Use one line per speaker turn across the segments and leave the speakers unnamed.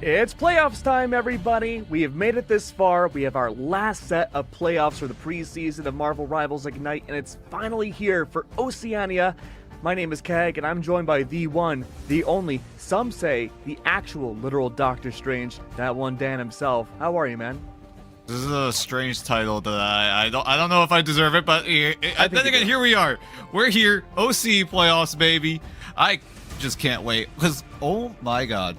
It's playoffs time, everybody! We have made it this far. We have our last set of playoffs for the preseason of Marvel Rivals Ignite, and it's finally here for Oceania. My name is Keg, and I'm joined by the one, the only, some say, the actual literal Doctor Strange, that one Dan himself. How are you, man?
This is a strange title that I don't know if I deserve it, but then again, here we are. We're here, OC playoffs, baby. I just can't wait, because, oh my god.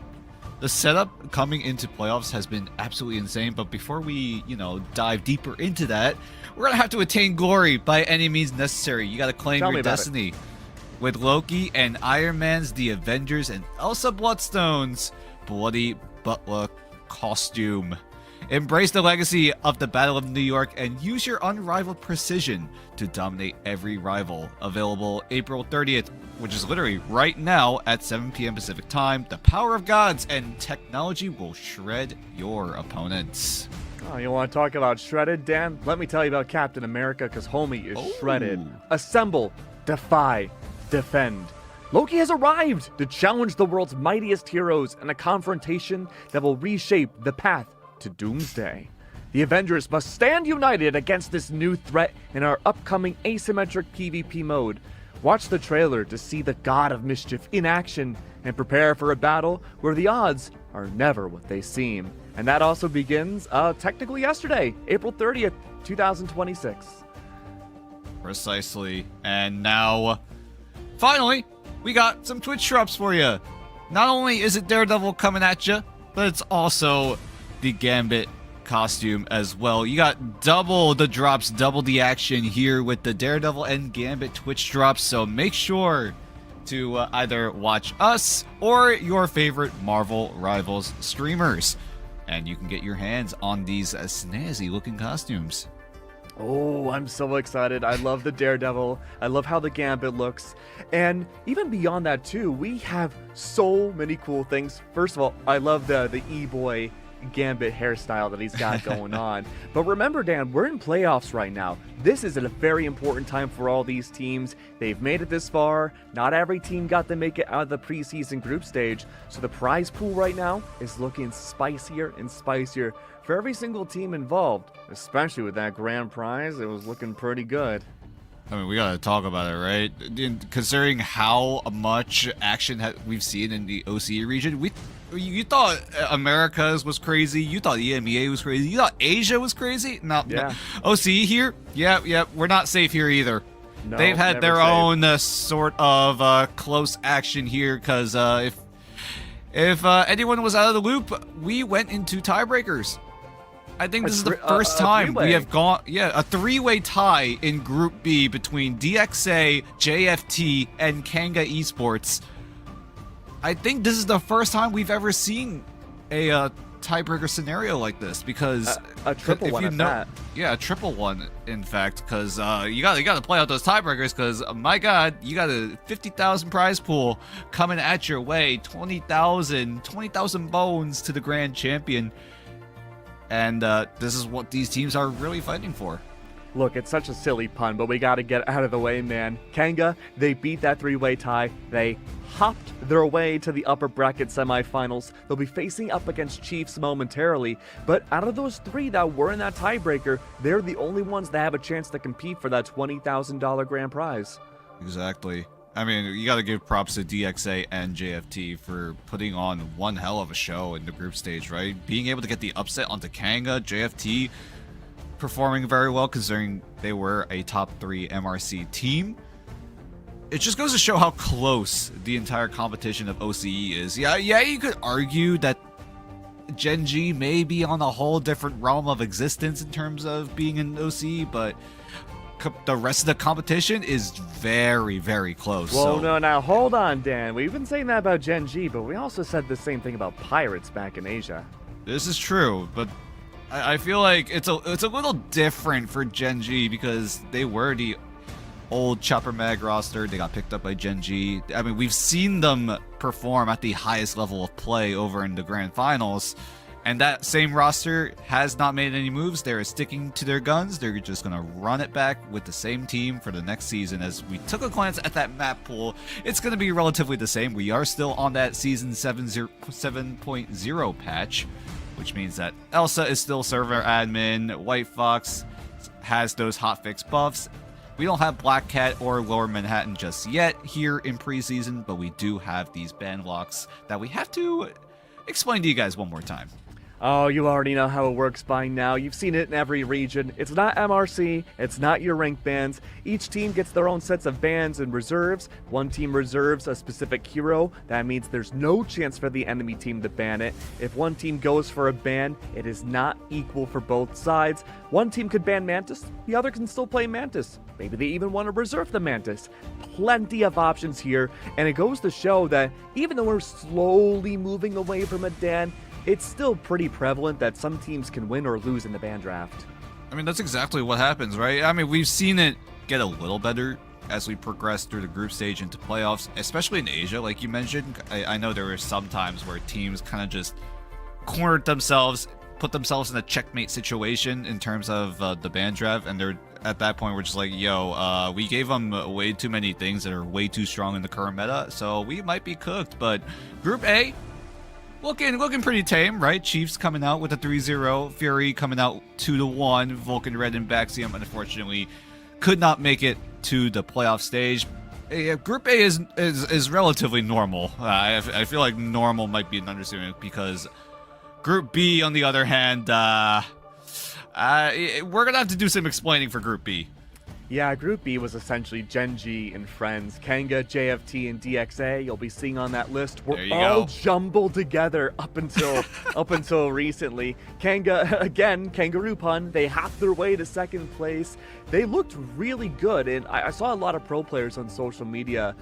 The setup coming into playoffs has been absolutely insane, but before we, dive deeper into that, we're gonna have to attain glory by any means necessary. You gotta claim your destiny with Loki and Iron Man's The Avengers and Elsa Bloodstone's Bloody Butler costume. Embrace the legacy of the Battle of New York and use your unrivaled precision to dominate every rival. Available April 30th, which is literally right now at 7 p.m. Pacific time. The power of gods and technology will shred your opponents.
Oh, you want to talk about shredded, Dan? Let me tell you about Captain America, because homie is shredded. Assemble, defy, defend. Loki has arrived to challenge the world's mightiest heroes in a confrontation that will reshape the path to Doomsday. The Avengers must stand united against this new threat in our upcoming asymmetric PvP mode. Watch the trailer to see the God of Mischief in action and prepare for a battle where the odds are never what they seem. And that also begins technically yesterday, April 30th, 2026.
Precisely. And now, finally, we got some Twitch drops for you. Not only is it Daredevil coming at you, but it's also the Gambit costume as well. You got double the drops, double the action here with the Daredevil and Gambit Twitch drops, so make sure to either watch us or your favorite Marvel Rivals streamers, and you can get your hands on these snazzy looking costumes.
Oh, I'm so excited. I love the Daredevil. I love how the Gambit looks. And even beyond that too, we have so many cool things. First of all, I love the E-boy Gambit hairstyle that he's got going on. But remember, Dan, we're in playoffs right now. This is a very important time for all these teams. They've made it this far. Not every team got to make it out of the preseason group stage. So the prize pool right now is looking spicier and spicier for every single team involved. Especially with that grand prize, it was looking pretty good.
I mean, we gotta talk about it, right? Considering how much action we've seen in the OCE region, you thought Americas was crazy, you thought EMEA was crazy, you thought Asia was crazy? No. OCE here? Yeah, we're not safe here either. No, they've had their own sort of close action here, because if anyone was out of the loop, we went into tiebreakers. I think this is the first time we have gone, a three-way tie in Group B between DXA, JFT, and Kanga Esports. I think this is the first time we've ever seen a tiebreaker scenario like this, because
a triple one at that.
Yeah, a triple one, in fact, because you got to play out those tiebreakers, because my God, you got a 50,000 prize pool coming at your way, 20,000 bones to the grand champion. And this is what these teams are really fighting for.
Look, it's such a silly pun, but we got to get out of the way, man. Kanga, they beat that three-way tie. They hopped their way to the upper bracket semifinals. They'll be facing up against Chiefs momentarily, but out of those three that were in that tiebreaker, they're the only ones that have a chance to compete for that $20,000 grand prize.
Exactly. I mean, you got to give props to DXA and JFT for putting on one hell of a show in the group stage, right? Being able to get the upset onto Kanga, JFT performing very well considering they were a top 3 MRC team. It just goes to show how close the entire competition of OCE is. Yeah, you could argue that Gen G may be on a whole different realm of existence in terms of being an OCE, but the rest of the competition is very, very close.
Well, no, now hold on, Dan. We've been saying that about Gen G, but we also said the same thing about Pirates back in Asia.
This is true, but I feel like it's a little different for Gen G, because they were the old Chopper Mag roster. They got picked up by Gen G. I mean, we've seen them perform at the highest level of play over in the grand finals, And that same roster has not made any moves. They're sticking to their guns. They're just going to run it back with the same team for the next season. As we took a glance at that map pool, it's going to be relatively the same. We are still on that Season 7.0 patch, which means that Elsa is still server admin. White Fox has those hotfix buffs. We don't have Black Cat or Lower Manhattan just yet here in preseason, but we do have these ban blocks that we have to explain to you guys one more time.
Oh, you already know how it works by now. You've seen it in every region. It's not MRC, it's not your rank bans. Each team gets their own sets of bans and reserves. One team reserves a specific hero. That means there's no chance for the enemy team to ban it. If one team goes for a ban, it is not equal for both sides. One team could ban Mantis, the other can still play Mantis. Maybe they even want to reserve the Mantis. Plenty of options here, and it goes to show that even though we're slowly moving away from a Dan, it's still pretty prevalent that some teams can win or lose in the ban draft.
I mean, that's exactly what happens, right? I mean, we've seen it get a little better as we progress through the group stage into playoffs, especially in Asia, like you mentioned. I know there were some times where teams kind of just cornered themselves, put themselves in a checkmate situation in terms of the ban draft, and they're at that point we're just like, yo, we gave them way too many things that are way too strong in the current meta, so we might be cooked. But Group A, looking pretty tame, right? Chiefs coming out with a 3-0, Fury coming out 2-1, Vulcan Red and Baxium unfortunately could not make it to the playoff stage. Group A is relatively normal. I feel like normal might be an understatement, because Group B, on the other hand, we're gonna have to do some explaining for Group B.
Yeah, Group B was essentially Gen.G and friends. Kanga, JFT, and DXA, you'll be seeing on that list, were all jumbled together up until recently. Kanga, again, Kangaroo Pun, they hacked their way to second place. They looked really good, and I saw a lot of pro players on social media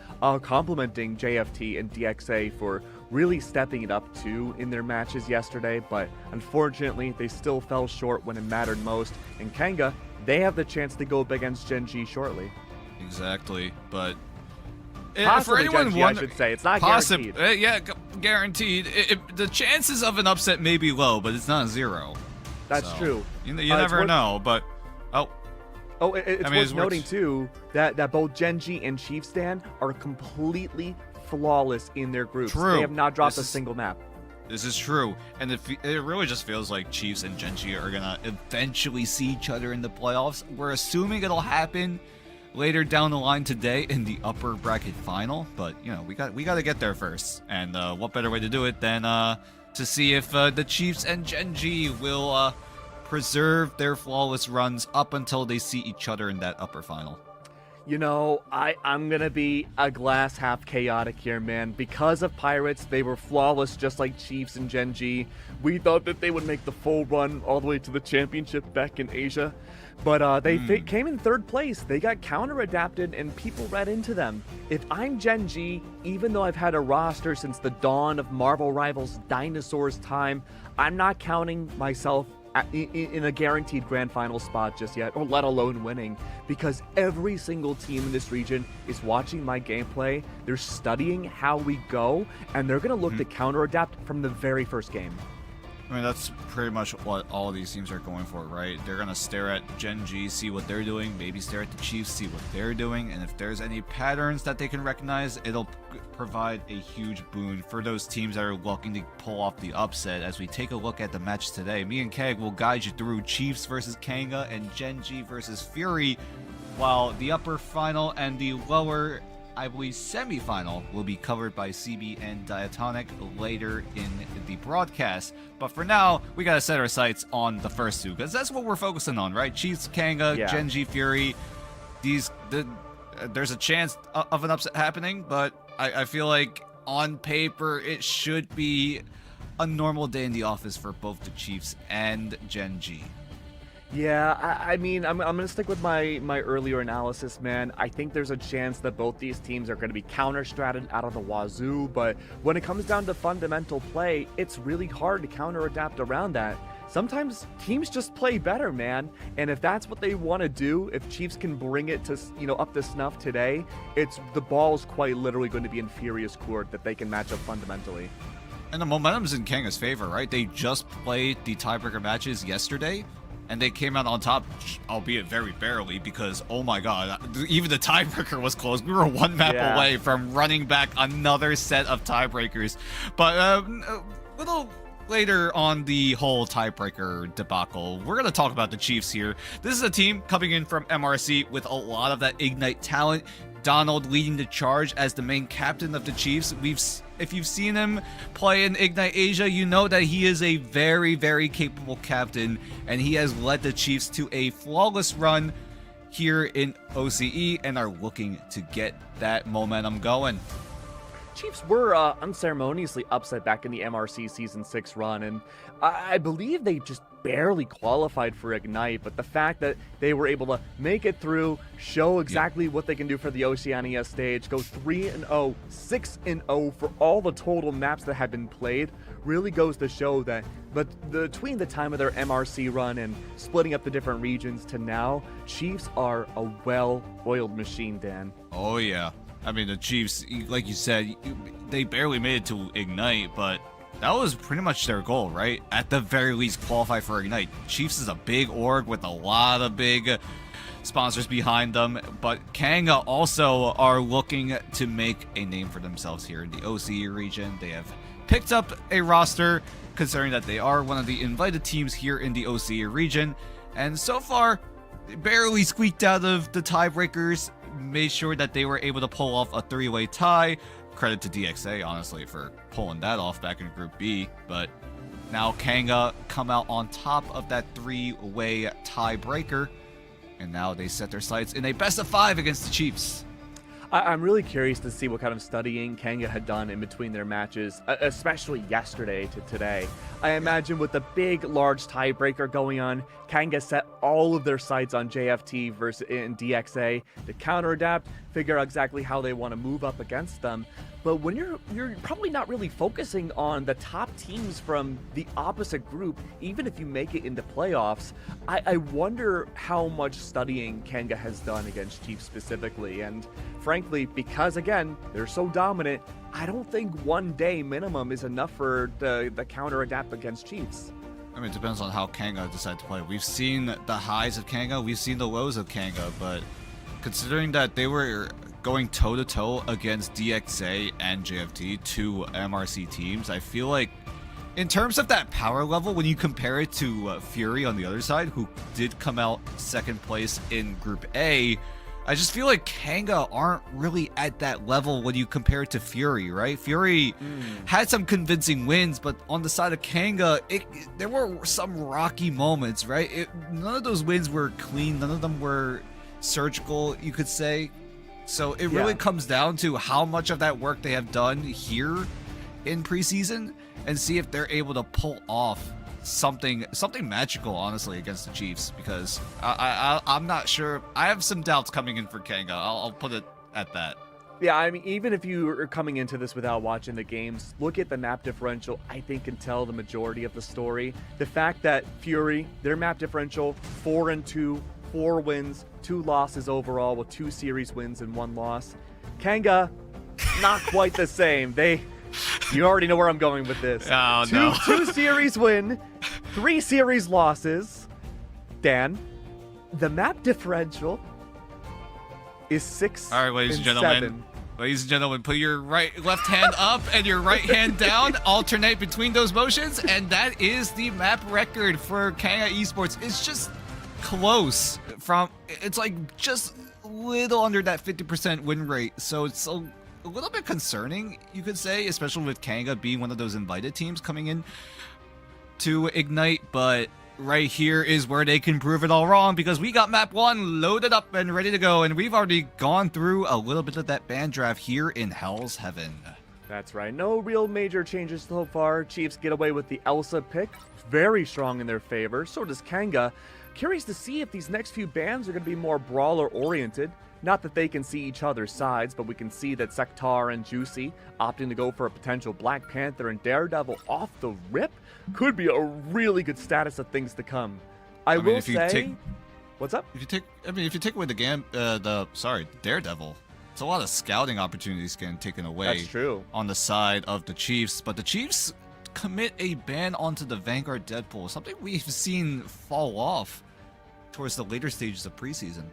complimenting JFT and DXA for really stepping it up too in their matches yesterday, but unfortunately they still fell short when it mattered most. And Kanga, they have the chance to go up against Gen.G shortly.
Exactly, but
possibly
for anyone
Gen.G, I should say. It's not guaranteed.
Yeah, guaranteed. The chances of an upset may be low, but it's not zero.
That's true.
You never know, but
it's worth noting too that both Gen.G and Chiefstan are completely flawless in their groups.
True.
They have not dropped a single map.
This is true, and it really just feels like Chiefs and Gen.G are gonna eventually see each other in the playoffs. We're assuming it'll happen later down the line today in the upper bracket final, but you know, we got to get there first. And what better way to do it than to see if the Chiefs and Gen.G will preserve their flawless runs up until they see each other in that upper final.
You know, I'm gonna be a glass half chaotic here, man. Because of Pirates, they were flawless just like Chiefs and Gen.G. We thought that they would make the full run all the way to the championship back in Asia. But they came in third place. They got counter-adapted and people read into them. If I'm Gen.G, even though I've had a roster since the dawn of Marvel Rivals Dinosaurs time, I'm not counting myself in a guaranteed grand final spot just yet, or let alone winning, because every single team in this region is watching my gameplay, they're studying how we go, and they're going to look to counter-adapt from the very first game.
I mean, that's pretty much what all of these teams are going for, right? They're going to stare at Gen.G, see what they're doing, maybe stare at the Chiefs, see what they're doing, and if there's any patterns that they can recognize, it'll provide a huge boon for those teams that are looking to pull off the upset. As we take a look at the match today, me and Keg will guide you through Chiefs versus Kanga and Gen.G versus Fury, while the upper final and the lower, I believe, semi-final will be covered by CB and Diatonic later in the broadcast. But for now, we gotta set our sights on the first two, because that's what we're focusing on, right? Chiefs, Kanga, Gen.G, Fury. There's a chance of an upset happening, but I feel like on paper it should be a normal day in the office for both the Chiefs and Gen.G.
Yeah, I mean, I'm going to stick with my earlier analysis, man. I think there's a chance that both these teams are going to be counter-stratted out of the wazoo, but when it comes down to fundamental play, it's really hard to counter-adapt around that. Sometimes teams just play better, man, and if that's what they want to do, if Chiefs can bring it to, up to snuff today, the ball's quite literally going to be in Furious court that they can match up fundamentally.
And the momentum's in Kanga's favor, right? They just played the tiebreaker matches yesterday, and they came out on top, albeit very barely, because, oh my god, even the tiebreaker was close. We were one map away from running back another set of tiebreakers. But a little later on the whole tiebreaker debacle, we're going to talk about the Chiefs here. This is a team coming in from MRC with a lot of that Ignite talent. Donald leading the charge as the main captain of the Chiefs. If you've seen him play in Ignite Asia, you know that he is a very, very capable captain, and he has led the Chiefs to a flawless run here in OCE and are looking to get that momentum going.
Chiefs were unceremoniously upset back in the MRC Season 6 run, and I believe they just barely qualified for Ignite, but the fact that they were able to make it through, show exactly what they can do for the Oceania stage, go 3-0, 6-0 for all the total maps that have been played, really goes to show that between the time of their MRC run and splitting up the different regions to now, Chiefs are a well-oiled machine, Dan.
Oh yeah. I mean, the Chiefs, like you said, they barely made it to Ignite, but that was pretty much their goal, right? At the very least, qualify for Ignite. Chiefs is a big org with a lot of big sponsors behind them, but Kanga also are looking to make a name for themselves here in the OCE region. They have picked up a roster, considering that they are one of the invited teams here in the OCE region, and so far, they barely squeaked out of the tiebreakers, made sure that they were able to pull off a three-way tie. Credit to DXA, honestly, for pulling that off back in Group B. But now Kanga come out on top of that three-way tiebreaker, and now they set their sights in a best-of-5 against the Chiefs.
I'm really curious to see what kind of studying Kanga had done in between their matches, especially yesterday to today. I imagine with the big, large tiebreaker going on, Kanga set all of their sights on JFT versus in DXA to counter-adapt, figure out exactly how they want to move up against them. But when you're probably not really focusing on the top teams from the opposite group, even if you make it into playoffs, I wonder how much studying Kanga has done against Chiefs specifically. And frankly, because again, they're so dominant, I don't think one day minimum is enough for the counter-adapt against Chiefs.
I mean, it depends on how Kanga decide to play. We've seen the highs of Kanga, we've seen the lows of Kanga, but considering that they were going toe-to-toe against DXA and JFT, two MRC teams, I feel like in terms of that power level, when you compare it to Fury on the other side, who did come out second place in Group A, I just feel like Kanga aren't really at that level when you compare it to Fury, right? Fury had some convincing wins, but on the side of Kanga, there were some rocky moments, right? None of those wins were clean. None of them were surgical, you could say. So it really comes down to how much of that work they have done here in preseason and see if they're able to pull off something magical, honestly, against the Chiefs, because I'm not sure. I have some doubts coming in for Kanga. I'll put it at that.
Yeah, I mean, even if you are coming into this without watching the games, look at the map differential, I think can tell the majority of the story. The fact that Fury, their map differential, 4-2, 4 wins, 2 losses overall with 2 series wins and 1 loss. Kanga, not quite the same. You already know where I'm going with this.
Oh, no.
2 series win, 3 series losses. Dan, the map differential is 6
All right, ladies and gentlemen.
7.
Ladies and gentlemen, put your left hand up and your right hand down. Alternate between those motions, and that is the map record for Kanga Esports. It's just close. It's like just a little under that 50% win rate. So it's a little bit concerning, you could say, especially with Kanga being one of those invited teams coming in to Ignite. But right here is where they can prove it all wrong, because we got map 1 loaded up and ready to go, and we've already gone through a little bit of that band draft here in Hell's Heaven.
That's right. No real major changes so far. Chiefs get away with the Elsa pick. Very strong in their favor. So does Kanga. Curious to see if these next few bans are going to be more brawler-oriented. Not that they can see each other's sides, but we can see that Sektar and Juicy opting to go for a potential Black Panther and Daredevil off the rip could be a really good status of things to come. I will say, what's up?
If you take away the Daredevil, it's a lot of scouting opportunities getting taken away.
That's true.
On the side of the Chiefs, but the Chiefs commit a ban onto the Vanguard Deadpool, something we've seen fall off towards the later stages of preseason.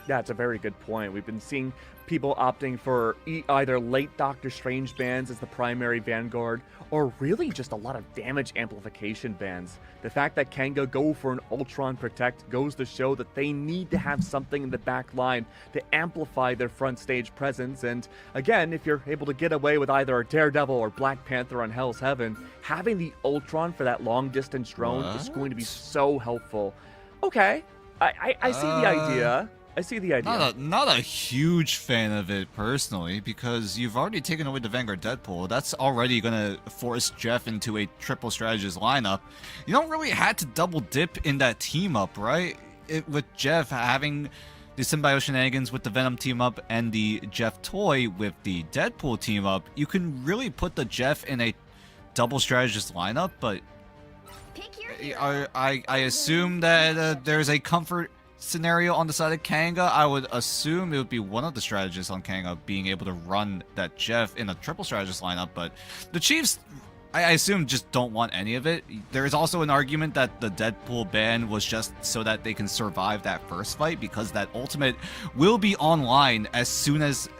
Yeah, it's a very good point. We've been seeing people opting for either late Doctor Strange bans as the primary Vanguard, or really just a lot of damage amplification bans. The fact that Kanga go for an Ultron Protect goes to show that they need to have something in the back line to amplify their front stage presence. And again, if you're able to get away with either a Daredevil or Black Panther on Hell's Heaven, having the Ultron for that long distance drone is going to be so helpful. Okay, I see the idea. I see the idea.
Not a huge fan of it personally, because you've already taken away the Vanguard Deadpool. That's already gonna force Jeff into a triple strategist lineup. You don't really have to double dip in that team up, right? With Jeff having the Symbiote Shenanigans with the Venom team up and the Jeff toy with the Deadpool team up, you can really put the Jeff in a double strategist lineup. But I assume that there's a comfort scenario on the side of Kanga. I would assume it would be one of the strategists on Kanga being able to run that Jeff in a triple strategist lineup, but the Chiefs, I assume, just don't want any of it. There is also an argument that the Deadpool ban was just so that they can survive that first fight, because that ultimate will be online as soon as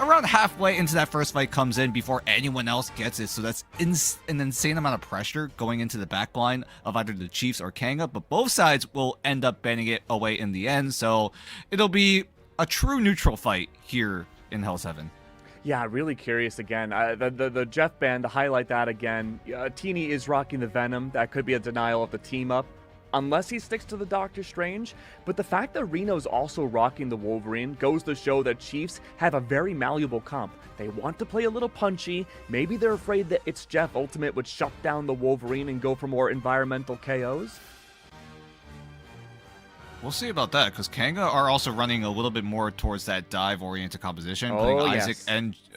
around halfway into that first fight comes in before anyone else gets it. So that's an insane amount of pressure going into the back line of either the Chiefs or Kanga, but both sides will end up banning it away in the end. So it'll be a true neutral fight here in Hell's Heaven.
Yeah, really curious again. The Jeff ban, to highlight that again, Teeny is rocking the Venom. That could be a denial of the team up, unless he sticks to the Doctor Strange. But the fact that Reno's also rocking the Wolverine goes to show that Chiefs have a very malleable comp. They want to play a little punchy. Maybe they're afraid that it's Jeff Ultimate would shut down the Wolverine and go for more environmental KOs.
We'll see about that, because Kanga are also running a little bit more towards that dive-oriented composition,
Oh,
putting
yes.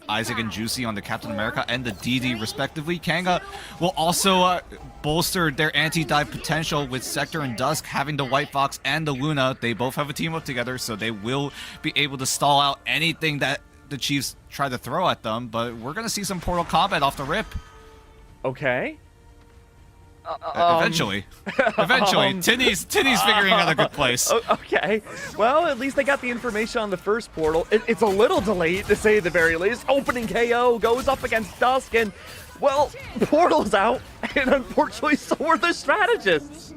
Isaac and Juicy on the Captain America and the DD respectively. Kanga will also bolster their anti-dive potential with Sector and Dusk having the White Fox and the Luna. They both have a team up together, so they will be able to stall out anything that the Chiefs try to throw at them, but we're going to see some Portal combat off the rip.
Okay.
Eventually. Tinny's figuring out a good place.
Okay. Well, at least they got the information on the first portal. It's a little delayed, to say the very least. Opening KO goes up against Dusk, and, well, Portal's out, and unfortunately so are the strategists.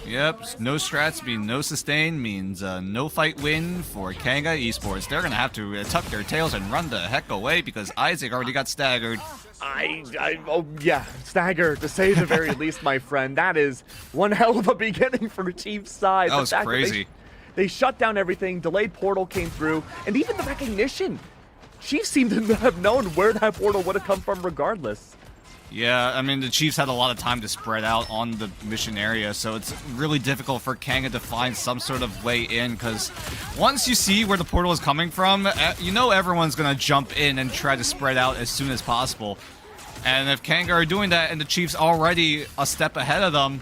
Yep, no strats mean no sustain, means no fight win for Kanga Esports. They're going to have to tuck their tails and run the heck away, because Isaac already got staggered.
Oh yeah, stagger, to say the very least, my friend. That is one hell of a beginning for Chiefs' side.
That was crazy.
They shut down everything, delayed portal came through, and even the recognition. Chiefs seem to have known where that portal would have come from regardless.
Yeah, I mean, the Chiefs had a lot of time to spread out on the mission area, so it's really difficult for Kanga to find some sort of way in, because once you see where the portal is coming from, you know everyone's going to jump in and try to spread out as soon as possible. And if Kanga are doing that and the Chiefs already a step ahead of them,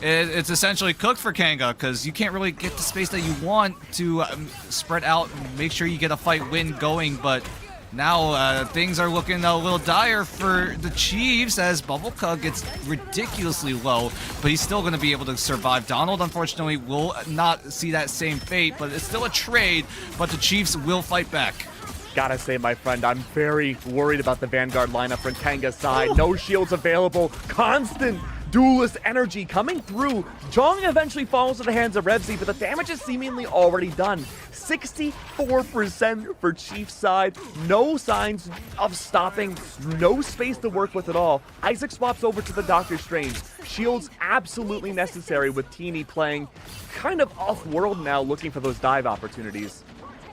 it's essentially cooked for Kanga, because you can't really get the space that you want to spread out and make sure you get a fight win going. But now things are looking a little dire for the Chiefs as Bubblecug gets ridiculously low, but he's still going to be able to survive. Donald, unfortunately, will not see that same fate, but it's still a trade, but the Chiefs will fight back.
Gotta say, my friend, I'm very worried about the Vanguard lineup from Kanga's side. No shields available. Constant duelist energy coming through. Jong eventually falls to the hands of Revsy, but the damage is seemingly already done. 64% for Chiefs side. No signs of stopping. No space to work with at all. Isaac swaps over to the Doctor Strange. Shields absolutely necessary, with Teeny playing kind of off-world now, looking for those dive opportunities.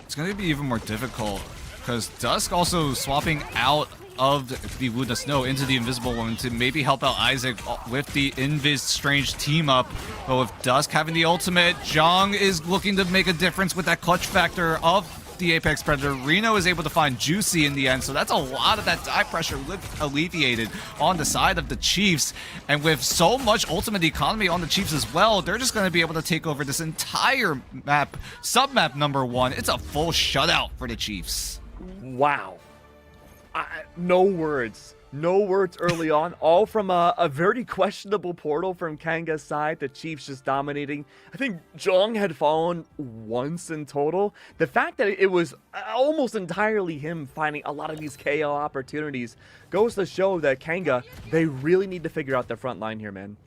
It's going to be even more difficult, because Dusk also swapping out of the Wound of Snow into the Invisible Woman to maybe help out Isaac with the Invis Strange team up. But with Dusk having the ultimate, Jong is looking to make a difference with that clutch factor of the Apex Predator. Reno is able to find Juicy in the end, so that's a lot of that dive pressure alleviated on the side of the Chiefs. And with so much ultimate economy on the Chiefs as well, they're just going to be able to take over this entire map, sub-map number 1. It's a full shutout for the Chiefs.
Wow. No words. No words early on, all from a very questionable portal from Kanga's side. The Chiefs just dominating. I think Zhong had fallen once in total. The fact that it was almost entirely him finding a lot of these KO opportunities goes to show that Kanga, they really need to figure out their front line here, man.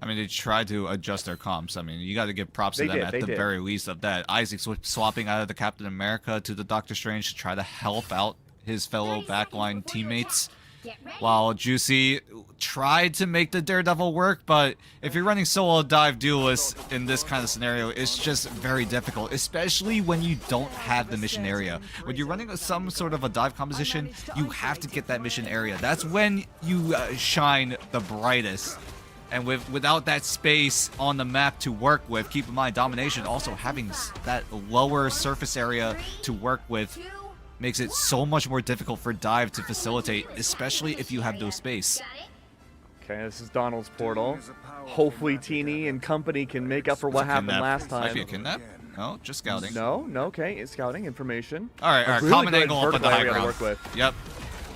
I mean, they tried to adjust their comps. I mean, you got to give props to them at the very least of that. Isaac swapping out of the Captain America to the Doctor Strange to try to help out his fellow backline teammates. While Juicy tried to make the Daredevil work, but if you're running solo dive duelist in this kind of scenario, it's just very difficult, especially when you don't have the mission area. When you're running some sort of a dive composition, you have to get that mission area. That's when you shine the brightest. And without that space on the map to work with, keep in mind, Domination also having that lower surface area to work with makes it so much more difficult for dive to facilitate, especially if you have no space.
Okay, this is Donald's portal. Hopefully Teeny and company can make up for what happened last time.
Might be a kidnap? No, just scouting.
No, okay, it's scouting information.
All right,
really
common angle up on the high ground. Yep.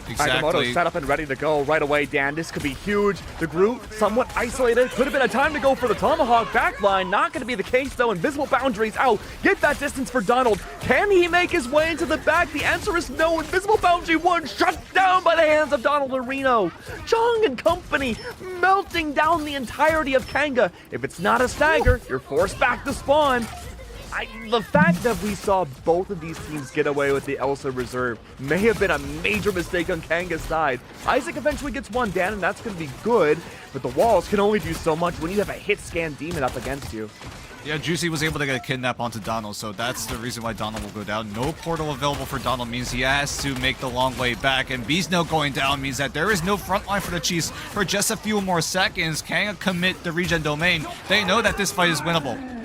Exactly.
Agamotto set up and ready to go right away, Dan. This could be huge. The Groot, somewhat isolated. Could have been a time to go for the Tomahawk backline. Not going to be the case, though. Invisible boundaries out. Get that distance for Donald. Can he make his way into the back? The answer is no. Invisible boundary one shut down by the hands of Donald and Reno. Zhong and company melting down the entirety of Kanga. If it's not a stagger, you're forced back to spawn. The fact that we saw both of these teams get away with the Elsa reserve may have been a major mistake on Kanga's side. Isaac eventually gets one down, and that's going to be good, but the walls can only do so much when you have a hit scan demon up against you.
Yeah, Juicy was able to get a kidnap onto Donald, so that's the reason why Donald will go down. No portal available for Donald means he has to make the long way back, and Beast Note going down means that there is no front line for the Chiefs for just a few more seconds. Kanga commit the regen domain. They know that this fight is winnable.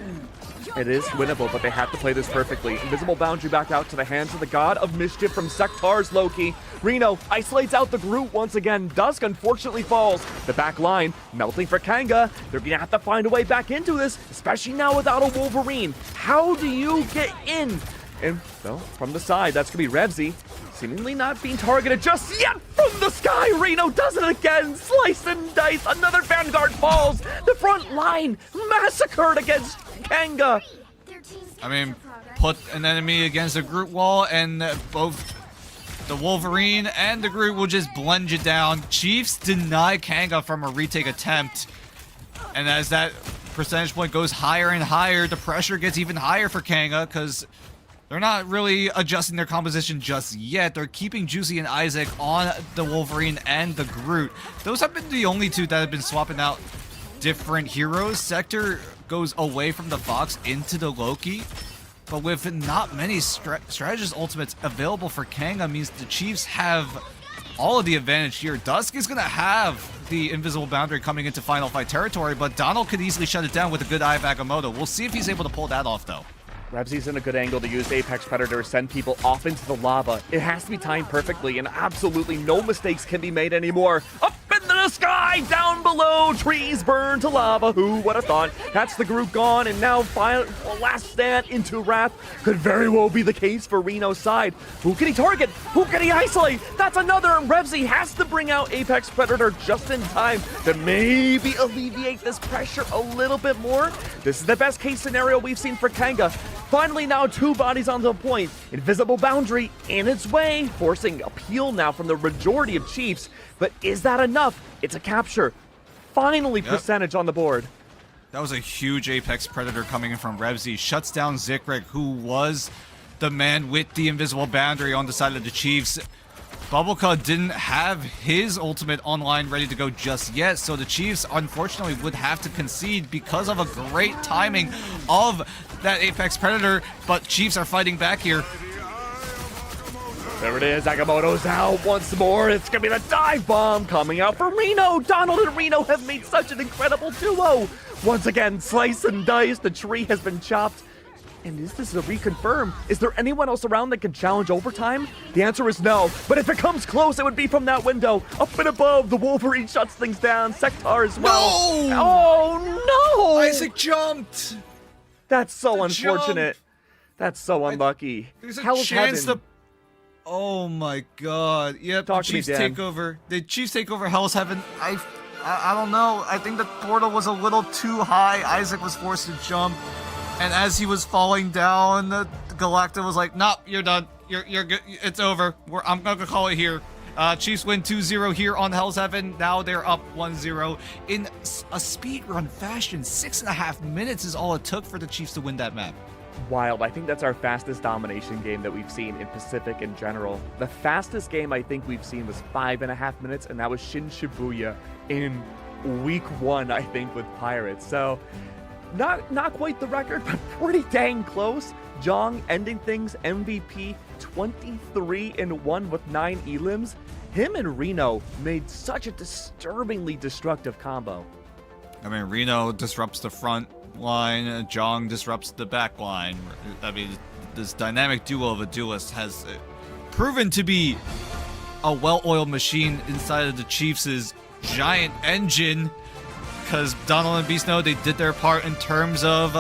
It is winnable, but they have to play this perfectly. Invisible boundary back out to the hands of the God of Mischief from Sektar's Loki. Reno isolates out the Groot once again. Dusk unfortunately falls. The back line melting for Kanga. They're going to have to find a way back into this, especially now without a Wolverine. How do you get in? And, well, from the side, that's going to be Revsy. Seemingly not being targeted just yet from the sky. Reno does it again. Slice and dice. Another Vanguard falls. The front line massacred against Kanga.
I mean, put an enemy against a Groot wall and both the Wolverine and the Groot will just blend you down. Chiefs deny Kanga from a retake attempt. And as that percentage point goes higher and higher, the pressure gets even higher for Kanga because they're not really adjusting their composition just yet. They're keeping Juicy and Isaac on the Wolverine and the Groot. Those have been the only two that have been swapping out different heroes. Sector goes away from the Fox into the Loki. But with not many strategist ultimates available for Kanga means the Chiefs have all of the advantage here. Dusk is going to have the invisible boundary coming into final fight territory, but Donald could easily shut it down with a good eye of Agamotto. We'll see if he's able to pull that off, though.
Revsy's in a good angle to use Apex Predator, send people off into the lava. It has to be timed perfectly, and absolutely no mistakes can be made anymore. Up into the sky, down below, trees burn to lava. Who would have thought? That's the group gone, and now last stand into Wrath. Could very well be the case for Reno's side. Who can he target? Who can he isolate? That's another. Revsy has to bring out Apex Predator just in time to maybe alleviate this pressure a little bit more. This is the best case scenario we've seen for Kanga. Finally now two bodies on the point. Invisible boundary in its way, forcing a peel now from the majority of Chiefs. But is that enough? It's a capture. Finally percentage on the board.
That was a huge Apex Predator coming in from Revsy. Shuts down Zikrik, who was the man with the invisible boundary on the side of the Chiefs. Bubblecut didn't have his ultimate online ready to go just yet, so the Chiefs unfortunately would have to concede because of a great timing of that Apex Predator, but Chiefs are fighting back here.
There it is, Agamotto's out once more. It's gonna be the dive bomb coming out for Reno. Donald and Reno have made such an incredible duo. Once again, slice and dice, the tree has been chopped. And is this a reconfirm? Is there anyone else around that can challenge overtime? The answer is no, but if it comes close, it would be from that window. Up and above, the Wolverine shuts things down. Sektar as well.
No!
Oh, no!
Isaac jumped!
That's so unfortunate. That's so unlucky.
There's a
Hell's
chance
heaven.
Oh my god. Yep,
Talk
the
to me,
Chiefs
Dan.
take over. The Chiefs take over Hell's Heaven. I don't know. I think the portal was a little too high. Isaac was forced to jump. And as he was falling down, the Galacta was like, "Nope, you're done. You're good. It's over. I'm gonna call it here." Chiefs win 2-0 here on Hell's Heaven. Now they're up 1-0 in a speedrun fashion. 6.5 minutes is all it took for the Chiefs to win that map.
Wild. I think that's our fastest domination game that we've seen in Pacific in general. The fastest game I think we've seen was 5.5 minutes, and that was Shin Shibuya in week 1, I think, with Pirates. So not quite the record, but pretty dang close. Jong ending things MVP 23-1 with 9 elims. Him and Reno made such a disturbingly destructive combo.
I mean, Reno disrupts the front line, Jong disrupts the back line. I mean, this dynamic duo of a duelist has proven to be a well-oiled machine inside of the Chiefs' giant engine. Because Donald and Beast know they did their part in terms of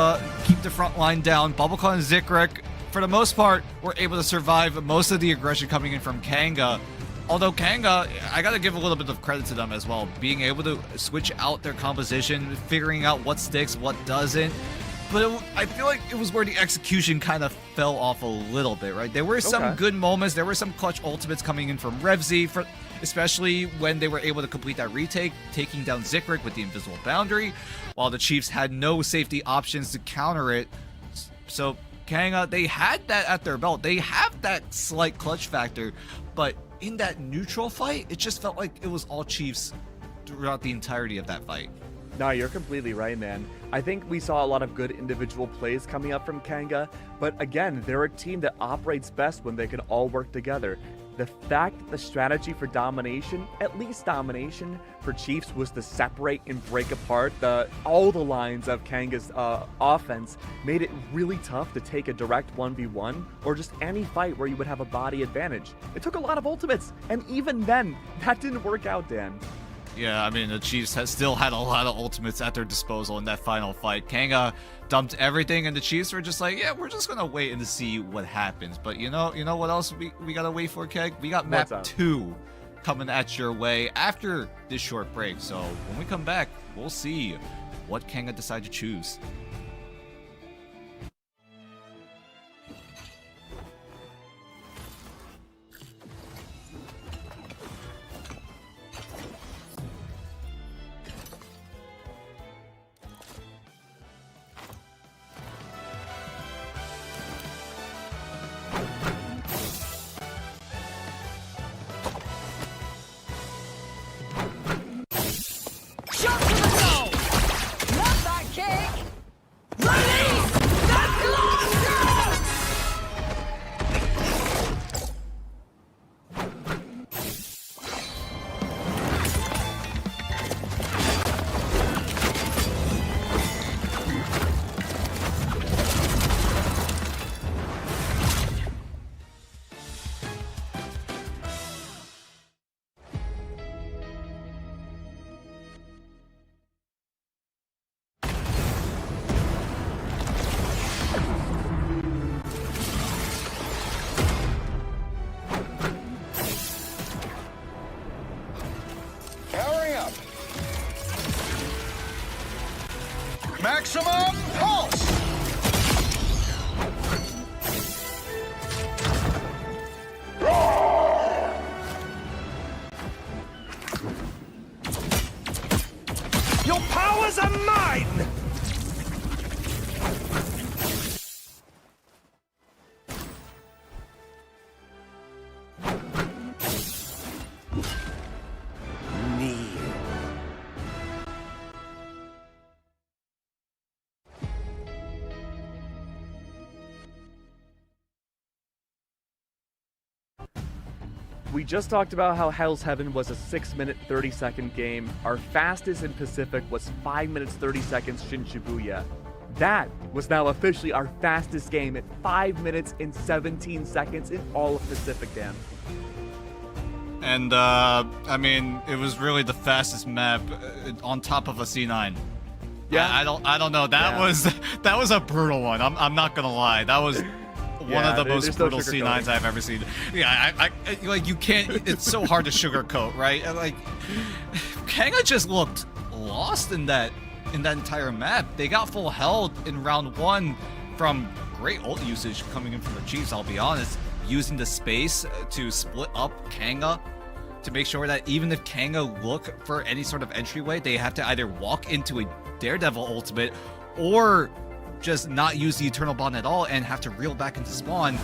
keep the front line down. Bubbleclaw and Zikrek, for the most part, were able to survive most of the aggression coming in from Kanga. Although Kanga, I gotta give a little bit of credit to them as well. Being able to switch out their composition, figuring out what sticks, what doesn't. But I feel like it was where the execution kind of fell off a little bit, right? There were some good moments. There were some clutch ultimates coming in from Revzy, especially when they were able to complete that retake, taking down Zikrek with the invisible boundary, while the Chiefs had no safety options to counter it. So Kanga, they had that at their belt. They have that slight clutch factor, but in that neutral fight, it just felt like it was all Chiefs throughout the entirety of that fight.
No, you're completely right, man. I think we saw a lot of good individual plays coming up from Kanga, but again, they're a team that operates best when they can all work together. The fact that the strategy for domination, at least domination, for Chiefs was to separate and break apart all the lines of Kanga's offense made it really tough to take a direct 1v1 or just any fight where you would have a body advantage. It took a lot of ultimates, and even then, that didn't work out, Dan.
Yeah, I mean, the Chiefs still had a lot of ultimates at their disposal in that final fight. Kanga dumped everything, and the Chiefs were just like, yeah, we're just gonna wait and see what happens. But you know what else we gotta wait for, Keg? We got map 2 coming at your way after this short break. So when we come back, we'll see what Kanga decide to choose.
Maximum pulse! Your powers are mine!
We just talked about how Hell's Heaven was a 6-minute 30-second game. Our fastest in Pacific was 5 minutes 30 seconds Shin Shibuya. That was now officially our fastest game at 5 minutes and 17 seconds in all of Pacific, Dan.
And I mean, it was really the fastest map on top of a C9.
Yeah,
I don't know. That was a brutal one. I'm not gonna lie. That was one of the most
there's no
brutal C9s
sugarcoating.
I've ever seen. Yeah, I like you can't. It's so hard to sugarcoat, right? And, like, Kanga just looked lost in that entire map. They got full health in round 1 from great ult usage coming in from the Chiefs. I'll be honest, using the space to split up Kanga to make sure that even if Kanga look for any sort of entryway, they have to either walk into a Daredevil ultimate or just not use the Eternal Bond at all and have to reel back into spawn.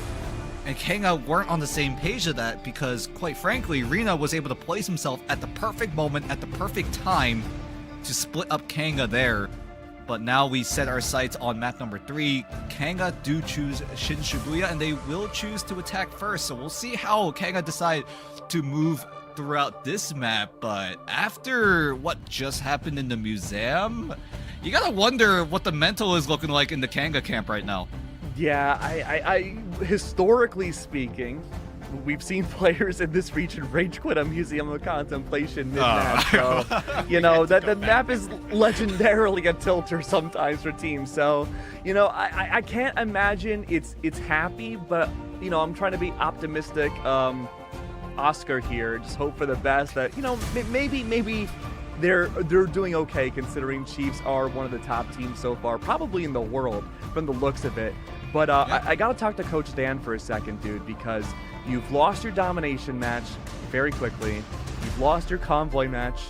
And Kanga weren't on the same page of that because, quite frankly, Reno was able to place himself at the perfect moment, at the perfect time to split up Kanga there. But now we set our sights on map number 3. Kanga do choose Shin Shibuya, and they will choose to attack first. So we'll see how Kanga decide to move throughout this map. But after what just happened in the museum, you gotta wonder what the mental is looking like in the Kanga camp right now.
Yeah, I historically speaking, we've seen players in this region rage quit a Museum of Contemplation mid-match. So, you know, the map is legendarily a tilter sometimes for teams. So, you know, I can't imagine it's happy, but, you know, I'm trying to be optimistic. Oscar here, just hope for the best that, you know, maybe they're doing okay considering Chiefs are one of the top teams so far, probably in the world from the looks of it. But I gotta talk to Coach Dan for a second, dude, because you've lost your domination match very quickly. You've lost your convoy match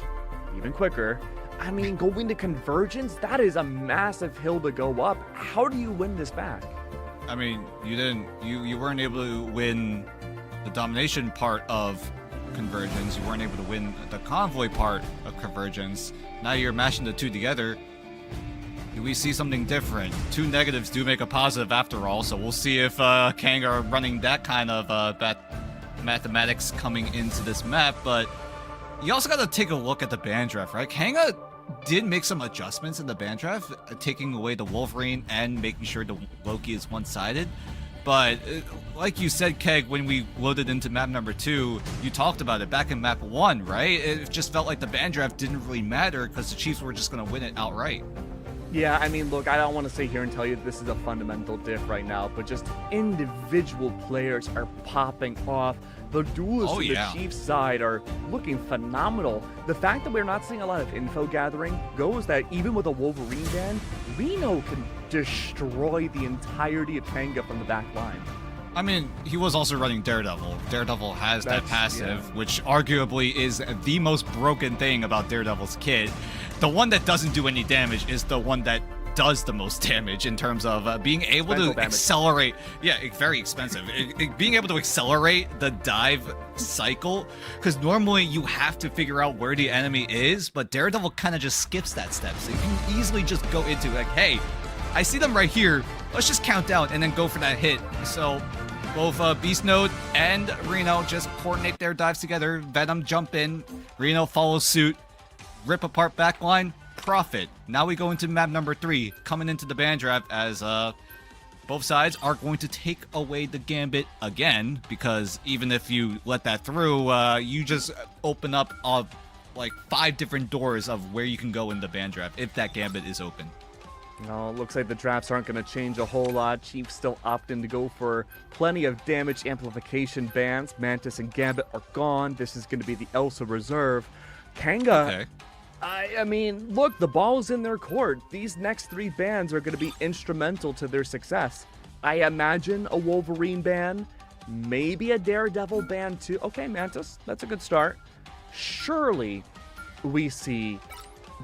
even quicker. I mean, going to convergence, that is a massive hill to go up. How do you win this back?
I mean, you weren't able to win the domination part of convergence. You weren't able to win the convoy part of convergence. Now you're mashing the two together. Do we see something different? 2 negatives do make a positive after all, so we'll see if Kanga are running that kind of mathematics coming into this map. But you also got to take a look at the ban draft, right? Kanga did make some adjustments in the ban draft, taking away the Wolverine and making sure the Loki is one-sided. But like you said, Keg, when we loaded into map number 2, you talked about it back in map 1, right? It just felt like the ban draft didn't really matter because the Chiefs were just going to win it outright.
Yeah, I mean, look, I don't want to sit here and tell you this is a fundamental diff right now, but just individual players are popping off. The duelists on the Chiefs side are looking phenomenal. The fact that we're not seeing a lot of info gathering goes that even with a Wolverine ban, Reno can destroy the entirety of Kanga from the back line.
I mean, he was also running Daredevil. Daredevil has that passive, which arguably is the most broken thing about Daredevil's kit. The one that doesn't do any damage is the one that does the most damage in terms of being able to accelerate. Yeah, very expensive. Being able to accelerate the dive cycle, because normally you have to figure out where the enemy is, but Daredevil kind of just skips that step. So you can easily just go into like, hey, I see them right here. Let's just count down and then go for that hit. So both Beast Node and Reno just coordinate their dives together. Venom jump in. Reno follows suit. Rip apart backline. Profit. Now we go into map number 3, coming into the ban draft as both sides are going to take away the gambit again, because even if you let that through, you just open up like 5 different doors of where you can go in the ban draft if that gambit is open.
No, it looks like the drafts aren't going to change a whole lot. Chiefs still opting to go for plenty of damage amplification bans. Mantis and Gambit are gone. This is going to be the Elsa Reserve. Kanga,
Okay.
I mean, look, the ball's in their court. These next 3 bans are going to be instrumental to their success. I imagine a Wolverine ban, maybe a Daredevil ban too. Okay, Mantis, that's a good start. Surely we see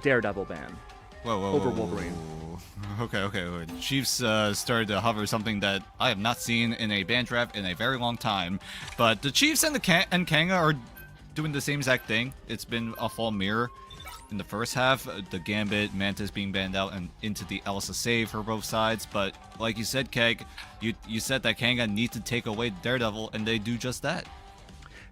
Daredevil ban.
Whoa,
over Wolverine.
Okay. Chiefs started to hover something that I have not seen in a ban draft in a very long time. But the Chiefs and Kanga are doing the same exact thing. It's been a full mirror. In the first half, the Gambit, Mantis being banned out and into the Elsa save for both sides. But like you said, Keg, you said that Kanga need to take away Daredevil, and they do just that.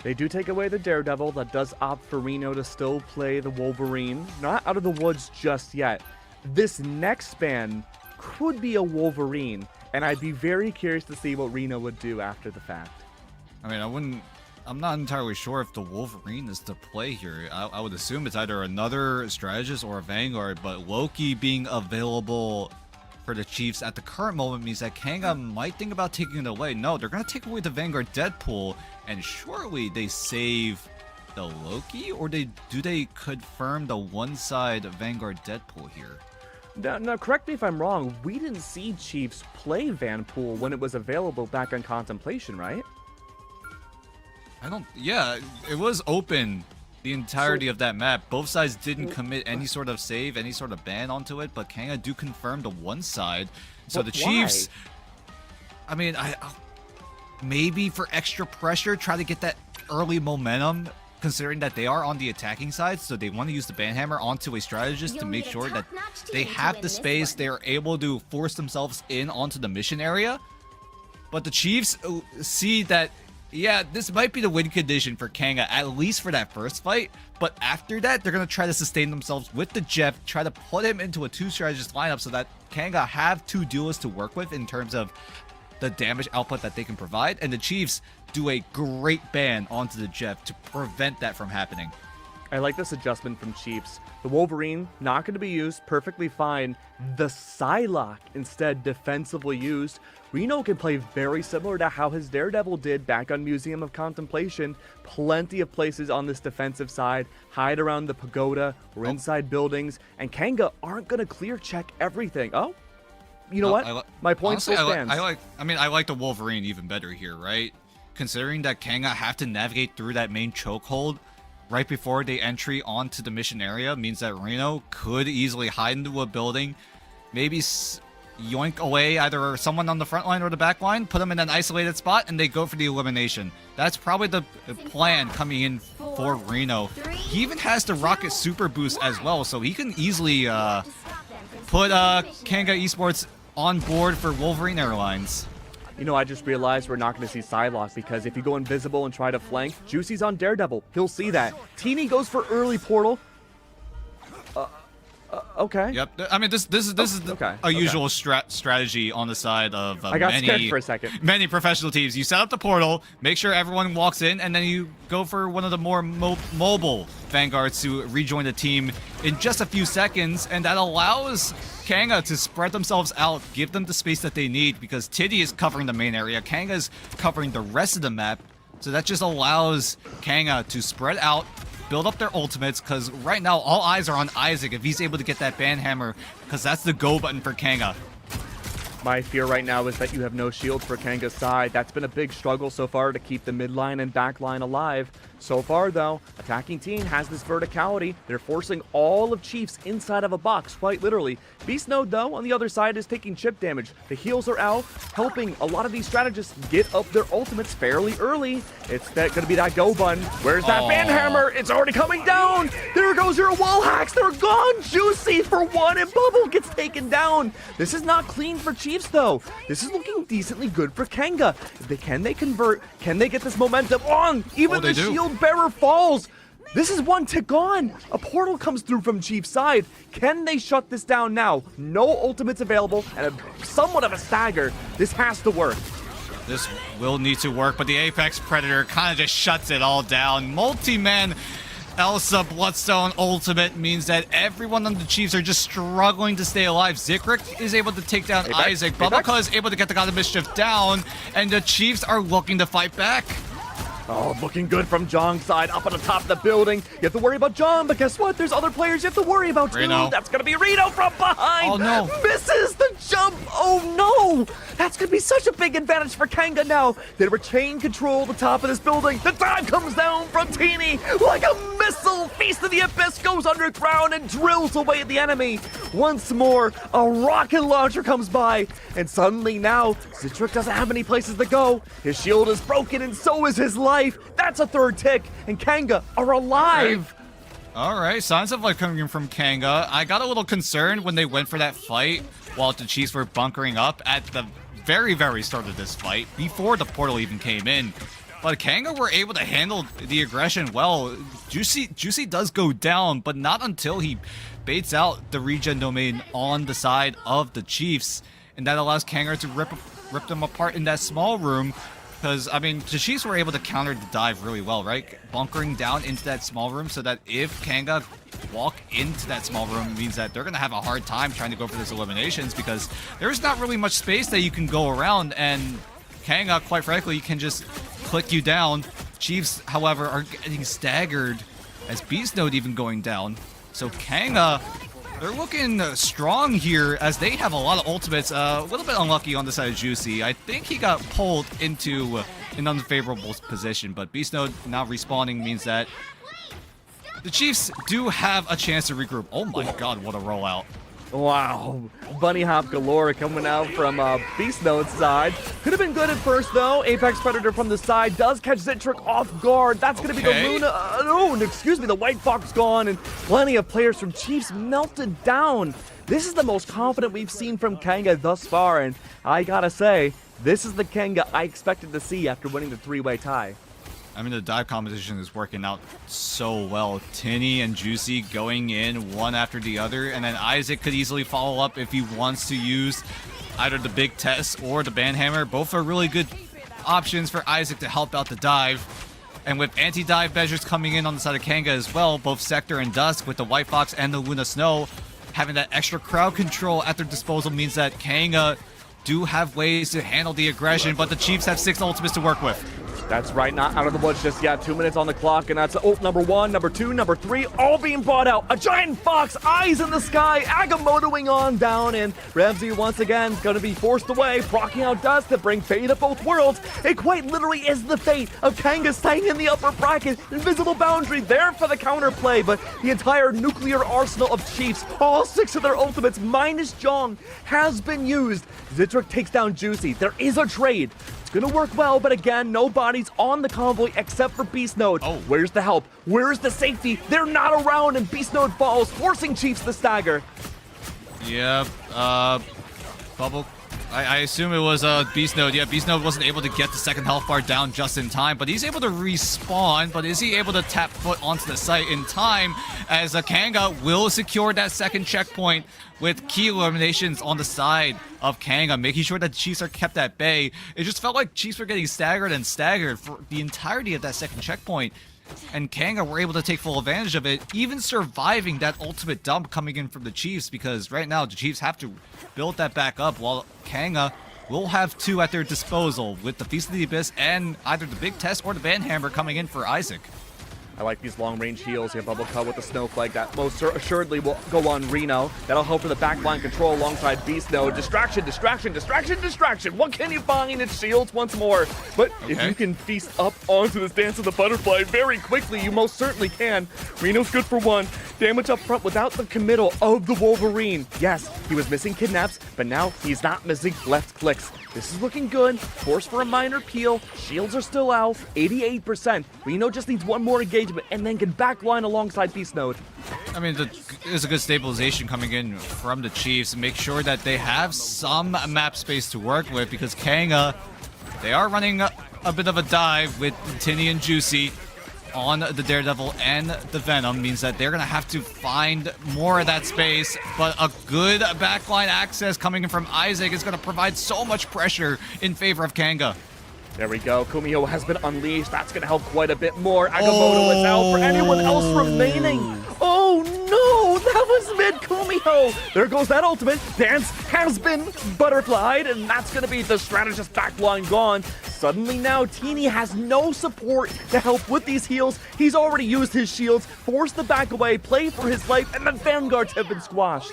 They do take away the Daredevil. That does opt for Reno to still play the Wolverine. Not out of the woods just yet. This next ban could be a Wolverine, and I'd be very curious to see what Reno would do after the fact.
I mean, I'm not entirely sure if the Wolverine is to play here. I would assume it's either another strategist or a Vanguard, but Loki being available for the Chiefs at the current moment means that Kanga might think about taking it away. No, they're going to take away the Vanguard Deadpool, and surely they save the Loki, or do they confirm the one-side Vanguard Deadpool here?
Now, correct me if I'm wrong, we didn't see Chiefs play Vanpool when it was available back on Contemplation, right?
Yeah, it was open the entirety of that map. Both sides didn't commit any sort of save, any sort of ban onto it, but Kanga do confirm the one side. So
But
the Chiefs, I mean, maybe for extra pressure, try to get that early momentum, considering that they are on the attacking side, so they want to use the banhammer onto a strategist to make sure that they have the space, they are able to force themselves in onto the mission area. But the Chiefs see that, yeah, this might be the win condition for Kanga, at least for that first fight. But after that, they're going to try to sustain themselves with the Jeff, try to put him into a two-strategist lineup so that Kanga have two duelists to work with in terms of the damage output that they can provide. And the Chiefs do a great ban onto the Jeff to prevent that from happening.
I like this adjustment from Chiefs. The Wolverine, not going to be used, perfectly fine. The Psylocke, instead defensively used. Reno can play very similar to how his Daredevil did back on Museum of Contemplation. Plenty of places on this defensive side, hide around the pagoda or inside buildings, and Kanga aren't going to clear check everything. Oh, you know what? My point
honestly,
still stands.
I like the Wolverine even better here, right? Considering that Kanga have to navigate through that main chokehold right before the entry onto the mission area means that Reno could easily hide into a building, maybe yoink away either someone on the front line or the back line, put them in an isolated spot, and they go for the elimination. That's probably the plan coming in for Reno. He even has the rocket super boost as well, so he can easily put Kanga Esports on board for Wolverine Airlines.
You know, I just realized we're not going to see Psylocke because if you go invisible and try to flank, Juicy's on Daredevil. He'll see that. Teeny goes for early portal. Okay.
Yep. I mean, this is a usual strategy on the side of
I got scared for a second.
many professional teams. You set up the portal, make sure everyone walks in, and then you go for one of the more mobile Vanguards to rejoin the team in just a few seconds, and that allows Kanga to spread themselves out, give them the space that they need, because Tiddy is covering the main area, Kanga is covering the rest of the map, so that just allows Kanga to spread out, build up their ultimates, because right now all eyes are on Isaac if he's able to get that banhammer, because that's the go button for Kanga.
My fear right now is that you have no shield for Kanga's side. That's been a big struggle so far to keep the midline and backline alive. So far, though, attacking team has this verticality. They're forcing all of Chiefs inside of a box, quite literally. Beast Node, though, on the other side is taking chip damage. The heals are out, helping a lot of these strategists get up their ultimates fairly early. It's going to be that go button. Where's that banhammer? It's already coming down. There goes your wall hacks. They're gone. Juicy for one, and Bubble gets taken down. This is not clean for Chiefs, though. This is looking decently good for Kanga. Can they convert? Can they get this momentum on? Even the shield bearer falls. This is one tick gone. A portal comes through from Chief's side. Can they shut this down now? No ultimates available and somewhat of a stagger. This has to work.
This will need to work, but the Apex Predator kind of just shuts it all down. Multi-man Elsa Bloodstone ultimate means that everyone on the Chiefs are just struggling to stay alive. Zikrik is able to take down Isaac. Bubaka is able to get the God of Mischief down, and the Chiefs are looking to fight back.
Oh, looking good from Jong's side, up at the top of the building. You have to worry about Jong, but guess what? There's other players you have to worry about too.
Reno.
That's going to be Reno from behind.
Oh, no.
Misses the jump. Oh, no. That's going to be such a big advantage for Kanga now. They retain control at the top of this building. The dive comes down from Teeny like a missile. Feast of the Abyss goes underground and drills away at the enemy. Once more, a rocket launcher comes by, and suddenly now, Zikrik doesn't have any places to go. His shield is broken, and so is his life. That's a third tick, and Kanga are alive.
All right, signs of life coming from Kanga. I got a little concerned when they went for that fight while the Chiefs were bunkering up at the very, very start of this fight, before the portal even came in. But Kanga were able to handle the aggression well. Juicy does go down, but not until he baits out the regen domain on the side of the Chiefs. And that allows Kanga to rip them apart in that small room. Because, I mean, the Chiefs were able to counter the dive really well, right? Bunkering down into that small room so that if Kanga walk into that small room means that they're going to have a hard time trying to go for those eliminations because there's not really much space that you can go around, and Kanga, quite frankly, can just click you down. Chiefs, however, are getting staggered as Beast Node even going down. So Kanga, they're looking strong here as they have a lot of ultimates. A little bit unlucky on the side of Juicy. I think he got pulled into an unfavorable position, but Beast Node now respawning means that the Chiefs do have a chance to regroup. Oh my god, what a rollout.
Wow, bunny hop galore coming out from Beast Node's side. Could have been good at first though. Apex Predator from the side does catch Zitric off guard. That's going to be the Luna. No, excuse me, the White Fox gone, and plenty of players from Chiefs melted down. This is the most confident we've seen from Kanga thus far, and I gotta say, this is the Kanga I expected to see after winning the three-way tie.
I mean, the dive competition is working out so well. Tinny and Juicy going in one after the other, and then Isaac could easily follow up if he wants to use either the big test or the banhammer. Both are really good options for Isaac to help out the dive. And with anti-dive measures coming in on the side of Kanga as well, both Sector and Dusk with the White Fox and the Luna Snow, having that extra crowd control at their disposal means that Kanga do have ways to handle the aggression, but the Chiefs have 6 ultimates to work with.
That's right, not out of the woods just yet. 2 minutes on the clock, and that's number 1, number 2, number 3, all being brought out. A giant fox, eyes in the sky, Agamottoing on down, and Ramsey once again going to be forced away, procking out Dust to bring fate of both worlds. It quite literally is the fate of Kanga staying in the upper bracket. Invisible boundary there for the counterplay, but the entire nuclear arsenal of Chiefs, all 6 of their ultimates minus Jong, has been used. Zitric takes down Juicy. There is a trade. Gonna work well, but again, no bodies on the convoy except for Beast Node.
Oh.
Where's the help? Where's the safety? They're not around, and Beast Node falls, forcing Chiefs to stagger.
Yeah, Bubble. I assume it was Beast Node. Yeah, Beast Node wasn't able to get the second health bar down just in time, but he's able to respawn. But is he able to tap foot onto the site in time as Kanga will secure that second checkpoint with key eliminations on the side of Kanga, making sure that Chiefs are kept at bay. It just felt like Chiefs were getting staggered and staggered for the entirety of that second checkpoint. And Kanga were able to take full advantage of it, even surviving that ultimate dump coming in from the Chiefs, because right now the Chiefs have to build that back up while Kanga will have 2 at their disposal with the Feast of the Abyss and either the Big Test or the Banhammer coming in for Isaac.
I like these long-range heals. You have Bubble Cut with the Snowflake. That most assuredly will go on Reno. That'll help for the backline control alongside Beast Node. Distraction, distraction, distraction, distraction. What can you find? It's shields once more. But if you can feast up onto this Dance of the Butterfly very quickly, you most certainly can. Reno's good for 1. Damage up front without the committal of the Wolverine. Yes, he was missing kidnaps, but now he's not missing left clicks. This is looking good. Force for a minor peel. Shields are still out. 88%. Reno just needs 1 more engagement and then can backline alongside Beast Node.
I mean, there's a good stabilization coming in from the Chiefs. Make sure that they have some map space to work with because Kanga, they are running a bit of a dive with Tinny and Juicy on the Daredevil and the Venom, means that they're going to have to find more of that space, but a good backline access coming in from Isaac is going to provide so much pressure in favor of Kanga.
There we go. Kumiho has been unleashed. That's going to help quite a bit more. Agamotto is out for anyone else remaining. Oh no, that was mid-Kumiho. There goes that ultimate. Dance has been butterflied, and that's going to be the strategist backline gone. Suddenly now, Teeny has no support to help with these heals. He's already used his shields, forced the back away, play for his life, and the Vanguards have been squashed.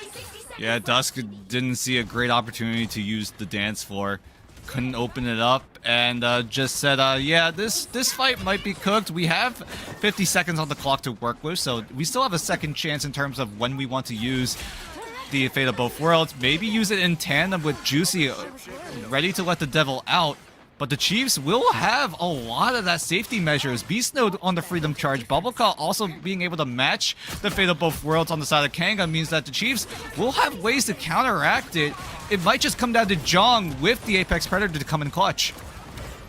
Yeah, Dusk didn't see a great opportunity to use the dance floor. Couldn't open it up and just said, yeah, this fight might be cooked. We have 50 seconds on the clock to work with, so we still have a second chance in terms of when we want to use the Fate of Both Worlds. Maybe use it in tandem with Juicy, ready to let the devil out. But the Chiefs will have a lot of that safety measures. Beast Node on the Freedom Charge. Bubbleclaw also being able to match the Fate of Both Worlds on the side of Kanga means that the Chiefs will have ways to counteract it. It might just come down to Jong with the Apex Predator to come in clutch.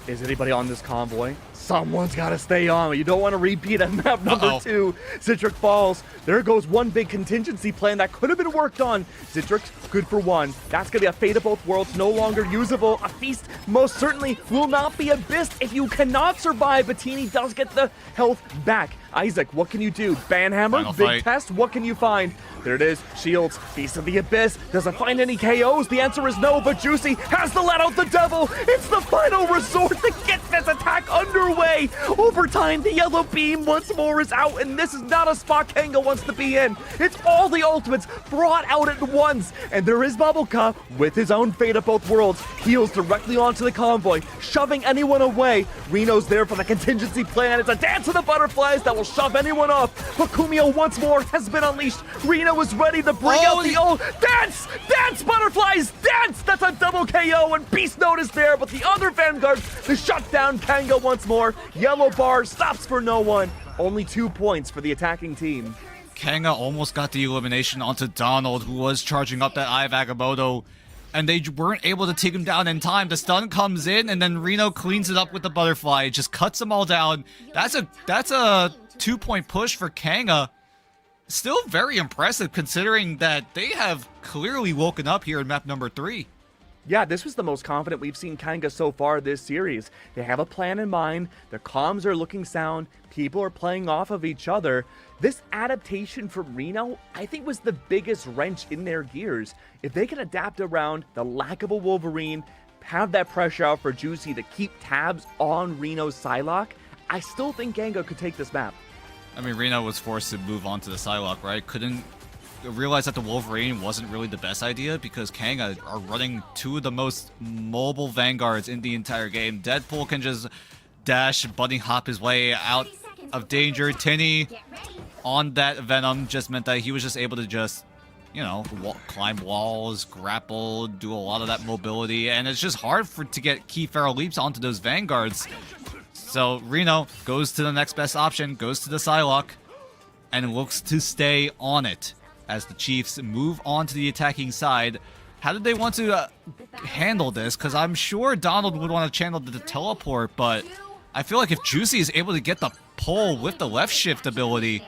Is anybody on this convoy? Someone's got to stay on. You don't want to repeat at map number 2, Citric Falls. There goes one big contingency plan that could have been worked on. Citric, good for one. That's going to be a Fate of Both Worlds, no longer usable. A Feast most certainly will not be abyssed if you cannot survive. Bettini does get the health back. Isaac, what can you do? Banhammer,
Final
big
fight.
test, what can you find? There it is, Shields, Feast of the Abyss, doesn't find any KOs, the answer is no, but Juicy has to let out the devil. It's the final resort to get this attack underway. Over time, the yellow beam once more is out, and this is not a spot Kanga wants to be in. It's all the ultimates brought out at once, and there is Babulka with his own Fate of Both Worlds, heals directly onto the convoy, shoving anyone away. Reno's there for the contingency plan. It's a dance of the butterflies that will shove anyone off, but Kumio once more has been unleashed. Reno is ready to bring out the old dance! Dance, butterflies! Dance! That's a double KO, and Beast Note is there, but the other Vanguard to shut down Kanga once more. Yellow bar stops for no one. Only 2 points for the attacking team.
Kanga almost got the elimination onto Donald, who was charging up that Eye of Agamotto, and they weren't able to take him down in time. The stun comes in, and then Reno cleans it up with the butterfly. It just cuts them all down. That's a 2-point push for Kanga. Still very impressive considering that they have clearly woken up here in map number 3.
Yeah, this was the most confident we've seen Kanga so far this series. They have a plan in mind, their comms are looking sound, people are playing off of each other. This adaptation from Reno, I think, was the biggest wrench in their gears. If they can adapt around the lack of a Wolverine, have that pressure out for Juicy to keep tabs on Reno's Psylocke, I still think Kanga could take this map.
I mean, Reno was forced to move on to the Psylocke, right? Couldn't realize that the Wolverine wasn't really the best idea because Kanga are running 2 of the most mobile Vanguards in the entire game. Deadpool can just dash, bunny hop his way out of danger. Tinny on that Venom just meant that he was just able to just, you know, climb walls, grapple, do a lot of that mobility, and it's just hard to get key feral leaps onto those Vanguards. So Reno goes to the next best option, goes to the Psylocke, and looks to stay on it as the Chiefs move on to the attacking side. How did they want to handle this? Because I'm sure Donald would want to channel the teleport, but I feel like if Juicy is able to get the pull with the left shift ability,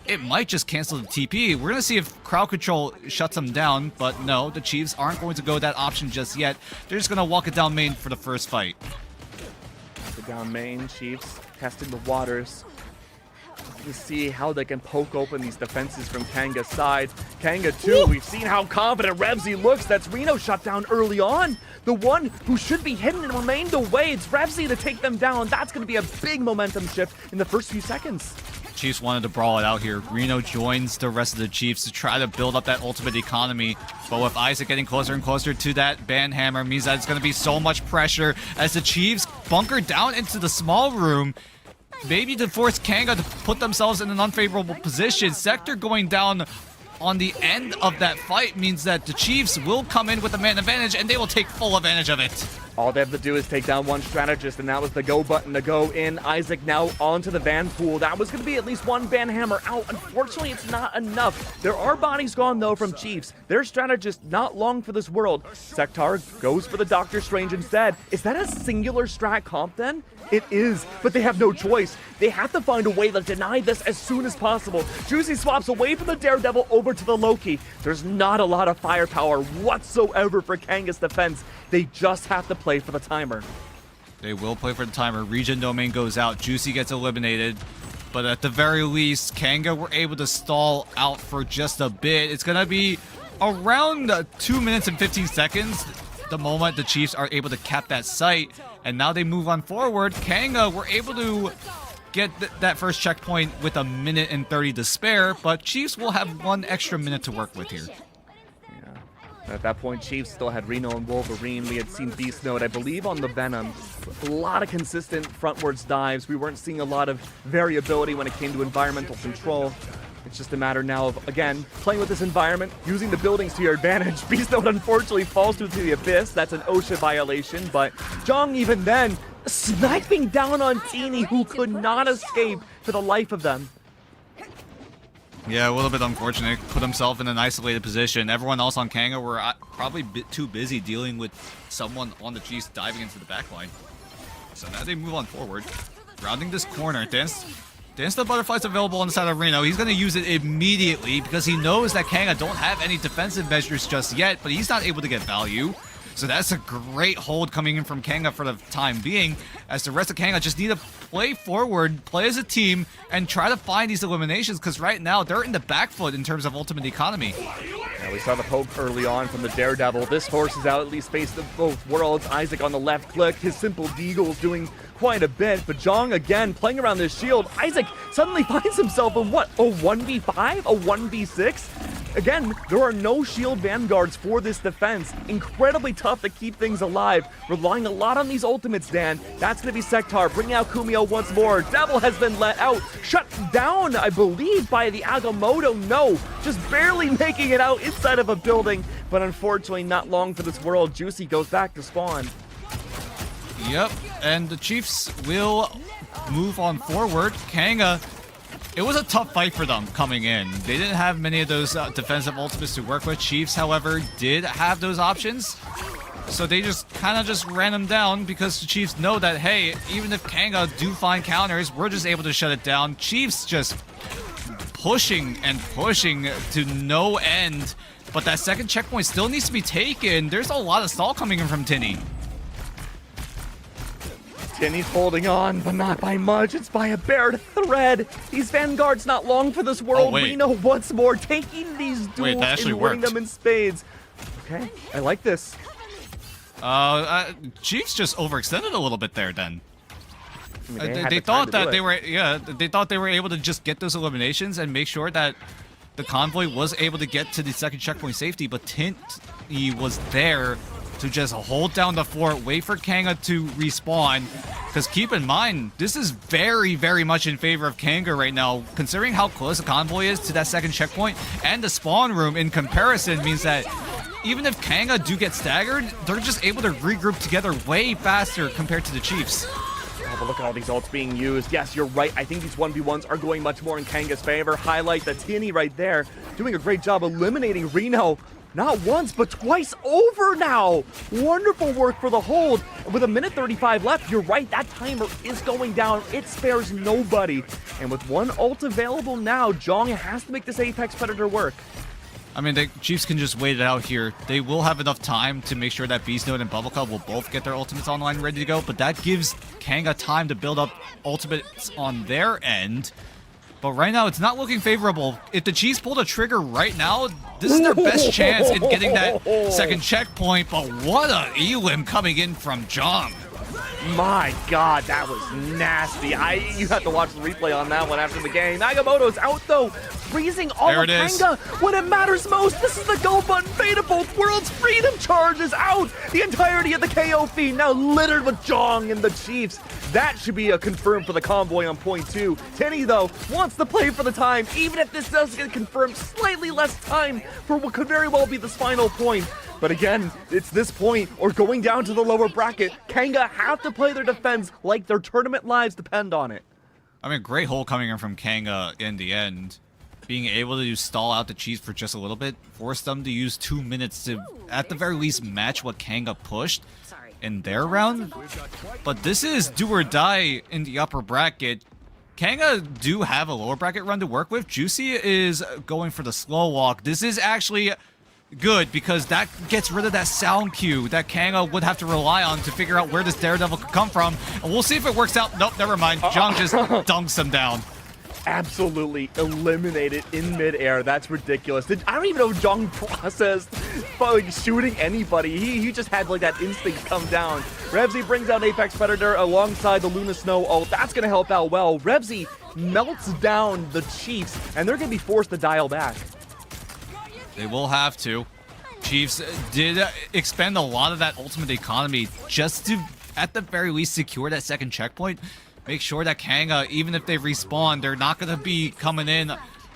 it might just cancel the TP. We're going to see if crowd control shuts them down, but no, the Chiefs aren't going to go that option just yet. They're just going to walk it down main for the first fight.
Down main, Chiefs testing the waters to see how they can poke open these defenses from Kanga's side. Kanga too, we've seen how confident Revsy looks. That's Reno shut down early on. The one who should be hidden and remained away. It's Revsy to take them down. That's going to be a big momentum shift in the first few seconds.
Chiefs wanted to brawl it out here. Reno joins the rest of the Chiefs to try to build up that ultimate economy. But with Isaac getting closer and closer to that Banhammer means that it's going to be so much pressure as the Chiefs bunker down into the small room. Maybe to force Kanga to put themselves in an unfavorable position. Sector going down on the end of that fight means that the Chiefs will come in with a man advantage and they will take full advantage of it.
All they have to do is take down one strategist, and that was the go button to go in. Isaac now onto the Van pool. That was going to be at least one Banhammer out. Unfortunately, it's not enough. There are bodies gone, though, from Chiefs. Their strategist not long for this world. Sektar goes for the Doctor Strange instead. Is that a singular strat comp, then? It is, but they have no choice. They have to find a way to deny this as soon as possible. Juicy swaps away from the Daredevil over to the Loki. There's not a lot of firepower whatsoever for Kanga's defense. They just have to play for the timer.
They will play for the timer. Regen Domain goes out. Juicy gets eliminated. But at the very least, Kanga were able to stall out for just a bit. It's going to be around 2 minutes and 15 seconds the moment the Chiefs are able to cap that site. And now they move on forward. Kanga were able to get that first checkpoint with a minute and 30 to spare. But Chiefs will have 1 extra minute to work with here.
At that point, Chiefs still had Reno and Wolverine. We had seen Beast Note, I believe, on the Venom. A lot of consistent frontwards dives. We weren't seeing a lot of variability when it came to environmental control. It's just a matter now of, again, playing with this environment, using the buildings to your advantage. Beast Note unfortunately falls to the abyss. That's an OSHA violation, but Jong even then sniping down on Teeny, who could not escape for the life of them.
Yeah, a little bit unfortunate. Put himself in an isolated position. Everyone else on Kanga were probably a bit too busy dealing with someone on the Chiefs diving into the backline. So now they move on forward. rounding this corner. Dance the Butterfly's available on the side of Reno. He's going to use it immediately because he knows that Kanga don't have any defensive measures just yet, but he's not able to get value. So that's a great hold coming in from Kanga for the time being, as the rest of Kanga just need to play forward, play as a team, and try to find these eliminations, because right now they're in the back foot in terms of ultimate economy.
Yeah, we saw the poke early on from the Daredevil. This forces out at least face of both worlds. Isaac on the left click, his simple deagle's doing quite a bit, but Jong again playing around this shield. Isaac suddenly finds himself in what, a 1v5, a 1v6? Again, there are no shield vanguards for this defense. Incredibly tough to keep things alive, relying a lot on these ultimates, Dan. That's going to be Sektar bringing out Kumio once more. Devil has been let out, shut down, I believe, by the Agamotto. No, just barely making it out inside of a building, but unfortunately not long for this world. Juicy goes back to spawn.
Yep, and the Chiefs will move on forward. Kanga, it was a tough fight for them coming in. They didn't have many of those defensive ultimates to work with. Chiefs, however, did have those options. So they just kind of just ran them down because the Chiefs know that, hey, even if Kanga do find counters, we're just able to shut it down. Chiefs just pushing and pushing to no end. But that second checkpoint still needs to be taken. There's a lot of stall coming in from Tinny.
Tinny's holding on, but not by much. It's by a bare thread. These vanguards not long for this world. Reno once more taking these duels and winning them in spades. Okay, I like this.
Chiefs just overextended a little bit there then.
I mean,
they thought that they thought they were able to just get those eliminations and make sure that the convoy was able to get to the second checkpoint safety, but Tinny was there to just hold down the fort, wait for Kanga to respawn. Because keep in mind, this is very, very much in favor of Kanga right now. Considering how close the convoy is to that second checkpoint, and the spawn room in comparison means that even if Kanga do get staggered, they're just able to regroup together way faster compared to the Chiefs.
Oh, but look at all these ults being used. Yes, you're right. I think these 1v1s are going much more in Kanga's favor. Highlight the Tinny right there, doing a great job eliminating Reno. Not once, but twice over now. Wonderful work for the hold. With 1:35 left, you're right, that timer is going down. It spares nobody. And with one ult available now, Jong has to make this Apex Predator work.
I mean, the Chiefs can just wait it out here. They will have enough time to make sure that Beast Node and Bubble Club will both get their ultimates online ready to go, but that gives Kanga time to build up ultimates on their end. But right now, it's not looking favorable. If the Chiefs pull the trigger right now, this is their best chance in getting that second checkpoint. But what a elim coming in from Jong.
My God, that was nasty. You have to watch the replay on that one after the game. Nagamoto's out though, freezing all of Kanga when it matters most. This is the go button fate of both worlds. Freedom charge is out. The entirety of the KO feed now littered with Jong and the Chiefs. That should be a confirm for the convoy on point 2. Tinny, though, wants to play for the time, even if this does get confirmed. Slightly less time for what could very well be this final point. But again, it's this point or going down to the lower bracket. Kanga have to play their defense like their tournament lives depend on it.
I mean, great hold coming in from Kanga in the end. Being able to stall out the Chiefs for just a little bit, force them to use 2 minutes to, at the very least, match what Kanga pushed in their round. But this is do or die in the upper bracket. Kanga do have a lower bracket run to work with. Juicy is going for the slow walk. This is actually good because that gets rid of that sound cue that Kanga would have to rely on to figure out where this Daredevil could come from. And we'll see if it works out. Nope, never mind. Jong just dunks him down.
Absolutely eliminated in midair. That's ridiculous. I don't even know if Jong processed like shooting anybody. He just had like that instinct come down. Revsy brings out Apex Predator alongside the Luna Snow ult. That's going to help out well. Revsy melts down the Chiefs, and they're going to be forced to dial back.
They will have to. Chiefs did expend a lot of that ultimate economy just to, at the very least, secure that second checkpoint. Make sure that Kanga, even if they respawn, they're not going to be coming in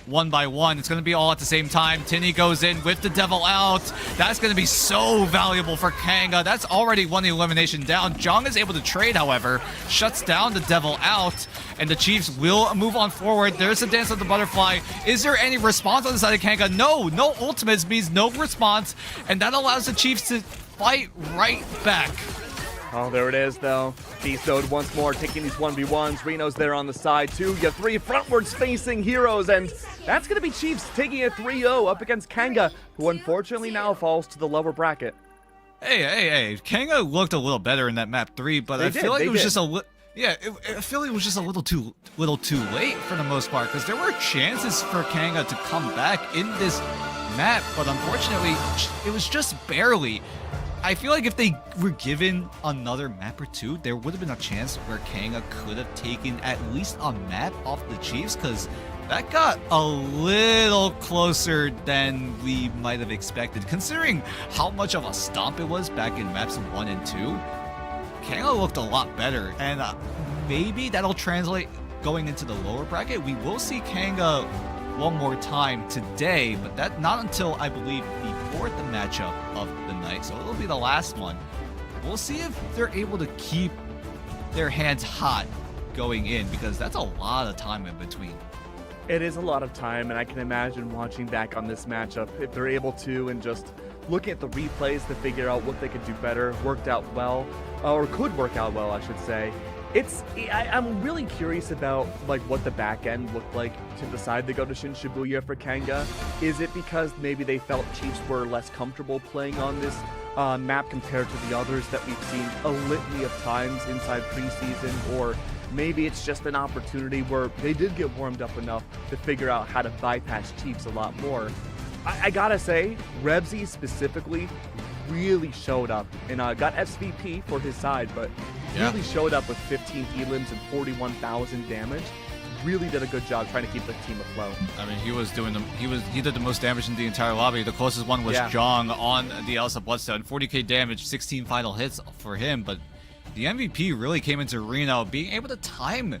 one by one. It's going to be all at the same time. Tinny goes in with the Devil out. That's going to be so valuable for Kanga. That's already one elimination down. Jong is able to trade, however. Shuts down the Devil out. And the Chiefs will move on forward. There's a Dance of the Butterfly. Is there any response on the side of Kanga? No. No ultimates means no response. And that allows the Chiefs to fight right back.
Oh, there it is, though. Beast Mode once more, taking these 1v1s. Reno's there on the side, too. You have 3 frontwards-facing heroes, and that's going to be Chiefs taking a 3-0 up against Kanga, who unfortunately now falls to the lower bracket.
Hey. Kanga looked a little better in that map 3, but I feel like it was just a I feel like it was just a little too late for the most part, because there were chances for Kanga to come back in this map, but unfortunately, it was just barely. I feel like if they were given another map or 2, there would have been a chance where Kanga could have taken at least a map off the Chiefs, because that got a little closer than we might have expected. Considering how much of a stomp it was back in maps 1 and 2, Kanga looked a lot better, and maybe that'll translate going into the lower bracket. We will see Kanga one more time today, but that not until, I believe, the 4th matchup of the night, so it'll be the last one. We'll see if they're able to keep their hands hot going in, because that's a lot of time in between.
It is a lot of time, and I can imagine watching back on this matchup, if they're able to, and just looking at the replays to figure out what they could do better, worked out well, or could work out well, I should say. I'm really curious about like what the back end looked like to decide to go to Shin Shibuya for Kanga. Is it because maybe they felt Chiefs were less comfortable playing on this map compared to the others that we've seen a litany of times inside preseason, or maybe it's just an opportunity where they did get warmed up enough to figure out how to bypass Chiefs a lot more? I gotta say, Rebsy specifically really showed up and got SVP for his side, but really showed up with 15 elims and 41,000 damage. Really did a good job trying to keep the team afloat.
I mean, he did the most damage in the entire lobby. The closest one was Jong on the Elsa Bloodstone, 40k damage, 16 final hits for him. But the MVP really came into Reno, being able to time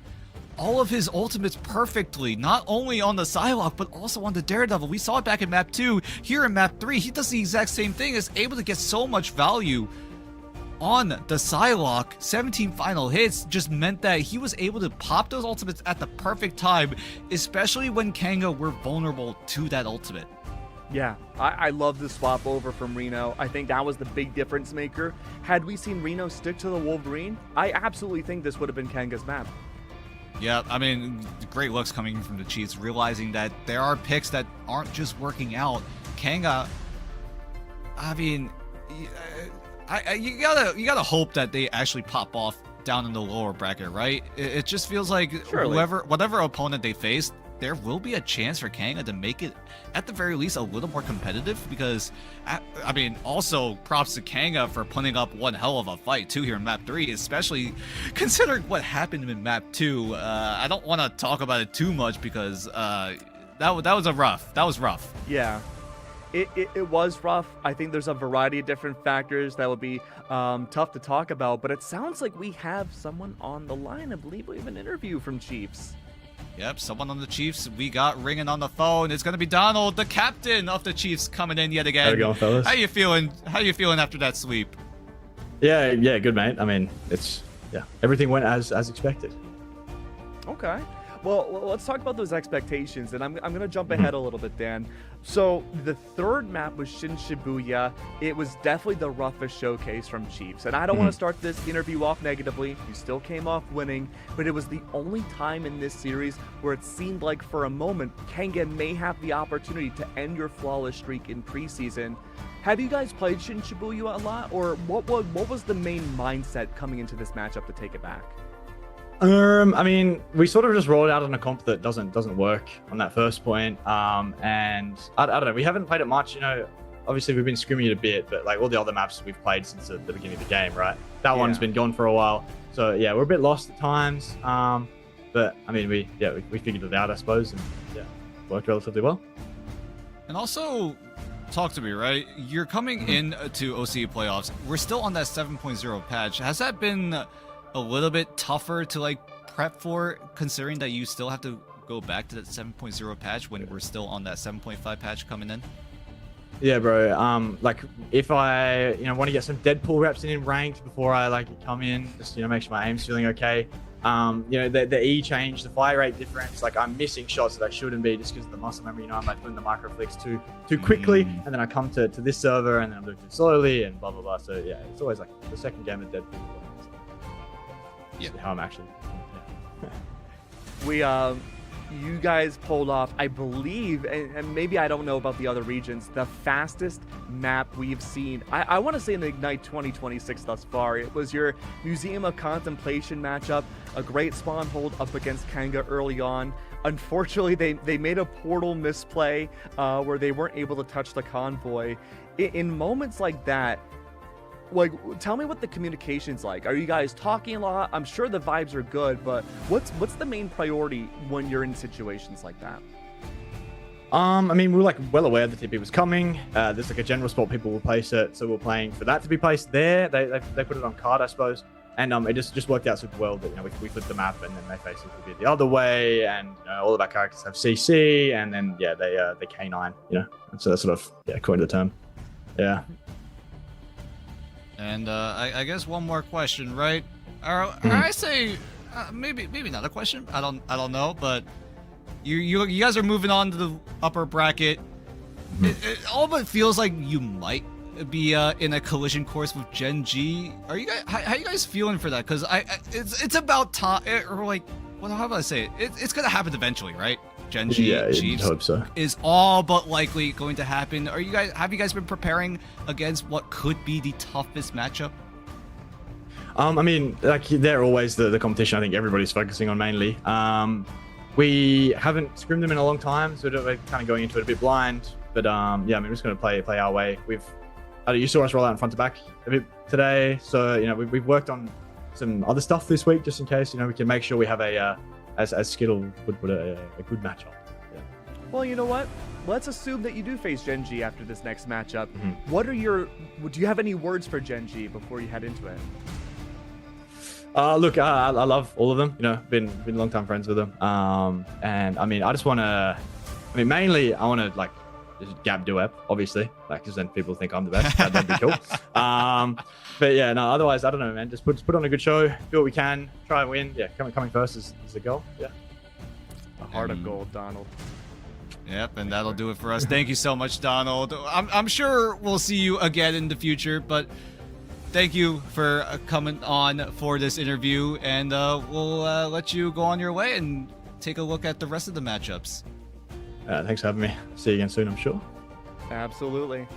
all of his ultimates perfectly, not only on the Psylocke, but also on the Daredevil. We saw it back in map 2. Here in map 3, he does the exact same thing, is able to get so much value on the Psylocke. 17 final hits just meant that he was able to pop those ultimates at the perfect time, especially when Kanga were vulnerable to that ultimate.
Yeah, I love the swap over from Reno. I think that was the big difference maker. Had we seen Reno stick to the Wolverine, I absolutely think this would have been Kanga's map.
Yeah, I mean, great looks coming from the Chiefs, realizing that there are picks that aren't just working out. Kanga, I mean, you gotta hope that they actually pop off down in the lower bracket, right? It just feels like whatever opponent they face, there will be a chance for Kanga to make it, at the very least, a little more competitive, because, I mean, also props to Kanga for putting up one hell of a fight, too, here in Map 3, especially considering what happened in Map 2. I don't want to talk about it too much, because that was rough.
Yeah. It was rough. I think there's a variety of different factors that would be tough to talk about, but it sounds like we have someone on the line. I believe we have an interview from Chiefs.
Yep, someone on the Chiefs. We got ringing on the phone. It's gonna be Donald, the captain of the Chiefs, coming in yet again.
How you going, fellas?
How you feeling? How you feeling after that sweep?
Yeah, good, mate. I mean, everything went as expected.
Okay. Well, let's talk about those expectations, and I'm going to jump ahead a little bit, Dan. So the third map was Shin Shibuya. It was definitely the roughest showcase from Chiefs, and I don't want to start this interview off negatively. You still came off winning, but it was the only time in this series where it seemed like for a moment Kanga may have the opportunity to end your flawless streak in preseason. Have you guys played Shin Shibuya a lot, or what was the main mindset coming into this matchup to take it back?
I mean, we sort of just rolled out on a comp that doesn't work on that first point. And I don't know, we haven't played it much, you know. Obviously we've been scrimming it a bit, but like all the other maps we've played since the beginning of the game, right? That one's been gone for a while. So yeah, we're a bit lost at times. But I mean, we figured it out, I suppose, and worked relatively well.
And also, talk to me, right? You're coming in to OCE playoffs. We're still on that 7.0 patch. Has that been a little bit tougher to like prep for, considering that you still have to go back to that 7.0 patch when we're still on that 7.5 patch coming in?
Yeah, bro. Like if I, want to get some Deadpool reps in ranked before I like come in, just make sure my aim's feeling okay. The E change, the fire rate difference, like I'm missing shots that I shouldn't be just because of the muscle memory. I'm like doing the micro flicks too quickly, and then I come to this server and then I'm doing it slowly and blah blah blah. So yeah, it's always like the second game of Deadpool. just how I'm actually.
We you guys pulled off, I believe, and maybe I don't know about the other regions, the fastest map we've seen. I want to say in the Ignite 2026 thus far. It was your Museum of Contemplation matchup, a great spawn hold up against Kanga early on. Unfortunately, they made a portal misplay where they weren't able to touch the convoy. In moments like that, like, tell me what the communication's like. Are you guys talking a lot? I'm sure the vibes are good, but what's the main priority when you're in situations like that?
I mean, we were like well aware the TP was coming. There's like a general spot people will place it, so we're playing for that to be placed there. They put it on card, I suppose, and it just worked out super well that we flipped the map and then they face it a bit the other way, and all of our characters have CC, and then they K9, and so that's sort of according to the term, yeah.
And I guess one more question, right? Or I say maybe not a question. I don't know, but you guys are moving on to the upper bracket. It all but feels like you might be in a collision course with Gen G. Are you guys? How you guys feeling for that? Because it's about time, or like, how do I say it? It's gonna happen eventually, right? Gen G Chiefs
hope so.
Is all but likely going to happen. Have you guys been preparing against what could be the toughest matchup?
I mean, like, they're always the competition I think everybody's focusing on mainly. We haven't scrimmed them in a long time, so we're kind of going into it a bit blind. But I mean, we're just going to play our way. You saw us roll out in front to back a bit today, so we've worked on some other stuff this week just in case we can make sure we have as Skittle would put a good matchup. Yeah.
Well, you know what? Let's assume that you do face Gen G after this next matchup. Do you have any words for Gen G before you head into it?
Look, I love all of them. Been long time friends with them. And I mean, mainly I want to like just gab Duep, obviously, like, because then people think I'm the best. That'd be cool. But yeah, no. Otherwise, I don't know, man. Just put on a good show, do what we can, try and win. Yeah, coming first is the goal. Yeah.
A heart of gold, Donald.
Yep, and that'll do it for us. Thank you so much, Donald. I'm sure we'll see you again in the future, but thank you for coming on for this interview, and we'll let you go on your way and take a look at the rest of the matchups.
Thanks for having me. See you again soon, I'm sure.
Absolutely.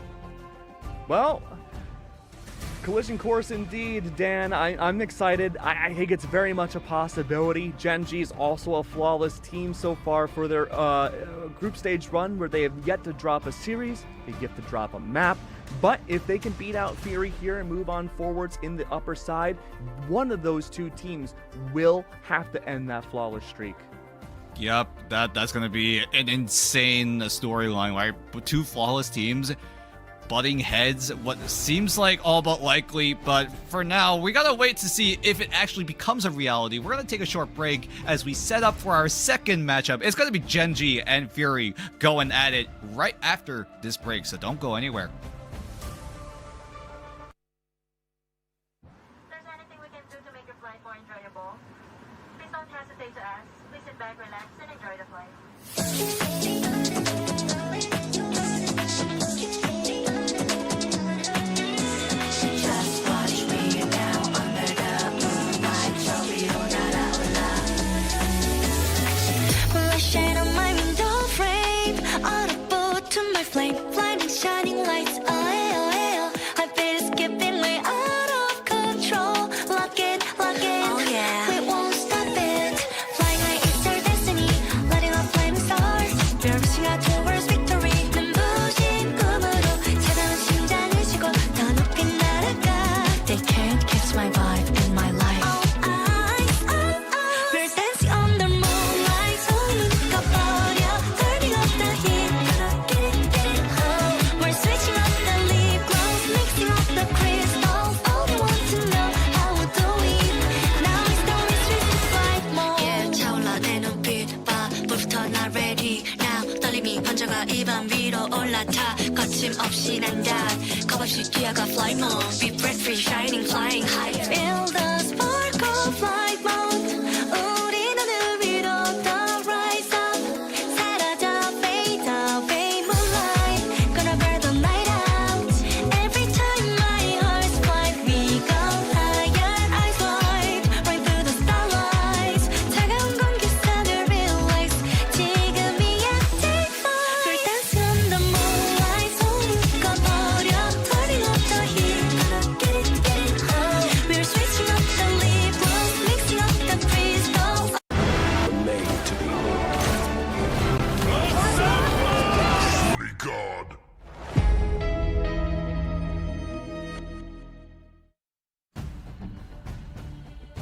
Well, collision course indeed, Dan. I'm excited. I think it's very much a possibility. Gen G is also a flawless team so far for their group stage run, where they have yet to drop a series. They've yet to drop a map. But if they can beat out Fury here and move on forwards in the upper side, one of those two teams will have to end that flawless streak.
Yep, that's going to be an insane storyline, right? Two flawless teams butting heads, what seems like all but likely, but for now, we gotta wait to see if it actually becomes a reality. We're gonna take a short break as we set up for our second matchup. It's gonna be Gen G and Fury going at it right after this break, so don't go anywhere.
If there's anything we can do to make your flight more enjoyable, please don't hesitate to ask. Please sit back, relax, and enjoy the flight.
Shade on my window frame, audible to my flame, blinding shining lights. I feel it skipping way out of control. Lock it, oh yeah. We won't stop it. Flying high is our destiny, lighting up flaming stars. We're reaching out towards victory. 눈부신 꿈으로 차가운 심장을 쥐고 더 높이 날아가. They can't catch my vibe in my life. We're dancing on the moonlight. Turning up the heat, get it home. We're switching up the lip gloss, mixing up the crystals. All they want to know how we do it. Now it's no restrict to flight mode. Yeah, 차올라 내 눈빛 봐, 불부터 나 ready now. 떨림이 번져가 이 밤 위로 올라타. 거침없이 난다, 겁없이 뛰어가 flight mode. Be breath free, shining, flying high. Feel the spark of flight mode. 우리 하늘 위로 더 rise up. 사라져 fade away moonlight. Gonna burn the night out. Every time my heart's flight, we go higher, eyes wide. Right through the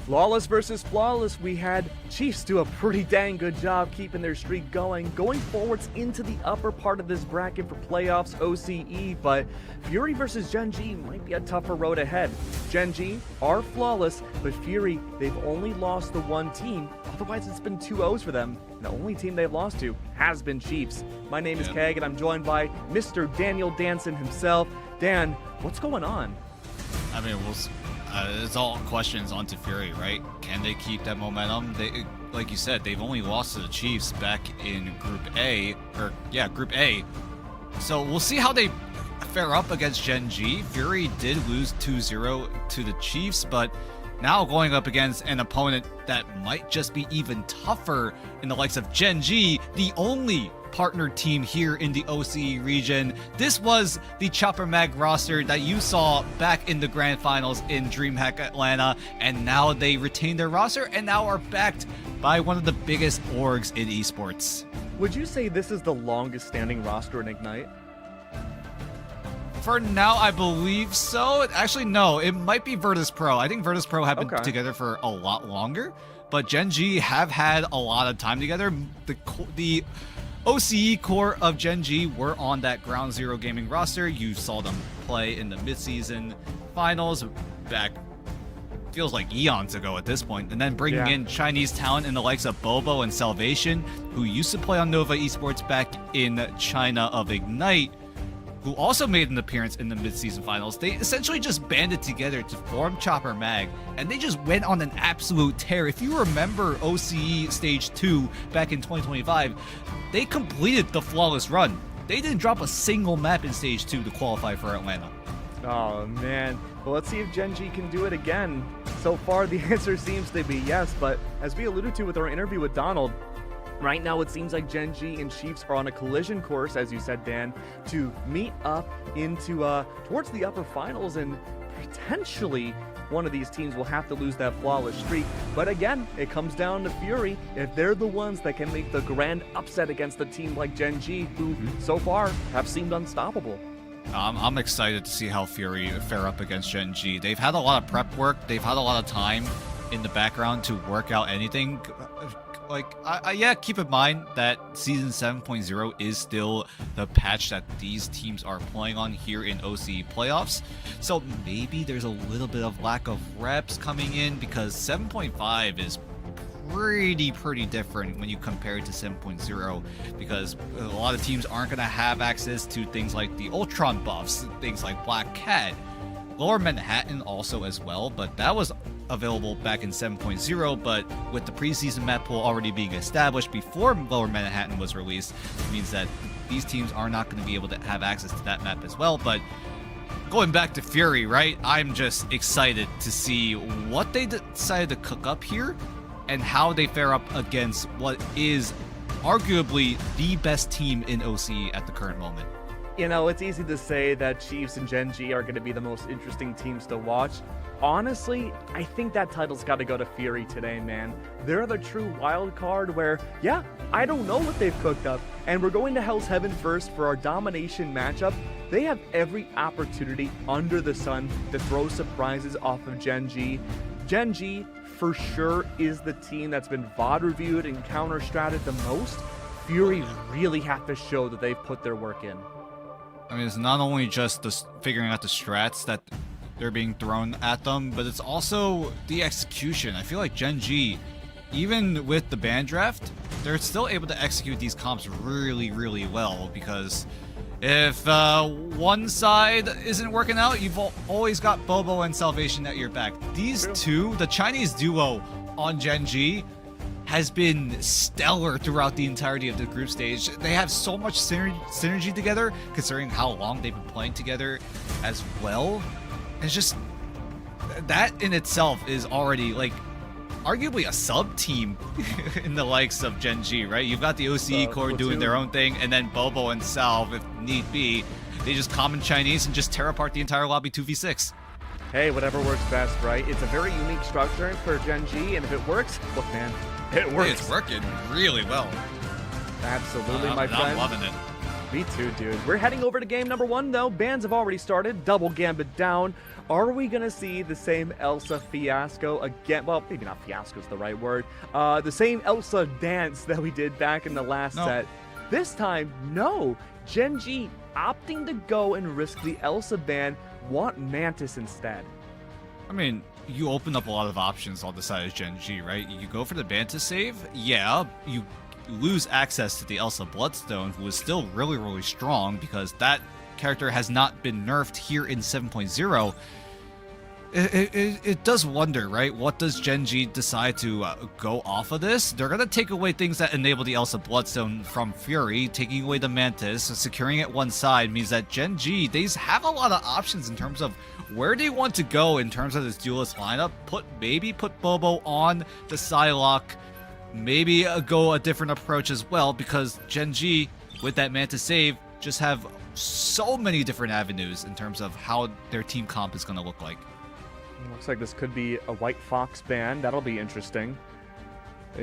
Flawless versus flawless. We had Chiefs do a pretty dang good job keeping their streak going forwards into the upper part of this bracket for playoffs OCE, but Fury versus Gen G might be a tougher road ahead. Gen G are flawless, but Fury, they've only lost to one team. Otherwise, it's been 2-0s for them. The only team they've lost to has been Chiefs. My name is Keg, and I'm joined by Mr. Daniel Danson himself. Dan, what's going on?
I mean, it's all questions onto Fury, right? Can they keep that momentum? They, like you said, they've only lost to the Chiefs back in Group A, Group A. So we'll see how they fare up against Gen G. Fury did lose 2-0 to the Chiefs, but now going up against an opponent that might just be even tougher in the likes of Gen G, the only partner team here in the OCE region. This was the Chopper Mag roster that you saw back in the grand finals in DreamHack Atlanta, and now they retain their roster and now are backed by one of the biggest orgs in esports.
Would you say this is the longest standing roster in Ignite?
For now, I believe so. Actually, no, it might be Virtus Pro. I think Virtus Pro have been
Okay.
together for a lot longer, but Gen G have had a lot of time together. The OCE core of Gen G were on that Ground Zero Gaming roster. You saw them play in the midseason finals back, feels like eons ago at this point, and then bringing in Chinese talent in the likes of Bobo and Salvation, who used to play on Nova Esports back in China of Ignite, who also made an appearance in the midseason finals. They essentially just banded together to form Chopper Mag, and they just went on an absolute tear. If you remember OCE Stage 2 back in 2025, they completed the flawless run. They didn't drop a single map in Stage 2 to qualify for Atlanta.
Oh man, well let's see if Gen G can do it again. So far the answer seems to be yes, but as we alluded to with our interview with Donald, right now it seems like Gen G and Chiefs are on a collision course, as you said, Dan, to meet up into towards the upper finals, and potentially one of these teams will have to lose that flawless streak. But again, it comes down to Fury. If they're the ones that can make the grand upset against a team like Gen G, who so far have seemed unstoppable.
I'm excited to see how Fury fare up against Gen G. They've had a lot of prep work. They've had a lot of time in the background to work out anything. Keep in mind that Season 7.0 is still the patch that these teams are playing on here in OCE playoffs. So maybe there's a little bit of lack of reps coming in, because 7.5 is pretty different when you compare it to 7.0, because a lot of teams aren't going to have access to things like the Ultron buffs, things like Black Cat. Lower Manhattan also as well, but that was available back in 7.0, but with the preseason map pool already being established before Lower Manhattan was released, it means that these teams are not going to be able to have access to that map as well. But going back to Fury, right, I'm just excited to see what they decided to cook up here and how they fare up against what is arguably the best team in OCE at the current moment.
You know, it's easy to say that Chiefs and Gen G are going to be the most interesting teams to watch. Honestly, I think that title's got to go to Fury today, man. They're the true wild card where, I don't know what they've cooked up, and we're going to Hell's Heaven first for our domination matchup. They have every opportunity under the sun to throw surprises off of Gen G. Gen G, for sure, is the team that's been VOD reviewed and counter-stratted the most. Fury really have to show that they've put their work in.
I mean, it's not only just figuring out the strats that they're being thrown at them, but it's also the execution. I feel like Gen G, even with the ban draft, they're still able to execute these comps really well, because if one side isn't working out, you've always got Bobo and Salvation at your back. These two, the Chinese duo on Gen G, has been stellar throughout the entirety of the group stage. They have so much synergy together, considering how long they've been playing together as well. It's just, that in itself is already, like, arguably a sub-team in the likes of Gen G, right? You've got the OCE core doing their own thing, and then Bobo and Salv, if need be, they just common Chinese and just tear apart the entire lobby 2v6.
Hey, whatever works best, right? It's a very unique structure for Gen G, and if it works, look, man, it works.
It's working really well.
Absolutely, my friend.
I'm loving it.
Me too, dude. We're heading over to game number 1, though. Bans have already started. Double Gambit down. Are we going to see the same Elsa fiasco again? Well, maybe not fiasco is the right word. The same Elsa dance that we did back in the last set. This time, no. Gen G opting to go and risk the Elsa ban, want Mantis instead.
I mean, you open up a lot of options on the side of Gen G, right? You go for the Banta save, yeah, you lose access to the Elsa Bloodstone, who is still really, really strong because that character has not been nerfed here in 7.0. It does wonder, right? What does Gen G decide to go off of this? They're going to take away things that enable the Elsa Bloodstone from Fury, taking away the Mantis, securing it one side means that Gen G, they have a lot of options in terms of where they want to go in terms of this duelist lineup. Maybe put Bobo on the Psylocke, maybe go a different approach as well, because Gen G, with that Mantis save, just have so many different avenues in terms of how their team comp is going to look like.
Looks like this could be a White Fox ban. That'll be interesting.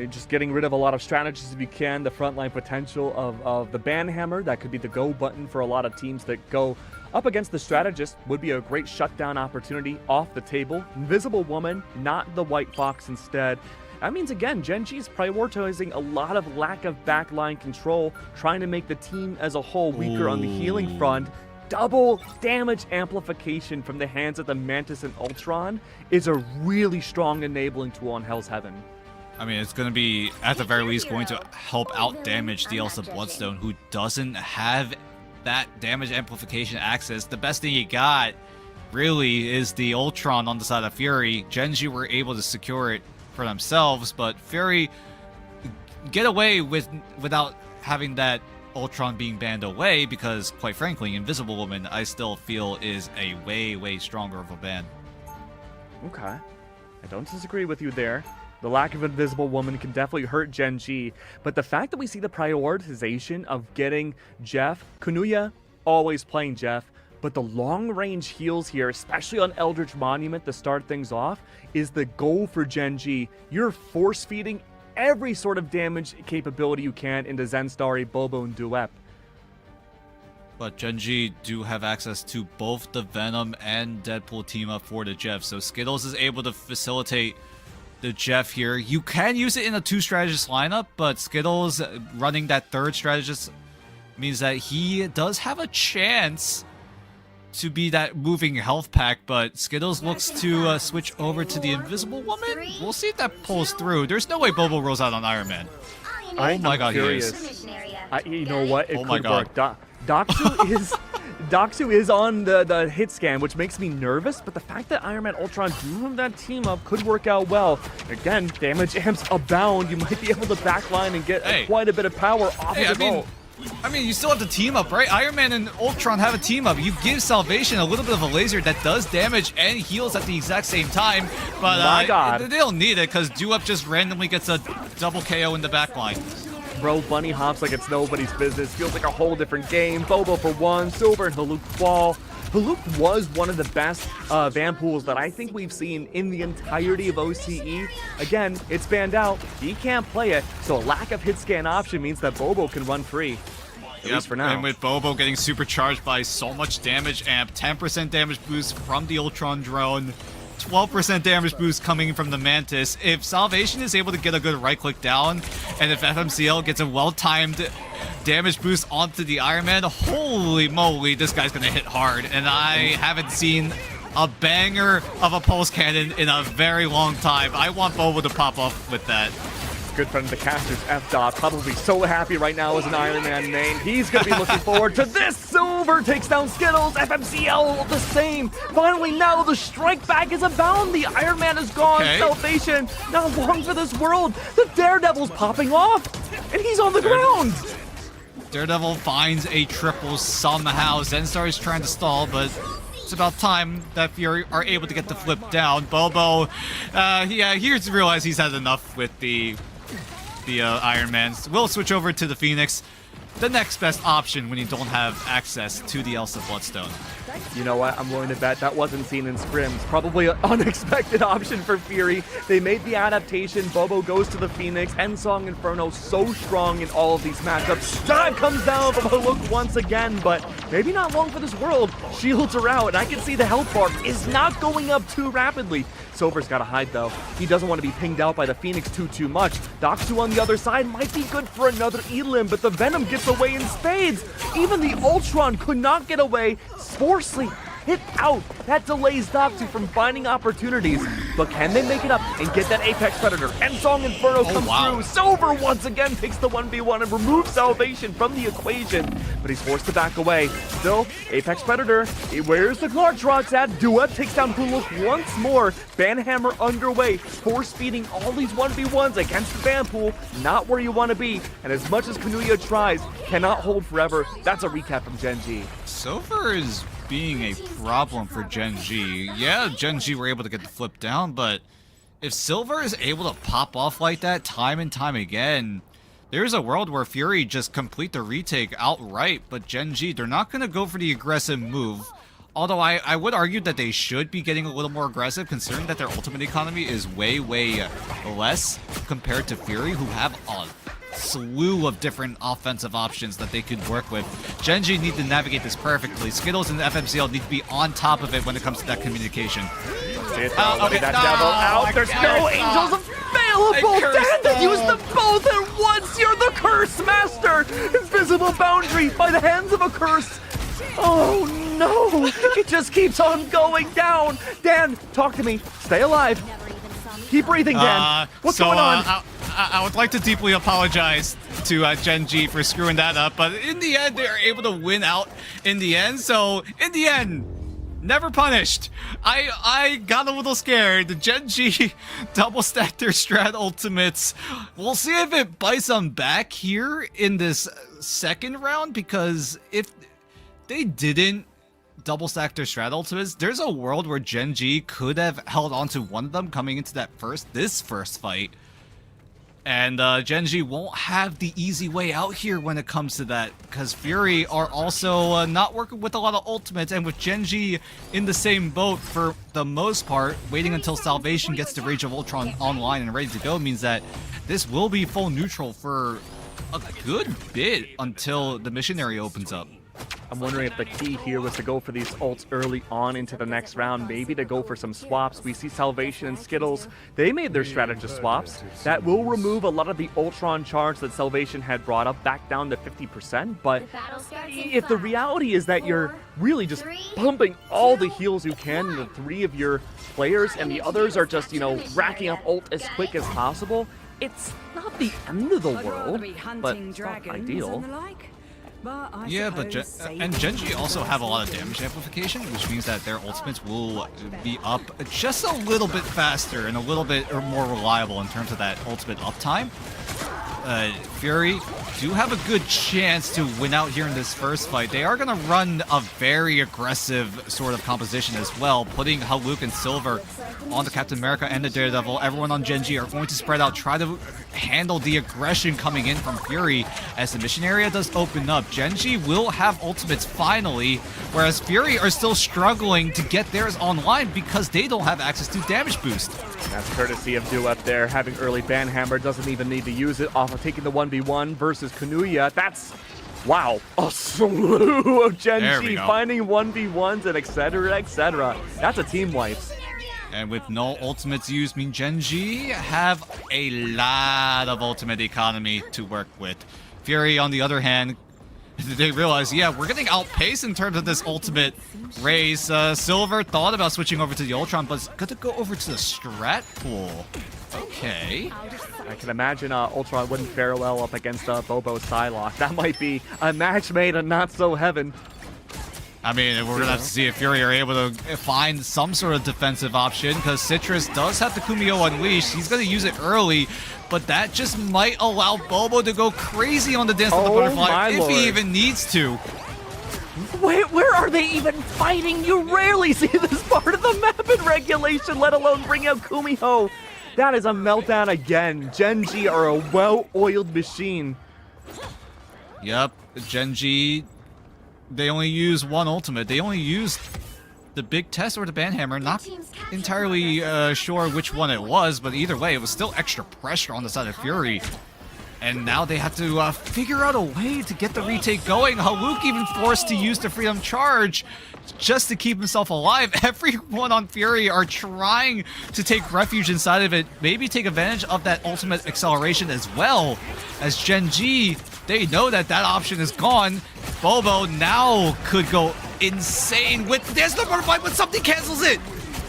Just getting rid of a lot of strategies if you can. The frontline potential of the ban hammer. That could be the go button for a lot of teams that go up against the strategist. Would be a great shutdown opportunity off the table. Invisible Woman, not the White Fox instead. That means, again, Gen G is prioritizing a lot of lack of backline control, trying to make the team as a whole weaker on the healing front. Double damage amplification from the hands of the Mantis and Ultron is a really strong enabling tool on Hell's Heaven.
I mean, it's going to be, at the very least, going to help out damage the Elsa Bloodstone, who doesn't have that damage amplification access. The best thing you got, really, is the Ultron on the side of Fury. Gen G were able to secure it for themselves, but Fury get away without having that Ultron being banned away, because quite frankly, Invisible Woman I still feel is a way stronger of a ban.
Okay, I don't disagree with you there. The lack of Invisible Woman can definitely hurt Gen G, but the fact that we see the prioritization of getting Jeff, Kunuya always playing Jeff, but the long-range heals here, especially on Eldritch Monument to start things off, is the goal for Gen G. You're force-feeding every sort of damage capability you can into Zenstari, Bobo, and Duep.
But Gen G do have access to both the Venom and Deadpool team-up for the Jeff, so Skittles is able to facilitate the Jeff here. You can use it in a 2-strategist lineup, but Skittles running that 3rd strategist means that he does have a chance to be that moving health pack, but Skittles looks to switch over to the Invisible Woman. We'll see if that pulls through. There's no way Bobo rolls out on Iron Man. Oh my god,
curious.
he is.
You know what? It
Oh my
could
god.
work. Doxu is on the hit scan, which makes me nervous, but the fact that Iron Man Ultron do have that team up could work out well. Again, damage amps abound. You might be able to backline and get quite a bit of power off of the bolt.
I mean, you still have the team up, right? Iron Man and Ultron have a team up. You give Salvation a little bit of a laser that does damage and heals at the exact same time, but
My God.
they don't need it because Duep just randomly gets a double KO in the backline.
Bro, bunny hops like it's nobody's business. Feels like a whole different game. Bobo for 1, Silver and Haluk fall. Haluk was one of the best ban pools that I think we've seen in the entirety of OCE. Again, it's banned out. He can't play it, so a lack of hit scan option means that Bobo can run free. At least for now.
And with Bobo getting supercharged by so much damage amp, 10% damage boost from the Ultron drone, 12% damage boost coming from the Mantis. If Salvation is able to get a good right-click down, and if FMCL gets a well-timed damage boost onto the Iron Man, holy moly, this guy's gonna hit hard. And I haven't seen a banger of a pulse cannon in a very long time. I want Bobo to pop off with that.
Good friend of the casters, F-Dot, probably so happy right now as an Iron Man main. He's going to be looking forward to this. Silver takes down Skittles. FMCL the same. Finally, now the strike back is abound. The Iron Man is gone.
Okay.
Salvation, not long for this world. The Daredevil's popping off, and he's on the ground.
Daredevil finds a triple somehow. Zenstar is trying to stall, but it's about time that Fury are able to get the flip down. Bobo, here's to realize he's had enough with the Iron Man. We'll switch over to the Phoenix. the next best option when you don't have access to the Elsa Bloodstone.
You know what? I'm willing to bet that wasn't seen in scrims. Probably an unexpected option for Fury. They made the adaptation. Bobo goes to the Phoenix. Hensong Inferno so strong in all of these matchups. Dive comes down from Haluk once again, but maybe not long for this world. Shields are out, and I can see the health bar is not going up too rapidly. Silver's got to hide, though. He doesn't want to be pinged out by the Phoenix too much. Doxu on the other side might be good for another Elim, but the Venom gets away in spades. Even the Ultron could not get away. Sporsley hit out. That delays Doxu from finding opportunities. But can they make it up and get that Apex Predator? Hensong Inferno comes through. Silver once again takes the 1v1 and removes Salvation from the equation. But he's forced to back away. Still, Apex Predator. Where's the Clark Rods at? Duet takes down Huluk once more. Banhammer underway. Force feeding all these 1v1s against the Banpool. Not where you want to be. And as much as Kanuya tries, cannot hold forever. That's a recap from Gen G.
Silver is being a problem for Gen G. Yeah, Gen G were able to get the flip down, but if Silver is able to pop off like that time and time again, there's a world where Fury just complete the retake outright, but Gen G, they're not going to go for the aggressive move. Although I would argue that they should be getting a little more aggressive, considering that their ultimate economy is way less compared to Fury, who have a slew of different offensive options that they could work with. Gen G need to navigate this perfectly. Skittles and the FMCL need to be on top of it when it comes to that communication.
Okay, that devil out. There's no angels available. Dan use them both at once. You're the curse master. Invisible boundary by the hands of a curse. Oh no! It just keeps on going down. Dan, talk to me. Stay alive. Keep breathing, Dan. What's going on?
I would like to deeply apologize to Gen G for screwing that up, but in the end, they're able to win out in the end. So, in the end, never punished. I got a little scared. The Gen G double stacked their strat ultimates. We'll see if it bites them back here in this second round, because if they didn't double stack their strat ultimates, there's a world where Gen G could have held on to one of them coming into this first fight. And Gen G won't have the easy way out here when it comes to that, because Fury are also not working with a lot of ultimates, and with Gen G in the same boat for the most part, waiting until Salvation gets the Rage of Ultron online and ready to go means that this will be full neutral for a good bit until the mission area opens up.
I'm wondering if the key here was to go for these ults early on into the next round, maybe to go for some swaps. We see Salvation and Skittles, they made their strategist swaps. That will remove a lot of the Ultron charge that Salvation had brought up back down to 50%, but if the reality is that you're really just pumping all the heals you can into 3 of your players and the others are just, racking up ult as quick as possible, it's not the end of the world, but it's not ideal.
Yeah, but Gen G also have a lot of damage amplification, which means that their ultimates will be up just a little bit faster and a little bit more reliable in terms of that ultimate uptime. Fury do have a good chance to win out here in this first fight. They are going to run a very aggressive sort of composition as well, putting Haluk and Silver on the Captain America and the Daredevil. Everyone on Gen G are going to spread out, try to handle the aggression coming in from Fury as the mission area does open up. Gen G will have ultimates finally, whereas Fury are still struggling to get theirs online because they don't have access to damage boost.
That's courtesy of Duet there, having early Banhammer, doesn't even need to use it off of taking the 1v1 versus Kanuya. That's, wow, a slew of Gen G finding 1v1s and etc, etc. That's a team wipe.
And with no ultimates used, Gen G have a lot of ultimate economy to work with. Fury, on the other hand, they realize, yeah, we're getting outpaced in terms of this ultimate race. Silver thought about switching over to the Ultron, but it's good to go over to the strat pool. Okay.
I can imagine Ultron wouldn't fare well up against Bobo Psylocke. That might be a match made in not so heaven.
I mean, we're going to have to see if Fury are able to find some sort of defensive option, because Citrus does have the Kumio Unleashed. He's going to use it early, but that just might allow Bobo to go crazy on the Dance of the Butterfly if he even needs to.
Where are they even fighting? You rarely see this part of the map in regulation, let alone bring out Kumiho. That is a meltdown again. Gen G are a well-oiled machine.
Yep, Genji, they only use one ultimate. They only used the big test or the banhammer. Not entirely sure which one it was, but either way, it was still extra pressure on the side of Fury. And now they have to figure out a way to get the retake going. Haluk even forced to use the Freedom Charge just to keep himself alive. Everyone on Fury are trying to take refuge inside of it, maybe take advantage of that ultimate acceleration as well. As Genji, they know that that option is gone. Bobo now could go insane with there's the butterfly, but something cancels it.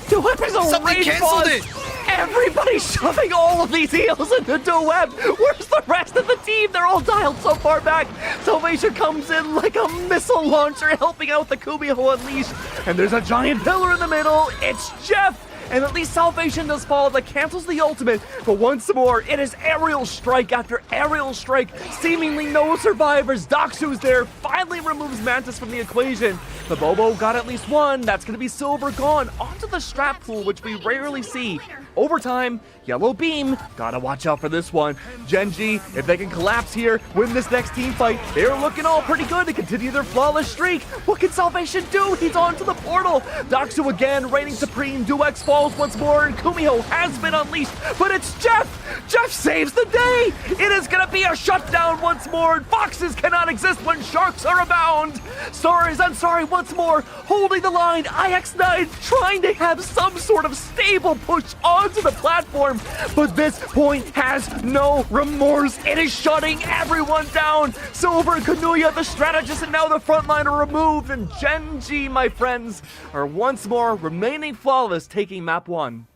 Duep is a
Something
rage
canceled
buzz.
it.
Everybody's shoving all of these heals into Duep. Where's the rest of the team? They're all dialed so far back. Salvation comes in like a missile launcher, helping out the Kumiho Unleashed. And there's a giant pillar in the middle. It's Jeff. And at least Salvation does fall. That cancels the ultimate. But once more, it is aerial strike after aerial strike. Seemingly no survivors. Doxu's there. Finally removes Mantis from the equation. The Bobo got at least one. That's going to be Silver gone. Onto the strap pool, which we rarely see. Overtime, Yellow Beam. Gotta watch out for this one. Genji, if they can collapse here, win this next team fight, they're looking all pretty good to continue their flawless streak. What can Salvation do? He's onto the portal. Doxu again, reigning supreme. Duex falls once more, and Kumiho has been unleashed. But it's Jeff. Jeff saves the day. It is gonna be a shutdown once more. And foxes cannot exist when sharks are abound. Stars, I'm sorry, once more, holding the line. IX9 trying to have some sort of stable push onto the platform, but this point has no remorse. It is shutting everyone down. Silver and Kanuya, the strategist, and now the frontline are removed, and Genji, my friends, are once more remaining flawless, taking map 1.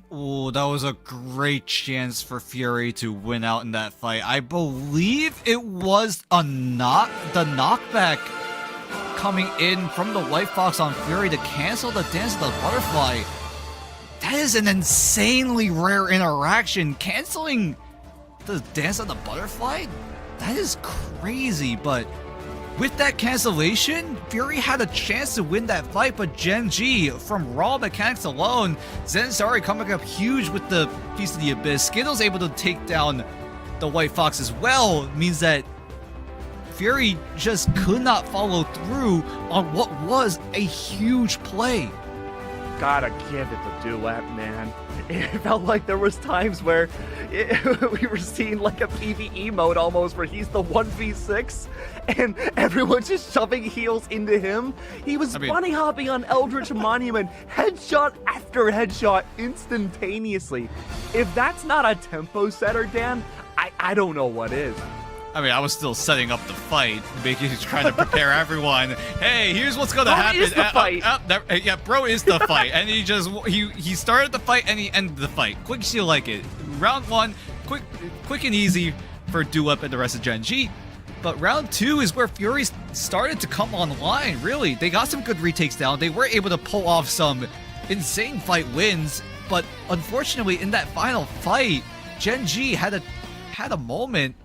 Oh, that was a great chance for Fury to win out in that fight. I believe it was the knockback coming in from the White Fox on Fury to cancel the Dance of the Butterfly. That is an insanely rare interaction. Canceling the Dance of the Butterfly? That is crazy, but with that cancellation, Fury had a chance to win that fight, but Genji, from raw mechanics alone, Zensari coming up huge with the Piece of the Abyss, Skittles able to take down the White Fox as well, means that Fury just could not follow through on what was a huge play.
Gotta give it to Duet, man. It felt like there was times where we were seeing like a PvE mode almost, where he's the 1v6 and everyone's just shoving heals into him. He was bunny hopping on Eldritch Monument, headshot after headshot instantaneously. If that's not a tempo setter, Dan, I don't know what is.
I mean, I was still setting up the fight, trying to prepare everyone. Hey, here's what's gonna happen.
Is the fight.
Yeah, bro is the fight, and he started the fight and he ended the fight. Quick as you like it. Round 1, quick and easy for Duep and the rest of Genji. But round 2 is where Fury started to come online. Really, they got some good retakes down. They were able to pull off some insane fight wins. But unfortunately, in that final fight, Genji had a moment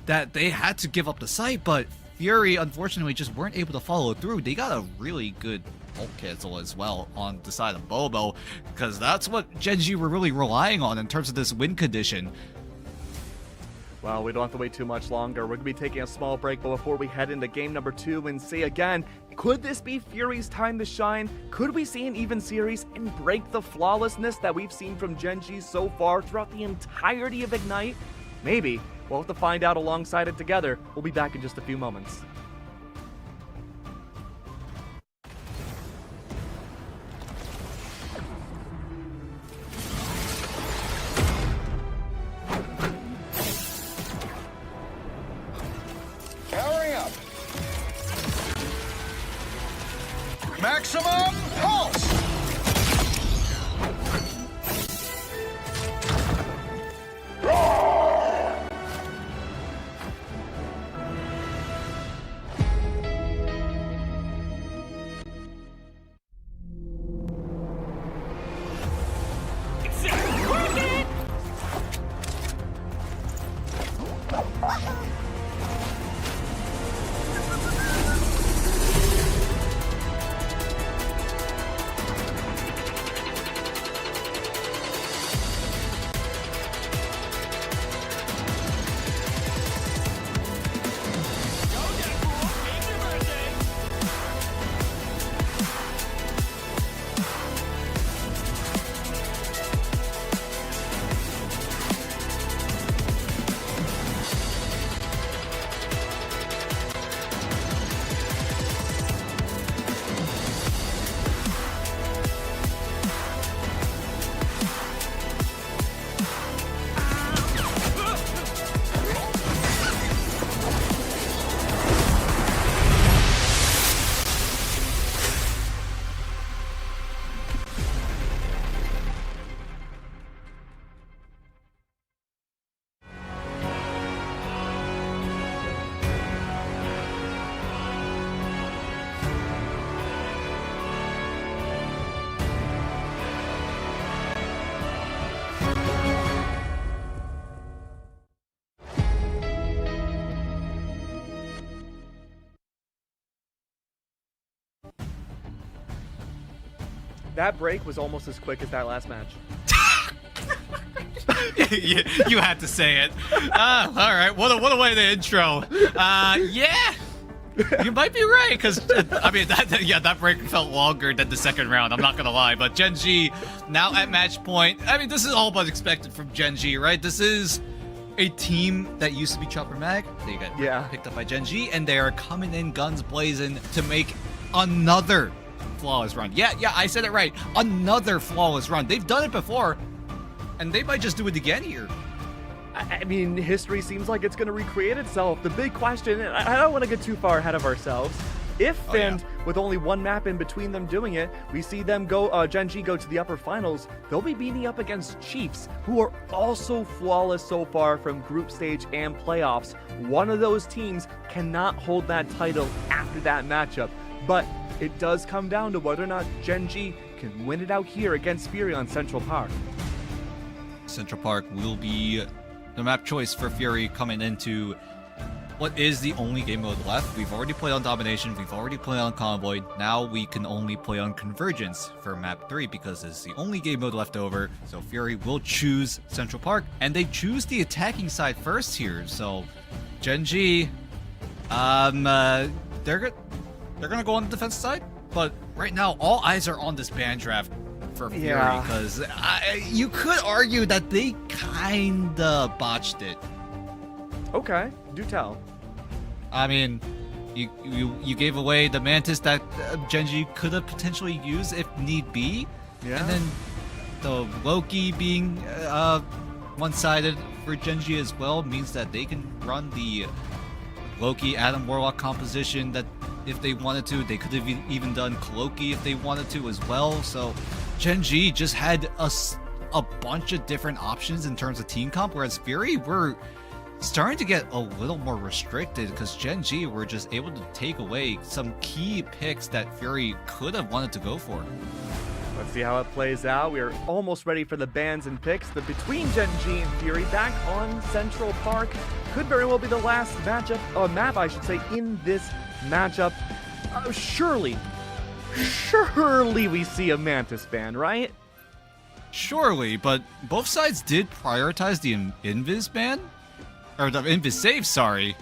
that they had to give up the site, but Fury unfortunately just weren't able to follow through. They got a really good ult cancel as well on the side of Bobo, because that's what Genji were really relying on in terms of this win condition.
Well, we don't have to wait too much longer. We're going to be taking a small break, but before we head into game number 2 and say again, could this be Fury's time to shine? Could we see an even series and break the flawlessness that we've seen from Genji so far throughout the entirety of Ignite? Maybe. We'll have to find out alongside it together. We'll be back in just a few moments.
Powering up. Maximum pulse.
That break was almost as quick as that last match.
You had to say it. All right. What a way to intro. Yeah. You might be right, because I mean that break felt longer than the second round. I'm not gonna lie, but Gen G now at match point. I mean, this is all but expected from Gen G, right? This is a team that used to be Chopper Mag. They got picked up by Gen G, and they are coming in guns blazing to make another flawless run. Yeah, I said it right. Another flawless run. They've done it before, and they might just do it again here.
I mean, history seems like it's going to recreate itself. The big question, and I don't want to get too far ahead of ourselves. If with only one map in between them doing it, we see them go, Gen G go to the upper finals, they'll be beating up against Chiefs, who are also flawless so far from group stage and playoffs. One of those teams cannot hold that title after that matchup, but it does come down to whether or not Gen G can win it out here against Fury on Central Park.
Central Park will be the map choice for Fury coming into what is the only game mode left. We've already played on Domination, we've already played on Convoy, now we can only play on Convergence for map 3 because it's the only game mode left over. So Fury will choose Central Park, and they choose the attacking side first here. So Gen G, they're gonna go on the defense side, but right now all eyes are on this ban draft for Fury, because you could argue that they kinda botched it.
Okay, do tell.
I mean, you gave away the Mantis that Gen G could have potentially used if need be.
Yeah.
And then the Loki being one-sided for Gen G as well means that they can run the Loki Adam Warlock composition that if they wanted to. They could have even done Cloaky if they wanted to as well. So Gen G just had a bunch of different options in terms of team comp, whereas Fury were starting to get a little more restricted because Gen G were just able to take away some key picks that Fury could have wanted to go for.
Let's see how it plays out. We are almost ready for the bans and picks. The between Gen G and Fury back on Central Park could very well be the last map, I should say, in this matchup. Surely we see a Mantis ban, right?
Surely, but both sides did prioritize the Invis ban, or the Invis save, sorry,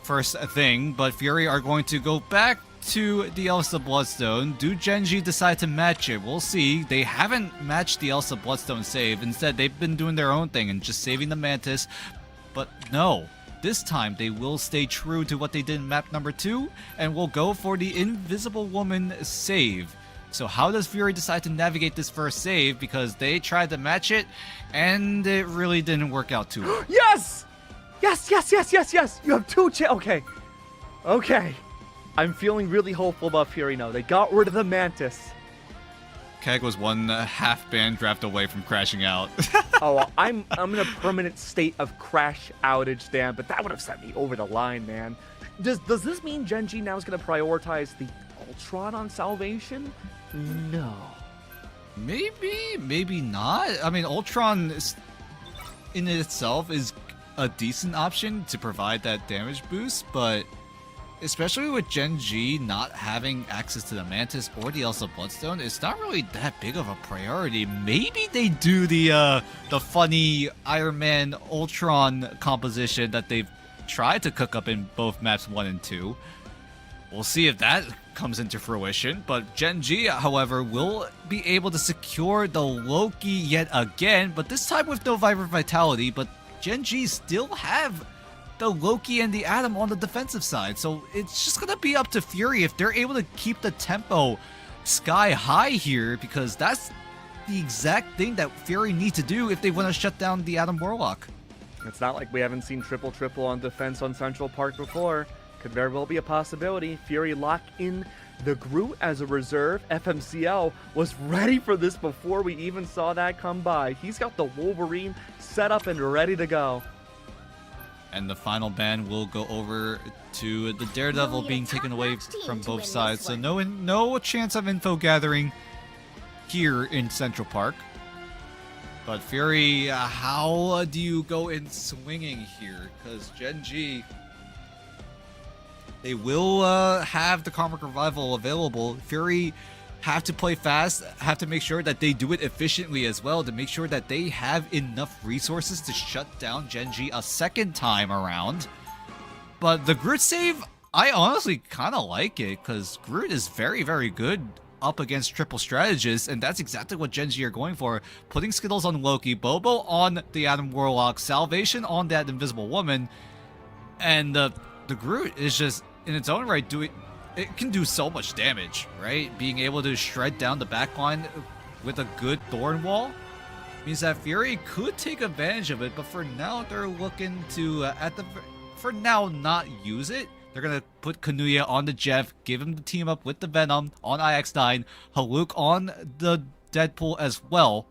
first thing, but Fury are going to go back to the Elsa Bloodstone. Do Gen G decide to match it? We'll see. They haven't matched the Elsa Bloodstone save. Instead, they've been doing their own thing and just saving the Mantis. But no, this time they will stay true to what they did in map number 2 and will go for the Invisible Woman save. So how does Fury decide to navigate this first save? Because they tried to match it and it really didn't work out too well.
Yes! Yes! You have two Okay. I'm feeling really hopeful about Fury now. They got rid of the Mantis.
Keg was one half ban draft away from crashing out.
Oh, I'm in a permanent state of crash outage, Dan, but that would have sent me over the line, man. Does this mean Gen G now is going to prioritize the Ultron on Salvation? No.
Maybe not. I mean, Ultron in itself is a decent option to provide that damage boost, but especially with Gen G not having access to the Mantis or the Elsa Bloodstone, it's not really that big of a priority. Maybe they do the funny Iron Man Ultron composition that they've tried to cook up in both maps 1 and 2. We'll see if that comes into fruition, but Gen G, however, will be able to secure the Loki yet again, but this time with no Vibrant Vitality, but Gen G still have the Loki and the Atom on the defensive side, so it's just gonna be up to Fury if they're able to keep the tempo sky high here, because that's the exact thing that Fury need to do if they want to shut down the Atom Warlock.
It's not like we haven't seen triple on defense on Central Park before. Could very well be a possibility. Fury lock in the Groot as a reserve. FMCL was ready for this before we even saw that come by. He's got the Wolverine set up and ready to go.
And the final ban will go over to the Daredevil being taken away from both sides. So no chance of info gathering here in Central Park. But Fury, how do you go in swinging here? Because Gen G, they will have the Karmic Revival available. Fury have to play fast, have to make sure that they do it efficiently as well, to make sure that they have enough resources to shut down Gen G a second time around. But the Groot save, I honestly kind of like it, because Groot is very, very good up against triple strategists, and that's exactly what Gen G are going for. Putting Skittles on Loki, Bobo on the Adam Warlock, Salvation on that Invisible Woman, and the Groot is just, in its own right, it can do so much damage, right? Being able to shred down the backline with a good Thorn Wall means that Fury could take advantage of it, but for now, they're looking to, for now, not use it. They're going to put Kanuya on the Jeff, give him the team up with the Venom on IX9, Haluk on the Deadpool as well.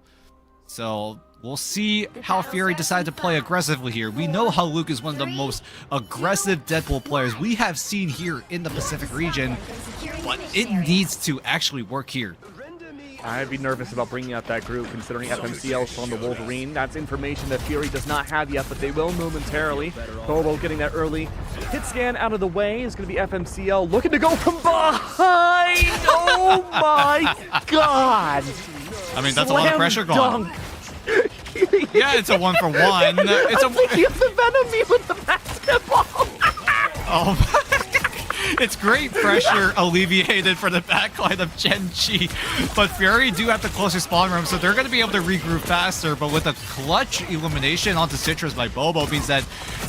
So we'll see how Fury decide to play aggressively here. We know Haluk is one of the most aggressive Deadpool players we have seen here in the Pacific region, but it needs to actually work here.
I'd be nervous about bringing out that group, considering FMCL is on the Wolverine. That's information that Fury does not have yet, but they will momentarily. Bobo getting that early hit scan out of the way is going to be FMCL looking to go from behind. Oh my God!
I mean, that's a lot of pressure gone. Yeah, it's a 1-for-1. It's a
the Venom me with the basketball.
Oh. It's great pressure alleviated for the backline of Gen G, but Fury do have the closer spawn room, so they're going to be able to regroup faster, but with a clutch elimination onto Citrus by Bobo means that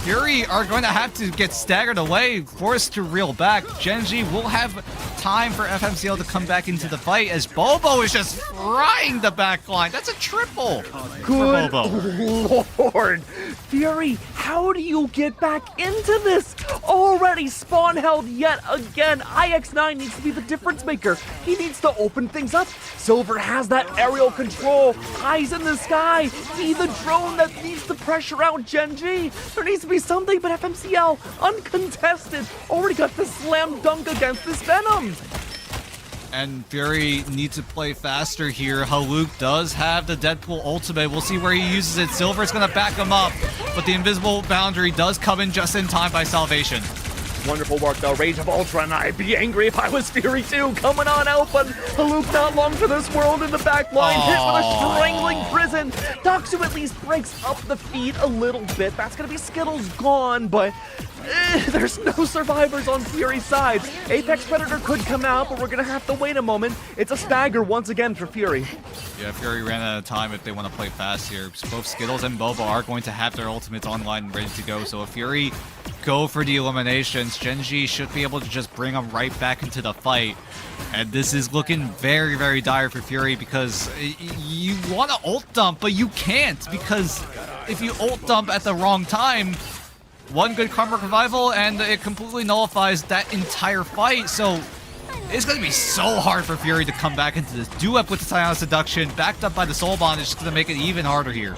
Fury are going to have to get staggered away, forced to reel back. Gen G will have time for FMCL to come back into the fight as Bobo is just frying the backline. That's a triple
Good
for Bobo.
Lord. Fury, how do you get back into this? Already spawn held yet again. IX9 needs to be the difference maker. He needs to open things up. Silver has that aerial control. Eyes in the sky. He the drone that needs to pressure out Gen G. There needs to be something, but FMCL, uncontested, already got the slam dunk against this Venom.
And Fury needs to play faster here. Haluk does have the Deadpool ultimate. We'll see where he uses it. Silver's going to back him up, but the invisible boundary does come in just in time by Salvation.
Wonderful work though. Rage of Ultra, and I'd be angry if I was Fury too. Coming on out, but Haluk not long for this world in the back line. Hit with a strangling prison. Doxu at least breaks up the feed a little bit. That's going to be Skittles gone, but there's no survivors on Fury's side. Apex Predator could come out, but we're going to have to wait a moment. It's a stagger once again for Fury.
Yeah, Fury ran out of time if they want to play fast here. Both Skittles and Bobo are going to have their ultimates online and ready to go, so if Fury go for the eliminations, Gen G should be able to just bring them right back into the fight. And this is looking very, very dire for Fury because you want to ult dump, but you can't, because if you ult dump at the wrong time, one good Karma Revival and it completely nullifies that entire fight. So it's going to be so hard for Fury to come back into this. Duep with the Psionic Seduction, backed up by the Soul Bond, is just going to make it even harder here.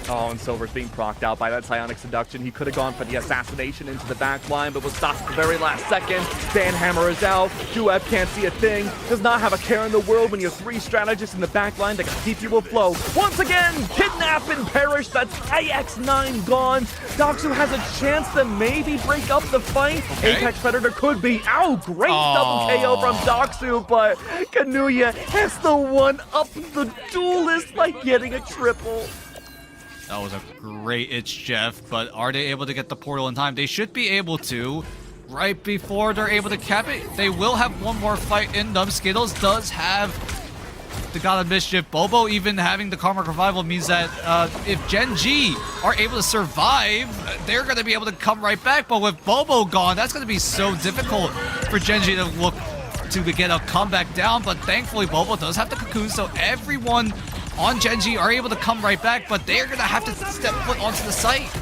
Oh, and Silver's being procced out by that Psionic Seduction. He could have gone for the assassination into the back line, but was stopped at the very last second. Banhammer is out. Duep can't see a thing. Does not have a care in the world when you have three strategists in the back line that can keep you afloat. Once again, kidnap and perish. That's IX9 gone. Doxu has a chance to maybe break up the fight.
Okay.
Apex Predator could be. Ow, great double KO from Doxu, but Kanuya has to one-up the duelist by getting a triple.
That was a great itch, Jeff, but are they able to get the portal in time? They should be able to. Right before they're able to cap it, they will have one more fight in them. Skittles does have the God of Mischief. Bobo even having the Karma Revival means that if Gen G are able to survive, they're going to be able to come right back. But with Bobo gone, that's going to be so difficult for Gen G to look to get a comeback down. But thankfully, Bobo does have the cocoon, so everyone on Gen G are able to come right back, but they're going to have to step foot onto the site.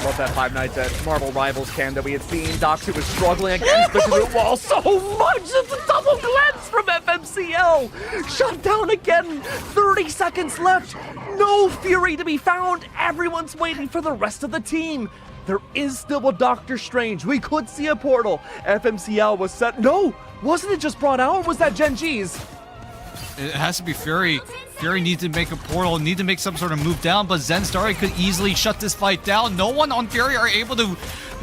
Love that Five Nights at Marvel Rivals cam that we had seen. Doxu was struggling against the Groot wall so much. It's a double glance from FMCL. Shut down again. 30 seconds left. No Fury to be found. Everyone's waiting for the rest of the team. There is still a Doctor Strange. We could see a portal. FMCL was set. No, wasn't it just brought out, or was that Gen G's?
It has to be Fury. Fury needs to make a portal, need to make some sort of move down, but Zen Starry could easily shut this fight down. No one on Fury are able to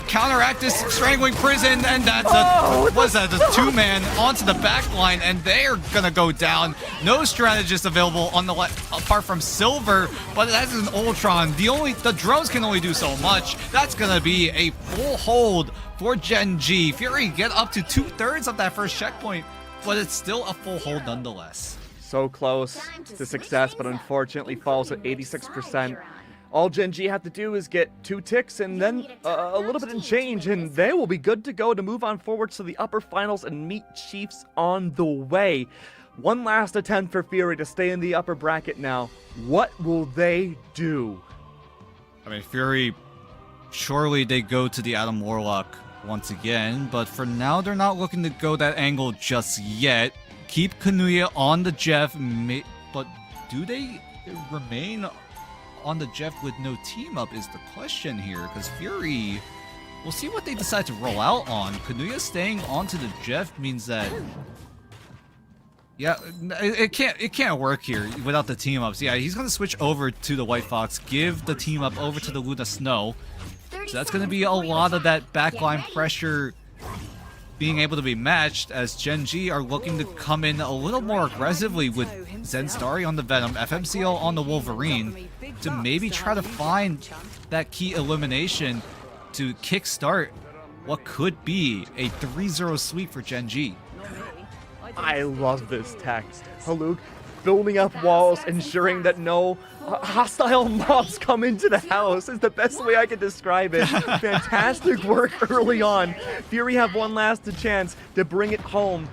counteract this strangling prison, and that's what's that? The 2-man onto the back line, and they're gonna go down. No strategist available on the left apart from Silver, but that's an Ultron. The drones can only do so much. That's gonna be a full hold for Gen G. Fury get up to 2/3 of that first checkpoint, but it's still a full hold nonetheless.
So close to success, but unfortunately falls at 86%. All Gen G have to do is get 2 ticks and then a little bit in change, and they will be good to go to move on forward to the upper finals and meet Chiefs on the way. One last attempt for Fury to stay in the upper bracket now. What will they do?
I mean, Fury, surely they go to the Adam Warlock once again, but for now they're not looking to go that angle just yet. Keep Kanuya on the Jeff, but do they remain on the Jeff with no team up is the question here, because Fury, we'll see what they decide to roll out on. Kanuya staying onto the Jeff means that, yeah, it can't work here without the team ups. Yeah, he's gonna switch over to the White Fox, give the team up over to the Luna Snow. So that's gonna be a lot of that backline pressure being able to be matched, as Gen G are looking to come in a little more aggressively with Zenstari on the Venom, FMCL on the Wolverine, to maybe try to find that key elimination to kickstart what could be a 3-0 sweep for Gen G.
I love this text. Haluk building up walls, ensuring that no hostile mobs come into the house is the best way I can describe it. Fantastic work early on. Fury have one last chance to bring it home.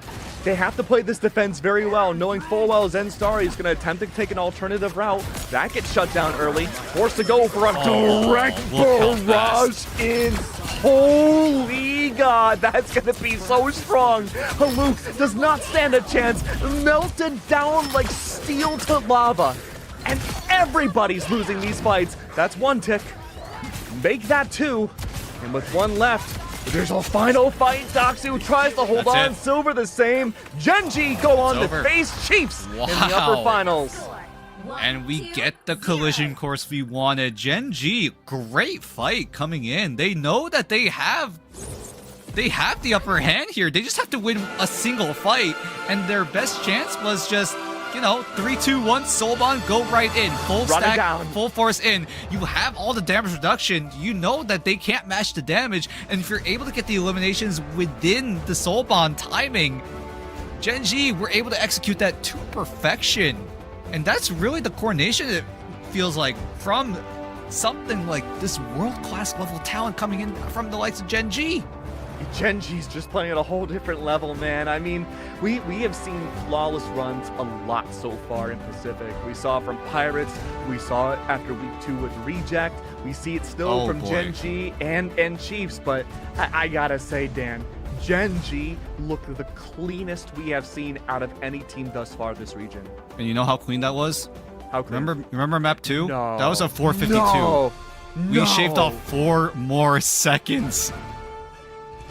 They have to play this defense very well, knowing full well Zenstari is going to attempt to take an alternative route. That gets shut down early. Forced to go for a direct barrage in. Holy God, that's going to be so strong. Haluk does not stand a chance. Melted down like steel to lava. And everybody's losing these fights. That's 1 tick. Make that 2. And with 1 left, there's a final fight. Doxu tries to hold on. Silver the same. Gen G go on to face Chiefs in the upper finals.
And we get the collision course we wanted. Gen G, great fight coming in. They know that they have the upper hand here. They just have to win a single fight, and their best chance was just, you know, 3, 2, 1, Soulbond, go right in. Full stack, full force in. You have all the damage reduction. You know that they can't match the damage, and if you're able to get the eliminations within the Soulbond timing, Gen G were able to execute that to perfection. And that's really the coordination, it feels like, from something like this world-class level talent coming in from the likes of Gen G.
Gen G's just playing at a whole different level, man. I mean, we have seen flawless runs a lot so far in Pacific. We saw it from Pirates. We saw it after week 2 with Reject. We see it still from Gen G and Chiefs. But I gotta say, Dan, Gen G looked the cleanest we have seen out of any team thus far this region.
And you know how clean that was?
How clean?
Remember map 2?
No.
That was a 452.
No.
We shaved off 4 more seconds.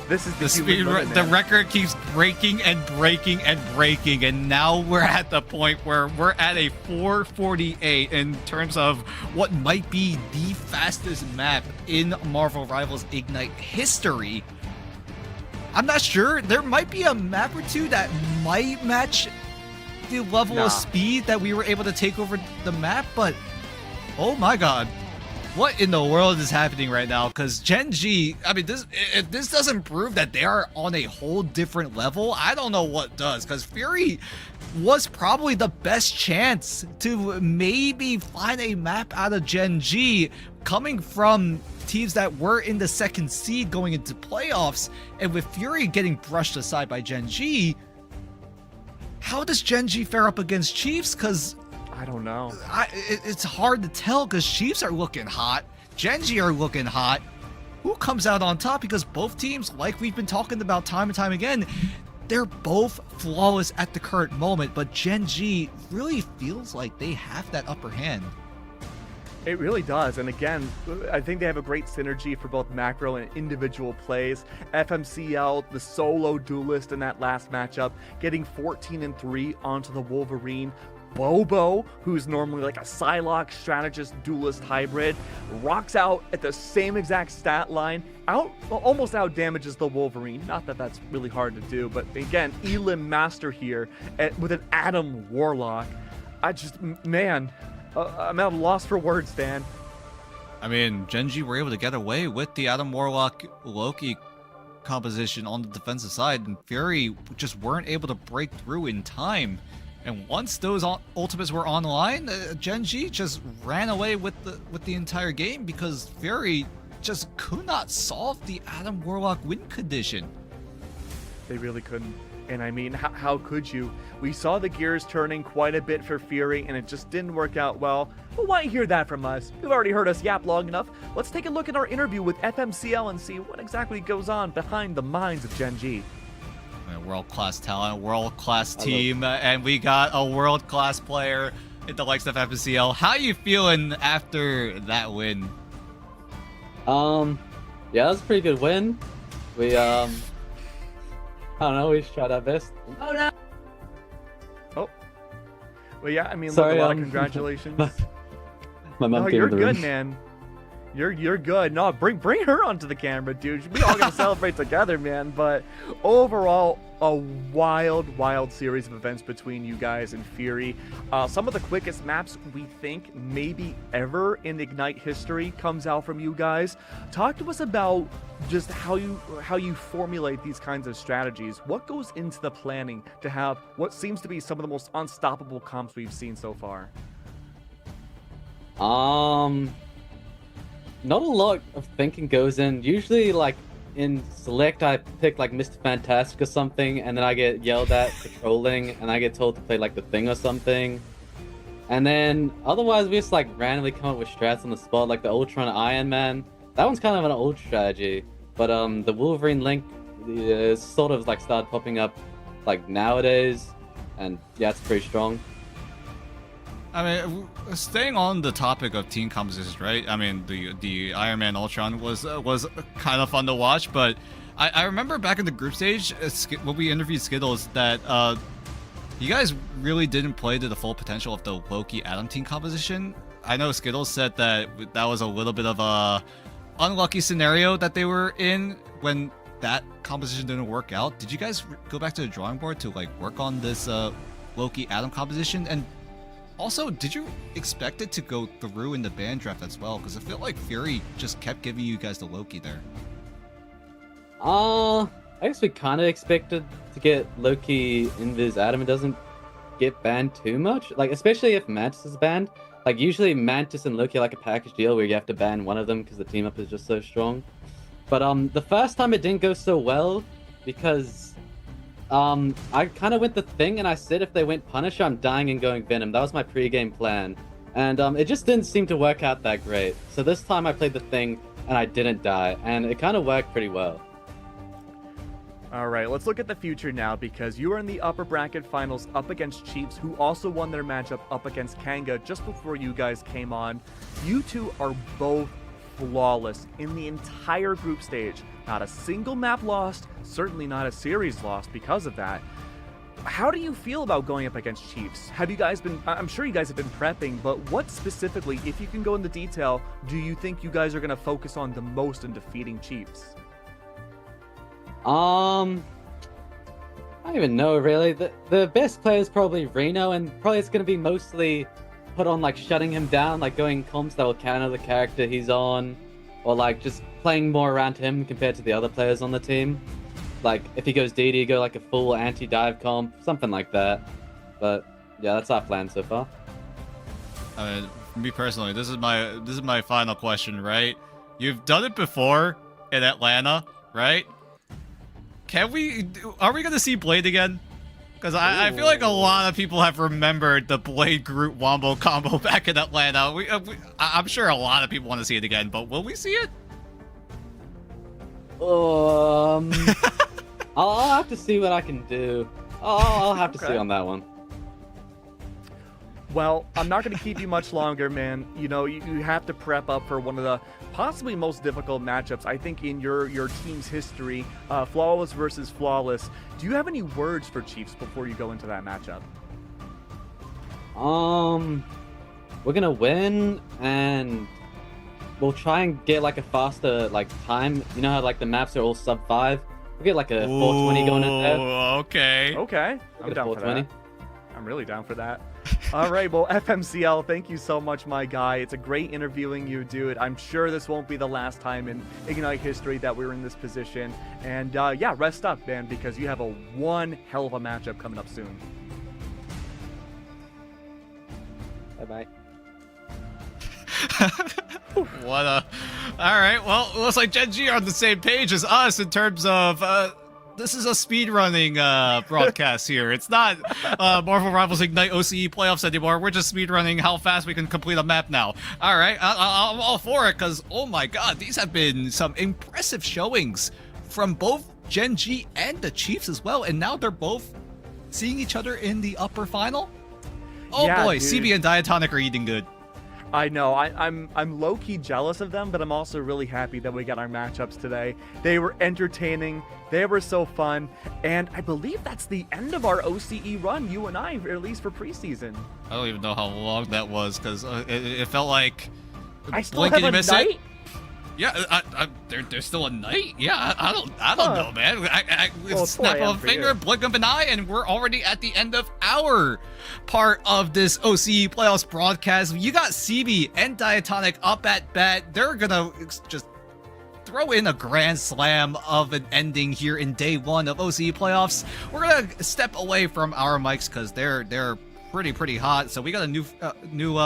This is
the speed. The record keeps breaking and breaking and breaking, and now we're at the point where we're at a 448 in terms of what might be the fastest map in Marvel Rivals Ignite history. I'm not sure. There might be a map or two that might match the level of speed that we were able to take over the map, but oh my God. What in the world is happening right now? Because Gen G, I mean, if this doesn't prove that they are on a whole different level, I don't know what does. Because Fury was probably the best chance to maybe find a map out of Gen G, coming from teams that were in the 2nd seed going into playoffs. And with Fury getting brushed aside by Gen G, how does Gen G fare up against Chiefs? Because
I don't know.
It's hard to tell, because Chiefs are looking hot. Gen G are looking hot. Who comes out on top? Because both teams, like we've been talking about time and time again, they're both flawless at the current moment, but Gen G really feels like they have that upper hand.
It really does. And again, I think they have a great synergy for both macro and individual plays. FMCL, the solo duelist in that last matchup, getting 14-3 onto the Wolverine. Bobo, who's normally like a Psylocke strategist duelist hybrid, rocks out at the same exact stat line, almost out damages the Wolverine. Not that that's really hard to do, but again, Elim Master here with an Adam Warlock. Man, I'm at a loss for words, Dan.
I mean, Genji were able to get away with the Adam Warlock Loki composition on the defensive side, and Fury just weren't able to break through in time. And once those ultimates were online, Genji just ran away with the entire game because Fury just could not solve the Adam Warlock win condition.
They really couldn't. And I mean, how could you? We saw the gears turning quite a bit for Fury, and it just didn't work out well. But why hear that from us? You've already heard us yap long enough. Let's take a look at our interview with FMCL and see what exactly goes on behind the minds of Genji.
World-class talent, world-class team, and we got a world-class player in the likes of FMCL. How you feeling after that win?
Yeah, that was a pretty good win. We I don't know, we tried our best. Oh no!
Oh. Well, yeah, I mean,
Sorry,
look, a lot of congratulations.
My mom
No,
came
you're
in the
good,
room.
man. You're good. No, bring her onto the camera, dude. We all gonna celebrate together, man. But overall, a wild series of events between you guys and Fury. Some of the quickest maps we think maybe ever in Ignite history comes out from you guys. Talk to us about just how you formulate these kinds of strategies. What goes into the planning to have what seems to be some of the most unstoppable comps we've seen so far?
Not a lot of thinking goes in. Usually, like, in Select, I pick, like, Mr. Fantastic or something, and then I get yelled at for trolling, and I get told to play, like, The Thing or something. And then, otherwise, we just, like, randomly come up with strats on the spot, like the Ultron Iron Man. That one's kind of an old strategy. But, the Wolverine Link is sort of, like, started popping up, like, nowadays. And, yeah, it's pretty strong.
I mean, staying on the topic of team compositions, right? I mean, the Iron Man Ultron was kind of fun to watch, but I remember back in the group stage when we interviewed Skittles that you guys really didn't play to the full potential of the Loki Adam team composition. I know Skittles said that was a little bit of a unlucky scenario that they were in when that composition didn't work out. Did you guys go back to the drawing board to like work on this Loki Adam composition? And also, did you expect it to go through in the band draft as well? Because I feel like Fury just kept giving you guys the Loki there.
I guess we kind of expected to get Loki Invis Adam. It doesn't get banned too much. Like, especially if Mantis is banned. Like, usually Mantis and Loki are like a package deal where you have to ban one of them because the team up is just so strong. But the first time it didn't go so well because I kind of went the Thing, and I said if they went Punisher, I'm dying and going Venom. That was my pre-game plan. And it just didn't seem to work out that great. So this time I played the Thing, and I didn't die. And it kind of worked pretty well.
All right, let's look at the future now, because you are in the upper bracket finals up against Chiefs, who also won their matchup up against Kanga just before you guys came on. You two are both flawless in the entire group stage. Not a single map lost, certainly not a series lost because of that. How do you feel about going up against Chiefs? Have you guys been, I'm sure you guys have been prepping, but what specifically, if you can go into detail, do you think you guys are going to focus on the most in defeating Chiefs?
I don't even know, really. The best player is probably Reno, and probably it's going to be mostly put on, like, shutting him down, like going comps that will counter the character he's on, or, like, just playing more around him compared to the other players on the team. Like, if he goes DD, go, like, a full anti-dive comp, something like that. But, yeah, that's our plan so far.
I mean, for me personally, this is my final question, right? You've done it before in Atlanta, right? Are we going to see Blade again? Because I feel like a lot of people have remembered the Blade Groot Wombo combo back in Atlanta. I'm sure a lot of people want to see it again, but will we see it?
I'll have to see what I can do. I'll have to see on that one.
Well, I'm not going to keep you much longer, man. You know, you have to prep up for one of the possibly most difficult matchups, I think, in your team's history. Flawless versus Flawless. Do you have any words for Chiefs before you go into that matchup?
We're gonna win, and we'll try and get like a faster like time. You know how like the maps are all sub 5. We'll get like a 420 going in there.
Okay.
Okay,
We'll
I'm
get a
down for
420.
that. I'm really down for that. All right, well, FMCL, thank you so much, my guy. It's a great interviewing you, dude. I'm sure this won't be the last time in Ignite history that we're in this position. And yeah, rest up, man, because you have a one hell of a matchup coming up soon.
Bye bye.
What a... Alright, well, looks like Gen G are on the same page as us in terms of, this is a speedrunning broadcast here. It's not Marvel Rivals Ignite OCE playoffs anymore. We're just speedrunning how fast we can complete a map now. Alright, I'm all for it, because, oh my god, these have been some impressive showings from both Gen G and the Chiefs as well, and now they're both seeing each other in the upper final? Oh
Yeah,
boy,
dude.
CB and Diatonic are eating good.
I know, I'm low-key jealous of them, but I'm also really happy that we got our matchups today. They were entertaining, they were so fun, and I believe that's the end of our OCE run, you and I, or at least for preseason.
I don't even know how long that was, because it felt like...
I still
Blink
have
and
a
you miss
night?
it? Yeah, there's still a night? Yeah, I don't know, man.
Well, it's
Snap
4 a.m.
of a
for
finger,
you.
blink of an eye, and we're already at the end of our part of this OCE playoffs broadcast. You got CB and Diatonic up at bat. They're gonna just throw in a grand slam of an ending here in day 1 of OCE playoffs. We're gonna step away from our mics because they're pretty hot. So we got a new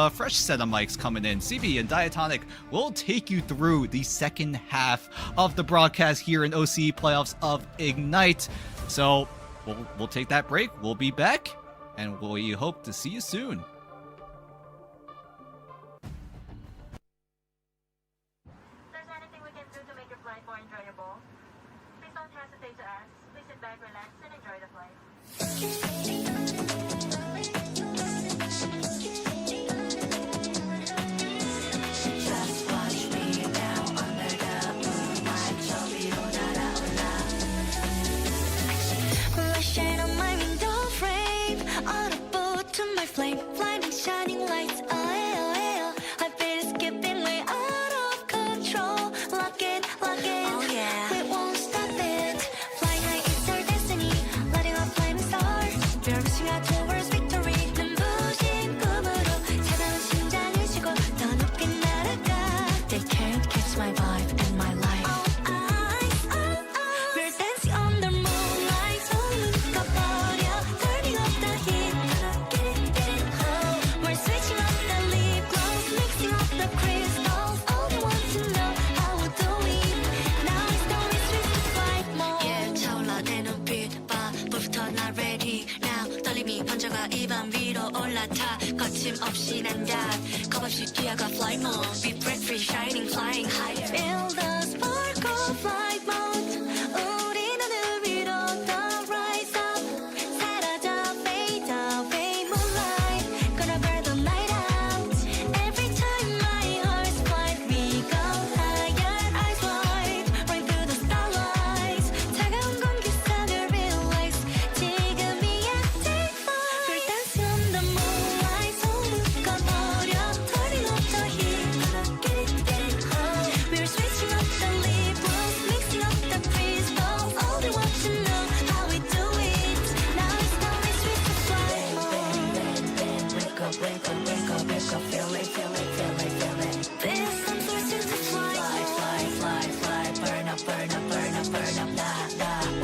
fresh set of mics coming in. CB and Diatonic will take you through the second half of the broadcast here in OCE playoffs of Ignite. So we'll take that break. We'll be back, and we hope to see you soon.
If there's anything we can do to make your flight more enjoyable, please don't hesitate to ask. Please sit back, relax, and enjoy the flight.
Just watch me now under the moonlight. 저기로 날아올라. Rushing on my window frame, on a boat to my flame, blinding shining lights. Oh, oh, oh. I feel skipping way out of control. Lock it, oh yeah. We won't stop it. Flying high is our destiny, lighting up flaming star. We're reaching out towards victory. 눈부신 꿈으로 차가운 심장을 쉬고 더 높이 날아가. They can't catch my vibe and my life. We're dancing under moonlight. 손을 묶어버려. Turning up the heat. Get it, oh. We're switching up the lip gloss, mixing up the crystals. All they want to know how we do it. Now it's no retreat to flight mode. Yeah, 차올라 내 눈빛 봐. 불부터 나 ready now. 떨림이 번져가 입안 위로 올라타. 거침없이 난 dive. 겁없이 뛰어가 flight mode. Be breath free, shining, flying high. Feel the spark of flight mode. 우리 하늘 위로 더 rise up. 사라져 fade away moonlight. Gonna burn the night out. Every time my heart's flight, we go higher, eyes wide, right through the starlights. 차가운 공기속을 realize 지금이야 take flight. We're dancing on the moonlight. 손 묶어버려. Turning up the heat. Get it, oh. We're switching up the lip gloss, mixing up the crystals. All they want to know how we do it. Now it's no retreat to flight mode. Wake up, wake up, wake up, wake up. Feel it, feel it, feel it, feel it. This I'm switching to flight mode. Fly, burn up, burn up, burn up, burn up.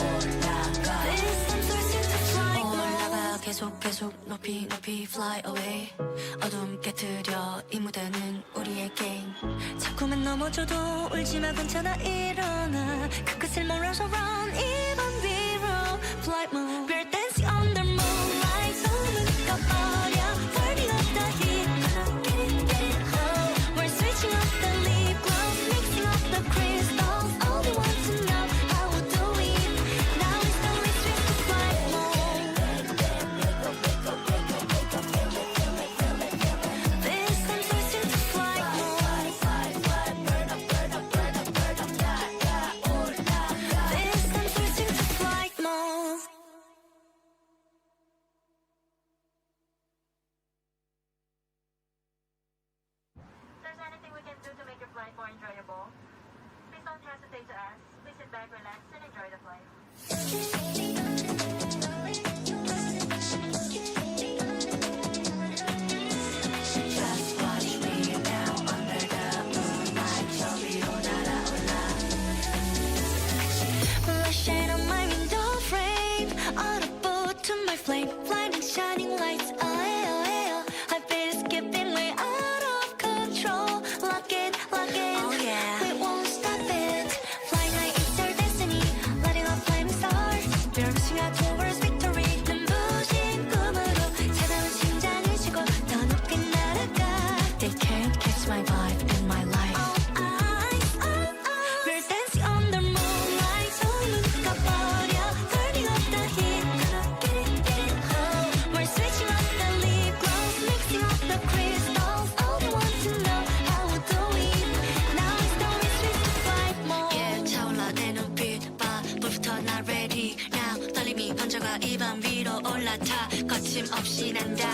올라가. This I'm switching to flight mode. 올라가 계속 높이 fly away. 어둠 깨트려 이 무대는 우리의 게임. 자꾸만 넘어져도 울지마 괜찮아 일어나. 그 끝을 몰아서 run even 위로 flight mode. We're dancing under moonlight. 손을 묶어버려. Turning up the heat. Get it, oh. We're switching up the lip gloss, mixing up the crystals. All they want to know how we do it. Now it's no retreat to flight mode. This I'm switching to flight mode. Burn up, burn up, burn up, burn up. This I'm switching to flight mode.
hesitate to ask. Please sit back, relax, and enjoy the flight.
Just watch me now under the moonlight. 저 위로 날아올라. Flashing on my window frame, audible to my flame, blinding shining lights. Oh, yeah. I feel skipping way out of control. Lock it, oh yeah. We won't stop it. Flying high is our destiny, lighting up flaming stars. We're reaching out towards victory. 눈부신 꿈으로 차가운 심장을 쉬고 더 높게 날아가. They can't catch my vibe and my life. We're dancing on the moonlight. 소문 가버려. Turning up the heat. Get it, oh. We're switching up the lip gloss, mixing up the crystals. All they want to know how we do it. Now it's time to switch to flight mode. Yeah, 차올라 내 눈빛 봐. 불부터 나 ready now. 떨림이 번져가 입안 위로 올라타. 거침없이 난다.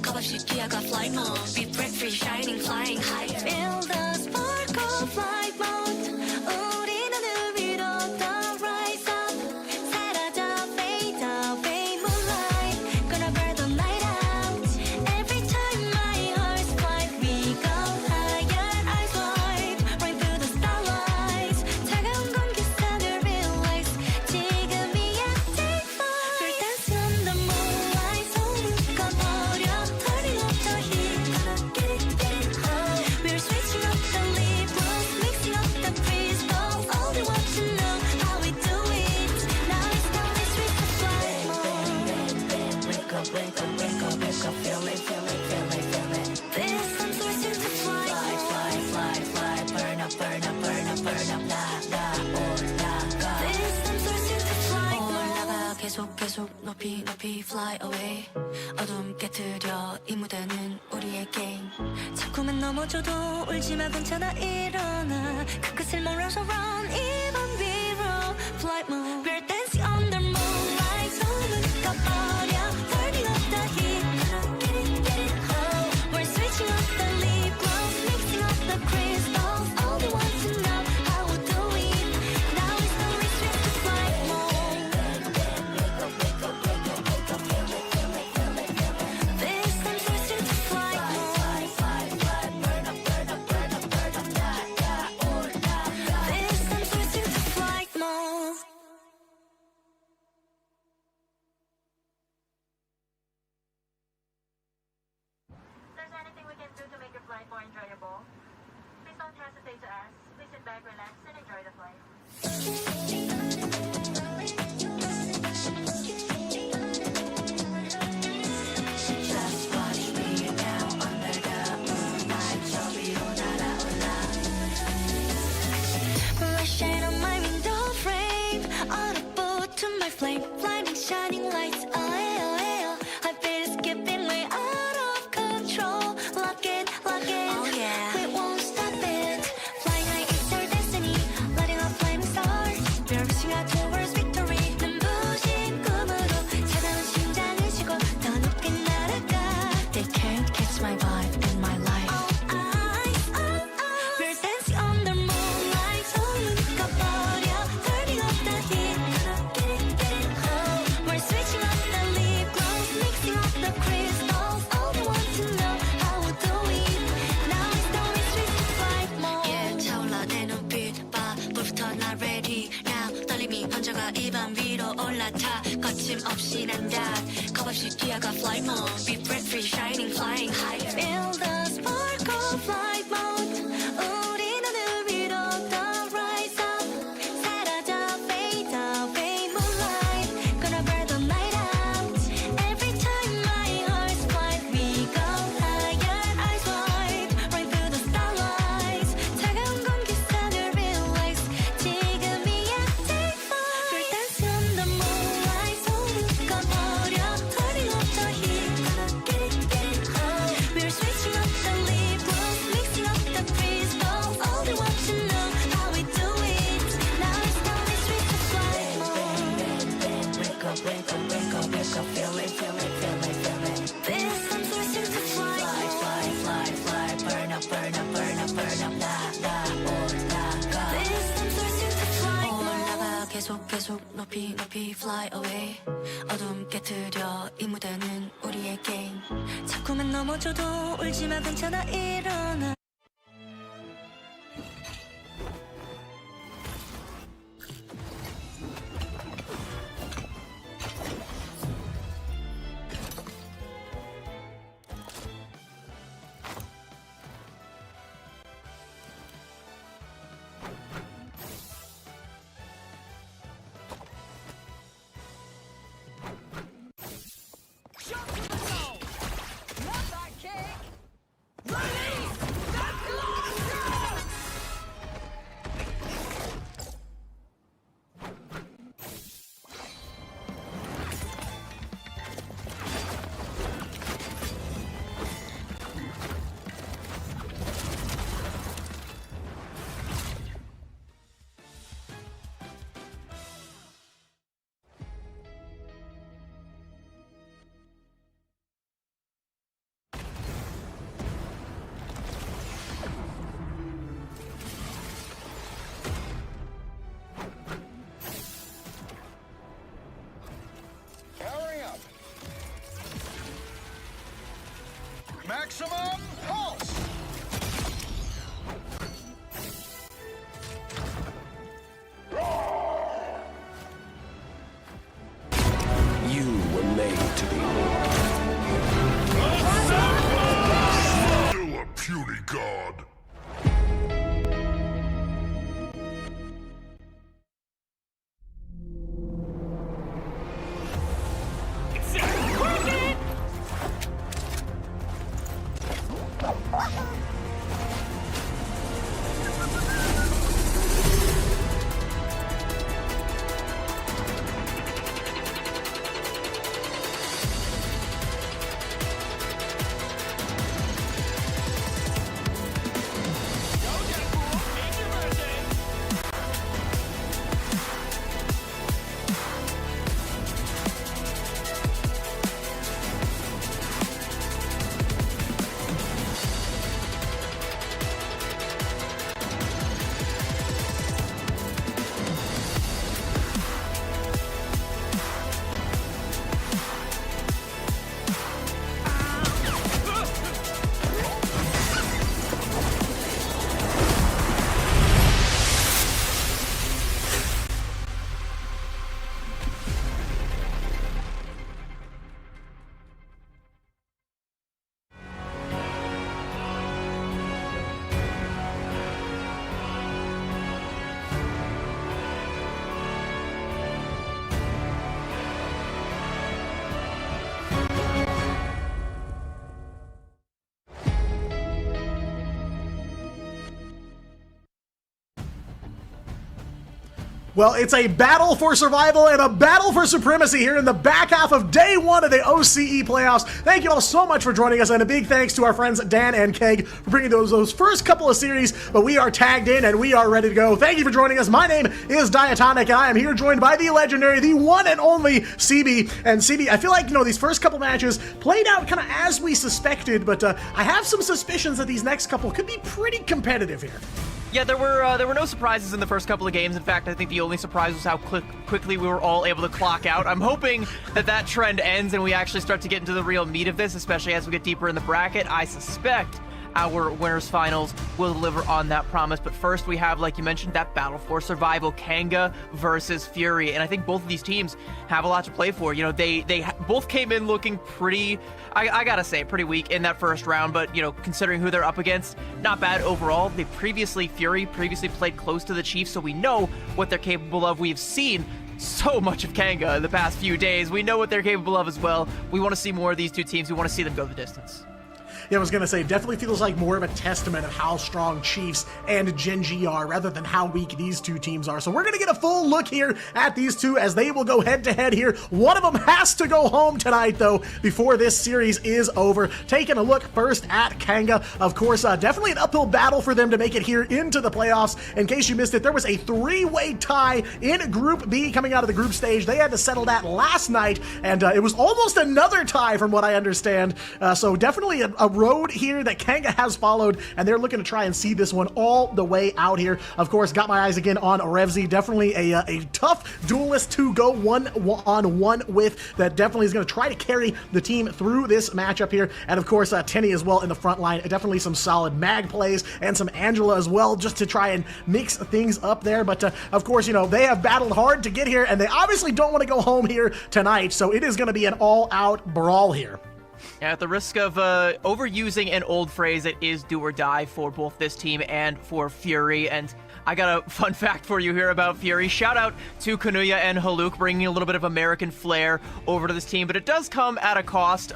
겁없이 뛰어가 flight mode. Be breath free, shining, flying high. Feel the spark of flight mode. 우리 하늘 위로 더 rise up. 사라져 fade away moonlight. Gonna burn the night out. Every time my heart's flight, we go higher. Eyes wide, right through the starlights. 차가운 공기선을 realize. 지금이야, take flight. We're dancing on the moonlight. 소문 꺼버려. Turning up the heat. Get it, oh. We're switching up the lip gloss, mixing up the crystals. All they want to know how we do it. Now it's time to switch to flight mode. Wake up, wake up, wake up, wake up. Feel it, feel it, feel it, feel it. This time switching to flight mode. Burn up, burn up, burn up, burn up. 올라가. This time switching to flight mode. 올라가 계속 높이 fly away. 어둠 깨트려 이 무대는 우리의 게임. 자꾸만 넘어져도 울지마 괜찮아 일어나. 그 끝을 몰아서 run even 위로 flight mode. We're dancing on the moonlight. 소문 꺼버려. Turning up the heat. Get it, oh. We're switching up the lip gloss, mixing up the crystals. All they want to know how we do it. Now it's time to switch to flight mode. This time switching to flight mode. Burn up, burn up, burn up, burn up. This time switching to flight mode.
If there's anything we can do to make your flight more enjoyable, please don't hesitate to ask. Please sit back, relax, and enjoy the flight.
Just watch me now under the moonlight. 저 위로 날아올라. Flashing on my window frame, audible to my flame, blinding shining lights. Oh, yeah. I feel skipping way out of control. Lock it, oh yeah. We won't stop it. Flying high is our destiny, lighting up flaming stars. We're reaching out towards victory. 눈부신 꿈으로 차가운 심장을 쉬고 더 높게 날아가. They can't catch my vibe and my life. We're dancing on the moonlight. 소문 꺼버려. Turning up the heat. Get it, oh. We're switching up the lip gloss, mixing up the crystals. All they want to know how we do it. Now it's time to switch to flight mode. Yeah, 차올라 내 눈빛 봐. 불부터 나 ready now. 떨림이 번져가 입안 위로 올라타. 거침없이 난다. 겁없이 뛰어가 flight mode. Be breath free, shining, flying high. Feel the spark of flight mode. 우리 하늘 위로 더 rise up. 사라져 fade away moonlight. Gonna burn the night out. Every time my heart's flight, we go higher. Eyes wide, right through the starlights. 차가운 공기선을 realize. 지금이야, take flight. We're dancing on the moonlight. 소문 꺼버려. Turning up the heat. Get it, oh. We're switching up 계속 높이 fly away 어둠 깨트려 이 무대는 우리의 게임 자꾸만 넘어져도 울지마 괜찮아 일어나
Powering up. Maximum pulse.
You were made to be
Still a puny god.
Well, it's a battle for survival and a battle for supremacy here in the back half of day one of the OCE playoffs. Thank you all so much for joining us, and a big thanks to our friends Dan and Keg for bringing those first couple of series, but we are tagged in and we are ready to go. Thank you for joining us. My name is Diatonic, and I am here joined by the legendary, the one and only CB. And CB, I feel like, these first couple matches played out kind of as we suspected, but I have some suspicions that these next couple could be pretty competitive here.
Yeah, there were no surprises in the first couple of games. In fact, I think the only surprise was how quickly we were all able to clock out. I'm hoping that trend ends and we actually start to get into the real meat of this, especially as we get deeper in the bracket. I suspect our winners finals will deliver on that promise. But first we have, like you mentioned, that battle for survival, Kanga versus Fury. And I think both of these teams have a lot to play for. They both came in looking pretty, I gotta say, pretty weak in that first round. But, considering who they're up against, not bad overall. Fury previously played close to the Chiefs, so we know what they're capable of. We've seen so much of Kanga in the past few days. We know what they're capable of as well. We want to see more of these two teams. We want to see them go the distance.
Yeah, I was going to say, definitely feels like more of a testament of how strong Chiefs and Gen.G are rather than how weak these two teams are. So we're going to get a full look here at these two as they will go head-to-head here. One of them has to go home tonight, though, before this series is over. Taking a look first at Kanga. Of course, definitely an uphill battle for them to make it here into the playoffs. In case you missed it, there was a three-way tie in Group B coming out of the group stage. They had to settle that last night, and it was almost another tie from what I understand. So definitely a road here that Kanga has followed, and they're looking to try and see this one all the way out here. Of course, got my eyes again on Revzi. Definitely a tough duelist to go one-on-one with. That definitely is going to try to carry the team through this matchup here. And of course, Tenny as well in the front line. Definitely some solid mag plays and some Angela as well, just to try and mix things up there. But of course, you know, they have battled hard to get here, and they obviously don't want to go home here tonight. So it is going to be an all-out brawl here.
At the risk of overusing an old phrase, it is do or die for both this team and for Fury. And I got a fun fact for you here about Fury. Shout out to Kanuya and Haluk, bringing a little bit of American flair over to this team, but it does come at a cost.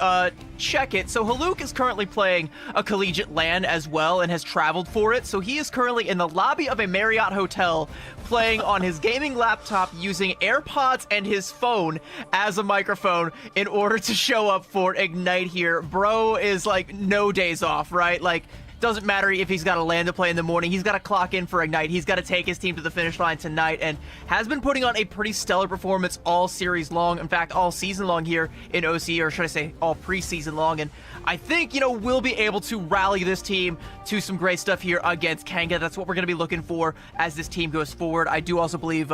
Check it. So Haluk is currently playing a collegiate LAN as well and has traveled for it. So he is currently in the lobby of a Marriott hotel playing on his gaming laptop using AirPods and his phone as a microphone in order to show up for Ignite here. Bro is like no days off, right? Like, doesn't matter if he's got a LAN to play in the morning. He's got to clock in for Ignite. He's got to take his team to the finish line tonight, and has been putting on a pretty stellar performance all series long. In fact, all season long here in OC, or should I say all preseason long. And I think, you know, we'll be able to rally this team to some great stuff here against Kanga. That's what we're going to be looking for as this team goes forward. I do also believe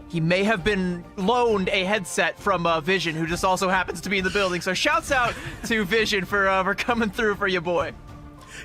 he may have been loaned a headset from Vision, who just also happens to be in the building. So shouts out to Vision for coming through for your boy.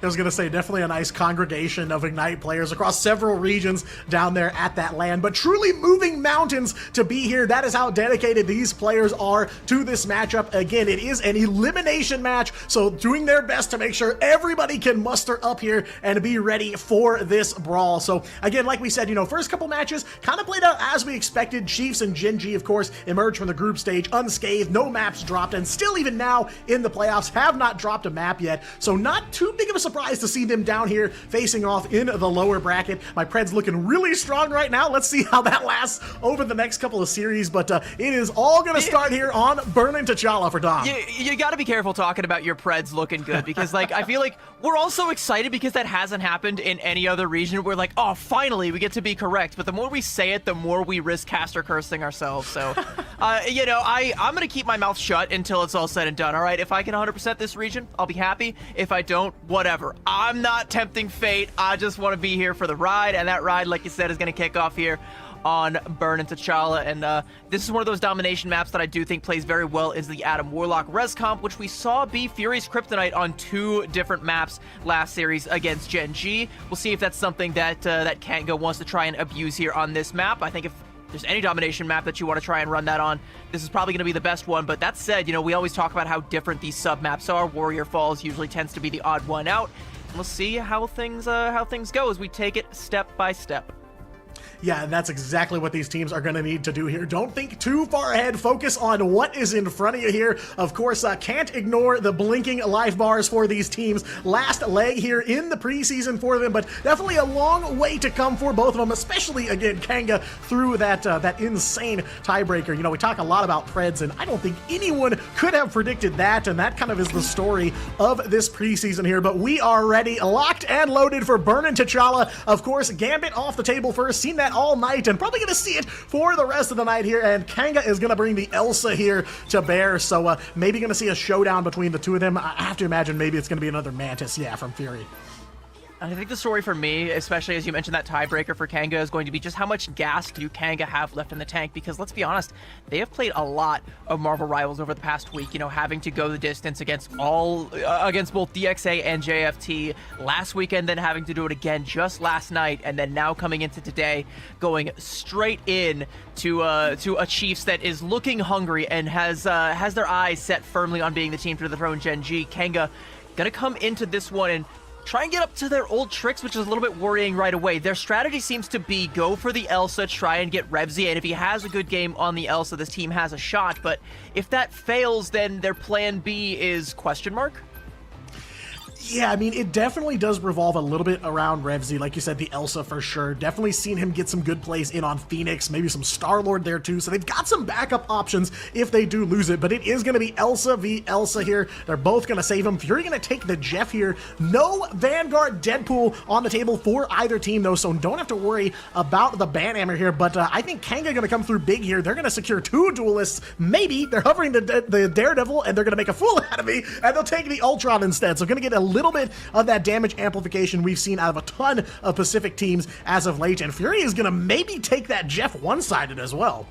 I was going to say, definitely a nice congregation of Ignite players across several regions down there at that LAN, but truly moving mountains to be here. That is how dedicated these players are to this matchup. Again, it is an elimination match, so doing their best to make sure everybody can muster up here and be ready for this brawl. So again, like we said, you know, first couple matches kind of played out as we expected. Chiefs and Gen G, of course, emerged from the group stage unscathed, no maps dropped, and still even now in the playoffs have not dropped a map yet. So not too big of a surprise to see them down here facing off in the lower bracket. My Pred's looking really strong right now. Let's see how that lasts over the next couple of series, but it is all going to start here on Burning T'Challa for Dom.
You got to be careful talking about your Preds looking good, because like I feel like we're all so excited because that hasn't happened in any other region. We're like, oh, finally we get to be correct, but the more we say it, the more we risk caster cursing ourselves. So you know, I'm going to keep my mouth shut until it's all said and done. All right, if I can 100% this region, I'll be happy. If I don't, whatever. I'm not tempting fate. I just want to be here for the ride, and that ride, like you said, is going to kick off here on Burn and T'Challa. And this is one of those domination maps that I do think plays very well is the Adam Warlock Res Comp, which we saw be Fury's Kryptonite on 2 different maps last series against Gen G. We'll see if that's something that that Kanga wants to try and abuse here on this map. I think if there's any domination map that you want to try and run that on, this is probably going to be the best one. But that said, you know, we always talk about how different these sub maps are. Warrior Falls usually tends to be the odd one out. We'll see how things go as we take it step by step.
Yeah, and that's exactly what these teams are going to need to do here. Don't think too far ahead. Focus on what is in front of you here. Of course, can't ignore the blinking life bars for these teams. Last leg here in the preseason for them, but definitely a long way to come for both of them, especially, again, Kanga through that insane tiebreaker. You know, we talk a lot about Preds, and I don't think anyone could have predicted that, and that kind of is the story of this preseason here. But we are ready, locked and loaded for Burnin' T'Challa. Of course, Gambit off the table first. Seen that all night and probably going to see it for the rest of the night here, and Kanga is going to bring the Elsa here to bear, so maybe going to see a showdown between the two of them. I have to imagine maybe it's going to be another Mantis, yeah, from Fury.
I think the story for me, especially as you mentioned that tiebreaker for Kanga, is going to be just how much gas do Kanga have left in the tank, because let's be honest, they have played a lot of Marvel Rivals over the past week, you know, having to go the distance against both DXA and JFT last weekend, then having to do it again just last night, and then now coming into today, going straight in to a Chiefs that is looking hungry and has their eyes set firmly on being the team to the throne. Gen G, Kanga gonna come into this one and try and get up to their old tricks, which is a little bit worrying right away. Their strategy seems to be go for the Elsa, try and get Revzi, and if he has a good game on the Elsa, this team has a shot. But if that fails, then their plan B is question mark?
Yeah, I mean, it definitely does revolve a little bit around Revzi. Like you said, the Elsa for sure. Definitely seen him get some good plays in on Phoenix, maybe some Star-Lord there too. So they've got some backup options if they do lose it. But it is going to be Elsa v. Elsa here. They're both going to save him. Fury going to take the Jeff here. No Vanguard Deadpool on the table for either team though, so don't have to worry about the Banhammer here. But I think Kanga going to come through big here. They're going to secure 2 duelists. Maybe they're hovering the Daredevil and they're going to make a fool out of me, and they'll take the Ultron instead. So going to get a little bit of that damage amplification we've seen out of a ton of Pacific teams as of late, and Fury is going to maybe take that Jeff one-sided as well.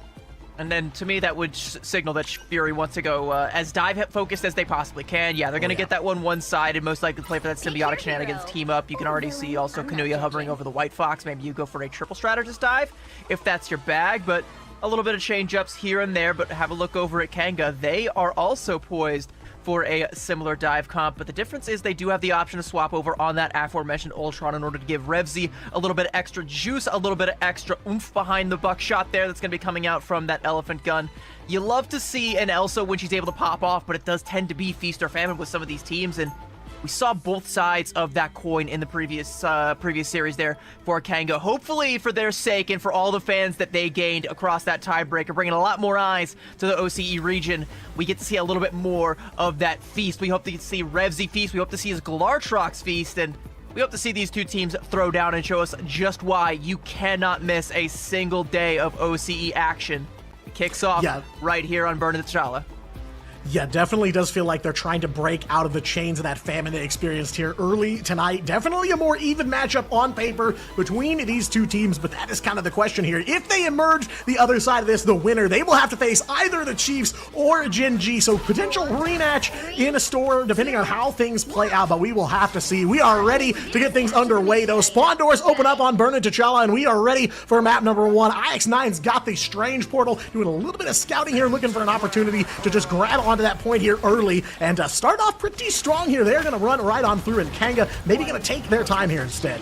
And then to me, that would signal that Fury wants to go as dive-focused as they possibly can. Yeah, they're going to get that one-sided, most likely play for that symbiotic shenanigans team up. You can already see also Kanuya hovering over the White Fox. Maybe you go for a triple strategist dive if that's your bag, but a little bit of change-ups here and there. But have a look over at Kanga. They are also poised for a similar dive comp, but the difference is they do have the option to swap over on that aforementioned Ultron in order to give Revzy a little bit of extra juice, a little bit of extra oomph behind the buckshot there that's going to be coming out from that elephant gun. You love to see an Elsa when she's able to pop off, but it does tend to be feast or famine with some of these teams, and we saw both sides of that coin in the previous series there for Kanga. Hopefully, for their sake and for all the fans that they gained across that tiebreaker, bringing a lot more eyes to the OCE region, we get to see a little bit more of that feast. We hope to see Revzy feast. We hope to see his Glartrox feast, and we hope to see these two teams throw down and show us just why you cannot miss a single day of OCE action. It kicks off right here on Burn of the T'Challa.
Yeah, definitely does feel like they're trying to break out of the chains of that famine they experienced here early tonight. Definitely a more even matchup on paper between these two teams, but that is kind of the question here. If they emerge the other side of this, the winner, they will have to face either the Chiefs or Gen G, so potential rematch in a store depending on how things play out, but we will have to see. We are ready to get things underway, though. Spawn doors open up on Burn of T'Challa, and we are ready for map number 1. IX9's got the Strange Portal, doing a little bit of scouting here, looking for an opportunity to just grab onto that point here early and start off pretty strong here. They're going to run right on through, and Kanga maybe going to take their time here instead.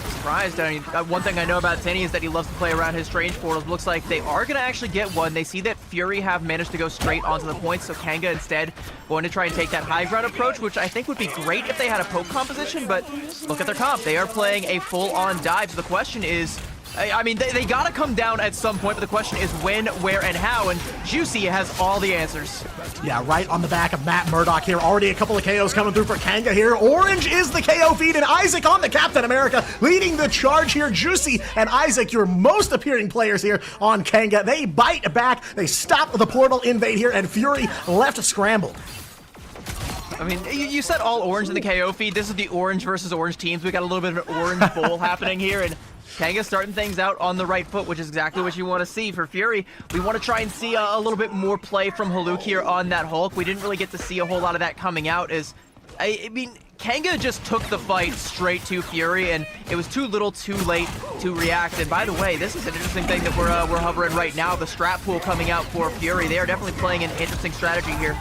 Surprised. I mean, one thing I know about Tenny is that he loves to play around his strange portals. Looks like they are going to actually get one. They see that Fury have managed to go straight onto the point, so Kanga instead going to try and take that high ground approach, which I think would be great if they had a poke composition, but look at their comp. They are playing a full-on dive, so the question is, I mean, they got to come down at some point, but the question is when, where, and how, and Juicy has all the answers.
Yeah, right on the back of Matt Murdock here. Already a couple of KOs coming through for Kanga here. Orange is the KO feed, and Isaac on the Captain America leading the charge here. Juicy and Isaac, your most appearing players here on Kanga. They bite back. They stop the portal invade here, and Fury left scrambled.
I mean, you said all orange in the KO feed. This is the orange versus orange teams. We got a little bit of an orange bowl happening here, and Kanga starting things out on the right foot, which is exactly what you want to see. For Fury, we want to try and see a little bit more play from Haluk here on that Hulk. We didn't really get to see a whole lot of that coming out, as I mean, Kanga just took the fight straight to Fury, and it was too little too late to react. And by the way, this is an interesting thing that we're hovering right now. The strap pool coming out for Fury. They are definitely playing an interesting strategy here.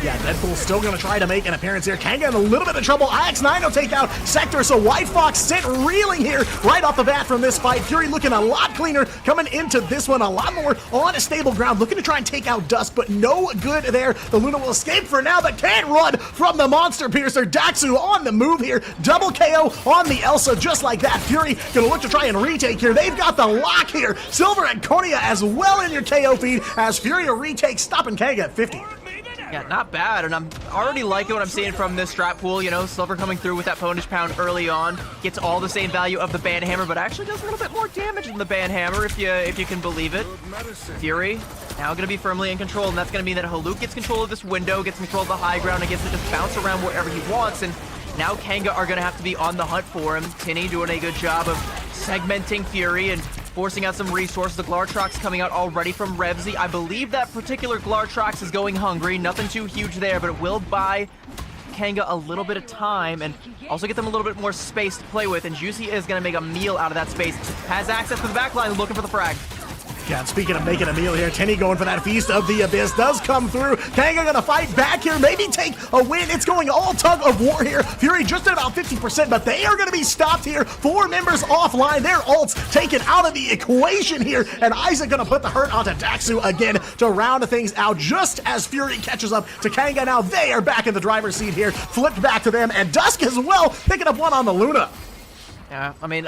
Yeah, Deadpool's still going to try to make an appearance here. Kanga in a little bit of trouble. IX9 will take out Sector, so White Fox sent reeling here right off the bat from this fight. Fury looking a lot cleaner coming into this one, a lot more on a stable ground, looking to try and take out Dusk, but no good there. The Luna will escape for now, but can't run from the Monster Piercer. Daxu on the move here. Double KO on the Elsa, just like that. Fury going to look to try and retake here. They've got the lock here. Silver and Konya as well in your KO feed as Fury a retake, stopping Kanga at 50.
Yeah, not bad, and I'm already liking what I'm seeing from this strap pool. You know, Silver coming through with that ponish pound early on, gets all the same value of the band hammer, but actually does a little bit more damage than the band hammer, if you can believe it. Fury now going to be firmly in control, and that's going to mean that Haluk gets control of this window, gets control of the high ground, and gets to just bounce around wherever he wants. And now Kanga are going to have to be on the hunt for him. Tinny doing a good job of segmenting Fury and forcing out some resources. The Glartrox coming out already from Revzy. I believe that particular Glartrox is going hungry. Nothing too huge there, but it will buy Kanga a little bit of time and also get them a little bit more space to play with. And Juicy is going to make a meal out of that space. Has access to the back line, looking for the frag.
Yeah, and speaking of making a meal here, Tenny going for that Feast of the Abyss does come through. Kanga gonna fight back here, maybe take a win. It's going all tug of war here. Fury just at about 50%, but they are gonna be stopped here. 4 members offline, their ults taken out of the equation here, and Isaac gonna put the hurt onto Daxu again to round things out just as Fury catches up to Kanga. Now they are back in the driver's seat here, flipped back to them, and Dusk as well, picking up one on the Luna.
Yeah, I mean,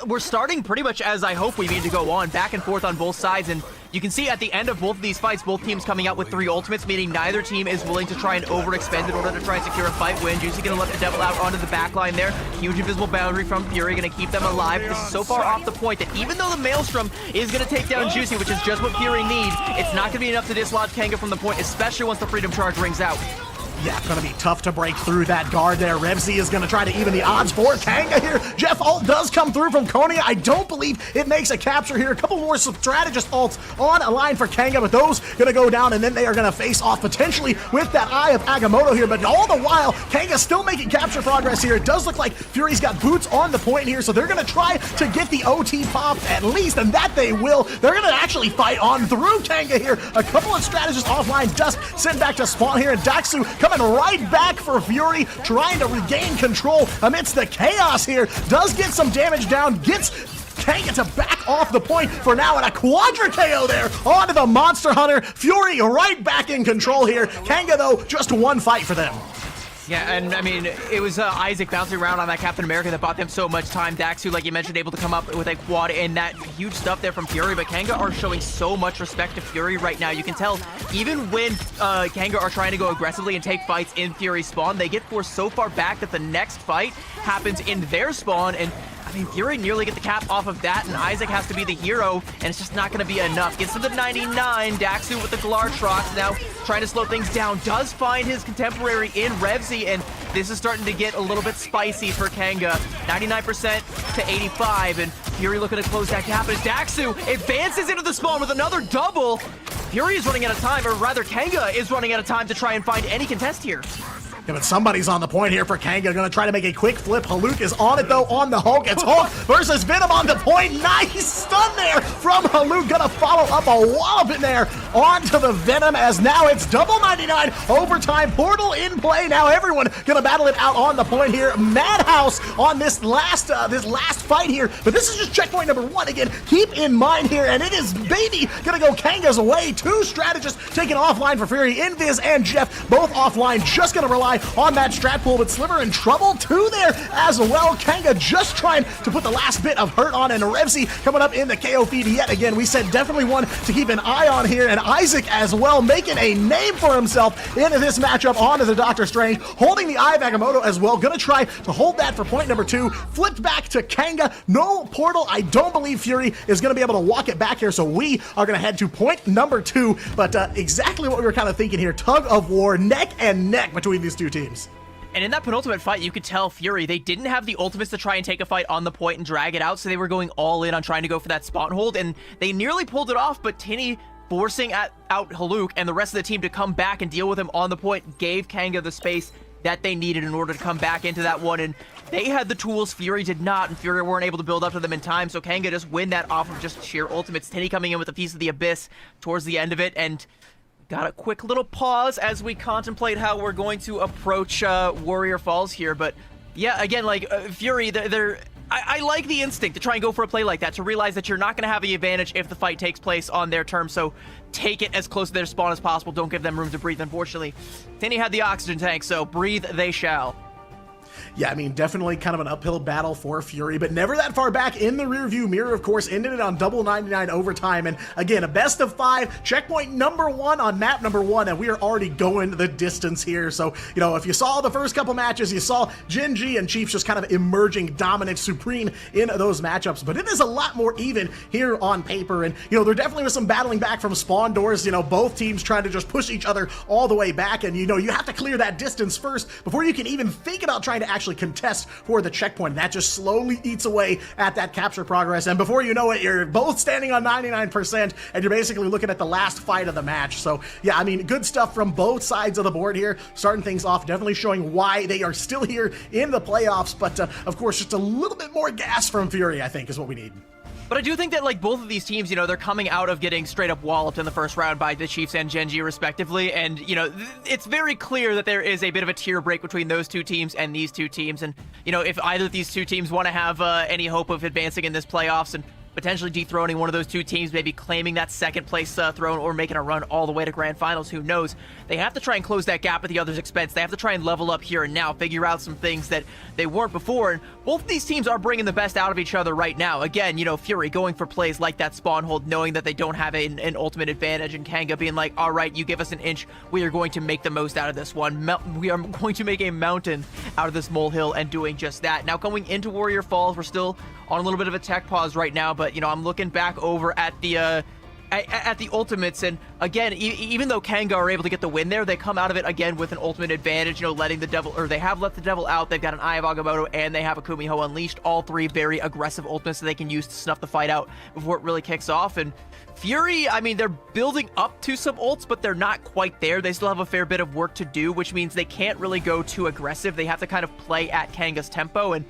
we're starting pretty much as I hope we need to go on, back and forth on both sides, and you can see at the end of both of these fights, both teams coming out with 3 ultimates, meaning neither team is willing to try and overexpend in order to try and secure a fight win. Juicy gonna let the Devil out onto the back line there. Huge invisible boundary from Fury, gonna keep them alive. This is so far off the point that even though the Maelstrom is gonna take down Juicy, which is just what Fury needs, it's not gonna be enough to dislodge Kanga from the point, especially once the Freedom Charge rings out.
Yeah, gonna be tough to break through that guard there. Revzy is gonna try to even the odds for Kanga here. Jeff ult does come through from Konya. I don't believe it makes a capture here. A couple more strategist ults on a line for Kanga, but those gonna go down, and then they are gonna face off potentially with that Eye of Agamotto here. But all the while, Kanga still making capture progress here. It does look like Fury's got boots on the point here, so they're gonna try to get the OT popped at least, and that they will. They're gonna actually fight on through Kanga here. A couple of strategists offline. Dusk sent back to spawn here, and Daxu coming right back for Fury, trying to regain control amidst the chaos here. Does get some damage down, gets Kanga to back off the point for now, and a quadra KO there onto the Monster Hunter. Fury right back in control here. Kanga, though, just one fight for them.
Yeah, and I mean, it was Isaac bouncing around on that Captain America that bought them so much time. Daxu, like you mentioned, able to come up with a quad and that huge stuff there from Fury, but Kanga are showing so much respect to Fury right now. You can tell, even when Kanga are trying to go aggressively and take fights in Fury's spawn, they get forced so far back that the next fight happens in their spawn, and I mean, Fury nearly get the cap off of that, and Isaac has to be the hero, and it's just not going to be enough. Gets to the 99, Daxu with the Galartrox now trying to slow things down. Does find his contemporary in Revzy, and this is starting to get a little bit spicy for Kanga. 99% to 85, and Fury looking to close that gap as Daxu advances into the spawn with another double. Fury is running out of time, or rather Kanga is running out of time to try and find any contest here.
Yeah, but somebody's on the point here for Kanga. Gonna try to make a quick flip. Haluk is on it, though, on the Hulk. It's Hulk versus Venom on the point. Nice stun there from Haluk. Gonna follow up a wallop in there onto the Venom, as now it's double 99. Overtime portal in play. Now everyone gonna battle it out on the point here. Madhouse on this last fight here. But this is just checkpoint number 1 again. Keep in mind here, and it is baby gonna go Kanga's way. 2 strategists taken offline for Fury. Invis and Jeff both offline. Just gonna rely on that strat pool, but Sliver in trouble too there as well. Kanga just trying to put the last bit of hurt on, and Revzy coming up in the KO feed yet again. We said definitely one to keep an eye on here, and Isaac as well making a name for himself in this matchup onto the Doctor Strange, holding the Eye of Agamotto as well. Gonna try to hold that for point number 2. Flipped back to Kanga. No portal. I don't believe Fury is gonna be able to walk it back here, so we are gonna head to point number 2. But exactly what we were kind of thinking here. Tug of war, neck and neck between these two teams.
And in that penultimate fight, you could tell Fury, they didn't have the ultimates to try and take a fight on the point and drag it out, so they were going all in on trying to go for that spot hold, and they nearly pulled it off, but Tinny forcing out Haluk and the rest of the team to come back and deal with him on the point gave Kanga the space that they needed in order to come back into that one, and they had the tools, Fury did not, and Fury weren't able to build up to them in time, so Kanga just win that off of just sheer ultimates. Tinny coming in with a piece of the Abyss towards the end of it, and got a quick little pause as we contemplate how we're going to approach Warrior Falls here. But yeah, again, like Fury, I like the instinct to try and go for a play like that, to realize that you're not going to have the advantage if the fight takes place on their terms. So take it as close to their spawn as possible. Don't give them room to breathe, unfortunately. Tinny had the oxygen tank, so breathe they shall.
Yeah, I mean, definitely kind of an uphill battle for Fury, but never that far back in the rearview mirror, of course, ended it on double 99 overtime. And again, a best of 5, checkpoint number 1 on map number 1, and we are already going the distance here. So, you know, if you saw the first couple matches, you saw Gen.G and Chiefs just kind of emerging dominant, supreme in those matchups, but it is a lot more even here on paper. And, you know, there definitely was some battling back from spawn doors, you know, both teams trying to just push each other all the way back. And, you know, you have to clear that distance first before you can even think about trying to actually contest for the checkpoint. That just slowly eats away at that capture progress, and before you know it, you're both standing on 99%, and you're basically looking at the last fight of the match. So yeah, I mean, good stuff from both sides of the board here, starting things off, definitely showing why they are still here in the playoffs, but of course, just a little bit more gas from Fury, I think, is what we need.
But I do think that, like, both of these teams, you know, they're coming out of getting straight up walloped in the first round by the Chiefs and Gen.G respectively, and, you know, it's very clear that there is a bit of a tier break between those two teams and these two teams, and, you know, if either of these two teams want to have any hope of advancing in this playoffs and potentially dethroning one of those two teams, maybe claiming that second place throne or making a run all the way to grand finals, who knows? They have to try and close that gap at the other's expense. They have to try and level up here and now, figure out some things that they weren't before, and both of these teams are bringing the best out of each other right now. Again, you know, Fury going for plays like that spawn hold, knowing that they don't have an ultimate advantage, and Kanga being like, all right, you give us an inch, we are going to make the most out of this one. We are going to make a mountain out of this molehill, and doing just that. Now, going into Warrior Falls, we're still on a little bit of a tech pause right now, but, you know, I'm looking back over at the at the ultimates, and again, even though Kanga are able to get the win there, they come out of it again with an ultimate advantage, you know, letting the devil, or they have let the devil out, they've got an Eye of Agamotto, and they have a Kumiho Unleashed, all three very aggressive ultimates that they can use to snuff the fight out before it really kicks off. And Fury, I mean, they're building up to some ults, but they're not quite there. They still have a fair bit of work to do, which means they can't really go too aggressive. They have to kind of play at Kanga's tempo, and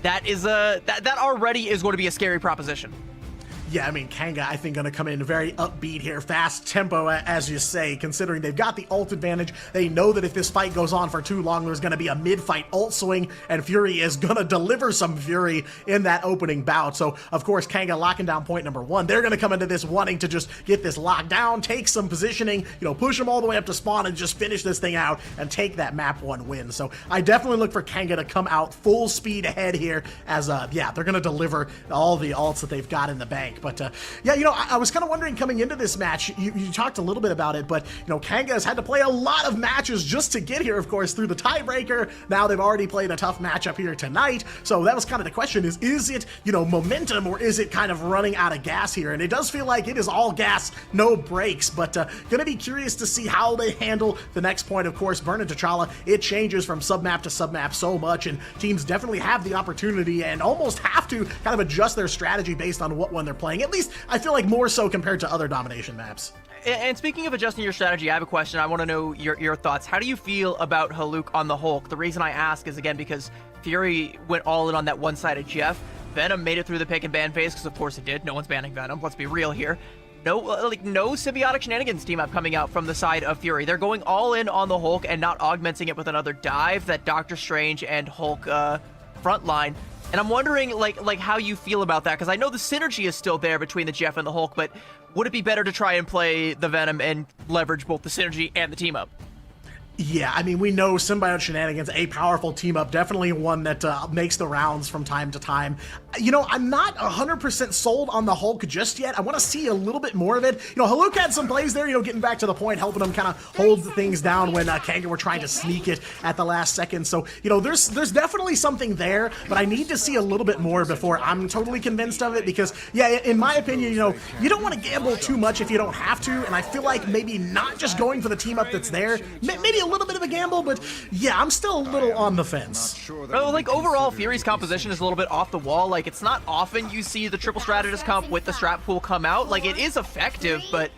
that is that already is going to be a scary proposition.
Yeah, I mean, Kanga, I think, going to come in very upbeat here, fast tempo, as you say, considering they've got the ult advantage. They know that if this fight goes on for too long, there's going to be a mid-fight ult swing, and Fury is going to deliver some fury in that opening bout. So, of course, Kanga locking down point number one. They're going to come into this wanting to just get this locked down, take some positioning, you know, push them all the way up to spawn and just finish this thing out and take that map one win. So, I definitely look for Kanga to come out full speed ahead here as, yeah, they're going to deliver all the ults that they've got in the bank. But, yeah, you know, I was kind of wondering coming into this match, you talked a little bit about it, but, you know, Kanga has had to play a lot of matches just to get here, of course, through the tiebreaker. Now they've already played a tough matchup here tonight. So that was kind of the question is it, you know, momentum, or is it kind of running out of gas here? And it does feel like it is all gas, no brakes, but gonna be curious to see how they handle the next point. Of course, Burn and T'Challa, it changes from submap to submap so much, and teams definitely have the opportunity and almost have to kind of adjust their strategy based on what one they're playing. At least I feel like more so compared to other domination maps.
And speaking of adjusting your strategy, I have a question. I want to know your thoughts. How do you feel about Haluk on the Hulk? The reason I ask is, again, because Fury went all in on that one-sided Jeff. Venom made it through the pick and ban phase, because of course it did. No one's banning Venom. Let's be real here. No symbiotic shenanigans team up coming out from the side of Fury. They're going all in on the Hulk and not augmenting it with another dive, that Doctor Strange and Hulk frontline. And I'm wondering, like how you feel about that, because I know the synergy is still there between the Jeff and the Hulk, but would it be better to try and play the Venom and leverage both the synergy and the team up?
Yeah, I mean, we know Symbiote Shenanigans, a powerful team-up, definitely one that makes the rounds from time to time. You know, I'm not 100% sold on the Hulk just yet. I want to see a little bit more of it. You know, Haluk had some plays there, you know, getting back to the point, helping him kind of hold things down when Kanga were trying to sneak it at the last second. So, you know, there's definitely something there, but I need to see a little bit more before I'm totally convinced of it, because, yeah, in my opinion, you know, you don't want to gamble too much if you don't have to, and I feel like maybe not just going for the team-up that's there, maybe a little bit of a gamble, but yeah, I'm still a little on the fence.
Well, like overall, Fury's composition is a little bit off the wall. Like, it's not often you see the triple strategist comp with the strat pool come out. Like, it is effective, but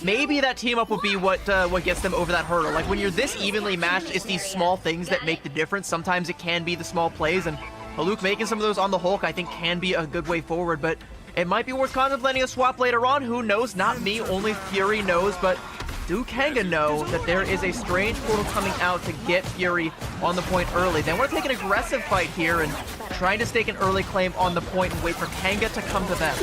maybe that team up would be what gets them over that hurdle. Like, when you're this evenly matched, it's these small things that make the difference. Sometimes it can be the small plays, and Haluk making some of those on the Hulk, I think, can be a good way forward, but it might be worth contemplating a swap later on. Who knows? Not me, only Fury knows, but do Kanga know that there is a strange portal coming out to get Fury on the point early? They want to take an aggressive fight here and trying to stake an early claim on the point and wait for Kanga to come to them.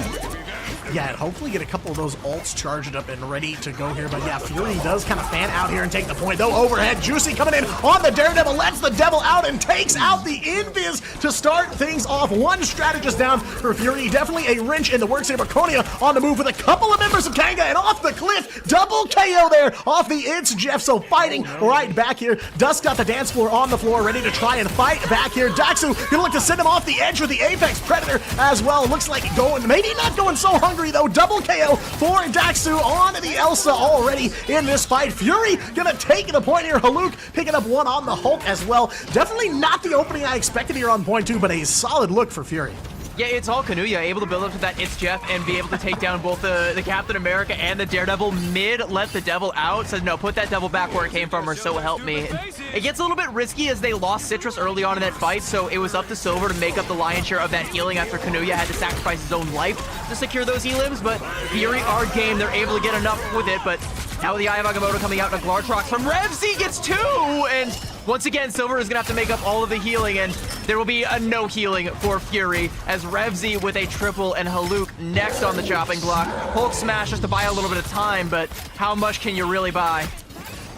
Yeah, and hopefully get a couple of those ults charged up and ready to go here. But yeah, Fury does kind of fan out here and take the point, though. Overhead, Juicy coming in on the Daredevil, lets the Devil out and takes out the Invis to start things off. One strategist down for Fury. Definitely a wrench in the works here. Baconia on the move with a couple of members of Kanga, and off the cliff, double KO there off the It's Jeff. So fighting right back here. Dust got the dance floor on the floor, ready to try and fight back here. Daxu gonna look to send him off the edge with the Apex Predator as well. Looks like going, maybe not going so hungry though. Double KO for Daxu on the Elsa already in this fight. Fury gonna take the point here. Haluk picking up one on the Hulk as well. Definitely not the opening I expected here on point two, but a solid look for Fury.
Yeah, it's all Kanuya, able to build up to that It's Jeff and be able to take down both the Captain America and the Daredevil mid, let the Devil out. Says, no, put that Devil back where it came from, or so help me. And it gets a little bit risky as they lost Citrus early on in that fight, so it was up to Silver to make up the lion's share of that healing after Kanuya had to sacrifice his own life to secure those elims. But Fury are game, they're able to get enough with it, but now with the Eye of Agamotto coming out, and a Glartrox from Revzy gets two, and once again, Silver is going to have to make up all of the healing, and there will be a no healing for Fury as Revzy with a triple and Haluk next on the chopping block. Hulk smash just to buy a little bit of time, but how much can you really buy?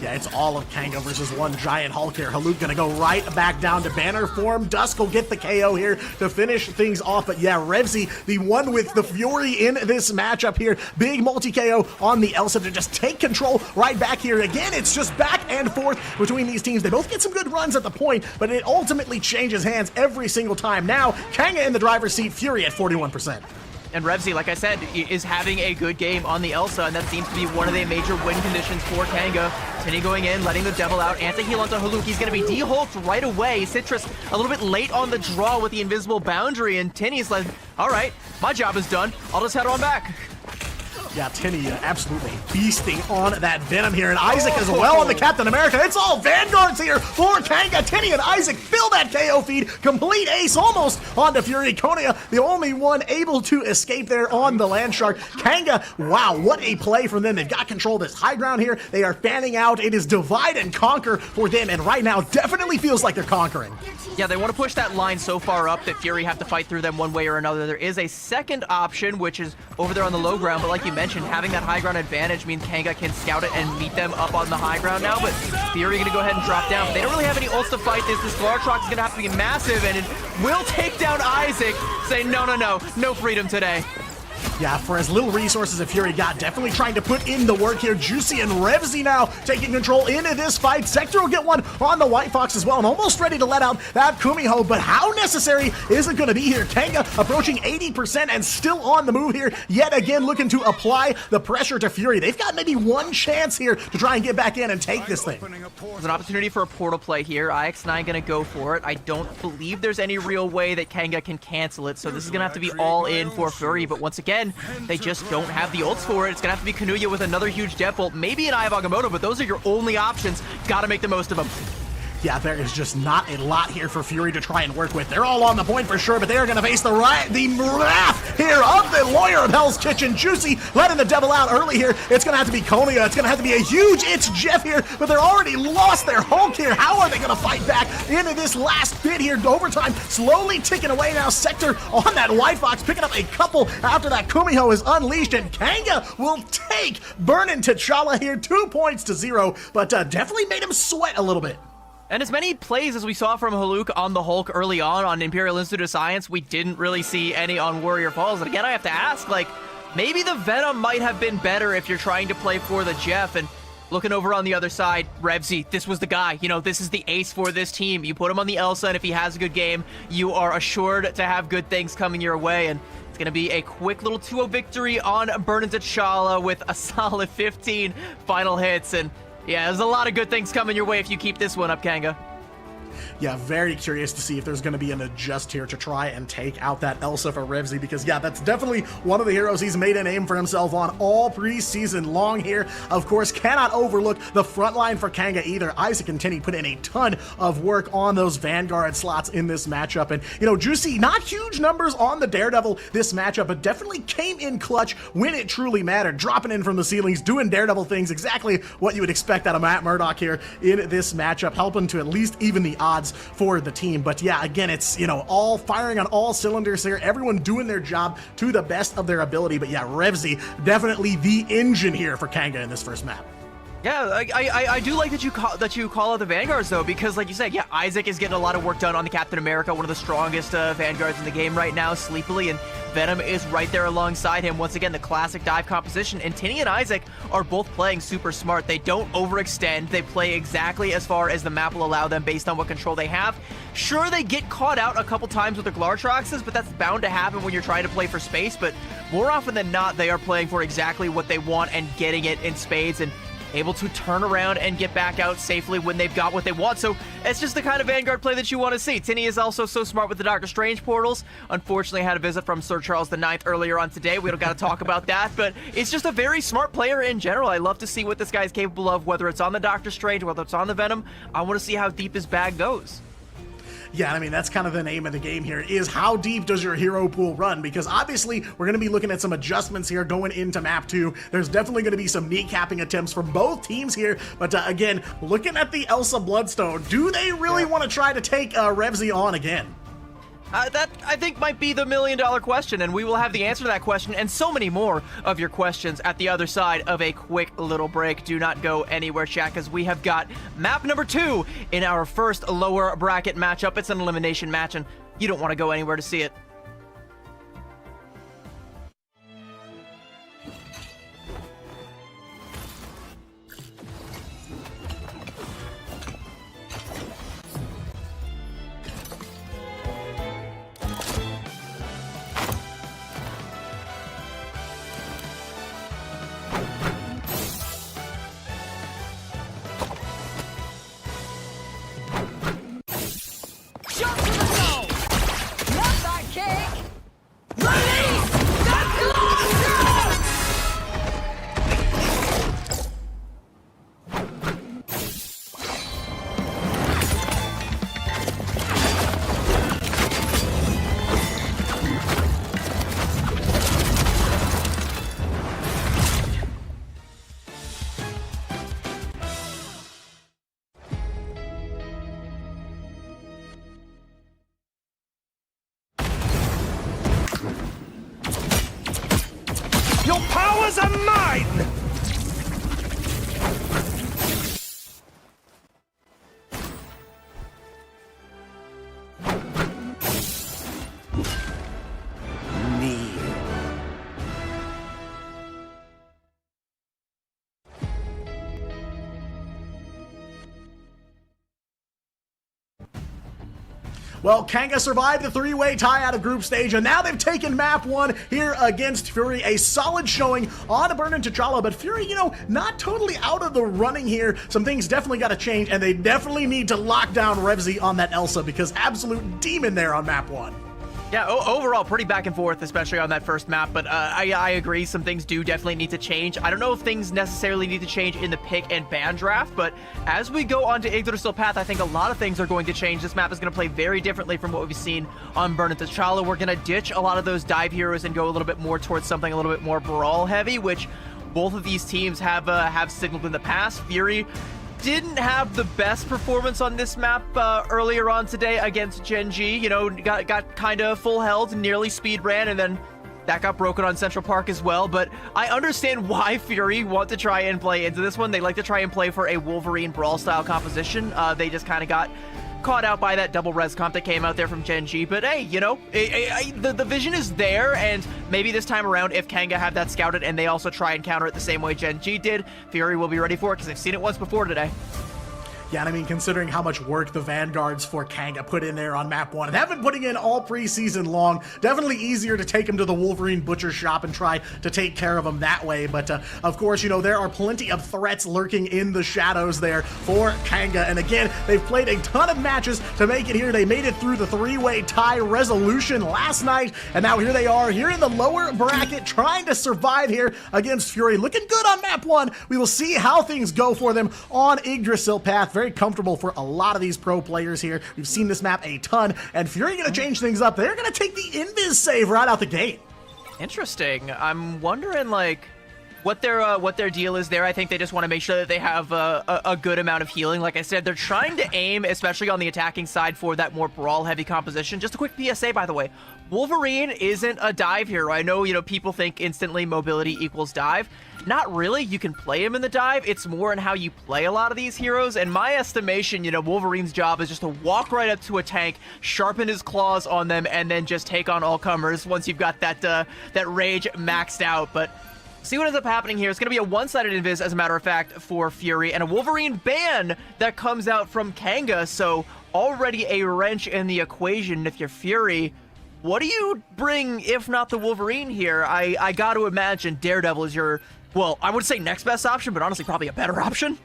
Yeah, it's all of Kanga versus one giant Hulk here. Haluk gonna go right back down to banner form. Dusk will get the KO here to finish things off. But yeah, Revzy, the one with the Fury in this matchup here. Big multi-KO on the Elsa to just take control right back here. Again, it's just back and forth between these teams. They both get some good runs at the point, but it ultimately changes hands every single time. Now, Kanga in the driver's seat, Fury at 41%.
And Revsy, like I said, is having a good game on the Elsa, and that seems to be one of the major win conditions for Kanga. Tinny going in, letting the Devil out. Anti-heal onto Haluk. He's going to be de-hulked right away. Citrus a little bit late on the draw with the invisible boundary, and Tinny's like, all right, my job is done. I'll just head on back.
Yeah, Tinny absolutely feasting on that Venom here, and Isaac as well on the Captain America. It's all Vanguards here for Kanga. Tinny and Isaac fill that KO feed. Complete ace almost onto Fury. Konya, the only one able to escape there on the Land Shark. Kanga, wow, what a play from them. They've got control of this high ground here. They are fanning out. It is divide and conquer for them, and right now definitely feels like they're conquering.
Yeah, they want to push that line so far up that Fury have to fight through them one way or another. There is a second option, which is over there on the low ground, but like you mentioned, having that high ground advantage means Kanga can scout it and meet them up on the high ground now, but Fury going to go ahead and drop down. But they don't really have any ults to fight this. This Glartrox is going to have to be massive, and it will take down Isaac, saying, no freedom today.
Yeah, for as little resources as Fury got, definitely trying to put in the work here. Juicy and Revsy now taking control into this fight. Sector will get one on the White Fox as well, and almost ready to let out that Kumiho, but how necessary is it going to be here? Kanga approaching 80% and still on the move here, yet again looking to apply the pressure to Fury. They've got maybe one chance here to try and get back in and take this thing.
There's an opportunity for a portal play here. IX9 going to go for it. I don't believe there's any real way that Kanga can cancel it, so this is going to have to be all in for Fury, but once again, they just don't have the ults for it. It's gonna have to be Kanuya with another huge Death Bolt, maybe an Eye of Agamotto, but those are your only options. Gotta make the most of them.
Yeah, there is just not a lot here for Fury to try and work with. They're all on the point for sure, but they are going to face the wrath here of the Lawyer of Hell's Kitchen. Juicy letting the Devil out early here. It's going to have to be Konya. It's going to have to be a huge It's Jeff here, but they're already lost their Hulk here. How are they going to fight back into this last bit here? Overtime slowly ticking away now. Sector on that White Fox, picking up a couple after that Kumiho is unleashed, and Kanga will take Burnin' T'Challa here, 2 points to 0, but definitely made him sweat a little bit.
And as many plays as we saw from Haluk on the Hulk early on Imperial Institute of Science, we didn't really see any on Warrior Falls. And again, I have to ask, like, maybe the Venom might have been better if you're trying to play for the Jeff. And looking over on the other side, Revsy, this was the guy. You know, this is the ace for this team. You put him on the Elsa, and if he has a good game, you are assured to have good things coming your way. And it's going to be a quick little 2-0 victory on Burnin' T'Challa with a solid 15 final hits. And yeah, there's a lot of good things coming your way if you keep this one up, Kanga.
Yeah, very curious to see if there's going to be an adjust here to try and take out that Elsa for Revsy, because yeah, that's definitely one of the heroes he's made a name for himself on all preseason long here. Of course, cannot overlook the front line for Kanga either. Isaac and Tinny put in a ton of work on those Vanguard slots in this matchup, and you know, Juicy, not huge numbers on the Daredevil this matchup, but definitely came in clutch when it truly mattered, dropping in from the ceilings, doing Daredevil things, exactly what you would expect out of Matt Murdock here in this matchup, helping to at least even the odds for the team. But yeah, again, it's, you know, all firing on all cylinders here, everyone doing their job to the best of their ability. But yeah, Revsy definitely the engine here for Kanga in this first map.
Yeah, I do like that you call out the Vanguards though, because like you said, yeah, Isaac is getting a lot of work done on the Captain America, one of the strongest Vanguards in the game right now, sleepily, and Venom is right there alongside him. Once again, the classic dive composition, and Tinny and Isaac are both playing super smart. They don't overextend. They play exactly as far as the map will allow them based on what control they have. Sure, they get caught out a couple times with the Glartroxes, but that's bound to happen when you're trying to play for space, but more often than not, they are playing for exactly what they want and getting it in spades, and able to turn around and get back out safely when they've got what they want. So it's just the kind of Vanguard play that you want to see. Tinny is also so smart with the Doctor Strange portals. Unfortunately, had a visit from Sir Charles IX earlier on today. We don't got to talk about that, but it's just a very smart player in general. I love to see what this guy's capable of, whether it's on the Doctor Strange, whether it's on the Venom. I want to see how deep his bag goes.
Yeah, I mean, that's kind of the name of the game here, is how deep does your hero pool run? Because obviously, we're going to be looking at some adjustments here going into map 2. There's definitely going to be some kneecapping attempts from both teams here. But again, looking at the Elsa Bloodstone, do they really want to try to take Revsy on again?
That, I think, might be the million-dollar question, and we will have the answer to that question and so many more of your questions at the other side of a quick little break. Do not go anywhere, chat, because we have got map number 2 in our first lower bracket matchup. It's an elimination match, and you don't want to go anywhere to see it.
was a mine!
Well, Kanga survived the three-way tie out of group stage, and now they've taken map 1 here against Fury. A solid showing on Burn and T'Challa, but Fury, you know, not totally out of the running here. Some things definitely got to change, and they definitely need to lock down Revzy on that Elsa, because absolute demon there on map 1.
Yeah, overall, pretty back and forth, especially on that first map, but I agree, some things do definitely need to change. I don't know if things necessarily need to change in the pick and ban draft, but as we go on to Yggdrasil Path, I think a lot of things are going to change. This map is going to play very differently from what we've seen on Burn and T'Challa. We're going to ditch a lot of those dive heroes and go a little bit more towards something a little bit more brawl heavy, which both of these teams have signaled in the past. Fury didn't have the best performance on this map earlier on today against Gen G. You know, got kind of full held, nearly speed ran, and then that got broken on Central Park as well. But I understand why Fury want to try and play into this one. They like to try and play for a Wolverine brawl style composition. They just kind of got caught out by that double res comp that came out there from Gen G, but hey, you know, the vision is there, and maybe this time around, if Kanga have that scouted and they also try and counter it the same way Gen G did, Fury will be ready for it, because they've seen it once before today.
Yeah, and I mean, considering how much work the Vanguards for Kanga put in there on map 1, and have been putting in all preseason long, definitely easier to take him to the Wolverine Butcher Shop and try to take care of him that way. But of course, you know, there are plenty of threats lurking in the shadows there for Kanga. And again, they've played a ton of matches to make it here. They made it through the three-way tie resolution last night, and now here they are, here in the lower bracket, trying to survive here against Fury. Looking good on map 1. We will see how things go for them on Yggdrasil Path. Very comfortable for a lot of these pro players here. We've seen this map a ton, and Fury going to change things up. They're going to take the invis save right out the gate.
Interesting. I'm wondering, like, what their deal is there. I think they just want to make sure that they have a good amount of healing. Like I said, they're trying to aim, especially on the attacking side, for that more brawl-heavy composition. Just a quick PSA, by the way. Wolverine isn't a dive hero. I know, you know, people think instantly mobility equals dive. Not really. You can play him in the dive. It's more in how you play a lot of these heroes. And my estimation, you know, Wolverine's job is just to walk right up to a tank, sharpen his claws on them, and then just take on all comers once you've got that rage maxed out. But see what ends up happening here. It's going to be a one-sided invis, as a matter of fact, for Fury, and a Wolverine ban that comes out from Kanga. So already a wrench in the equation. If you're Fury, what do you bring if not the Wolverine here? I got to imagine Daredevil is your, well, I would say next best option, but honestly probably a better option.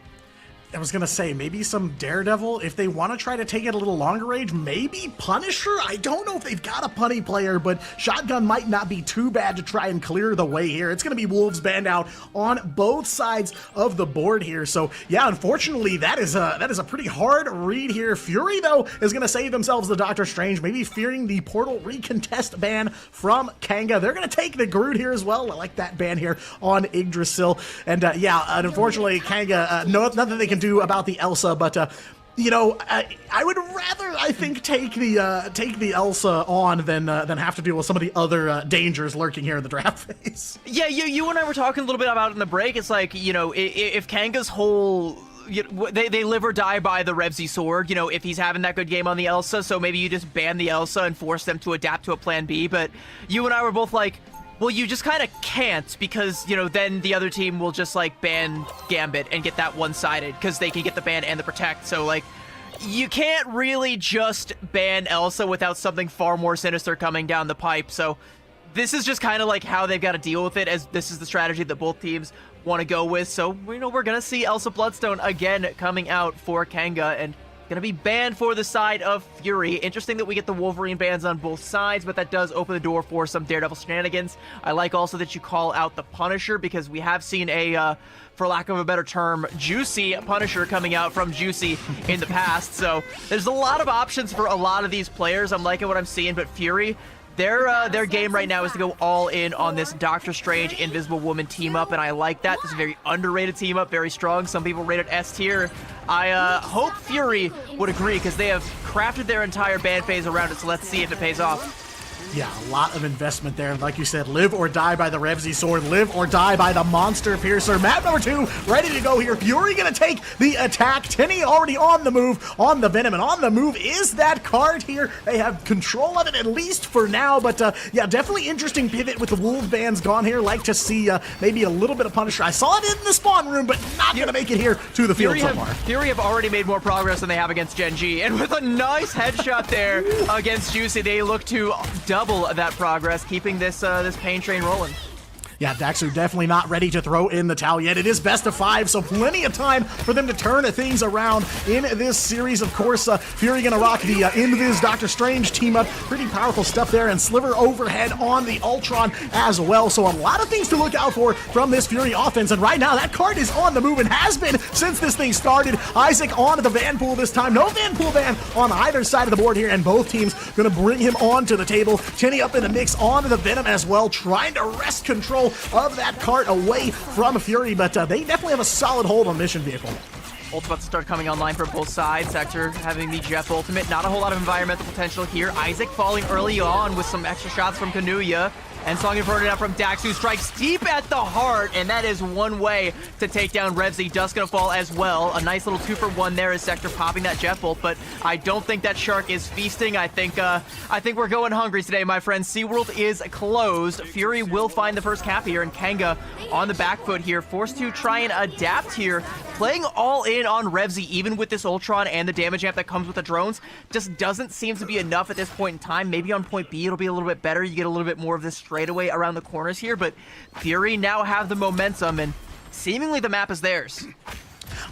I was going to say, maybe some Daredevil. If they want to try to take it a little longer range, maybe Punisher? I don't know if they've got a punny player, but Shotgun might not be too bad to try and clear the way here. It's going to be Wolves banned out on both sides of the board here. So, yeah, unfortunately, that is a pretty hard read here. Fury, though, is going to save themselves the Doctor Strange, maybe fearing the Portal Recontest ban from Kanga. They're going to take the Groot here as well. I like that ban here on Yggdrasil. And, yeah, unfortunately, Kanga, nothing they can do about the Elsa, but you know, I would rather, I think, take the Elsa on than have to deal with some of the other dangers lurking here in the draft phase.
Yeah, you and I were talking a little bit about it in the break. It's like, you know, if Kanga's whole, you know, they live or die by the Revzy sword, you know, if he's having that good game on the Elsa, so maybe you just ban the Elsa and force them to adapt to a plan B. But you and I were both like, well, you just kind of can't, because, you know, then the other team will just, like, ban Gambit and get that one-sided, because they can get the ban and the protect. So, like, you can't really just ban Elsa without something far more sinister coming down the pipe. So this is just kind of like how they've got to deal with it, as this is the strategy that both teams want to go with. So, you know, we're going to see Elsa Bloodstone again coming out for Kanga, and going to be banned for the side of Fury. Interesting that we get the Wolverine bans on both sides, but that does open the door for some Daredevil shenanigans. I like also that you call out the Punisher, because we have seen a, for lack of a better term, juicy Punisher coming out from Juicy in the past. So there's a lot of options for a lot of these players. I'm liking what I'm seeing, but Fury, their game right now is to go all in on this Doctor Strange Invisible Woman team up, and I like that. This is a very underrated team up, very strong. Some people rate it S tier. I hope Fury would agree, because they have crafted their entire ban phase around it, so let's see if it pays off.
Yeah, a lot of investment there. Like you said, live or die by the Revsy sword, live or die by the Monster Piercer. Map number 2, ready to go here. Fury gonna take the attack. Tenny already on the move, on the Venom, and on the move is that card here. They have control of it, at least for now, but yeah, definitely interesting pivot with the Wolf Bands gone here. Like to see maybe a little bit of Punisher. I saw it in the spawn room, but not gonna make it here to the field so far.
Fury have already made more progress than they have against Gen G, and with a nice headshot there against Juicy, they look to double that progress, keeping this this pain train rolling.
Yeah, Daxu definitely not ready to throw in the towel yet. It is best of 5, so plenty of time for them to turn things around in this series. Of course, Fury gonna rock the Invis Doctor Strange team up. Pretty powerful stuff there, and Sliver overhead on the Ultron as well. So a lot of things to look out for from this Fury offense. And right now, that card is on the move and has been since this thing started. Isaac onto the Vanpool this time. No Vanpool ban on either side of the board here, and both teams gonna bring him onto the table. Tenny up in the mix onto the Venom as well, trying to wrest control of that cart away from Fury, but they definitely have a solid hold on Mission Vehicle.
Ult's about to start coming online for both sides. Sector having the Jeff ultimate. Not a whole lot of environmental potential here. Isaac falling early on with some extra shots from Kanuya. And Song Inferno now from Dax, who strikes deep at the heart, and that is one way to take down Revsy. Dust gonna fall as well. A nice little 2-for-1 there as Sector popping that Jet Bolt, but I don't think that Shark is feasting. I think we're going hungry today, my friends. SeaWorld is closed. Fury will find the first cap here, and Kanga on the back foot here, forced to try and adapt here. Playing all in on Revsy, even with this Ultron and the damage amp that comes with the drones, just doesn't seem to be enough at this point in time. Maybe on point B it'll be a little bit better. You get a little bit more of this straightaway around the corners here, but Fury now have the momentum, and seemingly the map is theirs.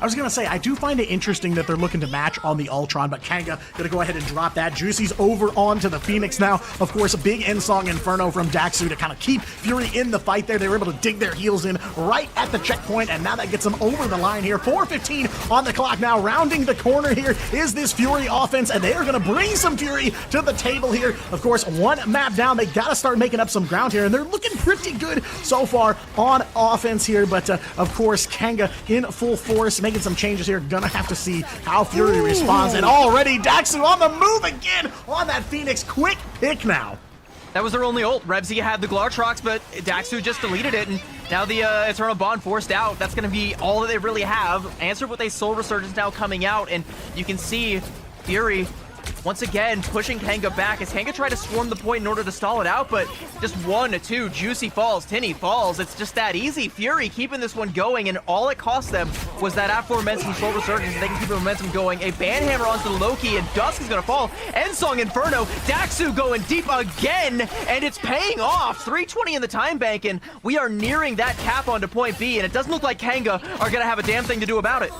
I was gonna say, I do find it interesting that they're looking to match on the Ultron, but Kanga gonna go ahead and drop that. Juicy's over onto the Phoenix now. Of course, a big N-Song Inferno from Daxu to kind of keep Fury in the fight there. They were able to dig their heels in right at the checkpoint, and now that gets them over the line here. 4:15 on the clock now. Rounding the corner here is this Fury offense, and they are gonna bring some Fury to the table here. Of course, one map down. They gotta start making up some ground here, and they're looking pretty good so far on offense here, but of course, Kanga in full force, making some changes here. Gonna have to see how Fury responds. And already Daxu on the move again on that Phoenix. Quick pick now.
That was their only ult. Revsy had the Glartrox, but Daxu just deleted it, and now the Eternal Bond forced out. That's gonna be all that they really have. Answered with a Soul Resurgence now coming out, and you can see Fury once again pushing Kanga back as Kanga tried to swarm the point in order to stall it out, but just 1 2, Juicy falls, Tinny falls. It's just that easy. Fury keeping this one going, and all it cost them was that aforementioned Soul Resurgence, and they can keep the momentum going. A Banhammer onto Loki, and Dusk is gonna fall. N-Song Inferno, Daxu going deep again, and it's paying off. 3:20 in the time bank, and we are nearing that cap onto point B, and it doesn't look like Kanga are gonna have a damn thing to do about it.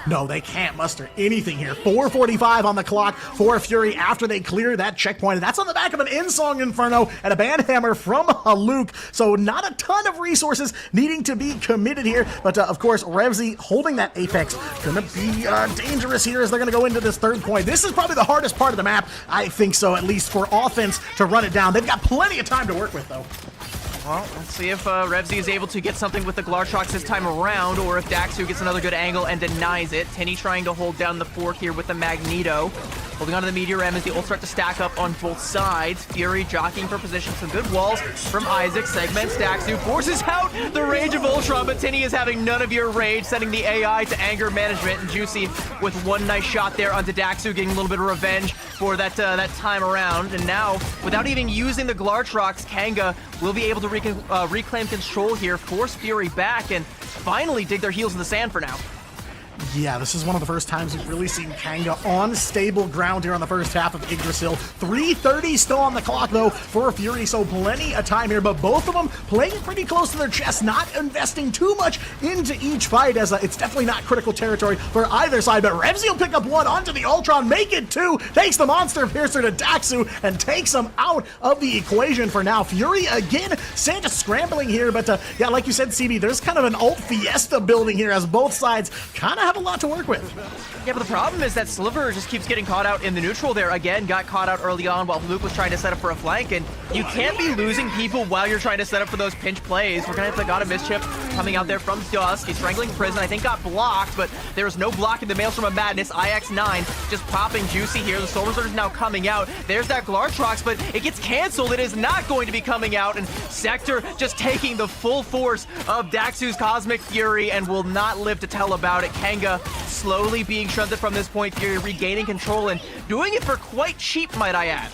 No, they can't muster anything here. 4:45 on the clock for Fury after they clear that checkpoint. And that's on the back of an N-Song Inferno and a Banhammer from Luke. So not a ton of resources needing to be committed here. But of course, Revsy holding that Apex. Gonna be dangerous here as they're gonna go into this third point. This is probably the hardest part of the map. I think so, at least for offense to run it down. They've got plenty of time to work with, though.
Well, let's see if Revsy is able to get something with the Glartrox this time around, or if Daxu gets another good angle and denies it. Tinny trying to hold down the fork here with the Magneto. Holding onto the Meteor M as the ult start to stack up on both sides. Fury jockeying for position. Some good walls from Isaac. Segments Daxu. Forces out the rage of Ultron, but Tinny is having none of your rage, sending the AI to anger management. And Juicy with one nice shot there onto Daxu, getting a little bit of revenge for that time around. And now, without even using the Glartrox, Kanga will be able to reclaim control here, force Fury back, and finally dig their heels in the sand for now.
Yeah, this is one of the first times we've really seen Kanga on stable ground here on the first half of Yggdrasil. 3:30 still on the clock, though, for Fury, so plenty of time here, but both of them playing pretty close to their chest, not investing too much into each fight, as it's definitely not critical territory for either side, but Revsy will pick up one onto the Ultron, make it 2, takes the Monster Piercer to Daxu, and takes him out of the equation for now. Fury, again, Santa scrambling here, but yeah, like you said, CB, there's kind of an ult fiesta building here, as both sides kind of have a lot to work with.
Yeah, but the problem is that Sliver just keeps getting caught out in the neutral there. Again, got caught out early on while Luke was trying to set up for a flank, and you can't be losing people while you're trying to set up for those pinch plays. We're gonna have the God of Mischief coming out there from Dusk. He's strangling Prison. I think got blocked, but there's no block in the Maelstrom of Madness. IX9 just popping Juicy here. The Soul Reserve is now coming out. There's that Glartrox, but it gets canceled. It is not going to be coming out, and Sector just taking the full force of Daxu's Cosmic Fury and will not live to tell about it. Kanga slowly being shunted from this point. Fury regaining control and doing it for quite cheap, might I add.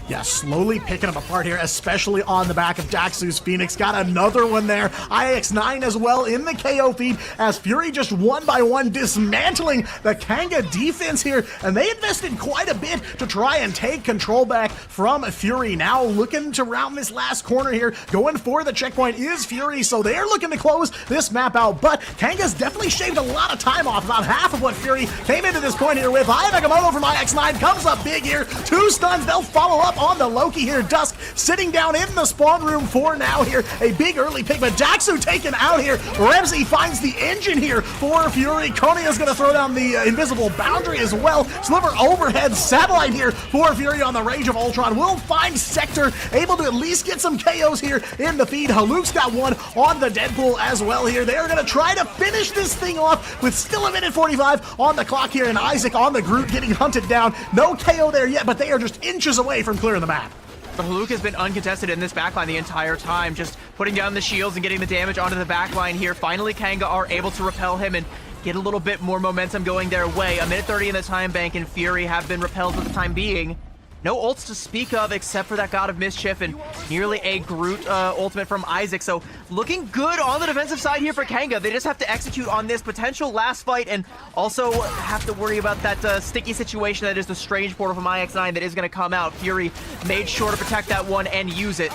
Yeah, slowly picking them apart here, especially on the back of Daxu's Phoenix. Got another one there. IX9 as well in the KO feed as Fury just one by one dismantling the Kanga defense here. And they invested quite a bit to try and take control back from Fury. Now looking to round this last corner here. Going for the checkpoint is Fury, so they're looking to close this map out. But Kanga's definitely shaved a lot of time off, about half of what Fury came into this point here with. Agamotto from IX9 comes up big here. 2 stuns, they'll follow up on the Loki here. Dusk sitting down in the spawn room for now here. A big early pick, but Daxu taken out here. Remzi finds the engine here for Fury. Konia's going to throw down the invisible boundary as well. Sliver overhead satellite here for Fury on the Rage of Ultron. Will find Sector, able to at least get some KOs here in the feed. Haluk's got one on the Deadpool as well here. They are going to try to finish this thing off with still a minute 45 on the clock here, and Isaac on the Groot getting hunted down. No KO there yet, but they are just inches away from clearing the map.
But Haluk has been uncontested in this backline the entire time, just putting down the shields and getting the damage onto the backline here. Finally, Kanga are able to repel him and get a little bit more momentum going their way. A minute 30 in the time bank, and Fury have been repelled for the time being. No ults to speak of except for that God of Mischief and nearly a Groot ultimate from Isaac. So looking good on the defensive side here for Kanga. They just have to execute on this potential last fight and also have to worry about that sticky situation that is the Strange Portal from IX9 that is going to come out. Fury made sure to protect that one and use it.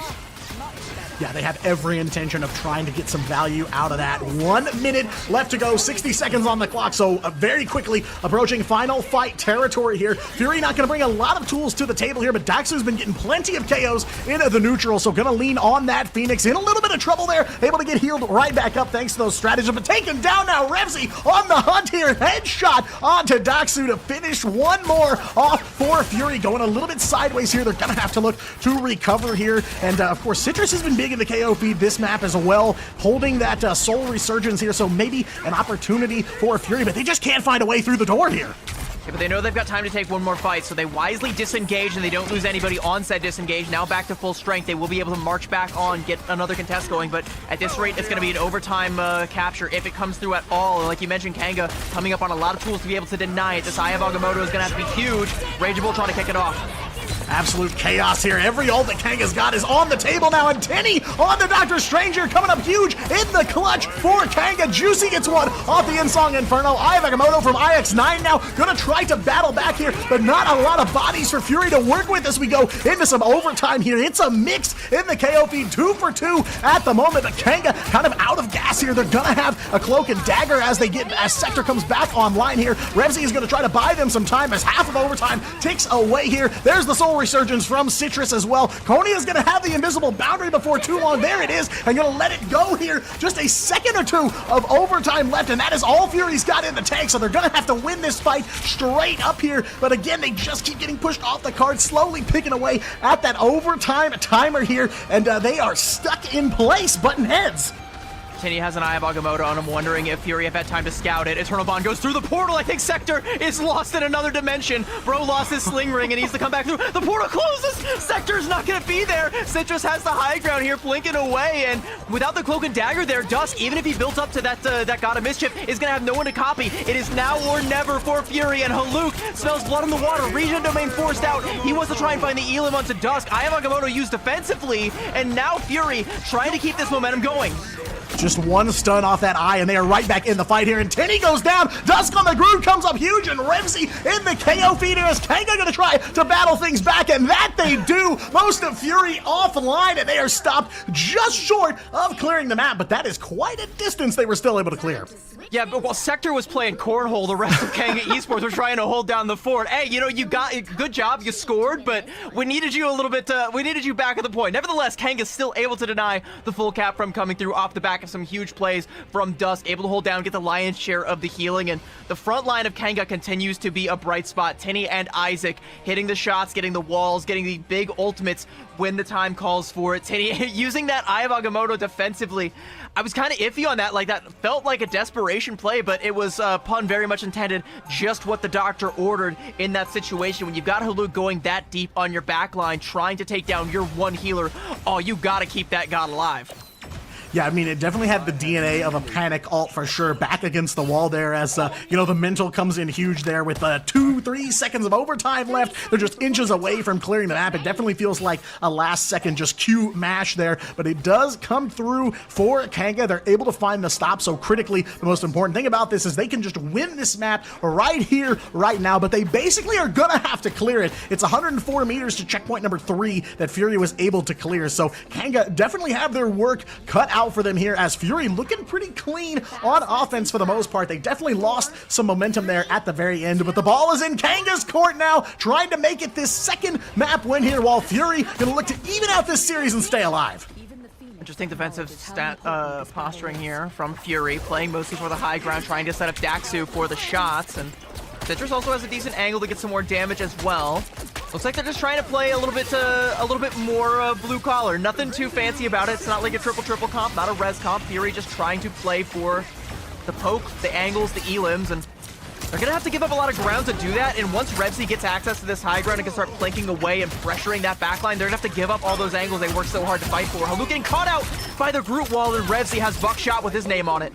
Yeah, they have every intention of trying to get some value out of that. 1 minute left to go, 60 seconds on the clock, so very quickly approaching final fight territory here. Fury not going to bring a lot of tools to the table here, but Daxu's been getting plenty of KOs into the neutral, so going to lean on that Phoenix. In a little bit of trouble there, able to get healed right back up thanks to those strategies, but taken down now. Remzi on the hunt here, headshot onto Daxu to finish one more off for Fury. Going a little bit sideways here, they're going to have to look to recover here, and of course, Citrus has been big in the KO feed this map as well, holding that Soul Resurgence here, so maybe an opportunity for Fury, but they just can't find a way through the door here.
Yeah, but they know they've got time to take one more fight, so they wisely disengage and they don't lose anybody on said disengage. Now back to full strength, they will be able to march back on, get another contest going, but at this rate, it's going to be an overtime capture if it comes through at all. And like you mentioned, Kanga coming up on a lot of tools to be able to deny it. This Eye of Agamotto is going to have to be huge. Rageable trying to kick it off.
Absolute chaos here. Every ult that Kanga's got is on the table now, and Tenny on the Doctor Stranger coming up huge in the clutch for Kanga. Juicy gets one off the Insong Inferno. Eye of Agamotto from IX9 now gonna try to battle back here, but not a lot of bodies for Fury to work with as we go into some overtime here. It's a mix in the KO feed, 2 for 2 at the moment, but Kanga kind of out of gas here. They're gonna have a Cloak and Dagger as Sector comes back online here. Remzi is gonna try to buy them some time as half of overtime ticks away here. There's the Soul Resurgence from Citrus as well. Konia is going to have the invisible boundary before too long. There it is. And going to let it go here. Just a second or two of overtime left, and that is all Fury's got in the tank, so they're going to have to win this fight straight up here. But again, they just keep getting pushed off the card, slowly picking away at that overtime timer here, and they are stuck in place, button heads.
Tinny has an Eye of Agamotto, and I'm wondering if Fury have had time to scout it. Eternal Bond goes through the portal. I think Sector is lost in another dimension. Bro lost his sling ring and needs to come back through. The portal closes. Sector's not going to be there. Citrus has the high ground here, blinking away, and without the Cloak and Dagger there, Dusk, even if he built up to that God of Mischief, is going to have no one to copy. It is now or never for Fury, and Haluk smells blood in the water. Region domain forced out. He wants to try and find the Elim onto Dusk. Eye of Agamotto used defensively, and now Fury trying to keep this momentum going.
Just one stun off that eye, and they are right back in the fight here. And Tenny goes down. Dusk on the Groot comes up huge, and Remzi in the KO feeder as Kanga going to try to battle things back, and that they do. Most of Fury offline, and they are stopped just short of clearing the map, but that is quite a distance they were still able to clear.
Yeah, but while Sector was playing cornhole, the rest of Kanga Esports were trying to hold down the fort. Hey, you know, you got good job, you scored, but we needed you a little bit. We needed you back at the point. Nevertheless, Kanga's still able to deny the full cap from coming through off the back of some huge plays from Dusk, able to hold down, get the lion's share of the healing, and the front line of Kenga continues to be a bright spot. Tinny and Isaac hitting the shots, getting the walls, getting the big ultimates when the time calls for it. Tinny using that Eye of Agamotto defensively. I was kind of iffy on that, like that felt like a desperation play, but it was, pun very much intended, just what the doctor ordered in that situation. When you've got Haluk going that deep on your back line, trying to take down your one healer, oh, you gotta keep that god alive.
Yeah, I mean, it definitely had the DNA of a panic ult for sure, back against the wall there as, you know, the mental comes in huge there with 2-3 seconds of overtime left. They're just inches away from clearing the map. It definitely feels like a last second just Q mash there, but it does come through for Kanga. They're able to find the stop, so critically, the most important thing about this is they can just win this map right here, right now, but they basically are gonna have to clear it. It's 104 meters to checkpoint number 3 that Fury was able to clear, so Kanga definitely have their work cut out for them here as Fury looking pretty clean on offense for the most part. They definitely lost some momentum there at the very end, but the ball is in Kanga's court now, trying to make it this second map win here, while Fury gonna look to even out this series and stay alive.
Interesting defensive posturing here from Fury, playing mostly for the high ground, trying to set up Daxu for the shots, and Citrus also has a decent angle to get some more damage as well. Looks like they're just trying to play a little bit more blue collar. Nothing too fancy about it. It's not like a triple comp, not a res comp. Fury just trying to play for the poke, the angles, the elims, and they're gonna have to give up a lot of ground to do that. And once Revsy gets access to this high ground and can start planking away and pressuring that backline, they're gonna have to give up all those angles they worked so hard to fight for. Haluk getting caught out by the Groot wall, and Revsy has Buckshot with his name on it.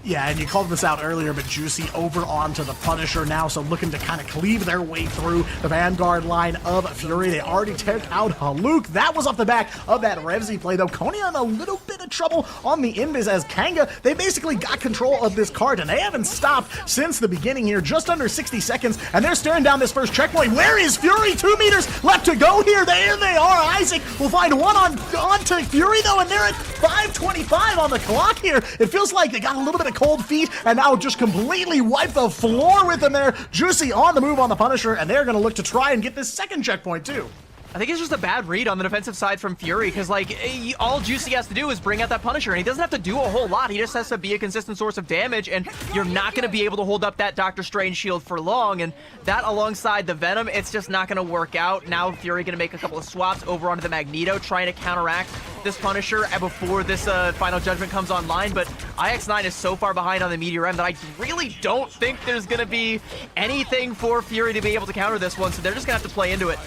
Yeah, and you called this out earlier, but Juicy over onto the Punisher now, so looking to kind of cleave their way through the Vanguard line of Fury. They already took out Haluk. That was off the back of that Revsy play, though. Konya in a little bit of trouble on the invis as Kanga, they basically got control of this card, and they haven't stopped since the beginning here, just under 60 seconds, and they're staring down this first checkpoint. Where is Fury? 2 meters left to go here. There they are. Isaac will find one onto Fury, though, and they're at 5:25 on the clock here. It feels like they got a little bit of cold feet and now just completely wipe the floor with them there. Juicy on the move on the Punisher, and they're going to look to try and get this second checkpoint too.
I think it's just a bad read on the defensive side from Fury, because like all Juicy has to do is bring out that Punisher, and he doesn't have to do a whole lot. He just has to be a consistent source of damage, and you're not going to be able to hold up that Doctor Strange shield for long, and that alongside the Venom, it's just not going to work out. Now Fury going to make a couple of swaps over onto the Magneto, trying to counteract this Punisher before this Final Judgment comes online, but IX9 is so far behind on the Meteor M that I really don't think there's going to be anything for Fury to be able to counter this one, so they're just going to have to play into it.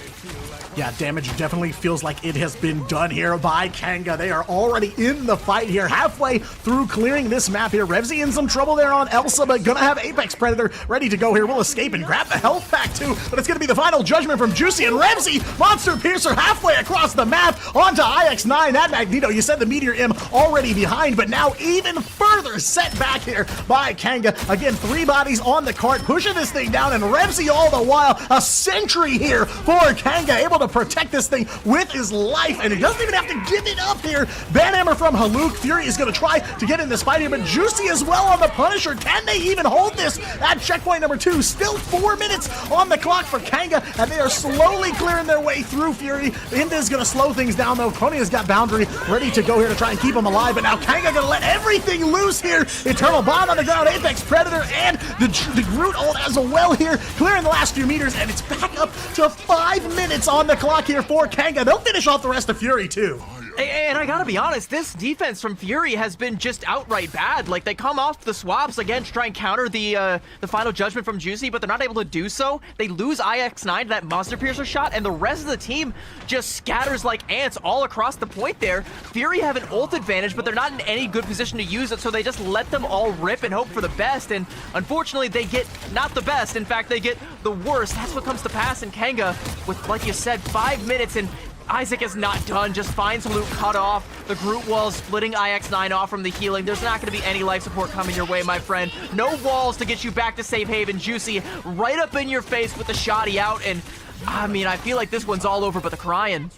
Yeah, damage definitely feels like it has been done here by Kanga. They are already in the fight here, halfway through clearing this map here. Revsy in some trouble there on Elsa, but gonna have Apex Predator ready to go here. Will escape and grab the health pack too, but it's gonna be the final judgment from Juicy, and Revsy, Monster Piercer halfway across the map onto IX9. That Magneto, you said the Meteor M already behind, but now even further set back here by Kanga. Again, 3 bodies on the cart, pushing this thing down, and Revsy all the while, a sentry here for Kanga, able to protect this thing with his life, and he doesn't even have to give it up here. Banhammer from Haluk. Fury is going to try to get in this fight here, but Juicy as well on the Punisher. Can they even hold this at checkpoint number 2? Still 4 minutes on the clock for Kanga, and they are slowly clearing their way through Fury. Inda is going to slow things down, though. Konya's got Boundary ready to go here to try and keep him alive, but now Kanga going to let everything loose here. Eternal Bond on the ground, Apex Predator, and the Groot ult as well here, clearing the last few meters, and it's back up to 5 minutes on the clock here for Kanga. They'll finish off the rest of Fury too.
And I gotta be honest, this defense from Fury has been just outright bad. Like, they come off the swaps again to try and counter the final judgment from Juicy, but they're not able to do so. They lose IX9 to that Monster Piercer shot, and the rest of the team just scatters like ants all across the point there. Fury have an ult advantage, but they're not in any good position to use it, so they just let them all rip and hope for the best, and unfortunately they get not the best. In fact, they get the worst. That's what comes to pass in Kanga with, like you said, 5 minutes, and Isaac is not done, just finds Haluk cut off. The Groot wall splitting IX9 off from the healing. There's not going to be any life support coming your way, my friend. No walls to get you back to safe haven. Juicy right up in your face with the shoddy out, and I mean, I feel like this one's all over but the crying.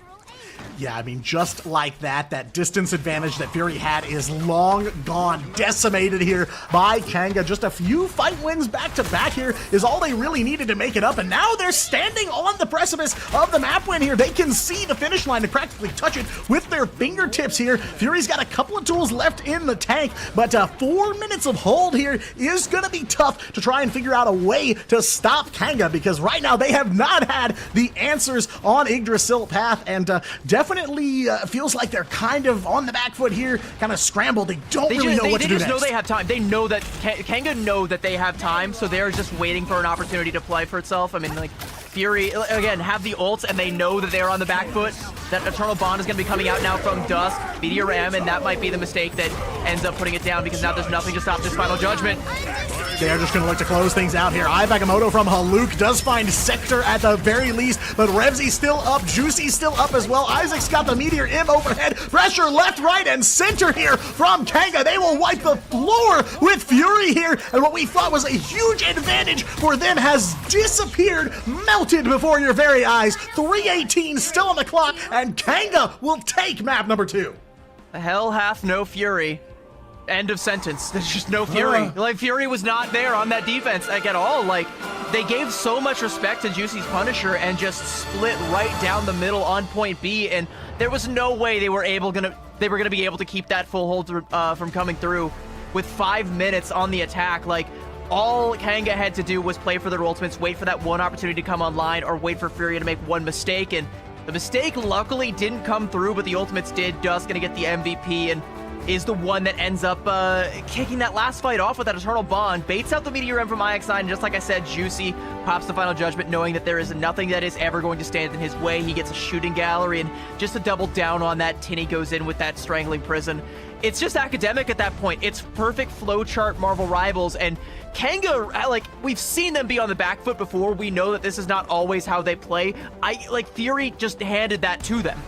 Yeah, I mean, just like that, that distance advantage that Fury had is long gone, decimated here by Kanga. Just a few fight wins back to back here is all they really needed to make it up, and now they're standing on the precipice of the map win here. They can see the finish line and practically touch it with their fingertips here. Fury's got a couple of tools left in the tank, but 4 minutes of hold here is going to be tough to try and figure out a way to stop Kanga, because right now they have not had the answers on Yggdrasil path, and definitely feels like they're kind of on the back foot here, kind of scrambled. They don't really know what to do next.
They just know they have time. They know that Kanga know that they have time, so they're just waiting for an opportunity to play for itself. I mean, like, Fury, again, have the ults, and they know that they're on the back foot. That Eternal Bond is going to be coming out now from Dusk, Meteor M, and that might be the mistake that ends up putting it down, because now there's nothing to stop this final judgment.
They're just going to look to close things out here. Bagamoto from Haluk does find Sector at the very least, but Revsy's still up, Juicy's still up as well. Isaac's got the Meteor M overhead. Pressure left, right, and center here from Kanga. They will wipe the floor with Fury here, and what we thought was a huge advantage for them has disappeared, melted before your very eyes. 3:18 still on the clock, and Kanga will take map number 2.
Hell hath no Fury. End of sentence. There's just no Fury. Like, Fury was not there on that defense, like, at all. Like, they gave so much respect to Juicy's Punisher and just split right down the middle on point B, and there was no way they were gonna be able to keep that full hold from coming through with 5 minutes on the attack. Like, all Kanga had to do was play for their ultimates, wait for that one opportunity to come online, or wait for Fury to make one mistake, and the mistake luckily didn't come through, but the ultimates did. Dusk gonna get the MVP, and is the one that ends up kicking that last fight off with that Eternal Bond, baits out the Meteor M from IX9, and just like I said, Juicy pops the final judgment, knowing that there is nothing that is ever going to stand in his way. He gets a shooting gallery, and just to double down on that, Tinny goes in with that Strangling Prison. It's just academic at that point. It's perfect flowchart Marvel Rivals, and Kanga, like, we've seen them be on the back foot before. We know that this is not always how they play. Fury just handed that to them.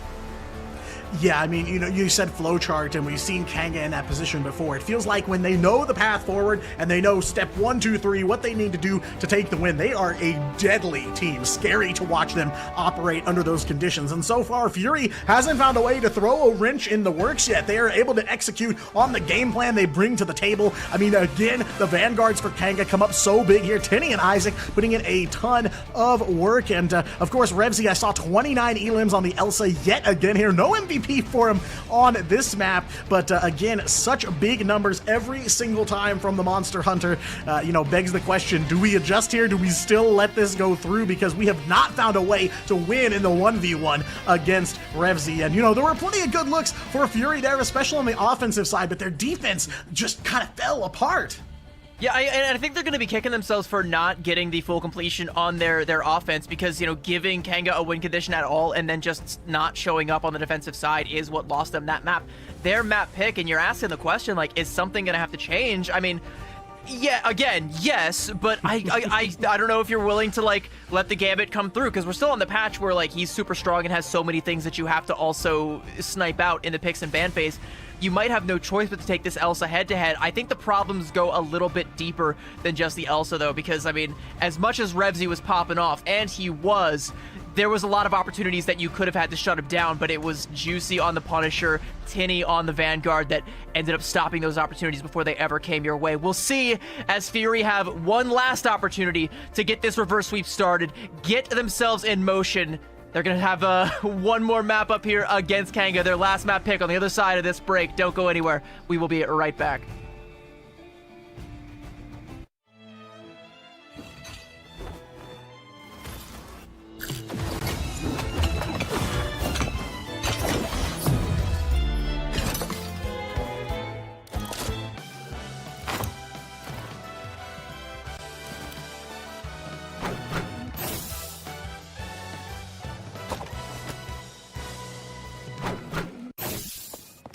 Yeah, I mean, you said flowchart, and we've seen Kanga in that position before. It feels like when they know the path forward and they know step 1, 2, 3, what they need to do to take the win, they are a deadly team. Scary to watch them operate under those conditions. And so far, Fury hasn't found a way to throw a wrench in the works yet. They are able to execute on the game plan they bring to the table. I mean, again, the vanguards for Kanga come up so big here. Tinny and Isaac putting in a ton of work. And of course, Revsy, I saw 29 elims on the Elsa yet again here. No MVP for him on this map, but again, such big numbers every single time from the Monster Hunter, begs the question, do we adjust here? Do we still let this go through? Because we have not found a way to win in the 1v1 against Revsy. And, there were plenty of good looks for Fury there, especially on the offensive side, but their defense just kind of fell apart.
Yeah, and I think they're going to be kicking themselves for not getting the full completion on their offense, because, giving Kanga a win condition at all and then just not showing up on the defensive side is what lost them that map. Their map pick, and you're asking the question, like, is something going to have to change? I mean, yeah, again, yes, but I don't know if you're willing to, like, let the Gambit come through, because we're still on the patch where, like, he's super strong and has so many things that you have to also snipe out in the picks and ban phase. You might have no choice but to take this Elsa head-to-head. I think the problems go a little bit deeper than just the Elsa, though, because, I mean, as much as Revsy was popping off, and he was, there was a lot of opportunities that you could have had to shut him down, but it was Juicy on the Punisher, Tinny on the Vanguard that ended up stopping those opportunities before they ever came your way. We'll see as Fury have one last opportunity to get this reverse sweep started, get themselves in motion. They're going to have one more map up here against Kanga, their last map pick on the other side of this break. Don't go anywhere. We will be right back.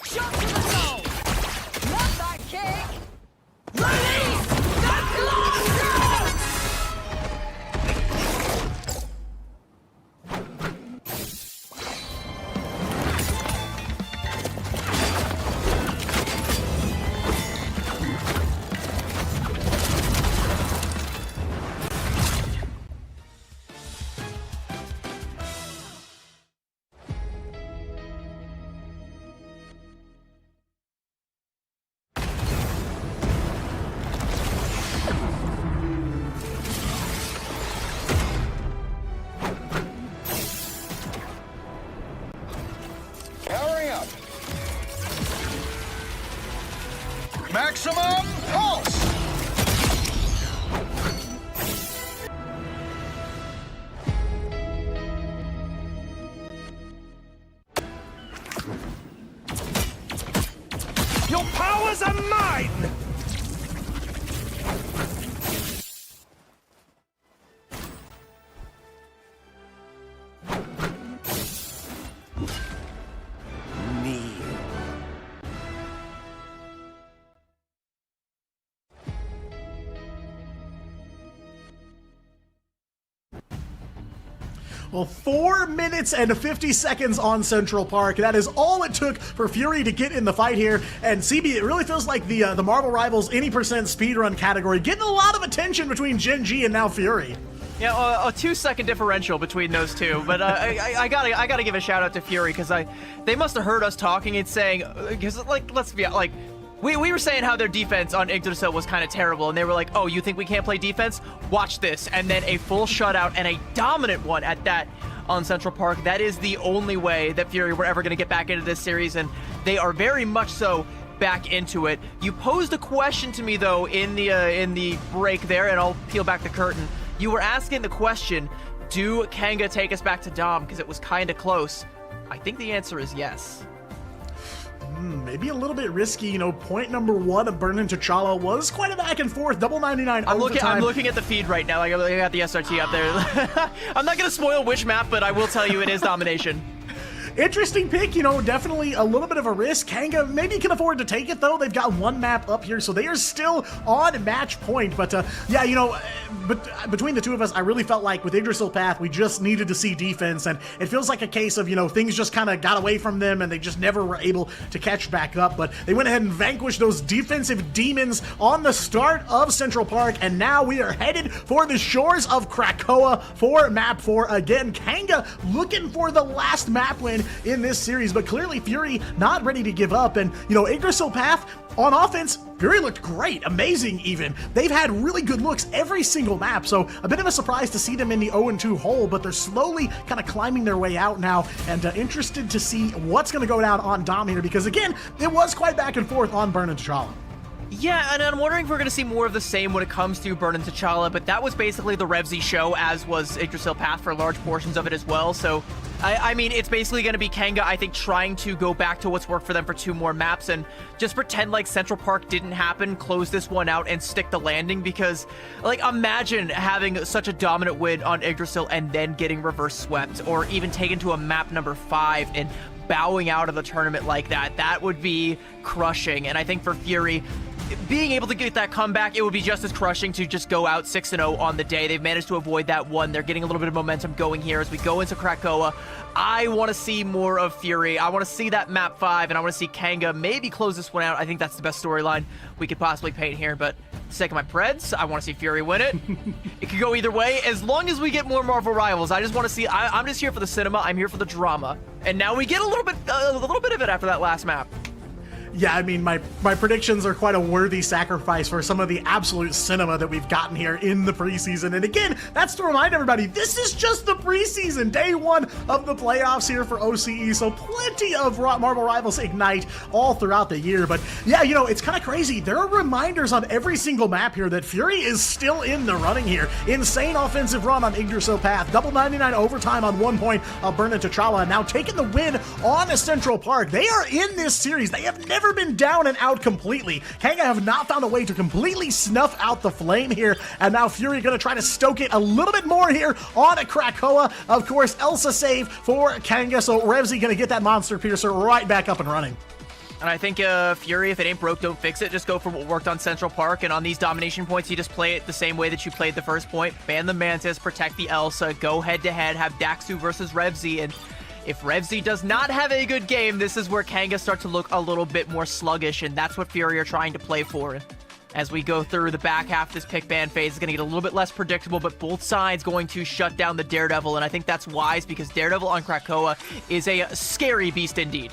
Shot to the nose! Not that kick!
Well, 4 minutes and 50 seconds on Central Park. That is all it took for Fury to get in the fight here. And CB, it really feels like the Marvel Rivals any percent speedrun category getting a lot of attention between Gen G and now Fury.
Yeah, a 2-second differential between those two, but I gotta give a shout out to Fury because they must have heard us talking and saying, because like let's be like. We were saying how their defense on Yggdrasil was kind of terrible, and they were like, oh, you think we can't play defense? Watch this. And then a full shutout and a dominant one at that on Central Park. That is the only way that Fury were ever going to get back into this series, and they are very much so back into it. You posed a question to me, though, in the break there, and I'll peel back the curtain. You were asking the question, do Kanga take us back to Dom? Because it was kind of close. I think the answer is yes.
Maybe a little bit risky, you know. Point number 1 of Burn into T'Challa was quite a back and forth. Double 99
I'm looking at the feed right now. I got the SRT up there. I'm not gonna spoil which map, but I will tell you it is domination.
Interesting pick, you know, definitely a little bit of a risk. Kanga maybe can afford to take it, though. They've got 1 map up here, so they are still on match point. But, yeah, you know, but between the two of us, I really felt like with Yggdrasil Path, we just needed to see defense, and it feels like a case of, you know, things just kind of got away from them, and they just never were able to catch back up. But they went ahead and vanquished those defensive demons on the start of Central Park, and now we are headed for the shores of Krakoa for map 4. Again, Kanga looking for the last map win in this series, but clearly Fury not ready to give up. And, you know, Yggdrasil Path on offense, Fury looked great, amazing even. They've had really good looks every single map, so a bit of a surprise to see them in the 0-2 hole, but they're slowly kind of climbing their way out now, and interested to see what's going to go down on Dom here, because again, it was quite back and forth on Burn and T'Challa.
Yeah, and I'm wondering if we're going to see more of the same when it comes to Burn and T'Challa, but that was basically the Revzy show, as was Yggdrasil Path for large portions of it as well, so I mean, it's basically going to be Kanga, I think, trying to go back to what's worked for them for 2 more maps and just pretend like Central Park didn't happen, close this one out, and stick the landing, because, like, imagine having such a dominant win on Yggdrasil and then getting reverse swept, or even taken to a map number 5 and bowing out of the tournament like that. That would be crushing, and I think for Fury, being able to get that comeback, it would be just as crushing to just go out 6-0 on the day. They've managed to avoid that one. They're getting a little bit of momentum going here as we go into Krakoa. I want to see more of Fury. I want to see that map 5, and I want to see Kanga maybe close this one out. I think that's the best storyline we could possibly paint here, but for the sake of my Preds, I want to see Fury win it. It could go either way, as long as we get more Marvel Rivals. I just want to see, I'm just here for the cinema, I'm here for the drama, and now we get a little bit of it after that last map.
Yeah, I mean, my predictions are quite a worthy sacrifice for some of the absolute cinema that we've gotten here in the preseason. And again, that's to remind everybody, this is just the preseason, day 1 of the playoffs here for OCE. So plenty of Marvel Rivals Ignite all throughout the year. But yeah, you know, it's kind of crazy. There are reminders on every single map here that Fury is still in the running here. Insane offensive run on Yggdrasil Path. Double 99 overtime on 1 point of Burn and T'Challa. Now taking the win on a Central Park. They are in this series. They have never been down and out completely. Kanga have not found a way to completely snuff out the flame here, and now Fury gonna try to stoke it a little bit more here on a Krakoa. Of course, Elsa save for Kanga, so Revzy gonna get that Monster Piercer right back up and running.
And I think Fury, if it ain't broke, don't fix it. Just go for what worked on Central Park, and on these domination points, you just play it the same way that you played the first point. Ban the Mantis, protect the Elsa, go head-to-head, have Daxu versus Revzy, and if Revzy does not have a good game, this is where Kanga starts to look a little bit more sluggish, and that's what Fury are trying to play for. As we go through the back half, this pick ban phase is going to get a little bit less predictable, but both sides going to shut down the Daredevil, and I think that's wise because Daredevil on Krakoa is a scary beast indeed.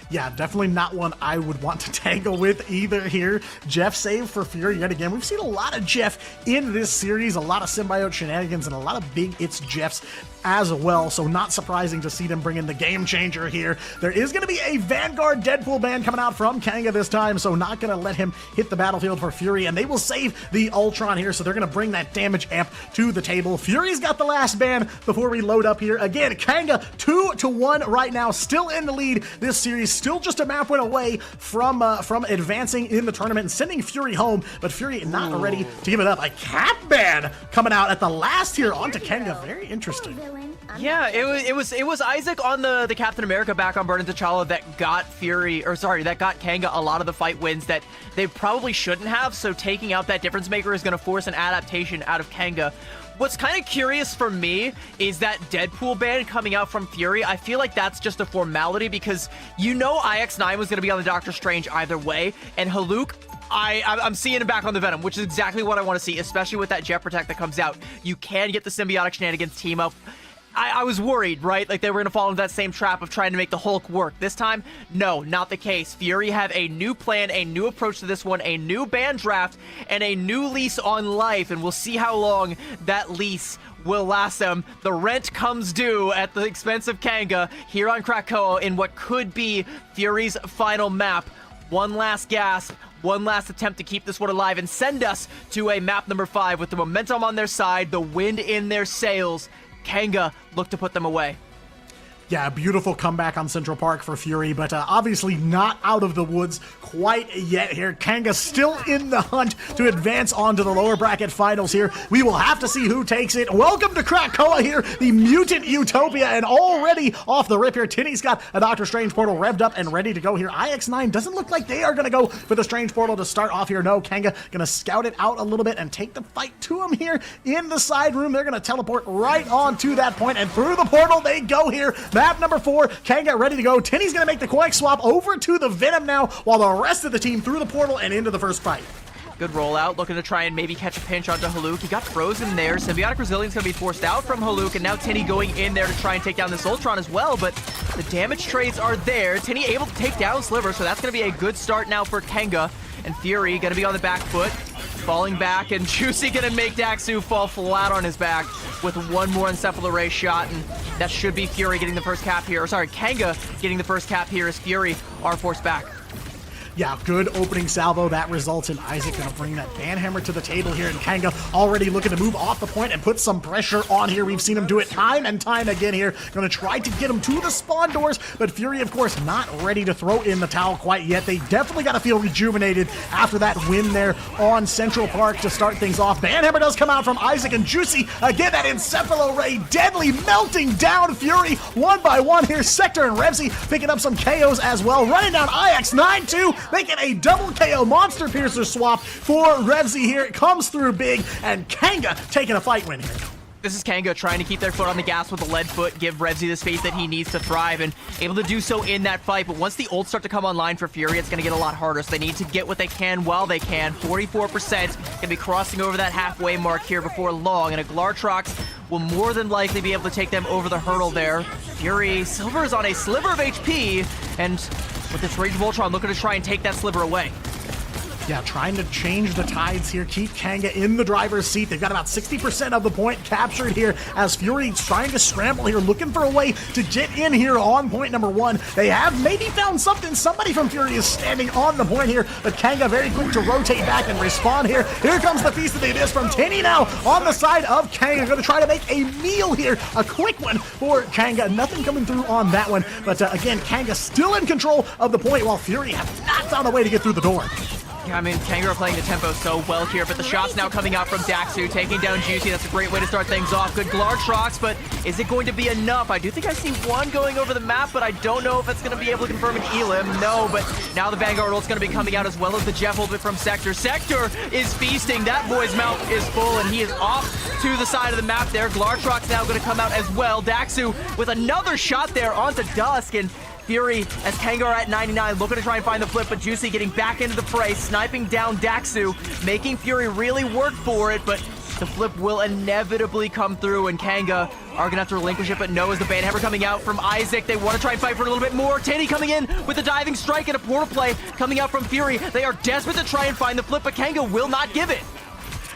Yeah, definitely not one I would want to tangle with either here. Jeff save for Fury yet again. We've seen a lot of Jeff in this series, a lot of symbiote shenanigans, and a lot of big It's Jeffs as well, so not surprising to see them bring in the game changer here. There is going to be a Vanguard Deadpool ban coming out from Kanga this time, so not going to let him hit the battlefield for Fury, and they will save the Ultron here, so they're going to bring that damage amp to the table. Fury's got the last ban before we load up here. Again, Kanga 2-1 right now, still in the lead this series, still just a map win away from advancing in the tournament and sending Fury home, but Fury not ready to give it up. A cap ban coming out at the last here onto Kanga. Very interesting.
Yeah, it was Isaac on the Captain America back on Burn and T'Challa that got that got Kanga a lot of the fight wins that they probably shouldn't have, so taking out that difference maker is going to force an adaptation out of Kanga. What's kind of curious for me is that Deadpool ban coming out from Fury. I feel like that's just a formality because you know IX9 was going to be on the Doctor Strange either way, and Haluk, I'm seeing him back on the Venom, which is exactly what I want to see, especially with that Jet Protect that comes out. You can get the symbiotic shenanigans team up. I was worried, right? Like they were going to fall into that same trap of trying to make the Hulk work. This time, no, not the case. Fury have a new plan, a new approach to this one, a new ban draft, and a new lease on life, and we'll see how long that lease will last them. The rent comes due at the expense of Kanga here on Krakoa in what could be Fury's final map. One last gasp, one last attempt to keep this one alive and send us to a map number 5 with the momentum on their side, the wind in their sails. Kanga look to put them away.
Yeah, beautiful comeback on Central Park for Fury, but obviously not out of the woods quite yet here. Kanga still in the hunt to advance on to the lower bracket finals here. We will have to see who takes it. Welcome to Krakoa here, the mutant utopia, and already off the rip here, Tinny's got a Doctor Strange portal revved up and ready to go here. IX9 doesn't look like they are going to go for the Strange portal to start off here. No, Kanga going to scout it out a little bit and take the fight to him here in the side room. They're going to teleport right on to that point, and through the portal they go here. Map number 4, Kanga ready to go. Tinny's going to make the quick swap over to the Venom now, while the rest of the team through the portal and into the first fight.
Good rollout, looking to try and maybe catch a pinch onto Haluk. He got frozen there. Symbiotic Resilience going to be forced out from Haluk, and now Tinny going in there to try and take down this Ultron as well, but the damage trades are there. Tinny able to take down Sliver, so that's going to be a good start now for Kanga. And Fury going to be on the back foot, falling back, and Juicy going to make Daxu fall flat on his back with one more Encephalo Ray shot, and that should be Fury getting the first cap here. Or sorry, Kanga getting the first cap here as Fury are forced back.
Yeah, good opening salvo. That results in Isaac going to bring that banhammer to the table here, and Kanga already looking to move off the point and put some pressure on here. We've seen him do it time and time again here. Going to try to get him to the spawn doors, but Fury, of course, not ready to throw in the towel quite yet. They definitely got to feel rejuvenated after that win there on Central Park to start things off. Banhammer does come out from Isaac, and Juicy, again, that Encephalo Ray deadly melting down Fury one by one here. Sector and Revsy picking up some KOs as well. Running down IX9 too, making a double KO Monster Piercer swap for Revsy here. It comes through big, and Kanga taking a fight win here.
This is Kanga trying to keep their foot on the gas with a lead foot, give Revsy the space that he needs to thrive, and able to do so in that fight. But once the ults start to come online for Fury, it's going to get a lot harder, so they need to get what they can while they can. 44% going to be crossing over that halfway mark here before long, and a Glartrox will more than likely be able to take them over the hurdle there. Fury, Silver is on a sliver of HP, and with this Rage of Ultron looking to try and take that sliver away.
Yeah, trying to change the tides here, keep Kanga in the driver's seat. They've got about 60% of the point captured here as Fury's trying to scramble here, looking for a way to get in here on point number 1. They have maybe found something. Somebody from Fury is standing on the point here, but Kanga very quick to rotate back and respond here. Here comes the Feast of the Abyss from Tinny now on the side of Kanga. Going to try to make a meal here. A quick one for Kanga. Nothing coming through on that one, but again, Kanga still in control of the point while Fury have not found a way to get through the door.
Yeah, I mean, Kanga are playing the tempo so well here, but the shots now coming out from Daxu, taking down Juicy. That's a great way to start things off. Good Glartrox, but is it going to be enough? I do think I see one going over the map, but I don't know if it's going to be able to confirm an Elim. No, but now the Vanguard ult's going to be coming out as well as the Jeff ultimate from Sector. Sector is feasting. That boy's mouth is full, and he is off to the side of the map there. Glartrox now going to come out as well. Daxu with another shot there onto Dusk, and Fury, as Kanga are at 99, looking to try and find the flip, but Juicy getting back into the fray, sniping down Daxu, making Fury really work for it, but the flip will inevitably come through, and Kanga are going to have to relinquish it, but no, as the banhammer coming out from Isaac, they want to try and fight for it a little bit more. Tinny coming in with a diving strike and a portal play coming out from Fury. They are desperate to try and find the flip, but Kanga will not give it.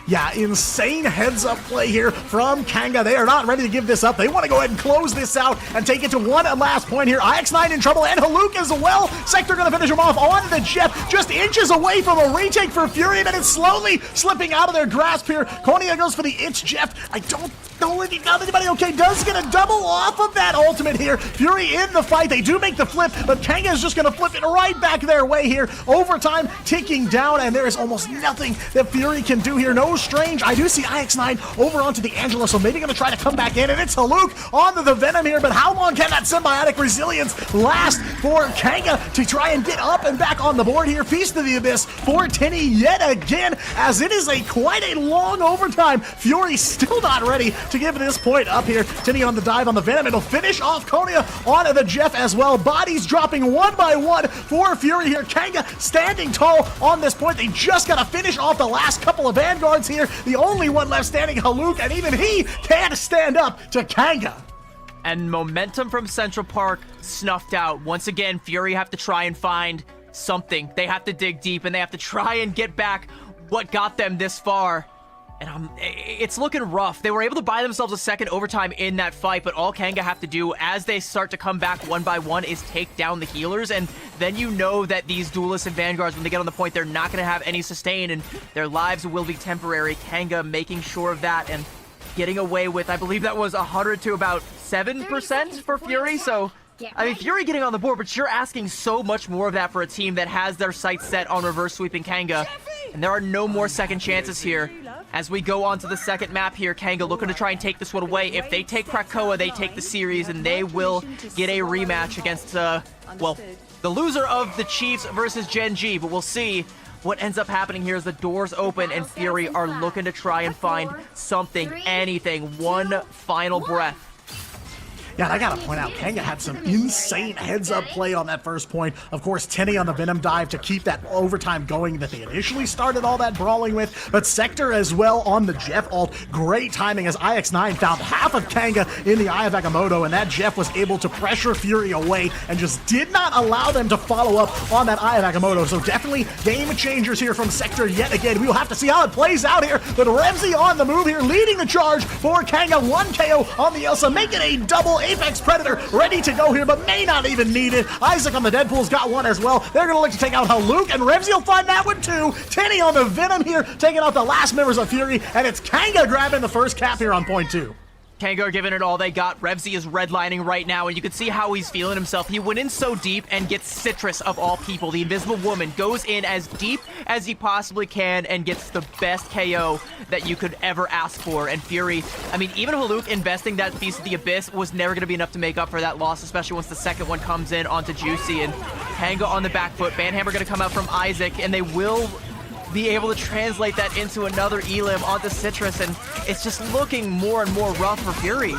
Yeah, insane heads-up play here from Kanga. They are not ready to give this up. They want to go ahead and close this out and take it to one last point here. IX9 in trouble, and Haluk as well. Sector going to finish him off on the Jet, just inches away from a retake for Fury, but it's slowly slipping out of their grasp here. Konya goes for the It's Jeff. I don't know if he found anybody. Okay, does get a double off of that ultimate here. Fury in the fight. They do make the flip, but Kanga is just going to flip it right back their way here. Overtime ticking down, and there is almost nothing that Fury can do here. No no Strange. I do see IX9 over onto the Angela, so maybe gonna try to come back in, and it's Haluk onto the Venom here, but how long can that symbiotic resilience last for Kanga to try and get up and back on the board here? Feast of the Abyss for Tinny yet again, as it is quite a long overtime. Fury still not ready to give this point up here. Tinny on the dive on the Venom. It'll finish off Konya on the Jeff as well. Bodies dropping one by one for Fury here. Kanga standing tall on this point. They just gotta finish off the last couple of Vanguards here. The only one left standing, Haluk, and even he can't stand up to Kanga.
And momentum from Central Park snuffed out. Once again, Fury have to try and find something. They have to dig deep, and they have to try and get back what got them this far. And it's looking rough. They were able to buy themselves a second overtime in that fight, but all Kanga have to do as they start to come back one by one is take down the healers, and then you know that these duelists and vanguards, when they get on the point, they're not going to have any sustain, and their lives will be temporary. Kanga making sure of that and getting away with, I believe that was 100 to about 7% for Fury, so... I mean, Fury getting on the board, but you're asking so much more of that for a team that has their sights set on reverse sweeping Kanga. And there are no more second chances here. As we go on to the second map here, Kanga looking to try and take this one away. If they take Krakoa, they take the series, and they will get a rematch against, well, the loser of the Chiefs versus Gen G. But we'll see what ends up happening here as the doors open and Fury are looking to try and find something, anything, one final breath.
Yeah, and I gotta point out, Kanga had some insane heads-up play on that first point. Of course, Tinny on the Venom dive to keep that overtime going that they initially started all that brawling with, but Sector as well on the Jeff ult. Great timing as IX9 found half of Kanga in the Eye of Agamotto, and that Jeff was able to pressure Fury away and just did not allow them to follow up on that Eye of Agamotto. So definitely game changers here from Sector yet again. We will have to see how it plays out here, but Revsy on the move here, leading the charge for Kanga. 1 KO on the Elsa, making a double Apex Predator ready to go here, but may not even need it. Isaac on the Deadpool's got one as well. They're going to look to take out Haluk, and Revsy will find that one too. Tinny on the Venom here, taking out the last members of Fury, and it's Kanga grabbing the first cap here on point 2.
Kanga are giving it all they got. Revsy is redlining right now, and you can see how he's feeling himself. He went in so deep and gets Citrus of all people. The Invisible Woman goes in as deep as he possibly can and gets the best KO that you could ever ask for. And Fury, I mean, even Haluk investing that Feast of the Abyss was never going to be enough to make up for that loss, especially once the second one comes in onto Juicy. And Kanga on the back foot. Banhammer going to come out from Isaac, and they will be able to translate that into another Elim onto Citrus, and it's just looking more and more rough for Fury.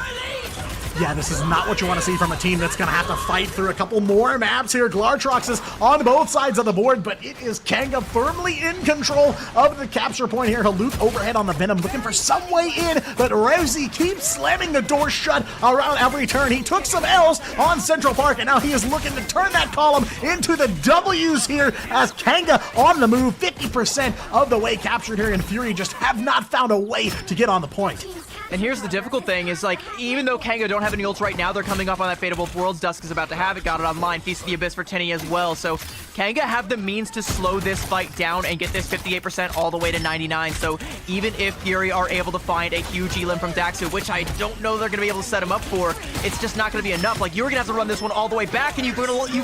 Yeah, this is not what you want to see from a team that's going to have to fight through a couple more maps here. Glartrox is on both sides of the board, but it is Kanga firmly in control of the capture point here. Haluk overhead on the Venom, looking for some way in, but Revsy keeps slamming the door shut around every turn. He took some L's on Central Park, and now he is looking to turn that column into the W's here as Kanga on the move, 50% of the way captured here, and Fury just have not found a way to get on the point.
And here's the difficult thing is, like, even though Kanga don't have any ults right now, they're coming up on that Fate of Both Worlds. Dusk is about to have it, got it online. Feast of the Abyss for Tinny as well. So Kanga have the means to slow this fight down and get this 58% all the way to 99. So even if Fury are able to find a huge Elim from Daxu, which I don't know they're going to be able to set him up for, it's just not going to be enough. Like, you're going to have to run this one all the way back, and you've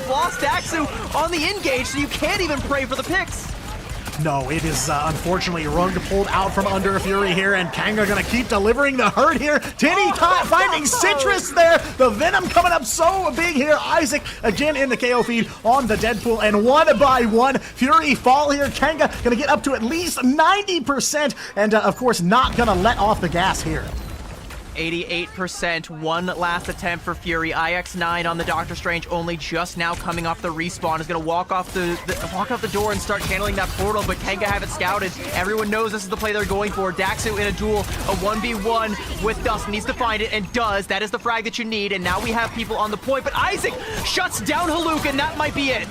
lost Daxu on the engage, so you can't even pray for the picks.
No, it is unfortunately Rug pulled out from under Fury here, and Kanga gonna keep delivering the hurt here. Tinny finding Citrus there. The Venom coming up so big here. Isaac again in the KO feed on the Deadpool, and one by one, Fury fall here. Kanga gonna get up to at least 90%, and of course not gonna let off the gas here.
88%, one last attempt for Fury. IX9 on the Doctor Strange, only just now coming off the respawn, is going to walk off the door and start channeling that portal, but Kanga have it scouted. Everyone knows this is the play they're going for. Daxu in a duel, a 1v1 with Dust, needs to find it and does. That is the frag that you need, and now we have people on the point, but Isaac shuts down Haluk, and that might be it.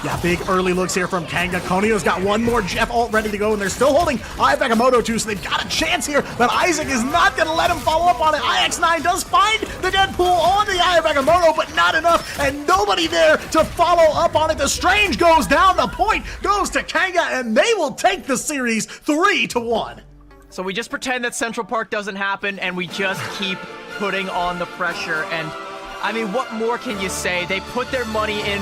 Yeah, big early looks here from Kanga. Konio's got one more Jeff ult ready to go, and they're still holding Eye of Agamotto too, so they've got a chance here, but Isaac is not going to let him follow up on it. IX9 does find the Deadpool on the Eye of Agamotto, but not enough, and nobody there to follow up on it. The Strange goes down, the point goes to Kanga, and they will take the series 3-1.
So we just pretend that Central Park doesn't happen, and we just keep putting on the pressure, and I mean, what more can you say? They put their money in,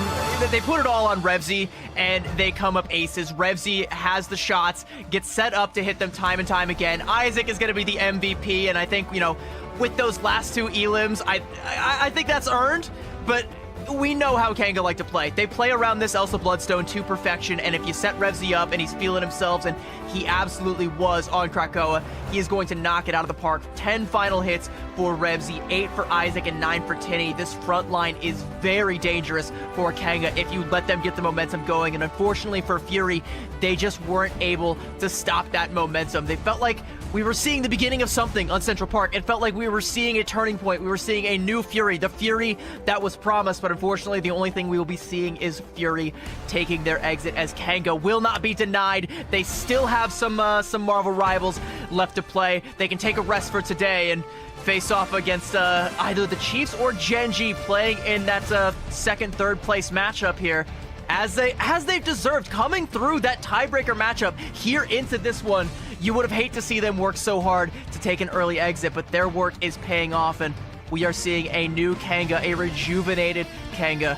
they put it all on Revsy, and they come up aces. Revsy has the shots, gets set up to hit them time and time again. Isaac is going to be the MVP, and I think, you know, with those last 2 elims, I think that's earned, but we know how Kanga like to play. They play around this Elsa Bloodstone to perfection, and if you set Revsy up and he's feeling himself, and he absolutely was on Krakoa, he is going to knock it out of the park. 10 final hits for Revsy, 8 for Isaac, and 9 for Tinny. This front line is very dangerous for Kanga if you let them get the momentum going, and unfortunately for Fury, they just weren't able to stop that momentum. They felt like we were seeing the beginning of something on Central Park. It felt like we were seeing a turning point. We were seeing a new Fury, the Fury that was promised, but unfortunately, the only thing we will be seeing is Fury taking their exit, as Kanga will not be denied. They still have some Marvel rivals left to play. They can take a rest for today and face off against either the Chiefs or Genji, playing in that second, third place matchup here, as they've deserved, coming through that tiebreaker matchup here into this one. You would have hated to see them work so hard to take an early exit, but their work is paying off, and we are seeing a new Kanga, a rejuvenated Kanga.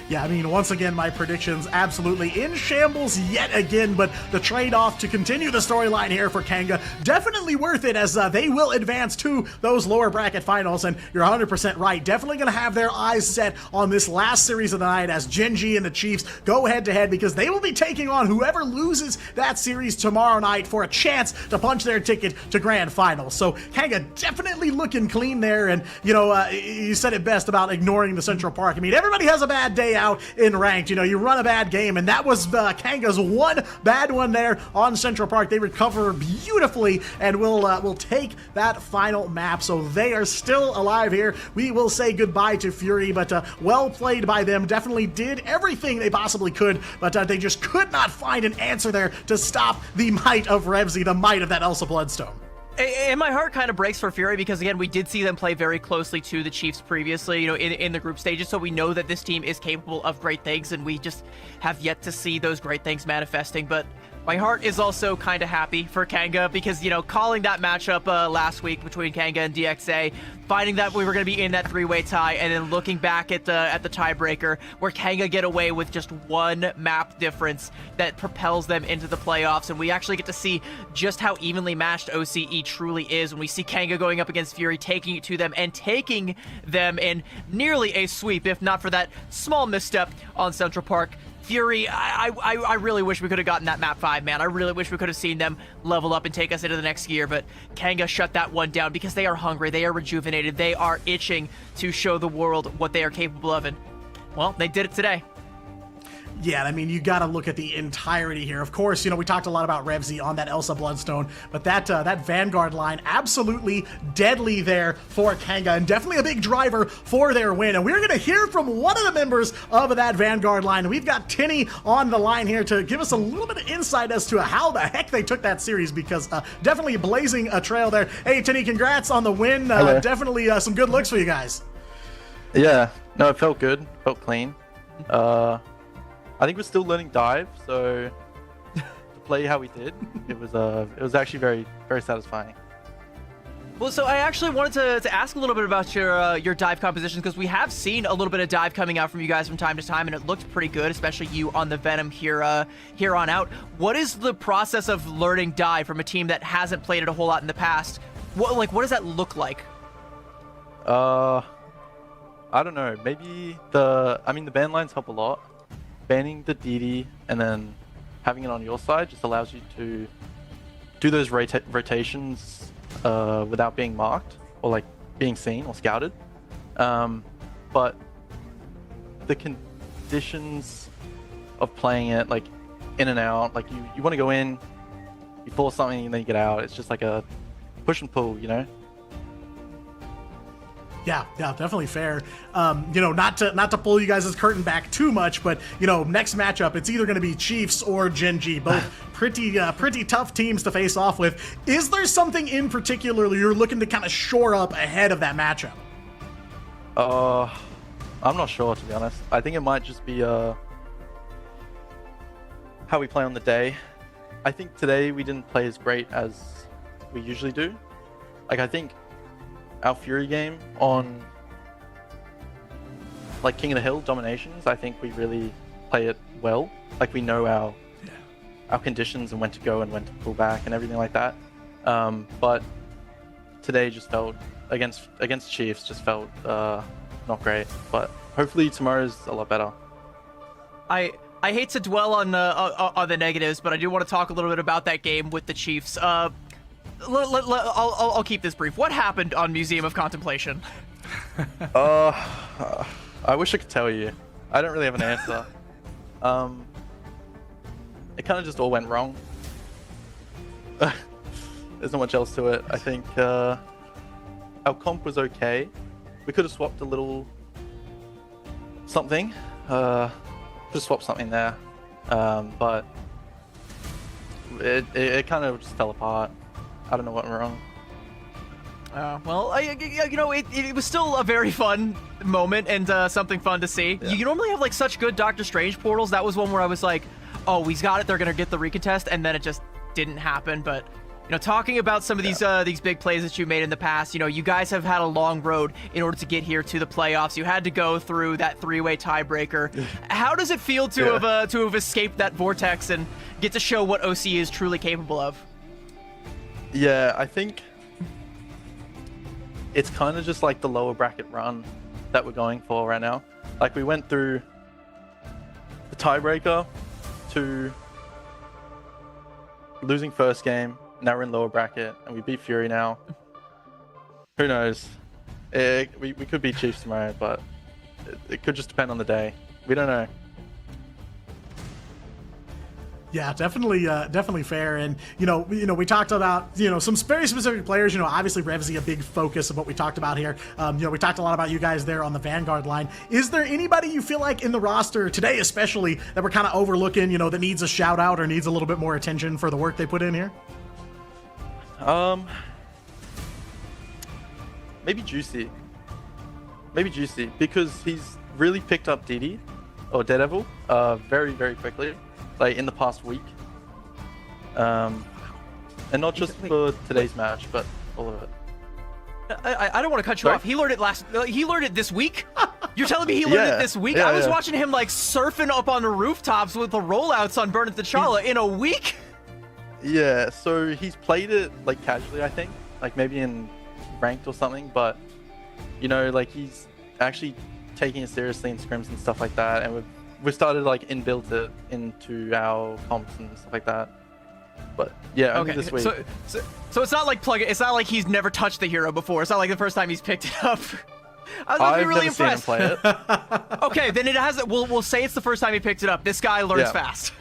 Yeah, I mean, once again, my predictions absolutely in shambles yet again, but the trade-off to continue the storyline here for Kanga, definitely worth it, as they will advance to those lower bracket finals, and you're 100% right. Definitely going to have their eyes set on this last series of the night as Genji and the Chiefs go head-to-head, because they will be taking on whoever loses that series tomorrow night for a chance to punch their ticket to grand finals. So Kanga definitely looking clean there, and, you know, you said it best about ignoring the Central Park. I mean, everybody has a bad day out in ranked. You know, you run a bad game, and that was Kanga's one bad one there on Central Park. They recover beautifully and will take that final map, so they are still alive here. We will say goodbye to Fury, but well played by them. Definitely did everything they possibly could, but they just could not find an answer there to stop the might of Revsy, the might of that Elsa Bloodstone.
And my heart kind of breaks for Fury, because again, we did see them play very closely to the Chiefs previously, you know, in the group stages, so we know that this team is capable of great things, and we just have yet to see those great things manifesting. But my heart is also kind of happy for Kanga, because, you know, calling that matchup last week between Kanga and DXA, finding that we were going to be in that 3-way tie, and then looking back at the tiebreaker, where Kanga get away with just one map difference that propels them into the playoffs, and we actually get to see just how evenly matched OCE truly is when we see Kanga going up against Fury, taking it to them, and taking them in nearly a sweep, if not for that small misstep on Central Park. Fury, I really wish we could have gotten that map 5, man. I really wish we could have seen them level up and take us into the next year, but Kanga shut that one down, because they are hungry, they are rejuvenated, they are itching to show the world what they are capable of, and, well, they did it today.
Yeah, I mean, you got to look at the entirety here. Of course, you know, we talked a lot about Revsy on that Elsa Bloodstone, but that Vanguard line, absolutely deadly there for Kanga, and definitely a big driver for their win. And we're going to hear from one of the members of that Vanguard line. We've got Tinny on the line here to give us a little bit of insight as to how the heck they took that series, because definitely blazing a trail there. Hey, Tinny, congrats on the win. Definitely some good looks for you guys.
Yeah, no, it felt good, felt clean. I think we're still learning dive, so to play how we did, it was actually very, very satisfying.
Well, so I actually wanted to ask a little bit about your dive compositions, because we have seen a little bit of dive coming out from you guys from time to time, and it looked pretty good, especially you on the Venom here on out. What is the process of learning dive from a team that hasn't played it a whole lot in the past? What does that look like?
I don't know. Maybe the ban lines help a lot. Banning the DD and then having it on your side just allows you to do those rotations without being marked or like being seen or scouted. But the conditions of playing it, like in and out, like you want to go in, you force something and then you get out. It's just like a push and pull, you know?
Yeah, definitely fair. You know, not to pull you guys' curtain back too much, but, you know, next matchup, it's either going to be Chiefs or Genji, both pretty tough teams to face off with. Is there something in particular you're looking to kind of shore up ahead of that matchup?
I'm not sure, to be honest. I think it might just be how we play on the day. I think today we didn't play as great as we usually do. Like, I think our Fury game on like King of the Hill dominations, I think we really play it well. Like we know our conditions and when to go and when to pull back and everything like that. But today just felt against Chiefs just felt not great. But hopefully tomorrow's a lot better.
I hate to dwell on the negatives, but I do want to talk a little bit about that game with the Chiefs. I'll keep this brief. What happened on Museum of Contemplation?
I wish I could tell you. I don't really have an answer. It kind of just all went wrong. There's not much else to it. I think our comp was okay. We could have swapped a little something. Could have swapped something there, but it kind of just fell apart. I don't know what went wrong.
Well, you know, it was still a very fun moment and something fun to see.
Yeah.
You normally have like such good Doctor Strange portals. That was one where I was like, oh, he's got it. They're gonna get the recontest, and then it just didn't happen. But you know, talking about some of these big plays that you made in the past, you know, you guys have had a long road in order to get here to the playoffs. You had to go through that three-way tiebreaker. How does it feel to have escaped that vortex and get to show what OC is truly capable of?
Yeah, I think it's kind of just like the lower bracket run that we're going for right now. Like we went through the tiebreaker to losing first game. Now we're in lower bracket and we beat Fury now. Who knows? We could beat Chiefs tomorrow, but it could just depend on the day. We don't know.
Yeah, definitely fair. And you know, we talked about some very specific players. You know, obviously Revsy, a big focus of what we talked about here. We talked a lot about you guys there on the Vanguard line. Is there anybody you feel like in the roster today, especially, that we're kind of overlooking? You know, that needs a shout out or needs a little bit more attention for the work they put in here?
Maybe Juicy. Because he's really picked up DD or Daredevil very, very quickly, like in the past week. And not just for today's match, but all of it.
I don't want to cut you off. He learned it he learned it this week? You're telling me he learned it this week?
Yeah,
I was watching him like surfing up on the rooftops with the rollouts on Burn It T'Challa in a week?
Yeah, so he's played it like casually, I think, like maybe in ranked or something, but you know, like he's actually taking it seriously in scrims and stuff like that, and we've started like inbuilt it into our comps and stuff like that. But yeah, only this week.
So it's not like it's not like he's never touched the hero before. It's not like the first time he's picked it up. I was really impressed.
Seen him play it.
Okay, then it has. We'll say it's the first time he picked it up. This guy learns fast.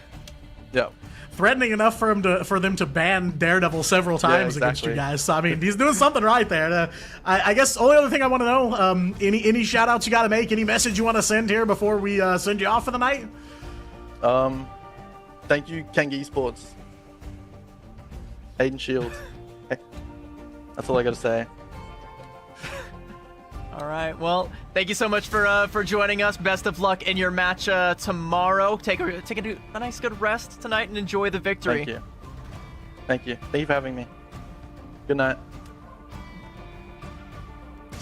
Yeah.
Threatening enough for them to ban Daredevil several times against you guys. So I mean, he's doing something right there. I guess only other thing I want to know, any shout outs you got to make, any message you want to send here before we send you off for the night?
Thank you, Kanga Esports. Aiden Shield. That's all I got to say.
All right. Well, thank you so much for joining us. Best of luck in your match tomorrow. Take a nice good rest tonight and enjoy the victory.
Thank you for having me. Good night.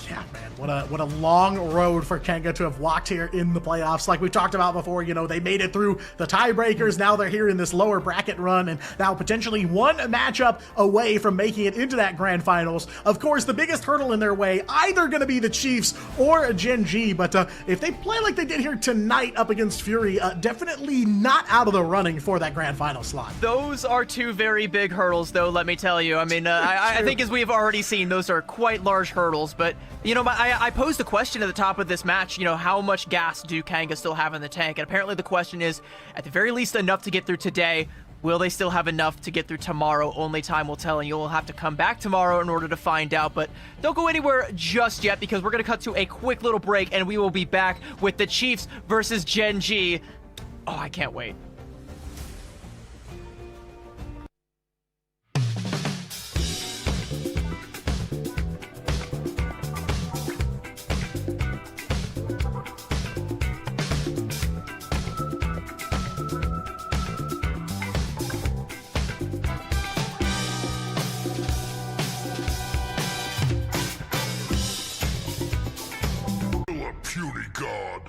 Yeah, man, what a long road for Kanga to have walked here in the playoffs. Like we talked about before, you know, they made it through the tiebreakers. Now they're here in this lower bracket run, and now potentially one matchup away from making it into that grand finals. Of course, the biggest hurdle in their way, either going to be the Chiefs or Gen G, but if they play like they did here tonight up against Fury, definitely not out of the running for that grand final slot.
Those are two very big hurdles, though, let me tell you. I mean, I think as we've already seen, those are quite large hurdles, but you know, I posed a question at the top of this match, you know, how much gas do Kanga still have in the tank? And apparently the question is, at the very least, enough to get through today. Will they still have enough to get through tomorrow? Only time will tell, and you'll have to come back tomorrow in order to find out. But don't go anywhere just yet, because we're going to cut to a quick little break, and we will be back with the Chiefs versus Gen G. Oh, I can't wait.
You a puny god.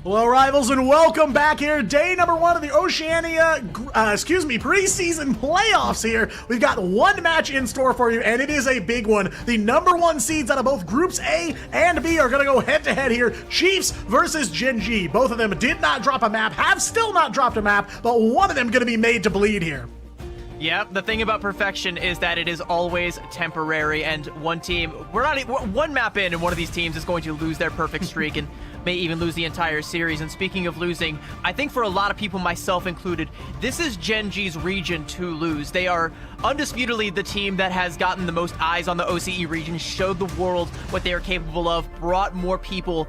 Hello, rivals, and welcome back here. Day number 1 of the Oceania, preseason playoffs here. We've got one match in store for you, and it is a big one. The number 1 seeds out of both groups A and B are going to go head-to-head here. Chiefs versus Gen G. Both of them did not drop a map, have still not dropped a map, but one of them going to be made to bleed here.
Yep, the thing about perfection is that it is always temporary, and one map in, and one of these teams is going to lose their perfect streak and may even lose the entire series. And speaking of losing, I think for a lot of people, myself included, this is Gen G's region to lose. They are undisputedly the team that has gotten the most eyes on the OCE region, showed the world what they are capable of, brought more people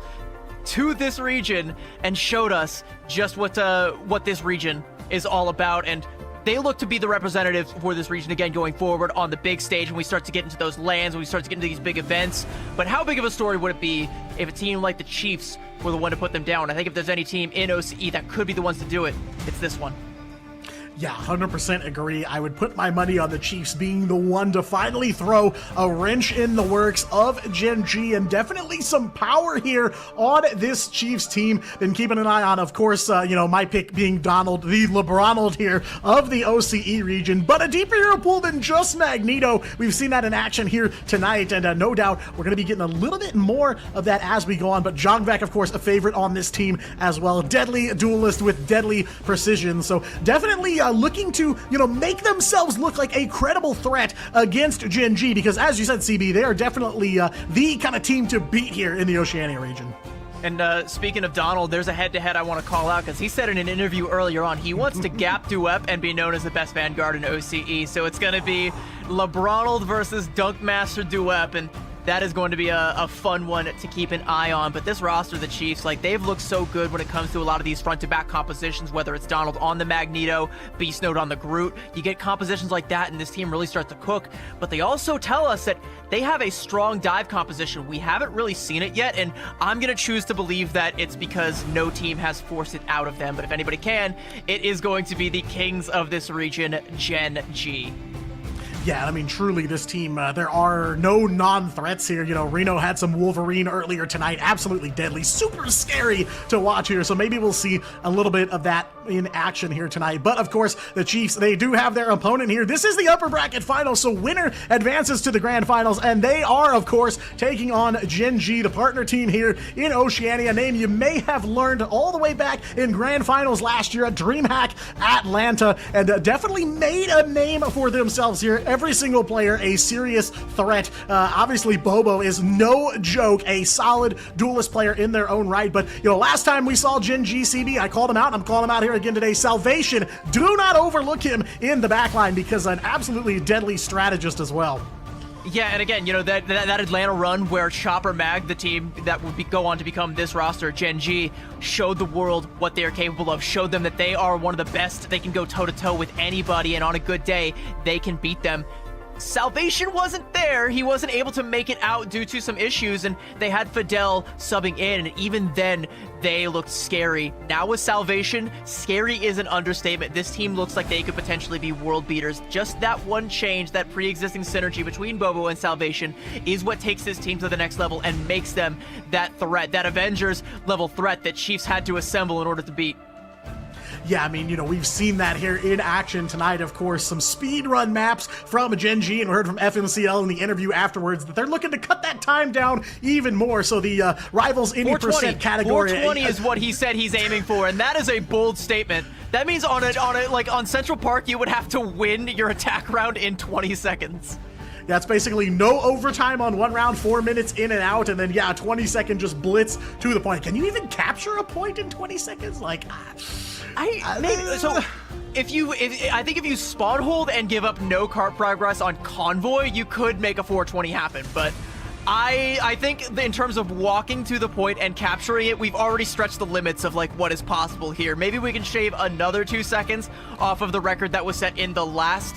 to this region, and showed us just what this region is all about. And they look to be the representatives for this region again going forward on the big stage when we start to get into those lands, when we start to get into these big events. But how big of a story would it be if a team like the Chiefs were the one to put them down? I think if there's any team in OCE that could be the ones to do it, it's this one.
Yeah, 100% agree. I would put my money on the Chiefs being the one to finally throw a wrench in the works of Gen G, and definitely some power here on this Chiefs team. Been keeping an eye on, of course, my pick being Donald, the LeBronald here of the OCE region, but a deeper hero pool than just Magneto. We've seen that in action here tonight, and no doubt we're going to be getting a little bit more of that as we go on. But Jongvek, of course, a favorite on this team as well. Deadly duelist with deadly precision, so definitely looking to, make themselves look like a credible threat against Gen G, because as you said, CB, they are definitely the kind of team to beat here in the Oceania region.
And speaking of Donald, there's a head-to-head I want to call out, because he said in an interview earlier on he wants to gap Duep and be known as the best Vanguard in OCE. So it's going to be LeBronald versus Dunkmaster Duep, and that is going to be a fun one to keep an eye on. But this roster, the Chiefs, they've looked so good when it comes to a lot of these front-to-back compositions, whether it's Donald on the Magneto, Beast Node on the Groot. You get compositions like that, and this team really starts to cook. But they also tell us that they have a strong dive composition. We haven't really seen it yet, and I'm going to choose to believe that it's because no team has forced it out of them. But if anybody can, it is going to be the kings of this region, Gen G.
Yeah, I mean, truly, this team, there are no non-threats here. Reno had some Wolverine earlier tonight. Absolutely deadly. Super scary to watch here. So maybe we'll see a little bit of that in action here tonight. But, of course, the Chiefs, they do have their opponent here. This is the upper bracket finals, so winner advances to the grand finals. And they are, of course, taking on Gen G, the partner team here in Oceania. A name you may have learned all the way back in grand finals last year at DreamHack Atlanta. And definitely made a name for themselves here. Every single player a serious threat. Obviously, Bobo is no joke, a solid duelist player in their own right. But, last time we saw Gen G, CB, I called him out, and I'm calling him out here again today. Salvation, do not overlook him in the backline, because an absolutely deadly strategist as well.
Yeah, and again, that Atlanta run where Chopper Mag, the team that would go on to become this roster, Gen G, showed the world what they are capable of, showed them that they are one of the best. They can go toe-to-toe with anybody, and on a good day, they can beat them. Salvation wasn't there. He wasn't able to make it out due to some issues, and they had Fidel subbing in, and even then, they looked scary. Now with Salvation, scary is an understatement. This team looks like they could potentially be world beaters. Just that one change, that pre-existing synergy between Bobo and Salvation is what takes this team to the next level and makes them that threat, that Avengers level threat that Chiefs had to assemble in order to beat.
Yeah, I mean, we've seen that here in action tonight. Of course, some speedrun maps from Gen G, and we heard from FMCL in the interview afterwards that they're looking to cut that time down even more. So the Rivals Indie Percent category.
420 is what he said he's aiming for, and that is a bold statement. That means on Central Park, you would have to win your attack round in 20 seconds.
That's basically no overtime on one round, 4 minutes in and out, and then 20-second just blitz to the point. Can you even capture a point in 20 seconds? Like,
so I think if you spawn hold and give up no cart progress on Convoy, you could make a 420 happen, but I think in terms of walking to the point and capturing it, we've already stretched the limits of like what is possible here. Maybe we can shave another 2 seconds off of the record that was set in the last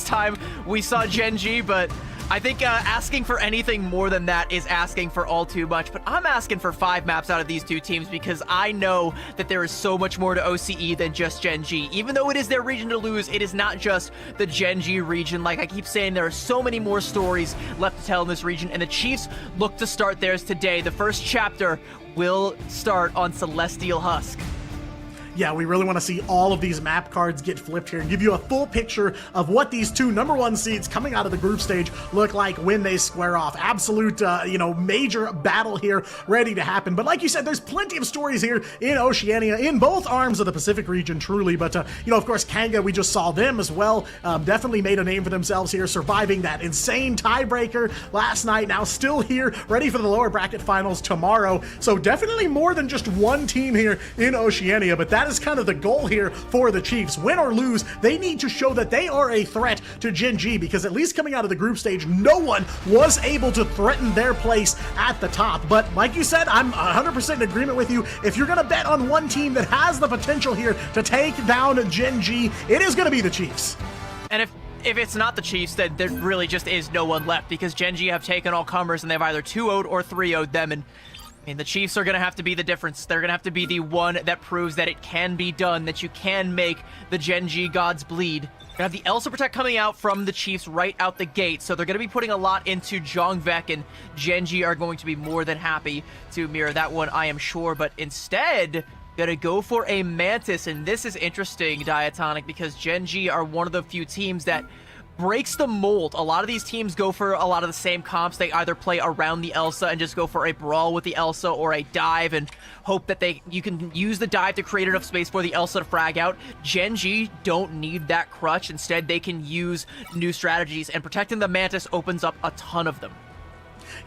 time we saw Gen G, but I think asking for anything more than that is asking for all too much. But I'm asking for 5 maps out of these 2 teams because I know that there is so much more to OCE than just Gen G. Even though it is their region to lose, it is not just the Gen G region. Like I keep saying, there are so many more stories left to tell in this region, and the Chiefs look to start theirs today. The first chapter will start on Celestial Husk.
Yeah, we really want to see all of these map cards get flipped here and give you a full picture of what these 2 #1 seeds coming out of the group stage look like when they square off. Absolute, major battle here ready to happen. But like you said, there's plenty of stories here in Oceania, in both arms of the Pacific region, truly. But, of course, Kanga, we just saw them as well. Definitely made a name for themselves here, surviving that insane tiebreaker last night. Now still here, ready for the lower bracket finals tomorrow. So definitely more than just one team here in Oceania, but that is kind of the goal here for the Chiefs. Win or lose, they need to show that they are a threat to Gen G, because at least coming out of the group stage, no one was able to threaten their place at the top. But like you said, I'm 100% in agreement with you. If you're going to bet on one team that has the potential here to take down Gen G, it is going to be the Chiefs.
And if it's not the Chiefs, then there really just is no one left, because Gen G have taken all comers and they've either 2-0'd or 3-0'd them, and the Chiefs are going to have to be the difference. They're going to have to be the one that proves that it can be done, that you can make the Gen G gods bleed. You're going to have the Elsa Protect coming out from the Chiefs right out the gate, so they're going to be putting a lot into Jongvek, and Gen G are going to be more than happy to mirror that one, I am sure. But instead, going to go for a Mantis, and this is interesting, Diatonic, because Gen G are one of the few teams that breaks the mold. A lot of these teams go for a lot of the same comps. They either play around the Elsa and just go for a brawl with the Elsa, or a dive and hope that you can use the dive to create enough space for the Elsa to frag out. Gen G don't need that crutch. Instead, they can use new strategies, and protecting the Mantis opens up a ton of them.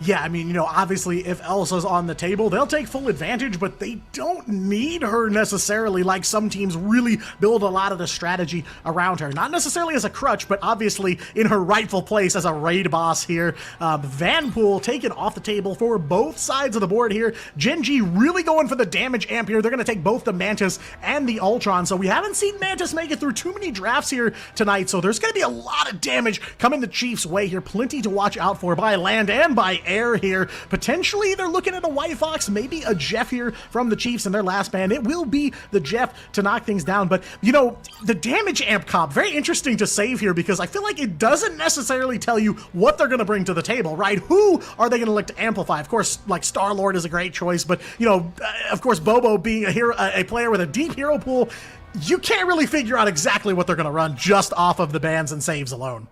Yeah, I mean, obviously if Elsa's on the table, they'll take full advantage, but they don't need her necessarily. Like some teams really build a lot of the strategy around her. Not necessarily as a crutch, but obviously in her rightful place as a raid boss here. Vanpool taken off the table for both sides of the board here. Gen G really going for the damage amp here. They're going to take both the Mantis and the Ultron, so we haven't seen Mantis make it through too many drafts here tonight, so there's going to be a lot of damage coming the Chiefs' way here. Plenty to watch out for by land and by air here. Potentially they're looking at a White Fox, maybe a Jeff here from the Chiefs in their last band. It will be the Jeff to knock things down, but the damage amp comp, very interesting to save here, because I feel like it doesn't necessarily tell you what they're going to bring to the table, right? Who are they going to look to amplify? Of course, like Star-Lord is a great choice, but of course, Bobo being a player with a deep hero pool, you can't really figure out exactly what they're going to run just off of the bans and saves alone.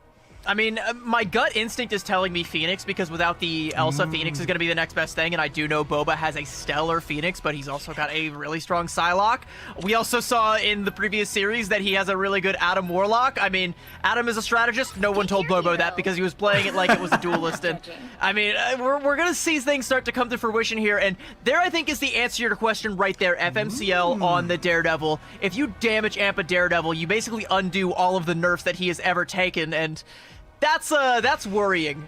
I mean, my gut instinct is telling me Phoenix, because without the Elsa, Phoenix is going to be the next best thing, and I do know Boba has a stellar Phoenix, but he's also got a really strong Psylocke. We also saw in the previous series that he has a really good Adam Warlock. I mean, Adam is a strategist. No one told Bobo that because he was playing it like it was a duelist, and I mean, we're going to see things start to come to fruition here, and there I think is the answer to your question right there, FMCL on the Daredevil. If you damage amp a Daredevil, you basically undo all of the nerfs that he has ever taken, and that's worrying.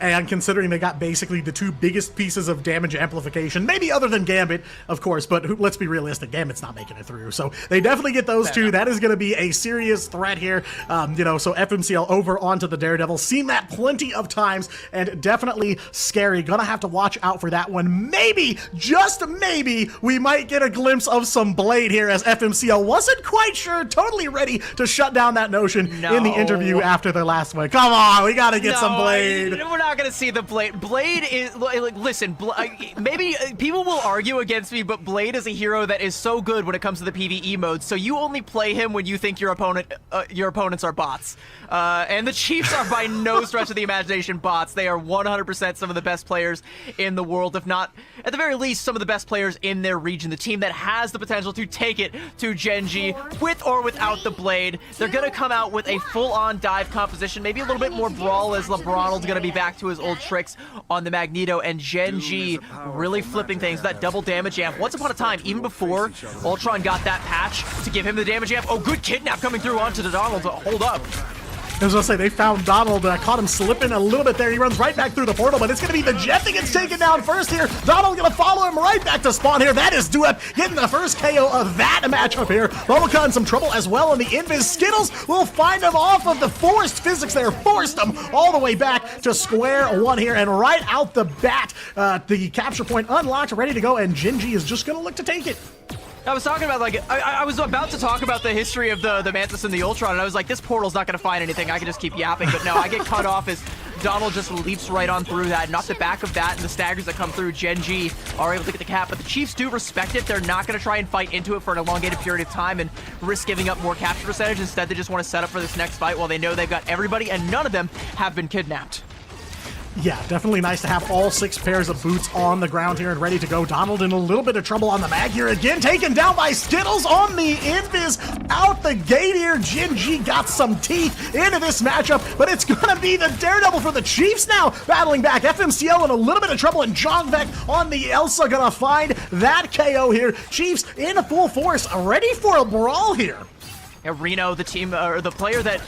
And considering they got basically the two biggest pieces of damage amplification, maybe other than Gambit, of course, but let's be realistic, Gambit's not making it through. So they definitely get those two. That is going to be a serious threat here. So FMCL over onto the Daredevil. Seen that plenty of times and definitely scary. Gonna have to watch out for that one. Maybe, just maybe, we might get a glimpse of some Blade here as FMCL wasn't quite sure, totally ready to shut down that notion in the interview after the last one. Come on, we got to get some Blade.
We're not going to see the Blade. Blade is, like, listen, maybe people will argue against me, but Blade is a hero that is so good when it comes to the PvE mode, so you only play him when you think your opponents are bots. And the Chiefs are by no stretch of the imagination bots. They are 100% some of the best players in the world, if not, at the very least, some of the best players in their region. The team that has the potential to take it to Gen G with or without the Blade. They're going to come out with a full-on dive composition, maybe a little bit more brawl as LeBronald's going to be back to his old tricks on the Magneto, and Gen G really flipping things. That double damage amp. Once upon a time, even before Ultron got that patch to give him the damage amp, oh, good kidnap coming through onto the Donald. Hold up.
I was going to say, they found Donald, caught him slipping a little bit there. He runs right back through the portal, but it's going to be the Jet that gets taken down first here. Donald going to follow him right back to spawn here. That is Duep getting the first KO of that matchup here. Bubblecon in some trouble as well on the Invis. Skittles will find him off of the forced physics there. Forced him all the way back to square one here, and right out the bat, the capture point unlocked, ready to go, and Gen G is just going to look to take it.
I was talking about, like, I was about to talk about the history of the Mantis and the Ultron, and I was like, this portal's not going to find anything. I can just keep yapping, but no, I get cut off as Donald just leaps right on through that, and off the back of that and the staggers that come through, Gen G are able to get the cap, but the Chiefs do respect it. They're not going to try and fight into it for an elongated period of time and risk giving up more capture percentage. Instead, they just want to set up for this next fight while they know they've got everybody, and none of them have been kidnapped.
Yeah, definitely nice to have all 6 pairs of boots on the ground here and ready to go. Donald in a little bit of trouble on the mag here again, taken down by Skittles on the Invis. Out the gate here, Gen G got some teeth into this matchup, but it's gonna be the Daredevil for the Chiefs now, battling back. FMCL in a little bit of trouble, and Jongvek on the Elsa gonna find that KO here. Chiefs in full force, ready for a brawl here.
Yeah, Reno, the team, or the player that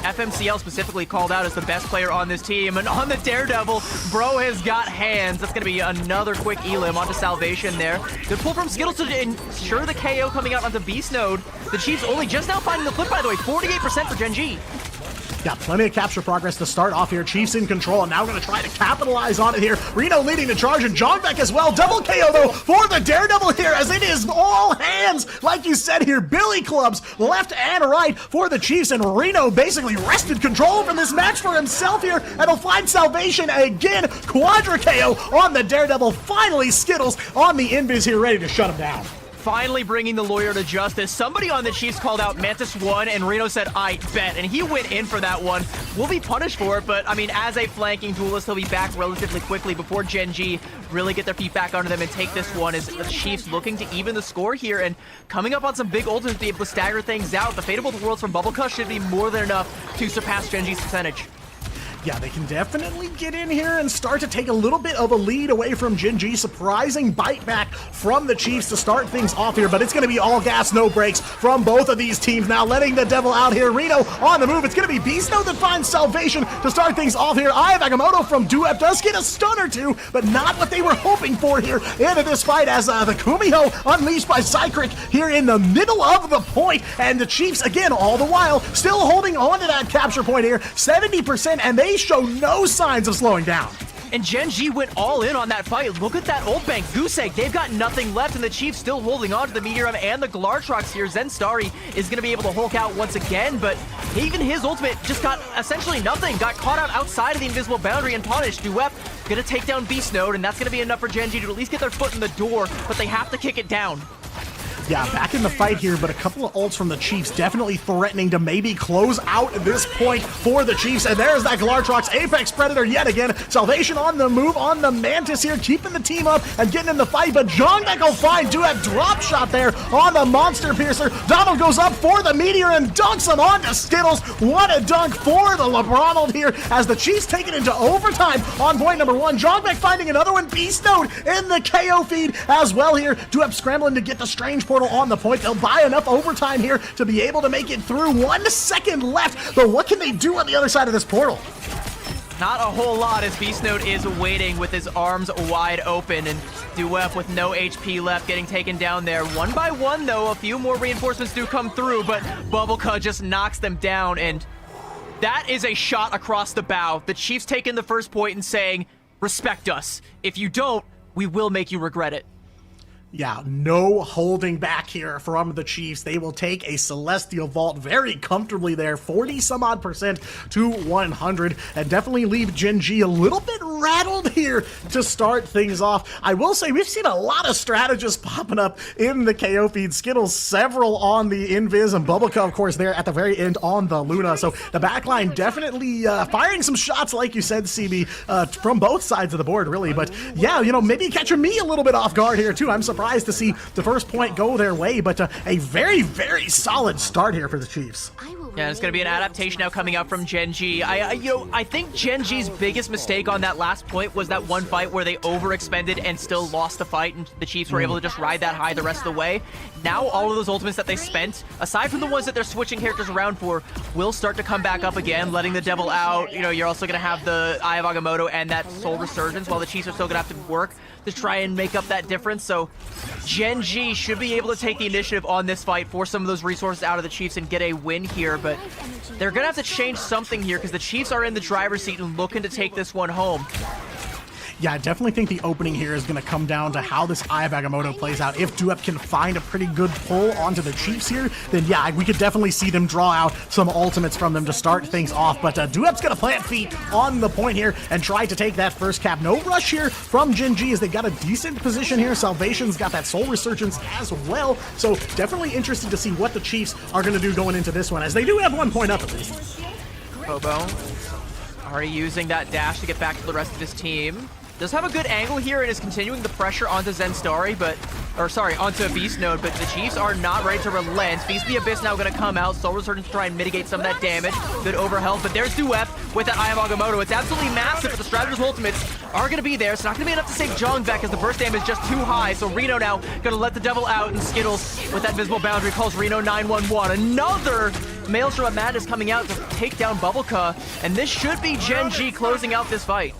FMCL specifically called out as the best player on this team, and on the Daredevil, bro has got hands. That's going to be another quick elim onto Salvation there. Good pull from Skittles to ensure the KO coming out onto Beast Node. The Chiefs only just now finding the clip, by the way, 48% for Gen G.
Got plenty of capture progress to start off here. Chiefs in control, and now going to try to capitalize on it here. Reno leading the charge, and Jongvek as well. Double KO, though, for the Daredevil here, as it is all hands, like you said here. Billy clubs left and right for the Chiefs, and Reno basically wrested control from this match for himself here, and he'll find Salvation again. Quadra KO on the Daredevil. Finally, Skittles on the Invis here, ready to shut him down.
Finally bringing the lawyer to justice. Somebody on the Chiefs called out Mantis 1, and Reno said, I bet, and he went in for that one. Will be punished for it, but, I mean, as a flanking duelist, he'll be back relatively quickly before Gen G really get their feet back under them and take this one, as the Chiefs looking to even the score here, and coming up on some big ultimates to be able to stagger things out. The Fate of Both Worlds from Bubblecuss should be more than enough to surpass Gen G's percentage.
Yeah, they can definitely get in here and start to take a little bit of a lead away from Gen G. Surprising bite back from the Chiefs to start things off here, but it's going to be all gas, no brakes from both of these teams. Now letting the Devil out here. Reno on the move. It's going to be Beast Node that finds Salvation to start things off here. Eye of Agamotto from Duep does get a stun or two, but not what they were hoping for here into this fight, as the Kumiho unleashed by Cycric here in the middle of the point, and the Chiefs, again, all the while, still holding on to that capture point here, 70%, and they show no signs of slowing down.
And Gen G went all in on that fight. Look at that ult bank. Goose Egg, they've got nothing left, and the Chiefs still holding on to the Meteor and the Glartrox here. Zenstari is going to be able to Hulk out once again, but even his ultimate just got essentially nothing. Got caught out outside of the invisible boundary and punished. Duep going to take down Beast Node, and that's going to be enough for Gen G to at least get their foot in the door, but they have to kick it down.
Yeah, back in the fight here, but a couple of ults from the Chiefs definitely threatening to maybe close out this point for the Chiefs. And there's that Glartrox Apex Predator yet again. Salvation on the move on the Mantis here, keeping the team up and getting in the fight. But Jongvek will find Duep drop shot there on the Monster Piercer. Donald goes up for the Meteor and dunks him onto Skittles. What a dunk for the LeBronald here, as the Chiefs take it into overtime on point number 1. Jongvek finding another one. Beast Node in the KO feed as well here. Duep scrambling to get the Strange Portal on the point. They'll buy enough overtime here to be able to make it through. 1 second left, but what can they do on the other side of this portal?
Not a whole lot as Beast Node is waiting with his arms wide open, and Duep with no HP left getting taken down there. One by one though, a few more reinforcements do come through, but Bubbleca just knocks them down, and that is a shot across the bow. The Chiefs taking the first point and saying, respect us. If you don't, we will make you regret it.
Yeah, no holding back here from the Chiefs. They will take a Celestial Vault very comfortably there, 40 some odd percent to 100, and definitely leave Gen G a little bit rattled here to start things off. I will say we've seen a lot of strategists popping up in the KO feed. Skittles, several on the Invis, and Bubbleca, of course, there at the very end on the Luna. So the backline definitely firing some shots, like you said, CB, from both sides of the board, really. But yeah, you know, maybe catching me a little bit off guard here, too. I'm surprised to see the first point go their way, but a very, very solid start here for the Chiefs.
Yeah, it's going to be an adaptation now coming out from Gen G. I think Gen G's biggest mistake on that last point was that one fight where they overexpended and still lost the fight, and the Chiefs were able to just ride that high the rest of the way. Now all of those ultimates that they spent, aside from the ones that they're switching characters around for, will start to come back up again, letting the Devil out. You know, you're also going to have the Eye of Agamotto and that Soul Resurgence, while the Chiefs are still going to have to work to try and make up that difference. So Gen G should be able to take the initiative on this fight, force some of those resources out of the Chiefs and get a win here, but they're gonna have to change something here because the Chiefs are in the driver's seat and looking to take this one home.
Yeah, I definitely think the opening here is going to come down to how this Eye of Agamotto plays out. If Duep can find a pretty good pull onto the Chiefs here, then yeah, we could definitely see them draw out some ultimates from them to start things off. But Duep's going to plant feet on the point here and try to take that first cap. No rush here from Gen G as they got a decent position here. Salvation's got that Soul Resurgence as well. So definitely interested to see what the Chiefs are going to do going into this one, as they do have 1 point up at least.
Bobo already using that dash to get back to the rest of his team. Does have a good angle here and is continuing the pressure onto Zenstari, onto Beast Node, but the Chiefs are not ready to relent. Feast the Abyss now going to come out. Soul Resurgence to try and mitigate some of that damage. Good overhealth, but there's Duep with that Eye of Agamotto. It's absolutely massive, but the Strategist ultimates are going to be there. It's not going to be enough to save Jongvek as the burst damage is just too high. So Reno now going to let the Devil out, and Skittles with that visible boundary calls Reno 911. Another Maelstrom of Madness coming out to take down Bubbleca, and this should be Gen G closing out this fight.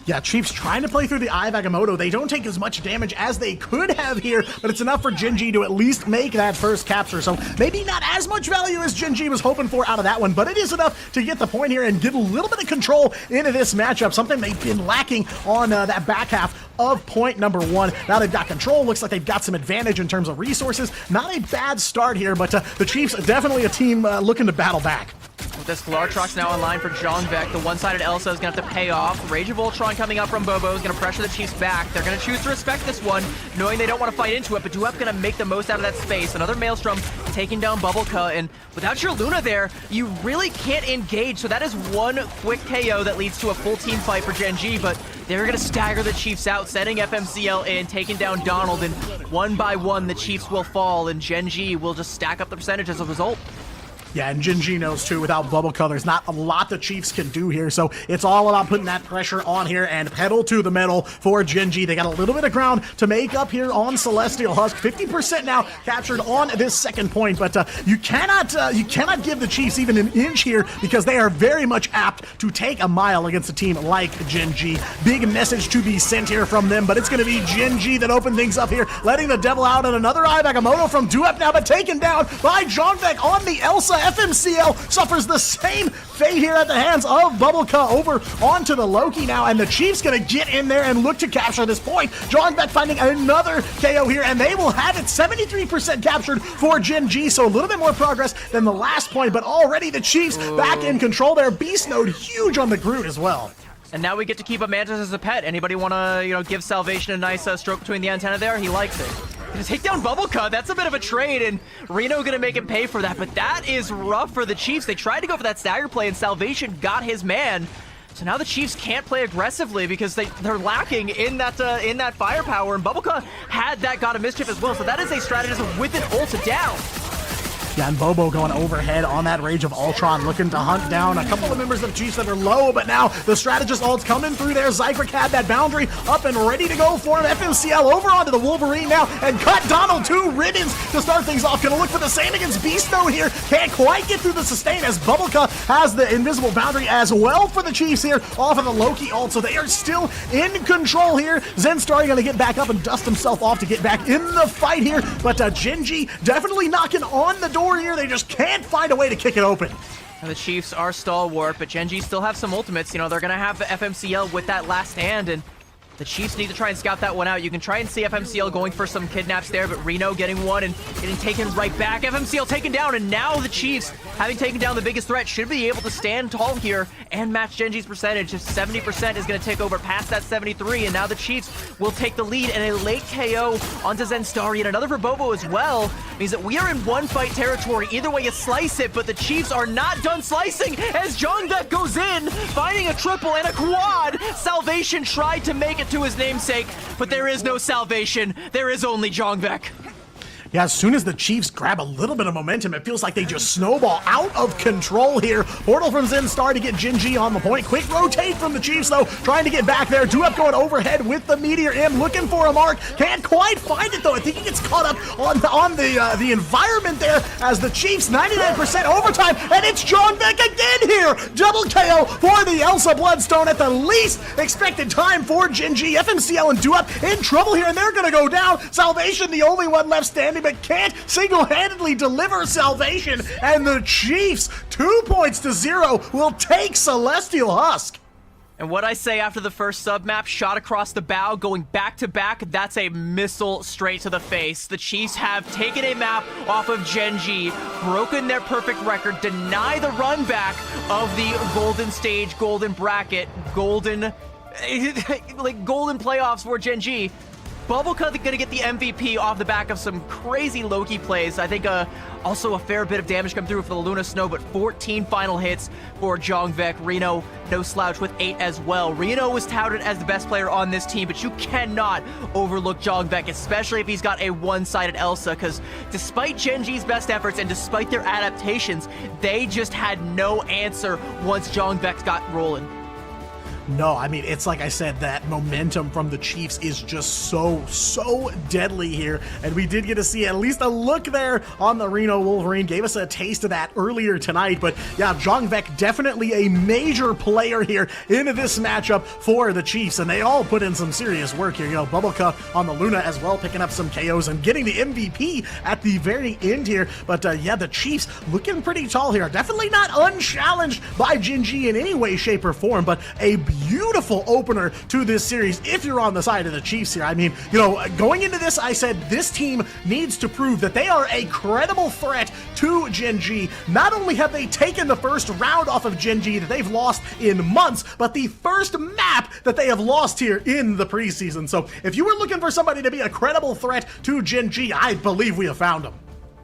Yeah, Chiefs trying to play through the Eye of Agamotto. They don't take as much damage as they could have here, but it's enough for Gen G to at least make that first capture. So maybe not as much value as Gen G was hoping for out of that one, but it is enough to get the point here and get a little bit of control into this matchup, something they've been lacking on that back half of point number 1. Now they've got control. Looks like they've got some advantage in terms of resources. Not a bad start here, but the Chiefs definitely a team looking to battle back.
With this Glartrox now online for Jongvek, the one-sided Elsa is going to have to pay off. Rage of Voltron coming out from Bobo is going to pressure the Chiefs back. They're going to choose to respect this one, knowing they don't want to fight into it, but Duep going to make the most out of that space. Another Maelstrom taking down Bubbleca, and without your Luna there, you really can't engage. So that is one quick KO that leads to a full team fight for Gen G, but they're going to stagger the Chiefs out, setting FMCL in, taking down Donald, and one by one the Chiefs will fall, and Gen G will just stack up the percentage as a result.
Yeah, and Gen G knows too, without Bubbleca, there's not a lot the Chiefs can do here, so it's all about putting that pressure on here and pedal to the metal for Gen G. They got a little bit of ground to make up here on Celestial Husk. 50% now captured on this second point, but you cannot give the Chiefs even an inch here because they are very much apt to take a mile against a team like Gen G. Big message to be sent here from them, but it's going to be Gen G that open things up here, letting the Devil out, and another Eye of Agamotto from Duep now, but taken down by Jongvek on the Elsa. FMCL suffers the same fate here at the hands of Bubbleca over onto the Loki now, and the Chiefs gonna get in there and look to capture this point. Jongvek finding another KO here, and they will have it 73% captured for Gen G, so a little bit more progress than the last point, but already the Chiefs back in control there. Beast Node huge on the Groot as well.
And now we get to keep a Mantis as a pet. Anybody want to, give Salvation a nice stroke between the antenna there? He likes it. Gonna take down Bubbleca. That's a bit of a trade, and Reno gonna make him pay for that. But that is rough for the Chiefs. They tried to go for that stagger play, and Salvation got his man. So now the Chiefs can't play aggressively because they're lacking in that firepower, and Bubbleca had that God of Mischief as well. So that is a strategist with an ult down.
Yeah, and Bobo going overhead on that Rage of Ultron, looking to hunt down a couple of members of Chiefs that are low, but now the strategist ult's coming through there. Zykrek had that boundary up and ready to go for him. FMCL over onto the Wolverine now and cut Donald 2 ribbons to start things off. Gonna look for the same against Beast Mode here. Can't quite get through the sustain as Bubbleca has the invisible boundary as well for the Chiefs here off of the Loki ult, so they are still in control here. Zenstar gonna get back up and dust himself off to get back in the fight here, but Genji definitely knocking on the door here. They just can't find a way to kick it open.
And the Chiefs are stalwart, but Genji still have some ultimates. You know, they're gonna have the FMCL with that last stand, and the Chiefs need to try and scout that one out. You can try and see FMCL going for some kidnaps there, but Reno getting one and getting taken right back. FMCL taken down, and now the Chiefs, having taken down the biggest threat, should be able to stand tall here and match Genji's percentage. Just 70% is going to take over past that 73, and now the Chiefs will take the lead, and a late KO onto Zenstari, and another for Bobo as well. Means that we are in one fight territory. Either way you slice it, but the Chiefs are not done slicing as Jongdek goes in, finding a triple and a quad. Salvation tried to make it to his namesake, but there is no salvation. There is only Jongdek.
Yeah, as soon as the Chiefs grab a little bit of momentum, it feels like they just snowball out of control here. Portal from Zenstar to get Genji on the point. Quick rotate from the Chiefs, though, trying to get back there. Duep going overhead with the Meteor M, looking for a mark. Can't quite find it, though. I think he gets caught up on the environment there as the Chiefs, 99% overtime, and it's Jongdek again here. Double KO for the Elsa Bloodstone at the least expected time for Genji. FMCL and Duep in trouble here, and they're going to go down. Salvation, the only one left standing, but can't single-handedly deliver Salvation, and the Chiefs, 2 points to 0, will take Celestial Husk.
And what I say after the first sub-map, shot across the bow, going back-to-back, that's a missile straight to the face. The Chiefs have taken a map off of Genji, broken their perfect record, deny the run back of the golden stage, golden bracket, golden playoffs for Genji. Bubblecut gonna get the MVP off the back of some crazy Loki plays. I think also a fair bit of damage come through for the Luna Snow, but 14 final hits for Jongdek. Reno, no slouch with 8 as well. Reno was touted as the best player on this team, but you cannot overlook Jongdek, especially if he's got a one-sided Elsa, because despite Genji's best efforts and despite their adaptations, they just had no answer once Jongdek got rolling.
No, I mean, it's like I said, that momentum from the Chiefs is just so deadly here. And we did get to see at least a look there on the Reno Wolverine. Gave us a taste of that earlier tonight. But yeah, Jongdek definitely a major player here in this matchup for the Chiefs. And they all put in some serious work here. You know, Bubblecup on the Luna as well, picking up some KOs and getting the MVP at the very end here. But yeah, the Chiefs looking pretty tall here. Definitely not unchallenged by Genji in any way, shape, or form. But a beautiful opener to this series if you're on the side of the Chiefs here. I mean, you know, going into this, I said this team needs to prove that they are a credible threat to Genji. Not only have they taken the first round off of Genji that they've lost in months, but the first map that they have lost here in the preseason. So if you were looking for somebody to be a credible threat to Genji, I believe we have found them.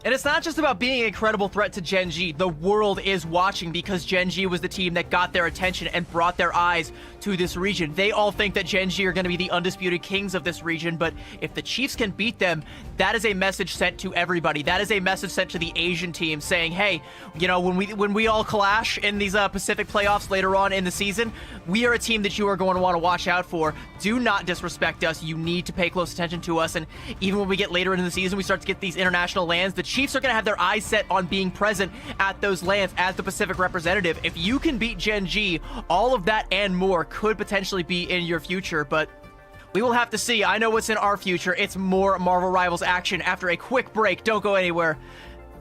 And it's not just about being a credible threat to Genji. The world is watching because Genji was the team that got their attention and brought their eyes to this region. They all think that Genji are going to be the undisputed kings of this region, but if the Chiefs can beat them, that is a message sent to everybody. That is a message sent to the Asian team saying, hey, you know, when we all clash in these Pacific playoffs later on in the season, we are a team that you are going to want to watch out for. Do not disrespect us. You need to pay close attention to us. And even when we get later into the season, we start to get these international lands, the Chiefs are going to have their eyes set on being present at those lands as the Pacific representative. If you can beat Genji, all of that and more could potentially be in your future, but we will have to see. I know what's in our future. It's more Marvel Rivals action after a quick break. Don't go anywhere.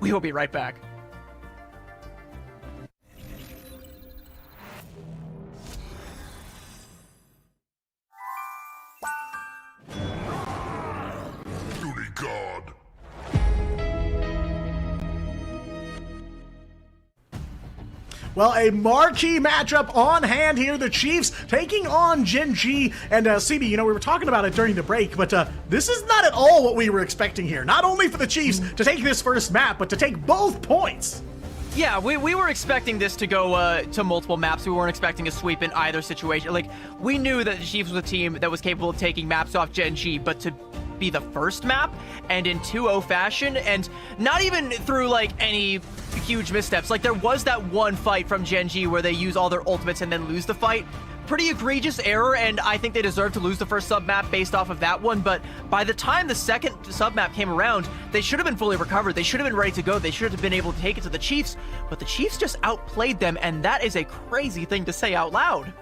We will be right back.
Beauty God.
Well, a marquee matchup on hand here. The Chiefs taking on Genji. And CB, you know, we were talking about it during the break, but this is not at all what we were expecting here. Not only for the Chiefs to take this first map, but to take both points.
Yeah, we were expecting this to go to multiple maps. We weren't expecting a sweep in either situation. Like, we knew that the Chiefs was a team that was capable of taking maps off Genji, but to be the first map, and in 2-0 fashion, and not even through like any huge missteps. Like there was that one fight from Gen G where they use all their ultimates and then lose the fight. Pretty egregious error, and I think they deserve to lose the first sub-map based off of that one, but by the time the second sub-map came around, they should have been fully recovered. They should have been ready to go. They should have been able to take it to the Chiefs, but the Chiefs just outplayed them, and that is a crazy thing to say out loud.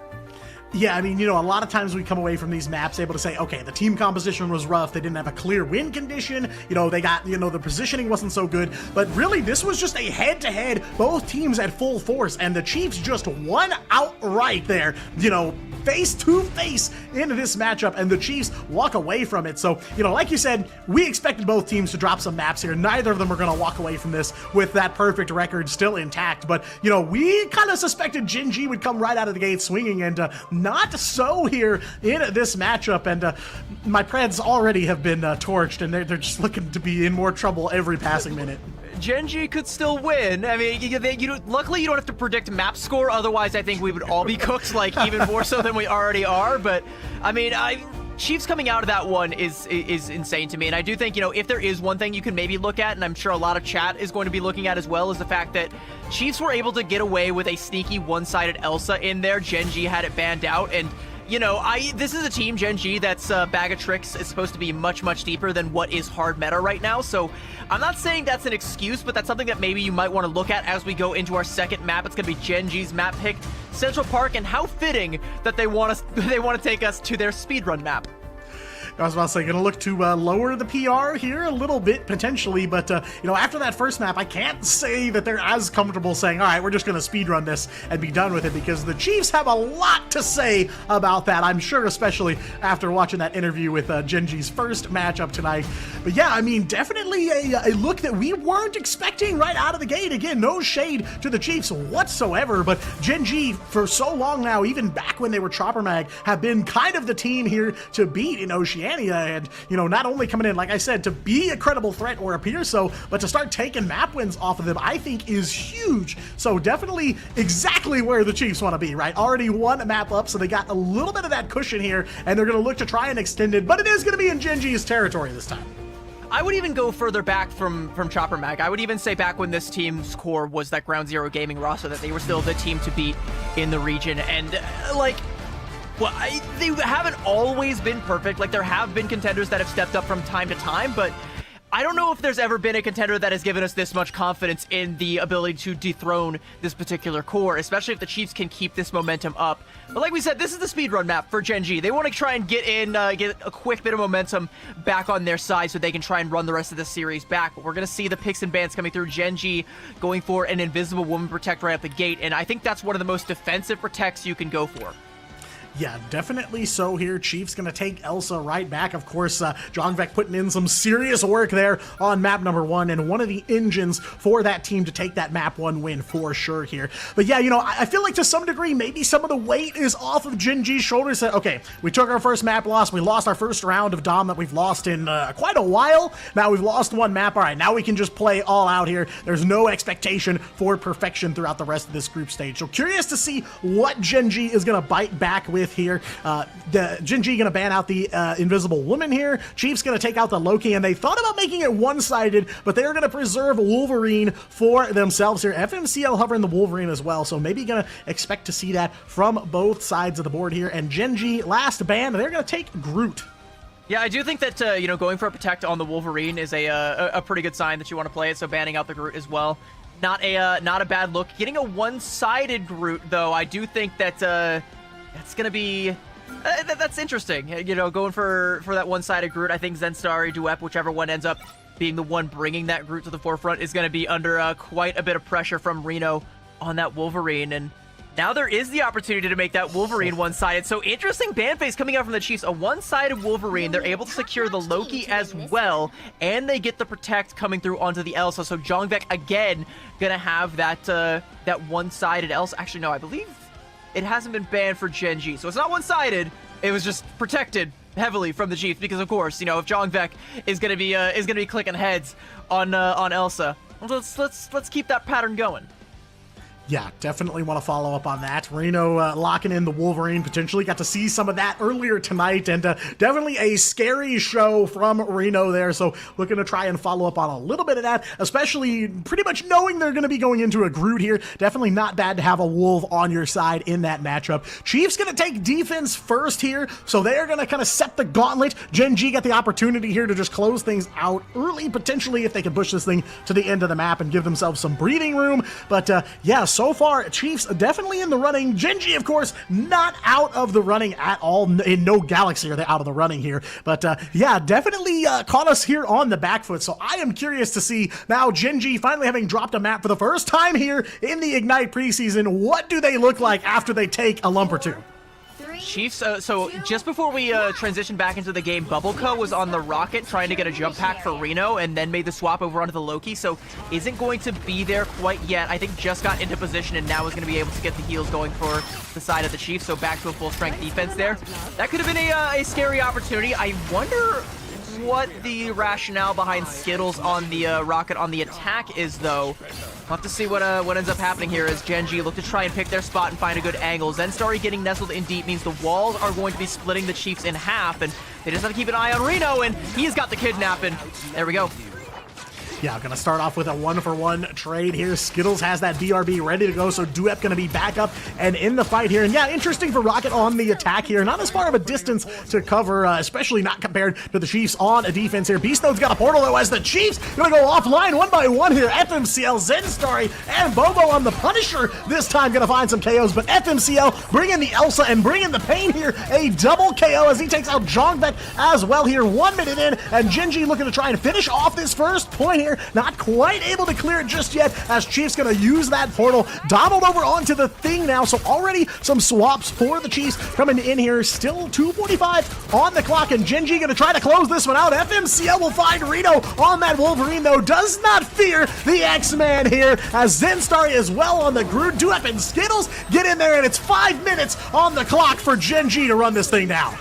Yeah, I mean, you know, a lot of times we come away from these maps able to say, okay, the team composition was rough. They didn't have a clear win condition. You know, they got, you know, the positioning wasn't so good. But really, this was just a head-to-head, both teams at full force, and the Chiefs just won outright there, you know, face-to-face into this matchup, and the Chiefs walk away from it. So, you know, like you said, we expected both teams to drop some maps here. Neither of them are going to walk away from this with that perfect record still intact. But, you know, we kind of suspected Gen G would come right out of the gate swinging, and not so here in this matchup. And my Preds already have been torched, and they're just looking to be in more trouble every passing minute.
Gen G could still win. I mean, luckily you don't have to predict map score. Otherwise, I think we would all be cooked, like even more so than we already are. But I mean, Chiefs coming out of that one is insane to me. And I do think, you know, if there is one thing you can maybe look at, and I'm sure a lot of chat is going to be looking at as well, is the fact that Chiefs were able to get away with a sneaky one-sided Elsa in there. Gen G had it banned out, and you know, this is a team, Gen G, that's bag of tricks is supposed to be much, much deeper than what is hard meta right now. So I'm not saying that's an excuse, but that's something that maybe you might want to look at as we go into our second map. It's going to be Gen G's map pick, Central Park, and how fitting that they want to take us to their speedrun map.
I was about to say, going to look to lower the PR here a little bit, potentially, but, you know, after that first map, I can't say that they're as comfortable saying, all right, we're just going to speedrun this and be done with it, because the Chiefs have a lot to say about that, I'm sure, especially after watching that interview with Gen G's first matchup tonight. But yeah, I mean, definitely a look that we weren't expecting right out of the gate. Again, no shade to the Chiefs whatsoever, but Gen G, for so long now, even back when they were Chopper Mag, have been kind of the team here to beat in OCEANIA. And, you know, not only coming in, like I said, to be a credible threat or appear so, but to start taking map wins off of them, I think is huge. So definitely exactly where the Chiefs want to be, right? Already one map up, so they got a little bit of that cushion here, and they're going to look to try and extend it, but it is going to be in Gen G's territory this time.
I would even go further back from Chopper Mag. I would even say back when this team's core was that Ground Zero Gaming roster, that they were still the team to beat in the region. And, like, well, they haven't always been perfect. Like, there have been contenders that have stepped up from time to time, but I don't know if there's ever been a contender that has given us this much confidence in the ability to dethrone this particular core, especially if the Chiefs can keep this momentum up. But like we said, this is the speedrun map for Gen G. They want to try and get a quick bit of momentum back on their side so they can try and run the rest of the series back. But we're going to see the picks and bans coming through. Gen G going for an Invisible Woman Protect right at the gate, and I think that's one of the most defensive protects you can go for.
Yeah, definitely so here. Chiefs going to take Elsa right back. Of course, Jongvek putting in some serious work there on map number 1, and one of the engines for that team to take that map 1 win for sure here. But yeah, you know, I feel like to some degree, maybe some of the weight is off of Gen G's shoulders. That, okay, we took our first map loss. We lost our first round of Dom that we've lost in quite a while. Now we've lost one map. All right, now we can just play all out here. There's no expectation for perfection throughout the rest of this group stage. So curious to see what Gen G is going to bite back with here. The Gen G gonna ban out the Invisible Woman here. Chiefs gonna take out the Loki, and they thought about making it one-sided, but they're gonna preserve Wolverine for themselves here. FMCL hovering the Wolverine as well, so maybe gonna expect to see that from both sides of the board here. And Gen G, last ban, they're gonna take Groot.
Yeah, I do think that, you know, going for a Protect on the Wolverine is a pretty good sign that you want to play it, so banning out the Groot as well. Not a bad look. Getting a one-sided Groot, though, I do think that, that's gonna be that's interesting. You know, going for that one-sided Groot. I think Zenstari, Duep, whichever one ends up being the one bringing that Groot to the forefront, is gonna be under quite a bit of pressure from Reno on that Wolverine. And now there is the opportunity to make that Wolverine one-sided. So interesting ban phase coming out from the Chiefs. A one-sided Wolverine. They're able to secure the Loki as well, and they get the Protect coming through onto the Elsa. So Jongvek again gonna have that that one-sided Elsa. Actually, no, I believe it hasn't been banned for Gen G, so it's not one-sided. It was just protected heavily from the Chiefs because, of course, you know, if Jongvek is gonna be clicking heads on Elsa, let's keep that pattern going.
Yeah, definitely want to follow up on that. Reno locking in the Wolverine potentially. Got to see some of that earlier tonight, and definitely a scary show from Reno there. So looking to try and follow up on a little bit of that, especially pretty much knowing they're going to be going into a Groot here. Definitely not bad to have a Wolf on your side in that matchup. Chiefs going to take defense first here, so they're going to kind of set the gauntlet. Gen G got the opportunity here to just close things out early, potentially if they can push this thing to the end of the map and give themselves some breathing room. But yeah, so far, Chiefs definitely in the running. Gen G, of course, not out of the running at all. In no galaxy are they out of the running here. But yeah, definitely caught us here on the back foot. So I am curious to see now Gen G finally having dropped a map for the first time here in the Ignite preseason. What do they look like after they take a lump or two?
Chiefs, so just before we transitioned back into the game, Bubbleco was on the Rocket trying to get a jump pack for Reno and then made the swap over onto the Loki, so isn't going to be there quite yet. I think just got into position and now is going to be able to get the heals going for the side of the Chiefs, so back to a full strength defense there. That could have been a scary opportunity. I wonder what the rationale behind Skittles on the Rocket on the attack is, though. We'll have to see what ends up happening here as Gen G look to try and pick their spot and find a good angle. Zenstari getting nestled in deep means the walls are going to be splitting the Chiefs in half, and they just have to keep an eye on Reno, and he's got the kidnapping. There we go.
Yeah, gonna start off with a 1-for-1 trade here. Skittles has that BRB ready to go, so Duep gonna be back up and in the fight here. And yeah, interesting for Rocket on the attack here. Not as far of a distance to cover, especially not compared to the Chiefs on a defense here. Beast Node's got a portal though as the Chiefs gonna go offline one by one here. FMCL, Zenstari, and Bobo on the Punisher. This time gonna find some KOs, but FMCL bringing the Elsa and bringing the pain here. A double KO as he takes out Jongbek as well here. 1 minute in, and Gen G looking to try and finish off this first point here. Not quite able to clear it just yet as Chiefs gonna use that portal. Donald over onto the thing now, so already some swaps for the Chiefs coming in here. Still 2:45 on the clock, and Gen G gonna try to close this one out. FMCL will find Reno on that Wolverine though. Does not fear the X-Man here as Zenstari as well on the Groot. Duep and Skittles get in there, and it's 5 minutes on the clock for Gen G to run this thing down.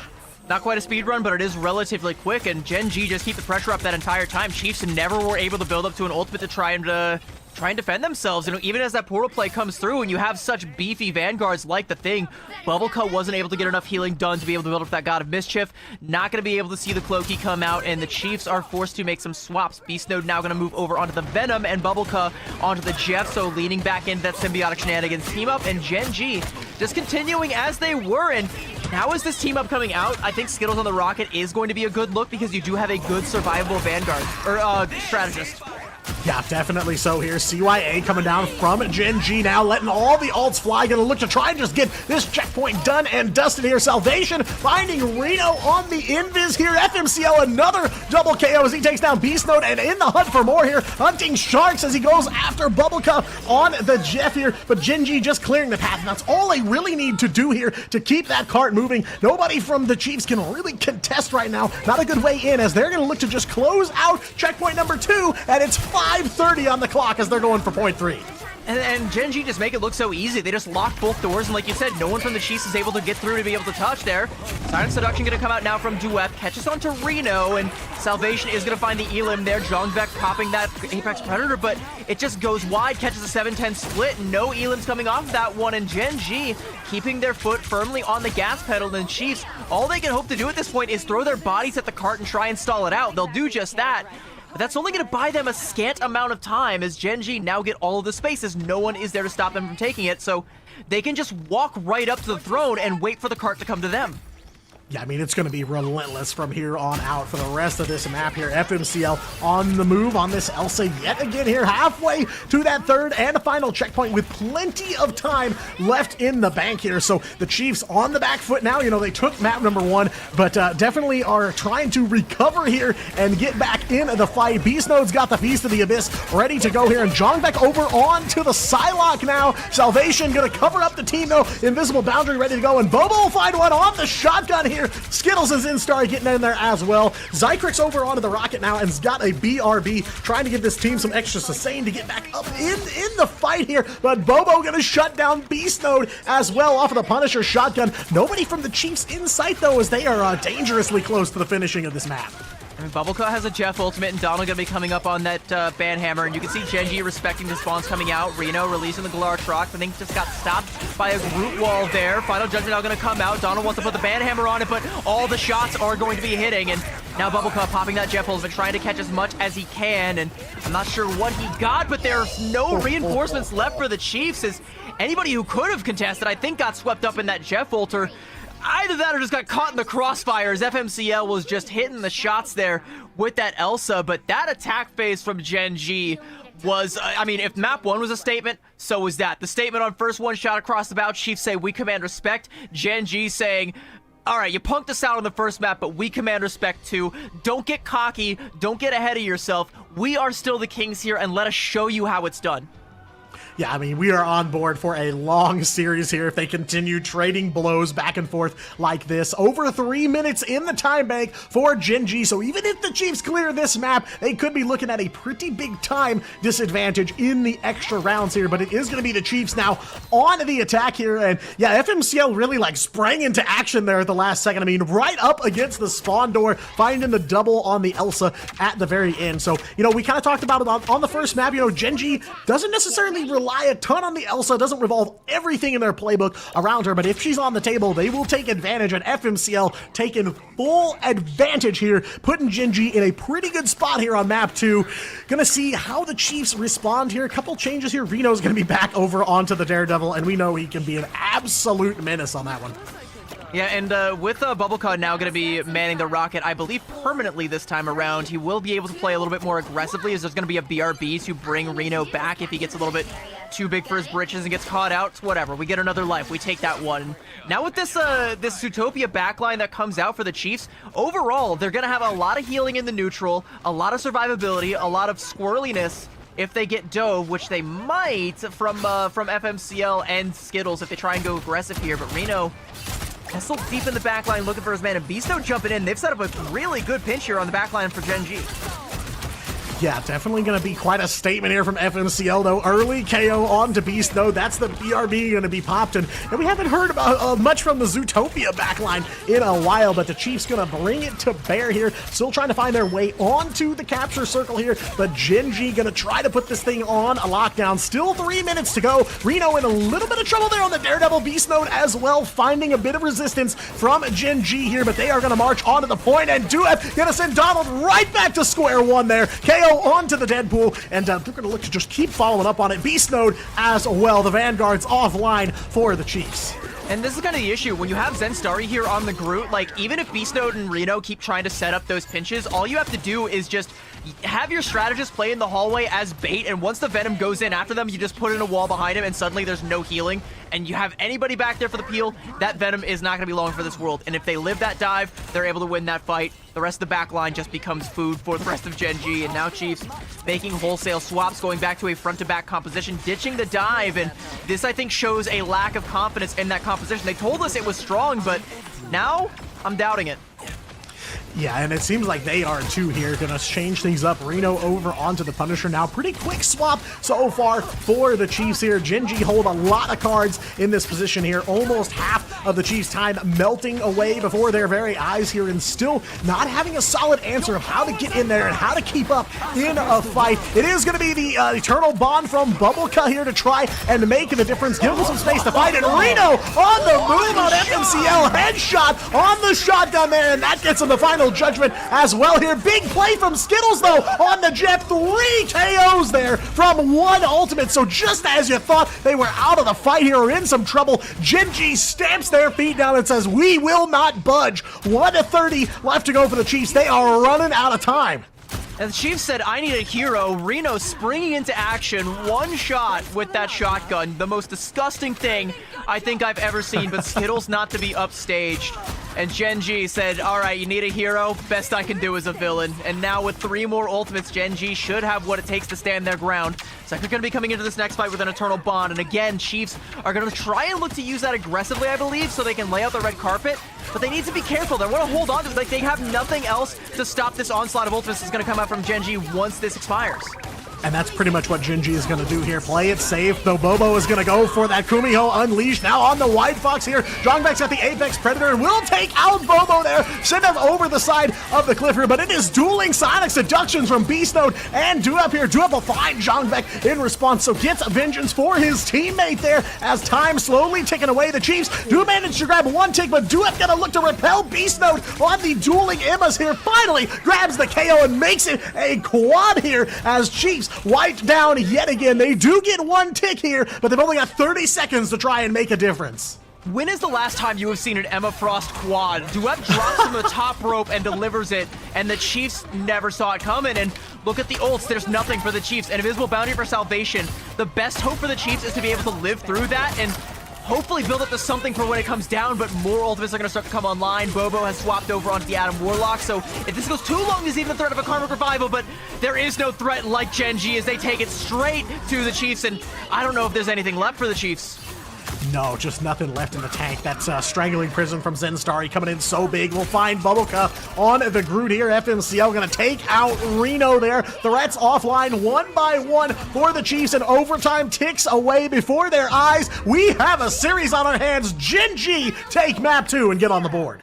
Not quite a speed run, but it is relatively quick, and Gen G just keep the pressure up that entire time. Chiefs never were able to build up to an ultimate to try and defend themselves. And even as that portal play comes through and you have such beefy vanguards like the Thing, Bubbleco wasn't able to get enough healing done to be able to build up that God of Mischief. Not going to be able to see the Cloaky come out, and the Chiefs are forced to make some swaps. Beast Node now going to move over onto the Venom and Bubbleco onto the Jeff, so leaning back into that symbiotic shenanigans team up, and Gen G just continuing as they were. And now is this team up coming out, I think Skittles on the Rocket is going to be a good look because you do have a good survivable Vanguard, or strategist.
Yeah, definitely so here. CYA coming down from Gen G now, letting all the ults fly. Gonna look to try and just get this checkpoint done and dusted here. Salvation finding Reno on the invis here. FMCL another double KO as he takes down Beast Node, and in the hunt for more here. Hunting Sharks as he goes after Bubblecup on the Jeff here. But Gen G just clearing the path. And that's all they really need to do here to keep that cart moving. Nobody from the Chiefs can really contest right now. Not a good way in as they're gonna look to just close out checkpoint number 2, and it's 5:30 on the clock as they're going for point 3.
And Gen G just make it look so easy. They just lock both doors, and like you said, no one from the Chiefs is able to get through to be able to touch there. Silent Seduction going to come out now from Duep, catches onto Reno, and Salvation is going to find the Elim there. Jongbek popping that Apex Predator, but it just goes wide, catches a 7-10 split. No Elims coming off of that one, and Gen G keeping their foot firmly on the gas pedal. And Chiefs, all they can hope to do at this point is throw their bodies at the cart and try and stall it out. They'll do just that. But that's only going to buy them a scant amount of time as Gen G now get all of the spaces. No one is there to stop them from taking it, so they can just walk right up to the throne and wait for the cart to come to them.
Yeah, I mean, it's going to be relentless from here on out for the rest of this map here. FMCL on the move on this Elsa yet again here, halfway to that third and final checkpoint with plenty of time left in the bank here. So the Chiefs on the back foot now. You know, they took map number 1, but definitely are trying to recover here and get back in the fight. Beast Node's got the Feast of the Abyss ready to go here, and Jongbek over on to the Psylocke now. Salvation going to cover up the team though. Invisible Boundary ready to go, and Bobo will find one on the shotgun here. Skittles is Zenstari getting in there as well. Zykrix over onto the Rocket now and's got a BRB, trying to give this team some extra sustain to get back up in the fight here. But Bobo gonna shut down Beast Node as well off of the Punisher shotgun. Nobody from the Chiefs in sight though, as they are dangerously close to the finishing of this map.
Bubblecut has a Jeff ultimate, and Donald gonna be coming up on that Banhammer, and you can see Genji respecting the spawns coming out. Reno releasing the Galar truck, but then just got stopped by a Groot wall there. Final Judgment now gonna come out. Donald wants to put the Banhammer on it, but all the shots are going to be hitting, and now Bubblecut popping that Jeff ultimate, trying to catch as much as he can, and I'm not sure what he got, but there's no reinforcements left for the Chiefs, as anybody who could have contested, I think, got swept up in that Jeff ulter. Either that or just got caught in the crossfires. FMCL was just hitting the shots there with that Elsa, but that attack phase from Genji was, I mean, if map 1 was a statement, so was that. The statement on first one shot across the bow, Chiefs say, we command respect. Genji saying, all right, you punked us out on the first map, but we command respect too. Don't get cocky. Don't get ahead of yourself. We are still the kings here, and let us show you how it's done.
Yeah, I mean, we are on board for a long series here if they continue trading blows back and forth like this. Over 3 minutes in the time bank for Genji, so even if the Chiefs clear this map, they could be looking at a pretty big time disadvantage in the extra rounds here, but it is going to be the Chiefs now on the attack here, and yeah, FMCL really like sprang into action there at the last second. I mean, right up against the spawn door, finding the double on the Elsa at the very end. So, you know, we kind of talked about it on the first map. You know, Genji doesn't necessarily rely a ton on the Elsa, doesn't revolve everything in their playbook around her, but if she's on the table, they will take advantage, and FMCL taking full advantage here, putting Genji in a pretty good spot here on map 2. Gonna see how the Chiefs respond here. A couple changes here. Reno's gonna be back over onto the Daredevil, and we know he can be an absolute menace on that one.
Yeah, and with Bubblecut now going to be manning the rocket, I believe permanently this time around, he will be able to play a little bit more aggressively, as there's going to be a BRB to bring Reno back if he gets a little bit too big for his britches and gets caught out. Whatever, we get another life. We take that one. Now with this this Zootopia backline that comes out for the Chiefs, overall, they're going to have a lot of healing in the neutral, a lot of survivability, a lot of squirreliness if they get dove, which they might from FMCL and Skittles if they try and go aggressive here, but Reno still deep in the backline looking for his man, and Beasto jumping in. They've set up a really good pinch here on the backline for Genji.
Yeah, definitely going to be quite a statement here from FMCL, though. Early KO on to Beast, though. That's the BRB going to be popped, and we haven't heard about much from the Zootopia backline in a while, but the Chiefs going to bring it to bear here. Still trying to find their way onto the capture circle here, but Genji going to try to put this thing on a lockdown. Still 3 minutes to go. Reno in a little bit of trouble there on the Daredevil Beast mode as well, finding a bit of resistance from Genji here, but they are going to march onto the point, and Duet going to send Donald right back to square one there. KO onto the Deadpool, and they're going to look to just keep following up on it. Beast Node as well. The Vanguard's offline for the Chiefs.
And this is kind of the issue. When you have Zen Starry here on the Groot, like, even if Beast Node and Reno keep trying to set up those pinches, all you have to do is just have your strategist play in the hallway as bait, and once the Venom goes in after them, you just put in a wall behind him, and suddenly there's no healing, and you have anybody back there for the peel. That Venom is not going to be long for this world, and if they live that dive, they're able to win that fight. The rest of the back line just becomes food for the rest of Genji, and now Chiefs making wholesale swaps, going back to a front-to-back composition, ditching the dive, and this, I think, shows a lack of confidence in that composition. They told us it was strong, but now I'm doubting it.
Yeah, and it seems like they are too here. Gonna change things up. Reno over onto the Punisher now. Pretty quick swap so far for the Chiefs here. Genji hold a lot of cards in this position here. Almost half of the Chiefs' time melting away before their very eyes here, and still not having a solid answer of how to get in there and how to keep up in a fight. It is going to be the Eternal Bond from Bubblecut here to try and make the difference. Give them some space to fight, and Reno on the move on FMCL. Headshot on the shotgun there, and that gets him the final judgment as well here. Big play from Skittles, though, on the Jet. 3 KOs there from 1 ultimate. So just as you thought they were out of the fight here or in some trouble, Genji stamps their feet down and says, we will not budge. 1:30 left to go for the Chiefs. They are running out of time.
And the Chiefs said, I need a hero. Reno springing into action, one shot with that shotgun. The most disgusting thing I think I've ever seen, but Skittles not to be upstaged. And Genji said, all right, you need a hero. Best I can do is a villain. And now with 3 more ultimates, Genji should have what it takes to stand their ground. So they're going to be coming into this next fight with an Eternal Bond. And again, Chiefs are going to try and look to use that aggressively, I believe, so they can lay out the red carpet. But they need to be careful. They want to hold on to it. Like, they have nothing else to stop this onslaught of ultimates that's going to come out from Genji once this expires.
And that's pretty much what Gen G is going to do here. Play it safe, though Bobo is going to go for that Kumiho Unleashed. Now on the White Fox here. Jongbaek's got the Apex Predator and will take out Bobo there. Send him over the side of the cliff here, but it is dueling Sonic Seductions from Beast Mode and Duep here. Duep will find Jongbaek in response, so gets vengeance for his teammate there as time slowly ticking away. The Chiefs do manage to grab one tick, but Duep gonna look to repel Beast Mode on the dueling Emmas here. Finally grabs the KO and makes it a quad here as Chiefs wiped down yet again. They do get one tick here, but they've only got 30 seconds to try and make a difference.
When is the last time you have seen an Emma Frost quad? Duep drops from the top rope and delivers it, and the Chiefs never saw it coming. And look at the ults, there's nothing for the Chiefs. An Invisible Bounty for Salvation. The best hope for the Chiefs is to be able to live through that and hopefully build up to something for when it comes down, but more ultimates are going to start to come online. Bobo has swapped over onto the Adam Warlock, so if this goes too long, there's even the threat of a Karmic Revival, but there is no threat like Gen G as they take it straight to the Chiefs, and I don't know if there's anything left for the Chiefs.
No, just nothing left in the tank. That's Strangling Prism from Zenstarry coming in so big. We'll find Bubblecup on the Groot here. FMCL going to take out Reno there. Threats offline one by one for the Chiefs, and overtime ticks away before their eyes. We have a series on our hands. Gen G take map 2 and get on the board.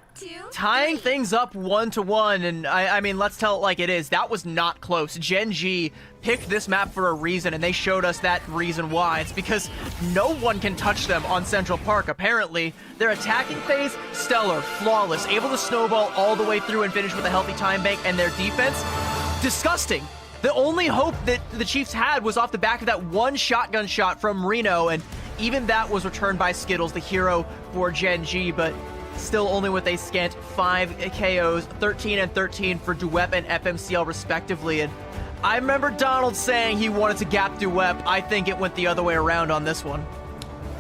Tying things up 1-1, and I mean, let's tell it like it is. That was not close. Gen G picked this map for a reason, and they showed us that reason why. It's because no one can touch them on Central Park, apparently. Their attacking phase, stellar, flawless, able to snowball all the way through and finish with a healthy time bank, and their defense, disgusting. The only hope that the Chiefs had was off the back of that one shotgun shot from Reno, and even that was returned by Skittles, the hero for Gen G, but still only with a scant 5 KOs, 13 and 13 for Duep and FMCL respectively. And I remember Donald saying he wanted to gap Duep. I think it went the other way around on this one.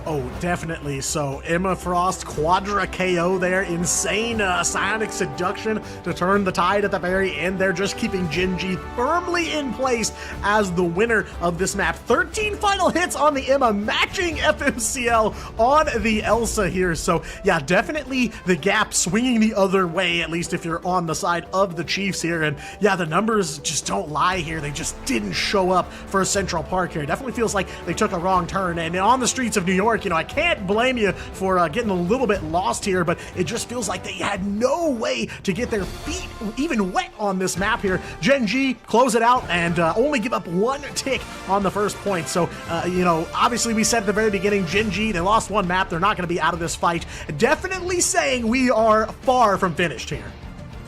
Oh, definitely. So Emma Frost quadra KO there. Insane Psionic Seduction to turn the tide at the very end there, just keeping Gen G firmly in place as the winner of this map. 13 final hits on the Emma, matching FMCL on the Elsa here. So yeah, definitely the gap swinging the other way, at least if you're on the side of the Chiefs here. And yeah, the numbers just don't lie here. They just didn't show up for Central Park here. It definitely feels like they took a wrong turn. And on the streets of New York, you know, I can't blame you for getting a little bit lost here, but it just feels like they had no way to get their feet even wet on this map here. Gen G close it out and only give up one tick on the first point. So, you know, obviously we said at the very beginning, Gen G, they lost one map. They're not going to be out of this fight. Definitely saying we are far from finished here.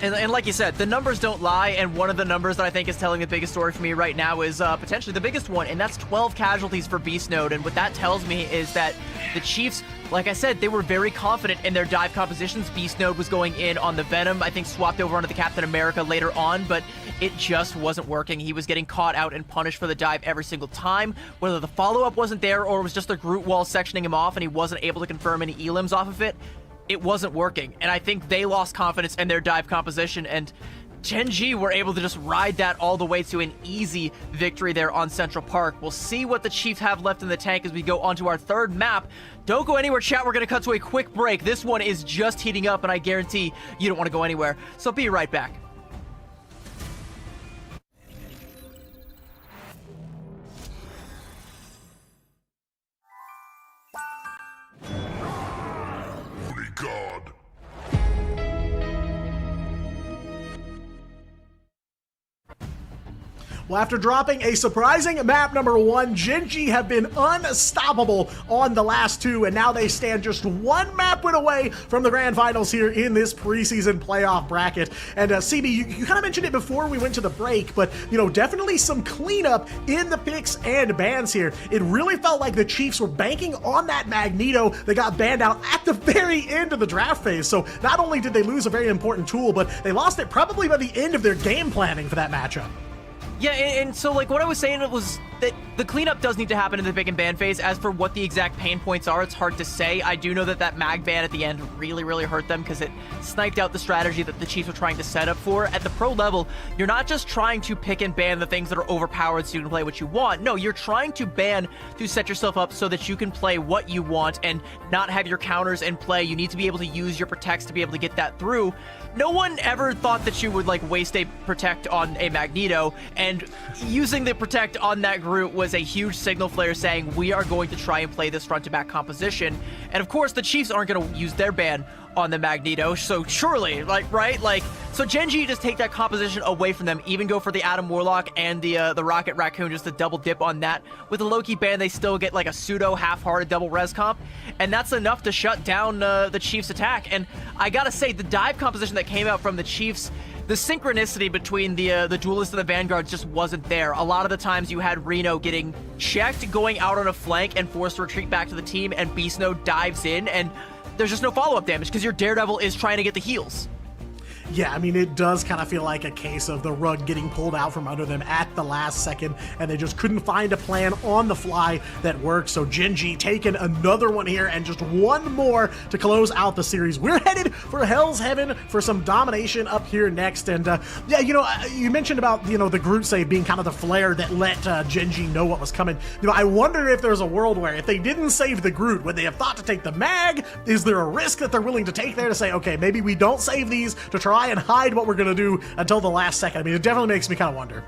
And like you said, the numbers don't lie, and one of the numbers that I think is telling the biggest story for me right now is potentially the biggest one, and that's 12 casualties for Beast Node. And what that tells me is that the Chiefs, like I said, they were very confident in their dive compositions. Beast Node was going in on the Venom, I think swapped over onto the Captain America later on, but it just wasn't working. He was getting caught out and punished for the dive every single time. Whether the follow-up wasn't there or it was just the Groot wall sectioning him off and he wasn't able to confirm any elims off of it, it wasn't working, and I think they lost confidence in their dive composition, and Gen G were able to just ride that all the way to an easy victory there on Central Park. We'll see what the Chiefs have left in the tank as we go on to our third map. Don't go anywhere, chat. We're going to cut to a quick break. This one is just heating up, and I guarantee you don't want to go anywhere, so be right back.
God.
Well, after dropping a surprising map number 1, Gen G have been unstoppable on the last 2, and now they stand just one map win away from the grand finals here in this preseason playoff bracket. And CB, you kind of mentioned it before we went to the break, but you know, definitely some cleanup in the picks and bans here. It really felt like the Chiefs were banking on that Magneto that got banned out at the very end of the draft phase. So not only did they lose a very important tool, but they lost it probably by the end of their game planning for that matchup.
Yeah, and so like what I was saying, it was the cleanup does need to happen in the pick and ban phase. As for what the exact pain points are, it's hard to say. I do know that mag ban at the end really, really hurt them because it sniped out the strategy that the Chiefs were trying to set up for. At the pro level, you're not just trying to pick and ban the things that are overpowered so you can play what you want. No, you're trying to ban to set yourself up so that you can play what you want and not have your counters in play. You need to be able to use your protects to be able to get that through. No one ever thought that you would like waste a protect on a Magneto, and using the protect on that Groot was a huge signal flare saying we are going to try and play this front to back composition. And of course the Chiefs aren't going to use their ban on the Magneto, so surely, so Gen.G just take that composition away from them, even go for the Adam Warlock and the Rocket Raccoon just to double dip on that. With the Loki ban, they still get like a pseudo half-hearted double res comp, and that's enough to shut down the Chiefs' attack. And I gotta say, the dive composition that came out from the Chiefs, the synchronicity between the Duelist and the Vanguard just wasn't there. A lot of the times you had Reno getting checked, going out on a flank and forced to retreat back to the team, and Beast Node dives in, and there's just no follow-up damage because your Daredevil is trying to get the heals.
Yeah, I mean, it does kind of feel like a case of the rug getting pulled out from under them at the last second, and they just couldn't find a plan on the fly that worked. So Gen.G taking another one here, and just one more to close out the series. We're headed for Hell's Heaven for some domination up here next. And yeah, you mentioned about, the Groot save being kind of the flare that let Gen.G know what was coming. I wonder if there's a world where if they didn't save the Groot, would they have thought to take the mag? Is there a risk that they're willing to take there to say, okay, maybe we don't save these to try and hide what we're gonna do until the last second? I mean, it definitely makes me kind of wonder.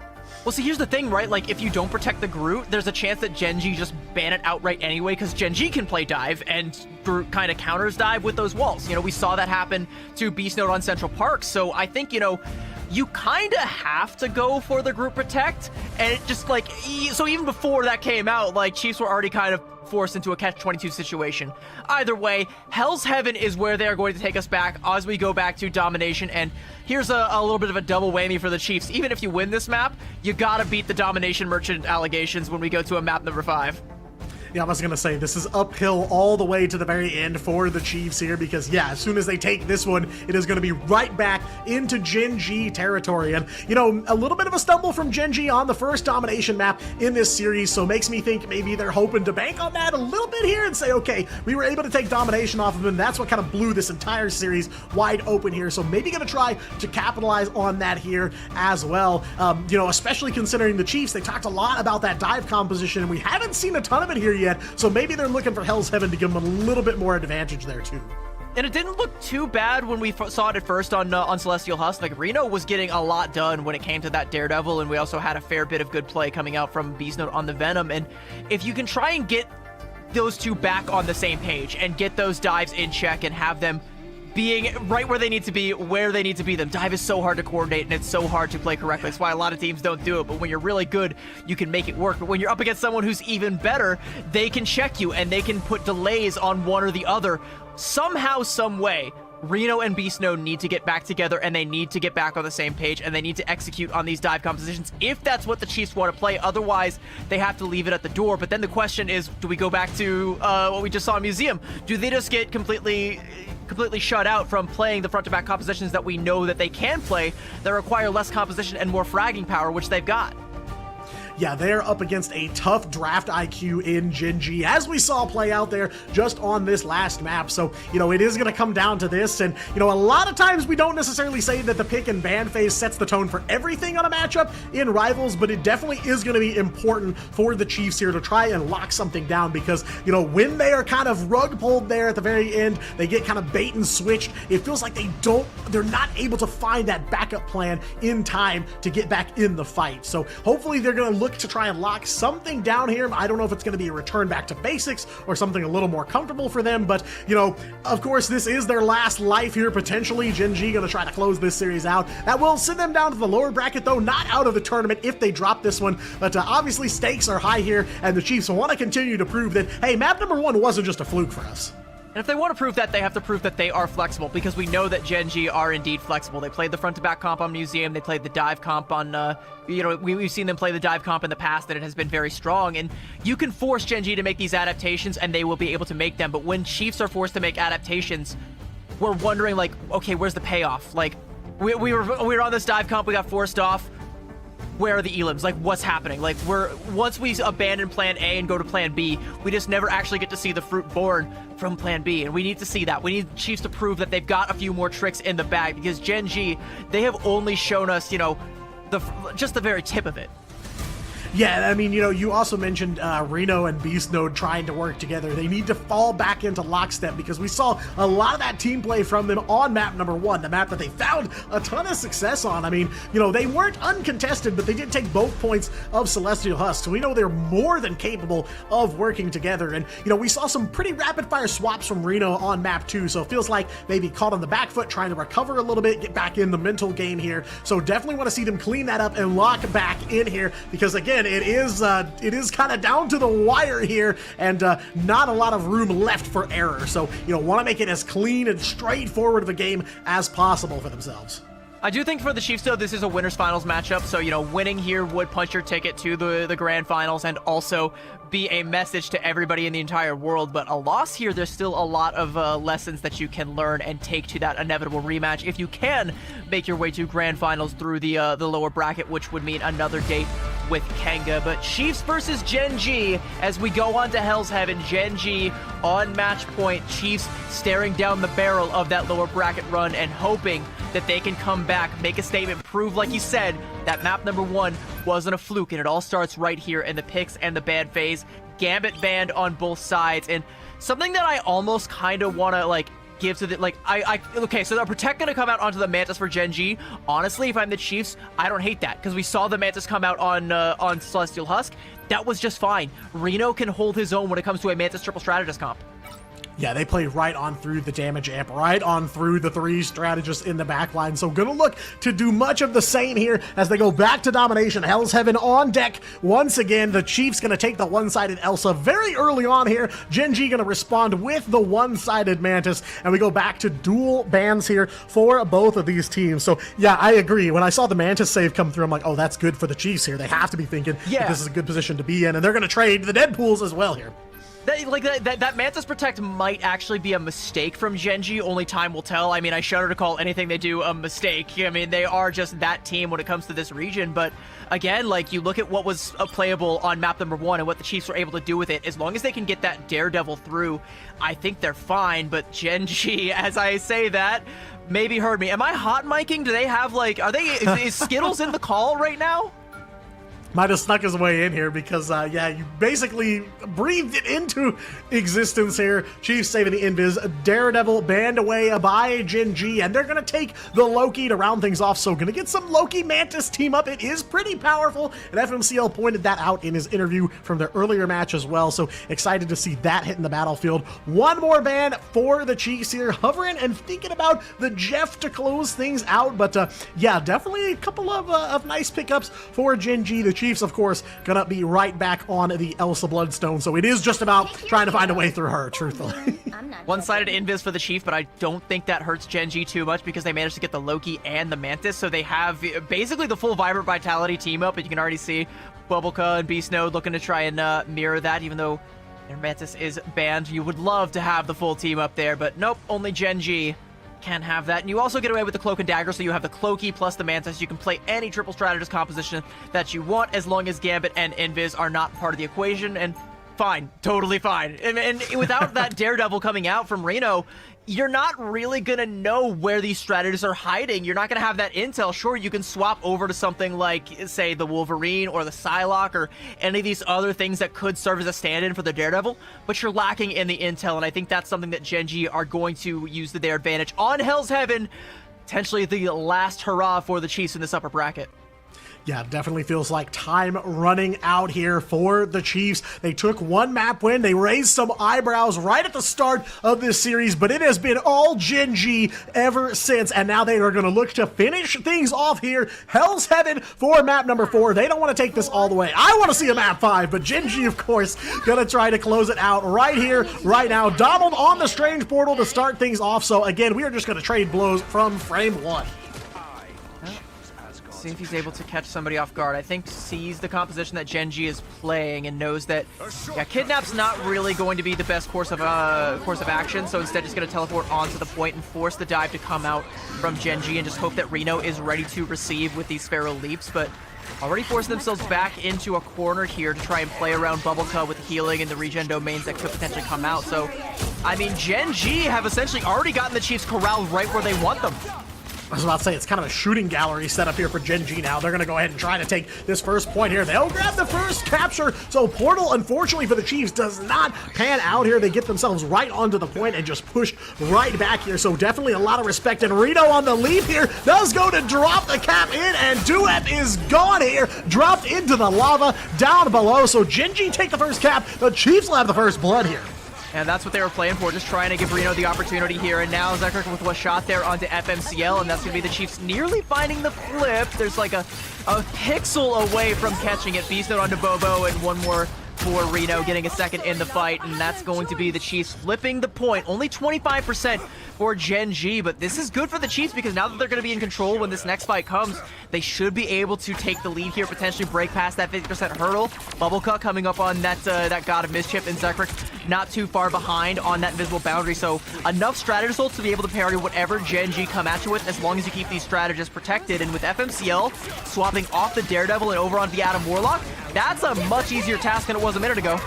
Well, see, here's the thing, right? Like, if you don't protect the Groot, there's a chance that Gen.G just ban it outright anyway, because Gen.G can play dive, and Groot kind of counters dive with those walls. We saw that happen to Beast Node on Central Park, so I think, you kind of have to go for the Groot protect, and it just, so even before that came out, Chiefs were already kind of forced into a catch-22 situation. Either way, Hell's Heaven is where they are going to take us back as we go back to domination, and here's a little bit of a double whammy for the Chiefs. Even if you win this map, you gotta beat the domination merchant allegations when we go to a map number 5.
Yeah, I was going to say, this is uphill all the way to the very end for the Chiefs here, because, yeah, as soon as they take this one, it is going to be right back into Gen.G territory. And, a little bit of a stumble from Gen.G on the first domination map in this series, so makes me think maybe they're hoping to bank on that a little bit here and say, okay, we were able to take domination off of them. That's what kind of blew this entire series wide open here, so maybe going to try to capitalize on that here as well. Especially considering the Chiefs, they talked a lot about that dive composition, and we haven't seen a ton of it here yet, so maybe they're looking for Hell's Heaven to give them a little bit more advantage there too.
And it didn't look too bad when we saw it at first on Celestial Husk. Reno was getting a lot done when it came to that Daredevil, and we also had a fair bit of good play coming out from Beast Node on the Venom. And if you can try and get those two back on the same page and get those dives in check and have them being right where they need to be, where they need to be. Them dive is so hard to coordinate, and it's so hard to play correctly. That's why a lot of teams don't do it, but when you're really good, you can make it work. But when you're up against someone who's even better, they can check you, and they can put delays on one or the other. Somehow, some way, Reno and Beast Node need to get back together, and they need to get back on the same page, and they need to execute on these dive compositions if that's what the Chiefs want to play. Otherwise, they have to leave it at the door. But then the question is, do we go back to what we just saw in Museum? Do they just get completely shut out from playing the front-to-back compositions that we know that they can play that require less composition and more fragging power, which they've got?
Yeah, they're up against a tough draft IQ in Gen.G, as we saw play out there just on this last map. So, it is going to come down to this. And, a lot of times we don't necessarily say that the pick and ban phase sets the tone for everything on a matchup in Rivals, but it definitely is going to be important for the Chiefs here to try and lock something down, because, when they are kind of rug pulled there at the very end, they get kind of bait and switched. It feels like they're not able to find that backup plan in time to get back in the fight. So hopefully they're going to look to try and lock something down here. I don't know if it's going to be a return back to basics or something a little more comfortable for them, but of course this is their last life here potentially. Gen.G going to try to close this series out. That will send them down to the lower bracket though, not out of the tournament if they drop this one, but obviously stakes are high here, and the Chiefs want to continue to prove that, hey, map number 1 wasn't just a fluke for us.
And if they want to prove that, they have to prove that they are flexible, because we know that Gen.G are indeed flexible. They played the front-to-back comp on Museum. They played the dive comp on, we've seen them play the dive comp in the past, and it has been very strong. And you can force Gen.G to make these adaptations, and they will be able to make them. But when Chiefs are forced to make adaptations, we're wondering, okay, where's the payoff? We were on this dive comp, we got forced off. where are the elims? Like, what's happening? Like, once we abandon plan A and go to plan B, we just never actually get to see the fruit born from plan B, and we need to see that. We need Chiefs to prove that they've got a few more tricks in the bag, because Gen G, they have only shown us, you know, just the very tip of it.
Yeah, I mean, you know, you also mentioned Reno and Beast Node trying to work together. They need to fall back into lockstep, because we saw a lot of that team play from them on map number 1, the map that they found a ton of success on. I mean, you know, they weren't uncontested, but they did take both points of Celestial Husk, so we know they're more than capable of working together. And, you know, we saw some pretty rapid-fire swaps from Reno on map 2, so it feels like maybe caught on the back foot, trying to recover a little bit, get back in the mental game here. So definitely want to see them clean that up and lock back in here, because, again, it is kind of down to the wire here, and not a lot of room left for error. So, you know, want to make it as clean and straightforward of a game as possible for themselves.
I do think for the Chiefs, though, this is a winners finals matchup, so, you know, winning here would punch your ticket to the grand finals and also be a message to everybody in the entire world. But a loss here, there's still a lot of lessons that you can learn and take to that inevitable rematch if you can make your way to grand finals through the lower bracket, which would mean another date with Kenga. But Chiefs versus Gen G as we go on to Hell's Heaven. Gen G on match point. Chiefs staring down the barrel of that lower bracket run and hoping that they can come back, make a statement, prove, like you said, that map number 1 wasn't a fluke, and it all starts right here in the picks and the ban phase. Gambit banned on both sides, and something that I almost kind of want to, like, give to the, like, okay, so the Protect gonna come out onto the Mantis for Gen G. Honestly, if I'm the Chiefs, I don't hate that, because we saw the Mantis come out on Celestial Husk. That was just fine. Reno can hold his own when it comes to a Mantis triple strategist comp.
Yeah, they play right on through the damage amp, right on through the 3 strategists in the backline. So gonna look to do much of the same here as they go back to domination. Hell's Heaven on deck once again. The Chiefs gonna take the one-sided Elsa very early on here. Gen G gonna respond with the one-sided Mantis, and we go back to dual bans here for both of these teams. So yeah, I agree. When I saw the Mantis save come through, I'm like, oh, that's good for the Chiefs here. They have to be thinking that this is a good position to be in, and they're gonna trade the Deadpools as well here.
That Mantis Protect might actually be a mistake from Gen G, only time will tell. I mean, I shudder to call anything they do a mistake. I mean, they are just that team when it comes to this region, but again, like, you look at what was playable on map number 1 and what the Chiefs were able to do with it. As long as they can get that Daredevil through, I think they're fine, but Gen G, as I say that, maybe heard me. Am I hot miking? Do they have, like, is Skittles in the call right now?
Might have snuck his way in here because, yeah, you basically breathed it into existence here. Chiefs saving the invis. Daredevil banned away by Gen G, and they're going to take the Loki to round things off. So going to get some Loki-Mantis team up. It is pretty powerful, and FMCL pointed that out in his interview from their earlier match as well. So excited to see that hitting the battlefield. One more ban for the Chiefs here, hovering and thinking about the Jeff to close things out. But, yeah, definitely a couple of nice pickups for Gen G. The Chiefs, of course, gonna be right back on the Elsa Bloodstone, so it is just about trying to find a way through her, truthfully.
One-sided invis for the Chief, but I don't think that hurts Gen G too much because they managed to get the Loki and the Mantis, so they have basically the full Vibrant Vitality team up, and you can already see Bubbleca and Beast Node looking to try and mirror that, even though their Mantis is banned. You would love to have the full team up there, but nope, only Gen G can have that. And you also get away with the Cloak and Dagger, so you have the Cloaky plus the Mantis. You can play any triple strategist composition that you want as long as Gambit and Invis are not part of the equation, and fine, totally fine. And without that Daredevil coming out from Reno, you're not really gonna know where these strategists are hiding. You're not gonna have that intel. Sure, you can swap over to something like, say, the Wolverine or the Psylocke or any of these other things that could serve as a stand-in for the Daredevil, but you're lacking in the intel, and I think that's something that Gen G are going to use to their advantage on Hell's Heaven. Potentially the last hurrah for the Chiefs in this upper bracket.
Yeah, definitely feels like time running out here for the Chiefs. They took one map win. They raised some eyebrows right at the start of this series, but it has been all Gen G ever since, and now they are going to look to finish things off here. Hell's Heaven for map number 4. They don't want to take this all the way. I want to see a map 5, but Gen G, of course, going to try to close it out right here, right now. Donald on the Strange Portal to start things off, so again, we are just going to trade blows from frame 1.
See if he's able to catch somebody off guard. I think sees the composition that Gen G is playing and knows that, yeah, Kidnap's not really going to be the best course of action, so instead just going to teleport onto the point and force the dive to come out from Gen G and just hope that Reno is ready to receive with these Pharaoh leaps. But already forcing themselves back into a corner here to try and play around Bubblecub with healing and the regen domains that could potentially come out. So, I mean, Gen G have essentially already gotten the Chiefs corralled right where they want them.
I was about to say, it's kind of a shooting gallery set up here for Gen G now. They're going to go ahead and try to take this first point here. They'll grab the first capture. So Portal, unfortunately for the Chiefs, does not pan out here. They get themselves right onto the point and just push right back here. So definitely a lot of respect. And Reno on the leap here does go to drop the cap in, and Duep is gone here. Dropped into the lava down below. So Gen G take the first cap. The Chiefs will have the first blood here.
And that's what they were playing for, just trying to give Reno the opportunity here. And now Zekric with a shot there onto FMCL, and that's going to be the Chiefs nearly finding the flip. There's like a pixel away from catching it. Beast Note onto Bobo, and one more for Reno, getting a second in the fight, and that's going to be the Chiefs flipping the point. Only 25% for Gen G, but this is good for the Chiefs because now that they're going to be in control when this next fight comes, they should be able to take the lead here, potentially break past that 50% hurdle. Bubblecut coming up on that God of Mischief, and Zekric not too far behind on that invisible boundary, so enough strategists to be able to parry whatever Gen G come at you with, as long as you keep these strategists protected. And with FMCL swapping off the Daredevil and over onto the Adam Warlock, that's a much easier task than it was a minute ago.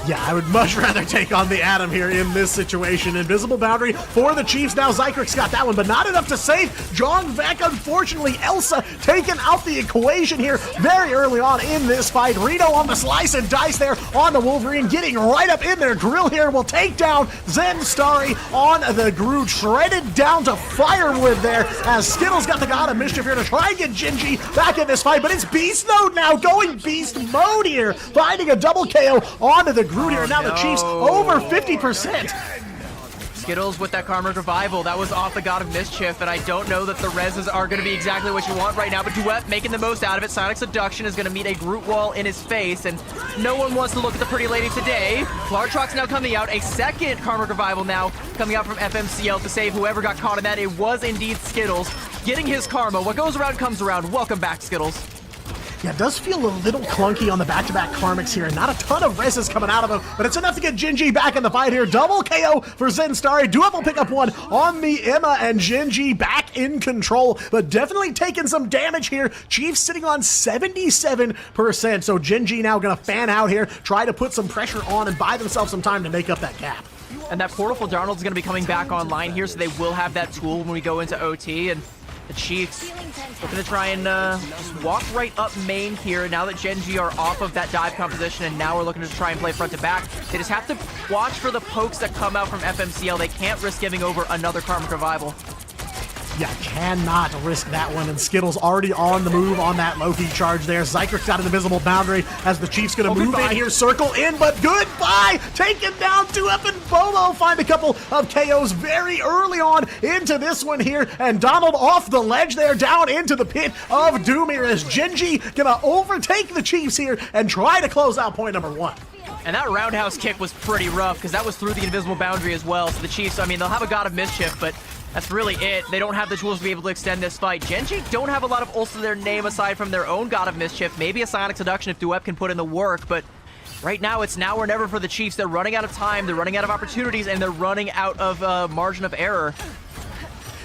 Yeah, I would much rather take on the Atom here in this situation. Invisible boundary for the Chiefs. Now Zykrix got that one, but not enough to save Jong Vek. Unfortunately, Elsa taken out the equation here very early on in this fight. Reno on the slice and dice there on the Wolverine, getting right up in there. Grill here will take down Zen Starry on the Groot, shredded down to firewood there as Skittles got the God of Mischief here to try and get Gingy back in this fight, but it's Beast Mode now, going Beast Mode here, finding a double KO onto the Groot here, and now the Chiefs over 50%.
Skittles with that Karma Revival, that was off the God of Mischief, and I don't know that the reses are going to be exactly what you want right now, but Duet making the most out of it. Sonic Seduction is going to meet a Groot wall in his face, and no one wants to look at the pretty lady today. Clartrock's now coming out, a second Karma Revival now coming out from FMCL to save whoever got caught in that. It was indeed Skittles getting his karma. What goes around comes around. Welcome back, Skittles.
Yeah, it does feel a little clunky on the back-to-back Karmics here. Not a ton of reses coming out of him, but it's enough to get Gingy back in the fight here. Double KO for Zen Starry. Duep will pick up one on the Emma, and Gingy back in control, but definitely taking some damage here. Chiefs sitting on 77%, so Gingy now gonna fan out here, try to put some pressure on and buy themselves some time to make up that gap.
And that portal for Darnold's gonna be coming back online here, so they will have that tool when we go into OT, and the Chiefs looking to try and just walk right up main here now that Gen G are off of that dive composition, and now we're looking to try and play front to back. They just have to watch for the pokes that come out from FMCL. They can't risk giving over another Karmic Revival.
Yeah, cannot risk that one, and Skittles already on the move on that Loki charge there. Zykrix got an invisible boundary as the Chiefs gonna move in here, circle in, but goodbye! Taken down, Duep and Bobo find a couple of KOs very early on into this one here, and Donald off the ledge there, down into the pit of Doom here as Genji gonna overtake the Chiefs here and try to close out point number one.
And that roundhouse kick was pretty rough because that was through the invisible boundary as well. So the Chiefs, I mean, they'll have a God of Mischief, but that's really it. They don't have the tools to be able to extend this fight. Gen G don't have a lot of ults to their name aside from their own God of Mischief. Maybe a Sonic Seduction if Duep can put in the work, but right now it's now or never for the Chiefs. They're running out of time, they're running out of opportunities, and they're running out of margin of error.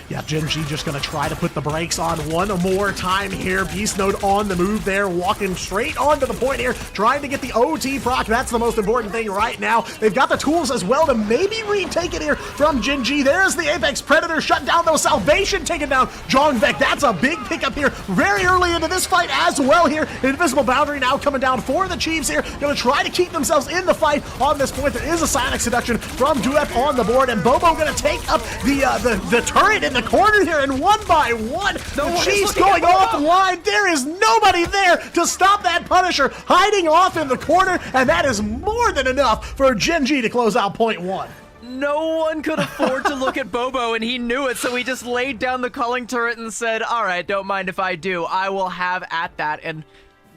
Yeah, Gen G just gonna try to put the brakes on one more time here. Beast Node on the move there, walking straight onto the point here, trying to get the OT proc. That's the most important thing right now. They've got the tools as well to maybe retake it here from Gen G. There's the Apex Predator, shut down though. Salvation taken down Jong Vek. That's a big pickup here very early into this fight as well here. Invisible Boundary now coming down for the Chiefs here. Gonna try to keep themselves in the fight on this point. There is a Sonic Seduction from Duep on the board, and Bobo gonna take up the turret in the corner here, and one by one, the Chiefs going offline. There is nobody there to stop that Punisher, hiding off in the corner, and that is more than enough for Gen G to close out point one.
No one could afford to look at Bobo, and he knew it, so he just laid down the culling turret and said, all right, don't mind if I do. I will have at that. And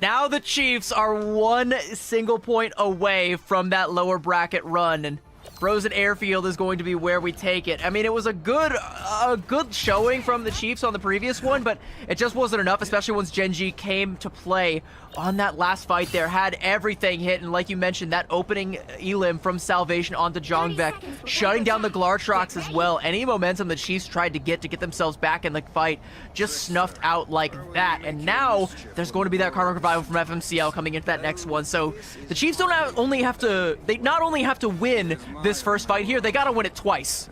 now the Chiefs are one single point away from that lower bracket run, and Frozen Airfield is going to be where we take it. I mean, it was a good showing from the Chiefs on the previous one, but it just wasn't enough, especially once Gen G came to play on that last fight there, had everything hit, and like you mentioned, that opening elim from Salvation onto Jongbek, shutting down the Glartrox as well. Any momentum the Chiefs tried to get themselves back in the fight just snuffed out like that, and now there's going to be that Karmic Revival from FMCL coming into that next one. So the Chiefs not only have to win this first fight here, they gotta win it twice.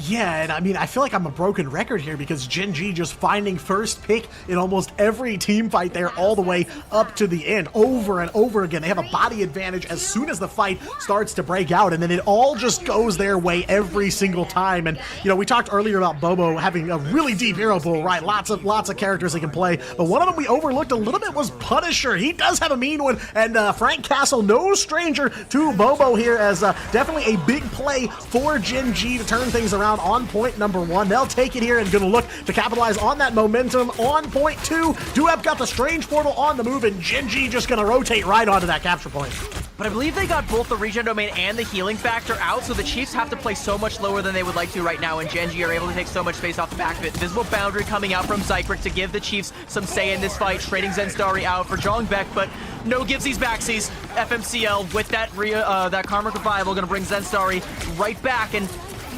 Yeah, and I mean, I feel like I'm a broken record here because Gen G just finding first pick in almost every team fight there all the way up to the end, over and over again. They have a body advantage as soon as the fight starts to break out, and then it all just goes their way every single time. And, you know, we talked earlier about Bobo having a really deep hero pool, right? Lots of characters he can play, but one of them we overlooked a little bit was Punisher. He does have a mean one, and Frank Castle, no stranger to Bobo here, as definitely a big play for Gen G to turn things around on point number 1. They'll take it here and gonna look to capitalize on that momentum on point 2. Duep got the Strange Portal on the move, and Gen G just gonna rotate right onto that capture point.
But I believe they got both the regen domain and the healing factor out, so the Chiefs have to play so much lower than they would like to right now, and Gen G are able to take so much space off the back of it. Visible Boundary coming out from Zykrix to give the Chiefs some say in this fight, trading Zenstari out for Jongbek, but no givesies backsies. FMCL with that Karmic Revival gonna bring Zenstari right back, and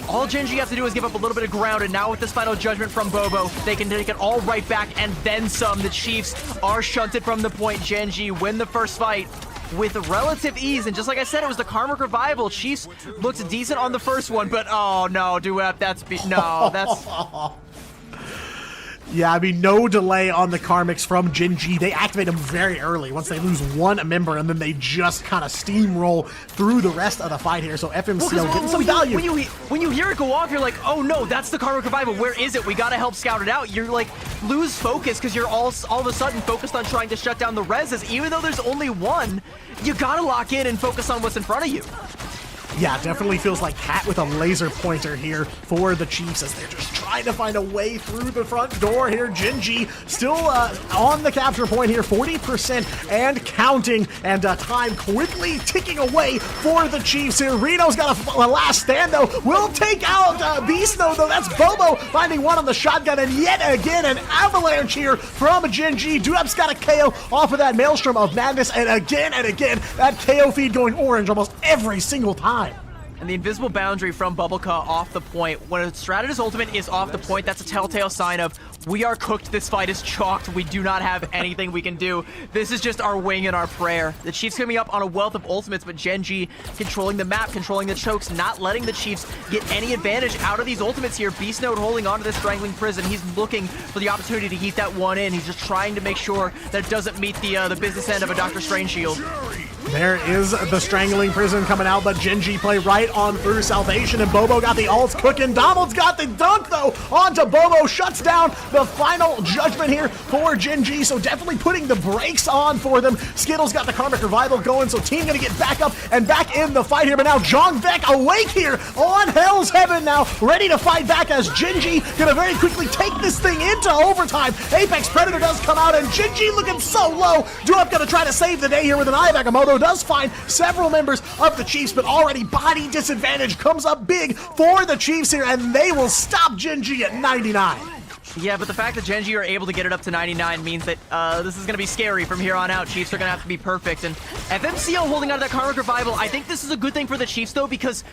all Gen G has to do is give up a little bit of ground, and now with this final judgment from Bobo, they can take it all right back and then some. The Chiefs are shunted from the point. Gen G win the first fight with relative ease, and just like I said, it was the Karmic Revival. Chiefs looked decent on the first one, but oh no, Duep, that's...
Yeah, I mean, no delay on the Karmics from Gen G. They activate them very early once they lose one member, and then they just kind of steamroll through the rest of the fight here. So FMCL getting some value.
When you hear it go off, you're like, oh no, that's the Karmic Revival. Where is it? We gotta help scout it out. You're like, lose focus because you're all of a sudden focused on trying to shut down the reses. Even though there's only one, you gotta lock in and focus on what's in front of you.
Yeah, definitely feels like Hat with a laser pointer here for the Chiefs as they're just trying to find a way through the front door here. Gen G still on the capture point here, 40% and counting, and time quickly ticking away for the Chiefs here. Reno's got a last stand though. Will take out Beast though. That's Bobo finding one on the shotgun, and yet again an avalanche here from Gen G. Duep's got a KO off of that Maelstrom of Madness, and again that KO feed going orange almost every single time.
And the invisible boundary from Bubbleca off the point. When a Strategist ultimate is off the point, that's a telltale sign of we are cooked, this fight is chalked, we do not have anything we can do. This is just our wing and our prayer. The Chiefs coming up on a wealth of ultimates, but Gen G controlling the map, controlling the chokes, not letting the Chiefs get any advantage out of these ultimates here. Beast Node holding on to this Strangling Prison. He's looking for the opportunity to heat that one in. He's just trying to make sure that it doesn't meet the business end of a Dr. Strange shield.
There is the Strangling Prison coming out, but Gen G play right on through Salvation, and Bobo got the ults cooking. Donald's got the dunk, though, onto Bobo. Shuts down the final judgment here for Gen G, so definitely putting the brakes on for them. Skittles got the Karmic Revival going, so team gonna get back up and back in the fight here, but now Jongbek awake here on Hell's Heaven now, ready to fight back as Gen G gonna very quickly take this thing into overtime. Apex Predator does come out, and Gen G looking so low. Duep gonna try to save the day here with an Eye Agamotto. Does find several members of the Chiefs, but already body disadvantage comes up big for the Chiefs here, and they will stop Gen G at 99.
Yeah, but the fact that Gen G are able to get it up to 99 means that this is going to be scary from here on out. Chiefs are going to have to be perfect, and FMCL holding out of that Karmic Revival, I think this is a good thing for the Chiefs, though, because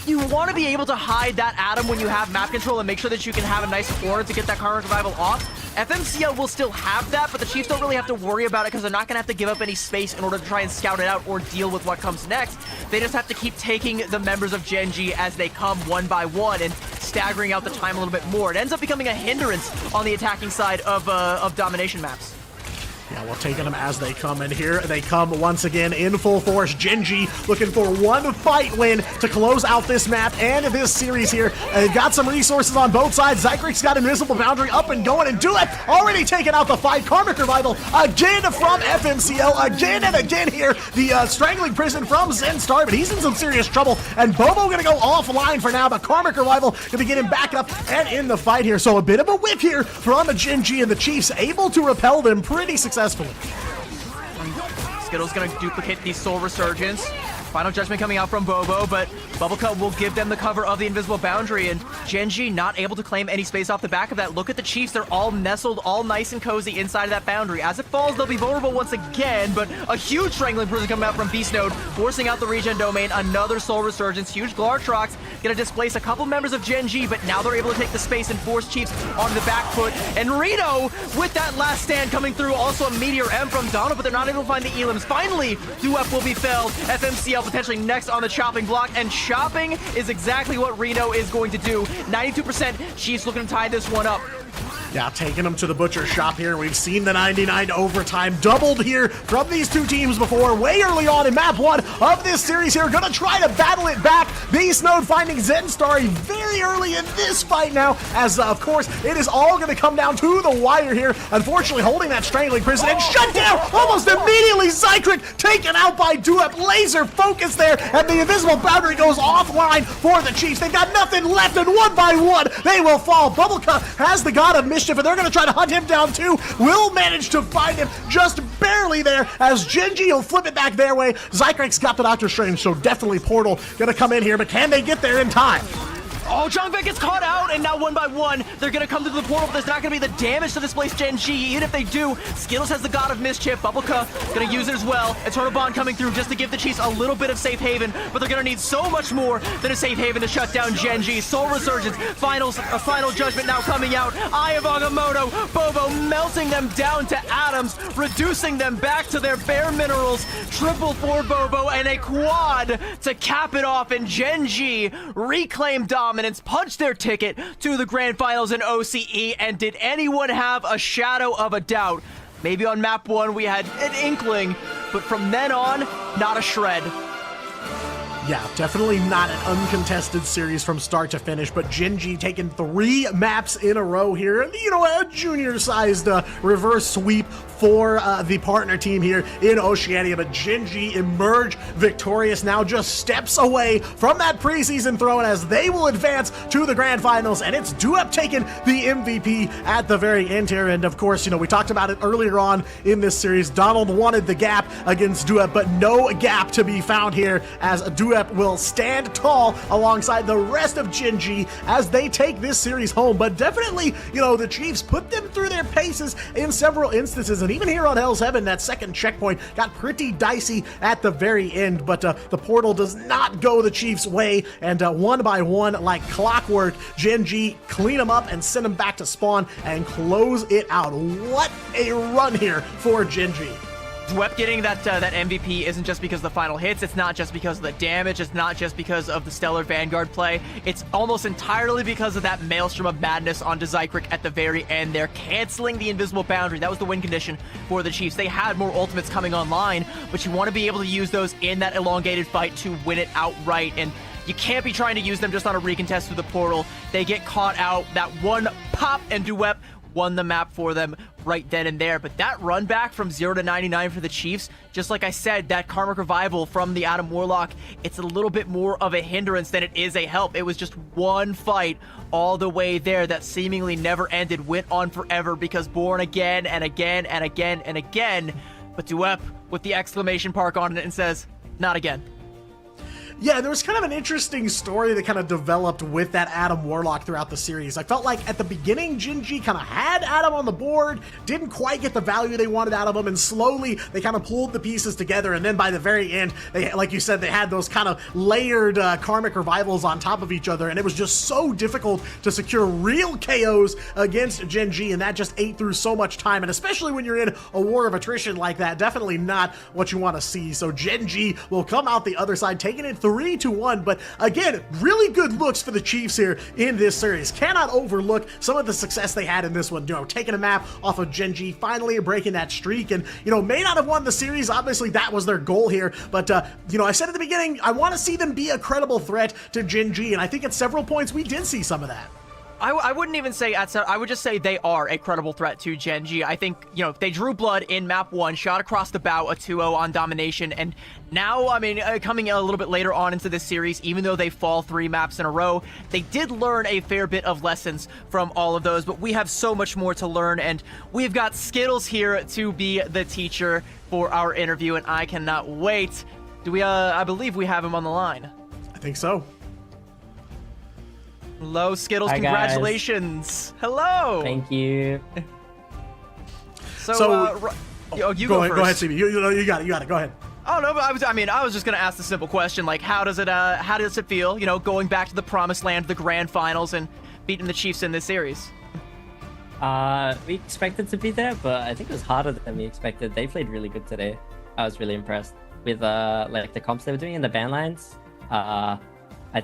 you want to be able to hide that Atom when you have map control and make sure that you can have a nice corner to get that Karmic Revival off. FMCL will still have that, but the Chiefs don't really have to worry about it because they're not going to have to give up any space in order to try and scout it out or deal with what comes next. They just have to keep taking the members of Gen G as they come one by one and staggering out the time a little bit more. It ends up becoming a hindrance on the attacking side of domination maps.
Yeah, we're taking them as they come, and here they come once again in full force. Gen G looking for one fight win to close out this map and this series here. Got some resources on both sides. Zykrix got Invisible Boundary up and going, and Duep already taking out the fight. Karmic Revival again from FMCL, again and again here. The Strangling Prison from Zenstar, but he's in some serious trouble, and Bobo gonna go offline for now, but Karmic Revival gonna get him back up and in the fight here. So a bit of a whip here from Gen G, and the Chiefs able to repel them pretty successfully.
Skittle's gonna duplicate the Soul Resurgence. Final Judgment coming out from Bobo, but Bubblecut will give them the cover of the invisible boundary, and Gen.G not able to claim any space off the back of that. Look at the Chiefs, they're all nestled, all nice and cozy inside of that boundary. As it falls, they'll be vulnerable once again, but a huge Strangling Prison coming out from Beast Node, forcing out the regen domain, another Soul Resurgence, huge Glartrox, gonna displace a couple members of Gen.G, but now they're able to take the space and force Chiefs on the back foot, and Reno with that last stand coming through, also a Meteor M from Donald, but they're not able to find the Elims. Finally, Duep will be felled, FMCL potentially next on the chopping block, and chopping is exactly what Reno is going to do. 92%, Chiefs looking to tie this one up.
Yeah, taking them to the butcher shop here. We've seen the 99 overtime doubled here from these two teams before, way early on in map 1 of this series here. Gonna try to battle it back. Beast Node finding Zenstarry very early in this fight now, as of course, it is all gonna come down to the wire here. Unfortunately, holding that Strangling Prison and shut down almost immediately. Zycric taken out by Duep. Laser focus there, and the invisible boundary goes offline for the Chiefs. They've got nothing left, and one by one, they will fall. Bubblecut has the God of Mischief, and they're going to try to hunt him down too. Will manage to find him just barely there, as Gen.G will flip it back their way. Zycric's got the Doctor Strange, so definitely Portal going to come in here, but can they get there in time?
Oh, Jungvek gets caught out, and now one by one, they're gonna come to the portal, but there's not gonna be the damage to displace Gen.G. Even if they do, Skittles has the God of Mischief. Bubblecup gonna use it as well. Eternal Bond coming through just to give the Chiefs a little bit of safe haven, but they're gonna need so much more than a safe haven to shut down Gen.G. Soul Resurgence, Final Judgment now coming out. Eye of Agamotto, Bobo melting them down to atoms, reducing them back to their bare minerals. Triple for Bobo, and a quad to cap it off, and Gen.G reclaim dominance, punch their ticket to the grand finals in OCE. And did anyone have a shadow of a doubt? Maybe on map 1 we had an inkling, but from then on, not a shred.
Yeah, definitely not an uncontested series from start to finish, but Gen.G taking 3 maps in a row here. You know, a junior-sized reverse sweep for the partner team here in Oceania, but Gen.G emerge victorious, now just steps away from that preseason throne as they will advance to the grand finals, and it's Duep taking the MVP at the very end here. And of course, you know, we talked about it earlier on in this series. Donald wanted the gap against Duep, but no gap to be found here, as Duep will stand tall alongside the rest of Gen.G as they take this series home. But definitely, you know, the Chiefs put them through their paces in several instances, and even here on Hell's Heaven, that second checkpoint got pretty dicey at the very end, but the portal does not go the Chiefs' way, and one by one, like clockwork, Gen.G clean them up and send them back to spawn and close it out. What a run here for Gen.G.
Duep getting that MVP isn't just because of the final hits, it's not just because of the damage, it's not just because of the stellar Vanguard play, it's almost entirely because of that Maelstrom of Madness onto Zycric at the very end. They're canceling the invisible boundary. That was the win condition for the Chiefs. They had more ultimates coming online, but you want to be able to use those in that elongated fight to win it outright, and you can't be trying to use them just on a recontest through the portal. They get caught out. That one pop, and Duep won the map for them right then and there. But that run back from 0 to 99 for the Chiefs, just like I said, that Karmic Revival from the Adam Warlock, it's a little bit more of a hindrance than it is a help. It was just one fight all the way there that seemingly never ended, went on forever, because Born again and again and again and again. But Duep with the exclamation mark on it and says, not again.
Yeah, there was kind of an interesting story that kind of developed with that Adam Warlock throughout the series. I felt like at the beginning, Gen.G kind of had Adam on the board, didn't quite get the value they wanted out of him, and slowly they kind of pulled the pieces together, and then by the very end, they, like you said, they had those kind of layered Karmic Revivals on top of each other, and it was just so difficult to secure real KOs against Gen.G, and that just ate through so much time, and especially when you're in a war of attrition like that, definitely not what you want to see. So Gen.G will come out the other side, taking it 3-1, but again, really good looks for the Chiefs here in this series. Cannot overlook some of the success they had in this one, you know, taking a map off of Gen.G, finally breaking that streak, and, you know, may not have won the series, obviously that was their goal here, but, you know, I said at the beginning, I want to see them be a credible threat to Gen.G, and I think at several points we did see some of that.
I wouldn't even say I would just say they are a credible threat to Gen.G. I think, you know, they drew blood in map 1, shot across the bow, a 2-0 on domination, and now, I mean, coming a little bit later on into this series, even though they fall 3 maps in a row, they did learn a fair bit of lessons from all of those, but we have so much more to learn, and we've got Skittles here to be the teacher for our interview, and I cannot wait Do we? I believe we have him on the line.
I think so.
Hello, Skittles.
Hi, guys.
Congratulations. Hello.
Thank you.
So, you
go
go
ahead,
first.
go ahead, CB. You got it. Go ahead.
Oh no, but I was just gonna ask the simple question, like, how does it feel, you know, going back to the promised land, the grand finals, and beating the Chiefs in this series?
We expected to be there, but I think it was harder than we expected. They played really good today. I was really impressed with like the comps they were doing in the ban lines. I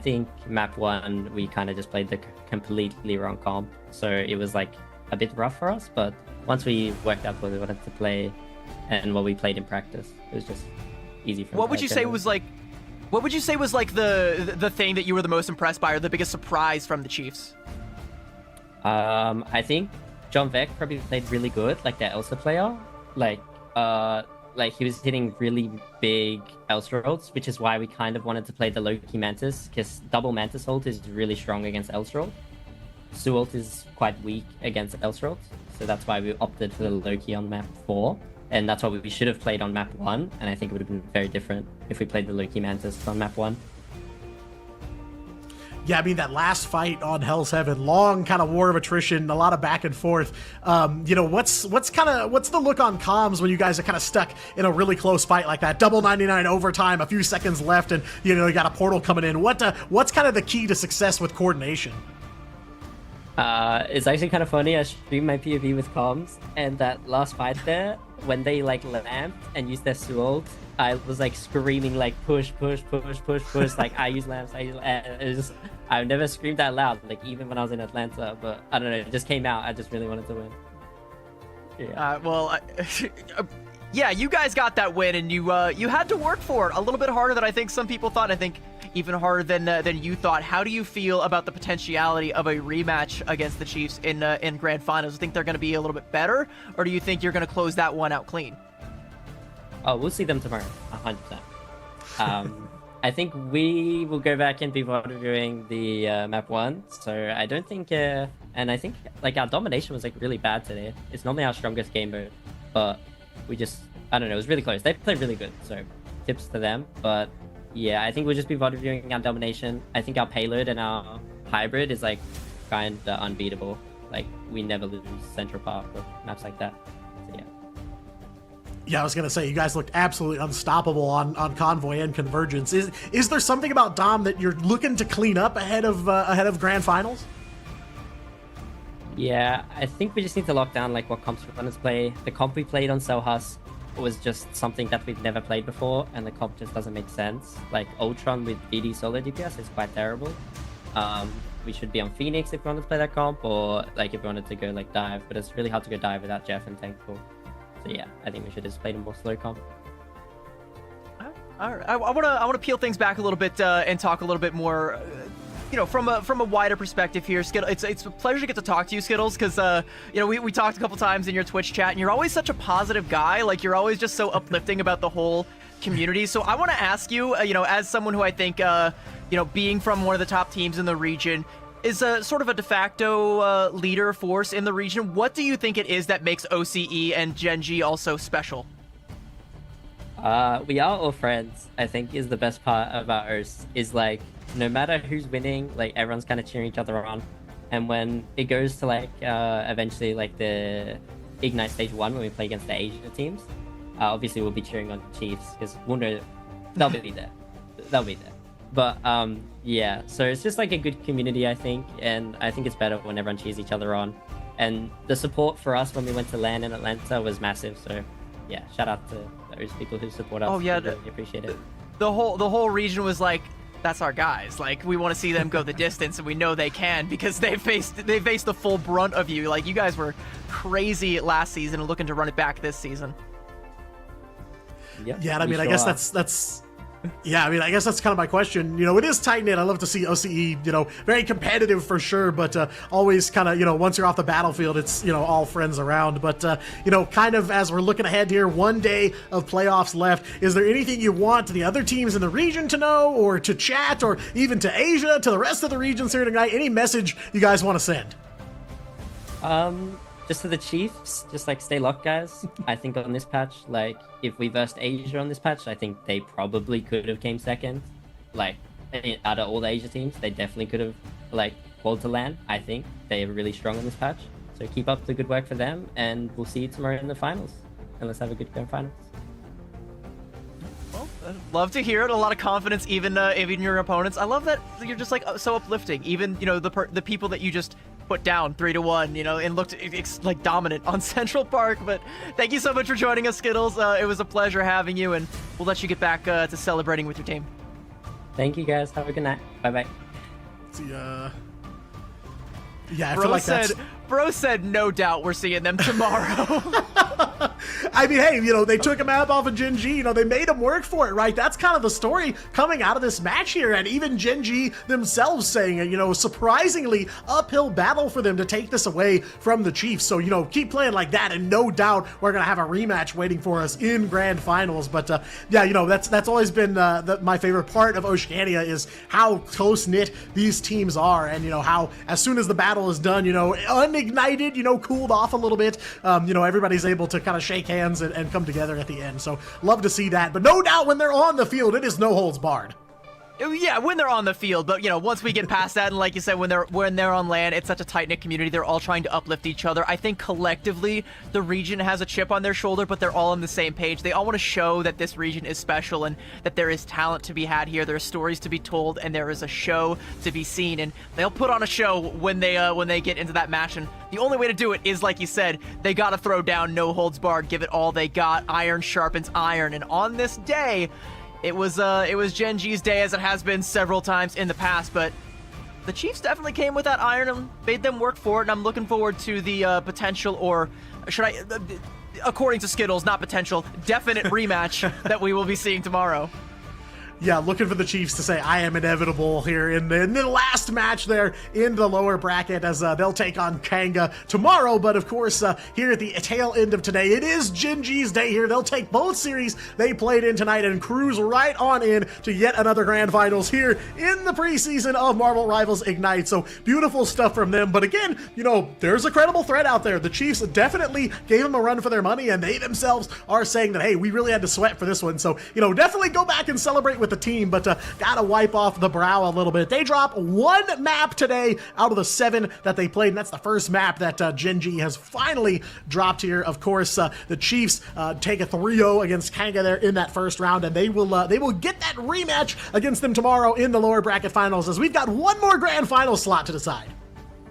think map 1 we kind of just played the completely wrong comp, so it was like a bit rough for us. But once we worked out what we wanted to play and what we played in practice, it was just easy for.
What would you say was like the thing that you were the most impressed by, or the biggest surprise from the Chiefs?
I think John Vec probably played really good, like the Elsa player. Like he was hitting really big Elsa rolls, which is why we kind of wanted to play the Loki Mantis, because double Mantis ult is really strong against Elsa roll. Su ult is quite weak against Elsa rolls, so that's why we opted for the Loki on map 4. And that's what we should have played on map 1, and I think it would have been very different if we played the Loki Mantis on map 1.
Yeah, I mean, that last fight on Hell's Heaven, long kind of war of attrition, a lot of back and forth. You know, what's the look on comms when you guys are kind of stuck in a really close fight like that? Double 99 overtime, a few seconds left, and you know you got a portal coming in. What's kind of the key to success with coordination?
It's actually kind of funny. I streamed my POV with comms, and that last fight there, when they like lamped and used their Su ult, I was like screaming like push. Like I use lamps. I've never screamed that loud, like even when I was in Atlanta. But I don't know, it just came out. I just really wanted to win. Yeah.
Yeah, you guys got that win, and you had to work for it a little bit harder than I think some people thought. I think even harder than you thought. How do you feel about the potentiality of a rematch against the Chiefs in grand finals? Do you think they're going to be a little bit better, or do you think you're going to close that one out clean?
Oh, we'll see them tomorrow, 100%. I think we will go back and be reviewing the map 1. So I don't think, and I think like our domination was like really bad today. It's normally our strongest game mode, but we just, I don't know, it was really close. They played really good, so tips to them. But yeah, I think we'll just be reviewing our domination. I think our payload and our hybrid is like kind of unbeatable. Like we never lose Central Park or maps like that. So yeah.
Yeah, I was gonna say you guys looked absolutely unstoppable on Convoy and Convergence. Is there something about Dom that you're looking to clean up ahead of grand finals?
Yeah, I think we just need to lock down like what comps we want to play. The comp we played on Selhas was just something that we've never played before, and the comp just doesn't make sense. Like Ultron with DD solo DPS is quite terrible. We should be on Phoenix if we wanted to play that comp, or like if we wanted to go like dive, but it's really hard to go dive without Jeff and Thankful. So yeah, I think we should just play the more slow comp.
All right, I want to peel things back a little bit and talk a little bit more, you know, from a wider perspective here. Skittles, it's a pleasure to get to talk to you, Skittles, because you know we talked a couple times in your Twitch chat, and you're always such a positive guy. Like you're always just so uplifting about the whole community. So I want to ask you, you know, as someone who I think, you know, being from one of the top teams in the region, is a sort of a de facto leader force in the region. What do you think it is that makes OCE and Gen G also special?
We are all friends, I think, is the best part about us. Is like no matter who's winning, like everyone's kind of cheering each other on. And when it goes to like eventually like the Ignite stage 1 when we play against the Asia teams, obviously we'll be cheering on the Chiefs because we'll know they'll be there. They'll be there. But yeah, so it's just like a good community, I think, and I think it's better when everyone cheers each other on. And the support for us when we went to LAN in Atlanta was massive. So yeah, shout out to those people who support us.
Oh yeah,
we really appreciate it.
The whole region was like, that's our guys. Like we want to see them go the distance, and we know they can because they faced the full brunt of you. Like you guys were crazy last season and looking to run it back this season.
Yep,
Yeah, I mean, I guess that's. Yeah, I mean, I guess that's kind of my question. You know, it is tight-knit. I love to see OCE, you know, very competitive for sure, but always kind of, you know, once you're off the battlefield, it's, you know, all friends around. But, you know, kind of as we're looking ahead here, one day of playoffs left, is there anything you want the other teams in the region to know, or to chat, or even to Asia, to the rest of the regions here tonight? Any message you guys want to send?
just for the Chiefs, just like stay locked, guys. I think on this patch, like if we versed Asia on this patch, I think they probably could have came second. Like out of all the Asia teams, they definitely could have like qualified to LAN. I think they are really strong on this patch. So keep up the good work for them, and we'll see you tomorrow in the finals. And let's have a good grand finals.
Well, love to hear it. A lot of confidence, even your opponents. I love that you're just like so uplifting. Even the people that you just put down 3-1, and looked like dominant on Central Park. But thank you so much for joining us, Skittles. It was a pleasure having you, and we'll let you get back to celebrating with your team.
Thank you, guys. Have a good night. Bye bye.
Yeah, I feel like
Bro said, no doubt we're seeing them tomorrow.
I mean, hey, they took a map off of Gen G. They made him work for it, right? That's kind of the story coming out of this match here. And even Gen G themselves saying it, surprisingly uphill battle for them to take this away from the Chiefs. So, keep playing like that. And no doubt we're going to have a rematch waiting for us in grand finals. But yeah, that's always been my favorite part of Oceania is how close-knit these teams are. And, how as soon as the battle is done, unignited, cooled off a little bit, everybody's able to kind of shake hands and come together at the end. So love to see that. But no doubt when they're on the field, it is no holds barred.
Yeah, when they're on the field, but once we get past that, and like you said, when they're on land, it's such a tight-knit community. They're all trying to uplift each other. I think collectively, the region has a chip on their shoulder, but they're all on the same page. They all want to show that this region is special and that there is talent to be had here. There are stories to be told, and there is a show to be seen. And they'll put on a show when they get into that match. And the only way to do it is, like you said, they got to throw down, no holds barred, give it all they got. Iron sharpens iron, and on this day, it was Gen G's day, as it has been several times in the past, but the Chiefs definitely came with that iron and made them work for it, and I'm looking forward to the potential, or should I, according to Skittles, not potential, definite rematch that we will be seeing tomorrow.
Yeah, looking for the Chiefs to say, I am inevitable here in the last match there in the lower bracket as they'll take on Kanga tomorrow. But of course, here at the tail end of today, it is Gen G's day here. They'll take both series they played in tonight and cruise right on in to yet another grand finals here in the preseason of Marvel Rivals Ignite. So beautiful stuff from them. But again, there's a credible threat out there. The Chiefs definitely gave them a run for their money, and they themselves are saying that, hey, we really had to sweat for this one. So, definitely go back and celebrate with the team, but gotta wipe off the brow a little bit. They drop one map today out of the 7 that they played, and that's the first map that Gen G has finally dropped here. Of course, the Chiefs take a 3-0 against Kanga there in that first round, and they will get that rematch against them tomorrow in the lower bracket finals, as we've got one more grand final slot to decide.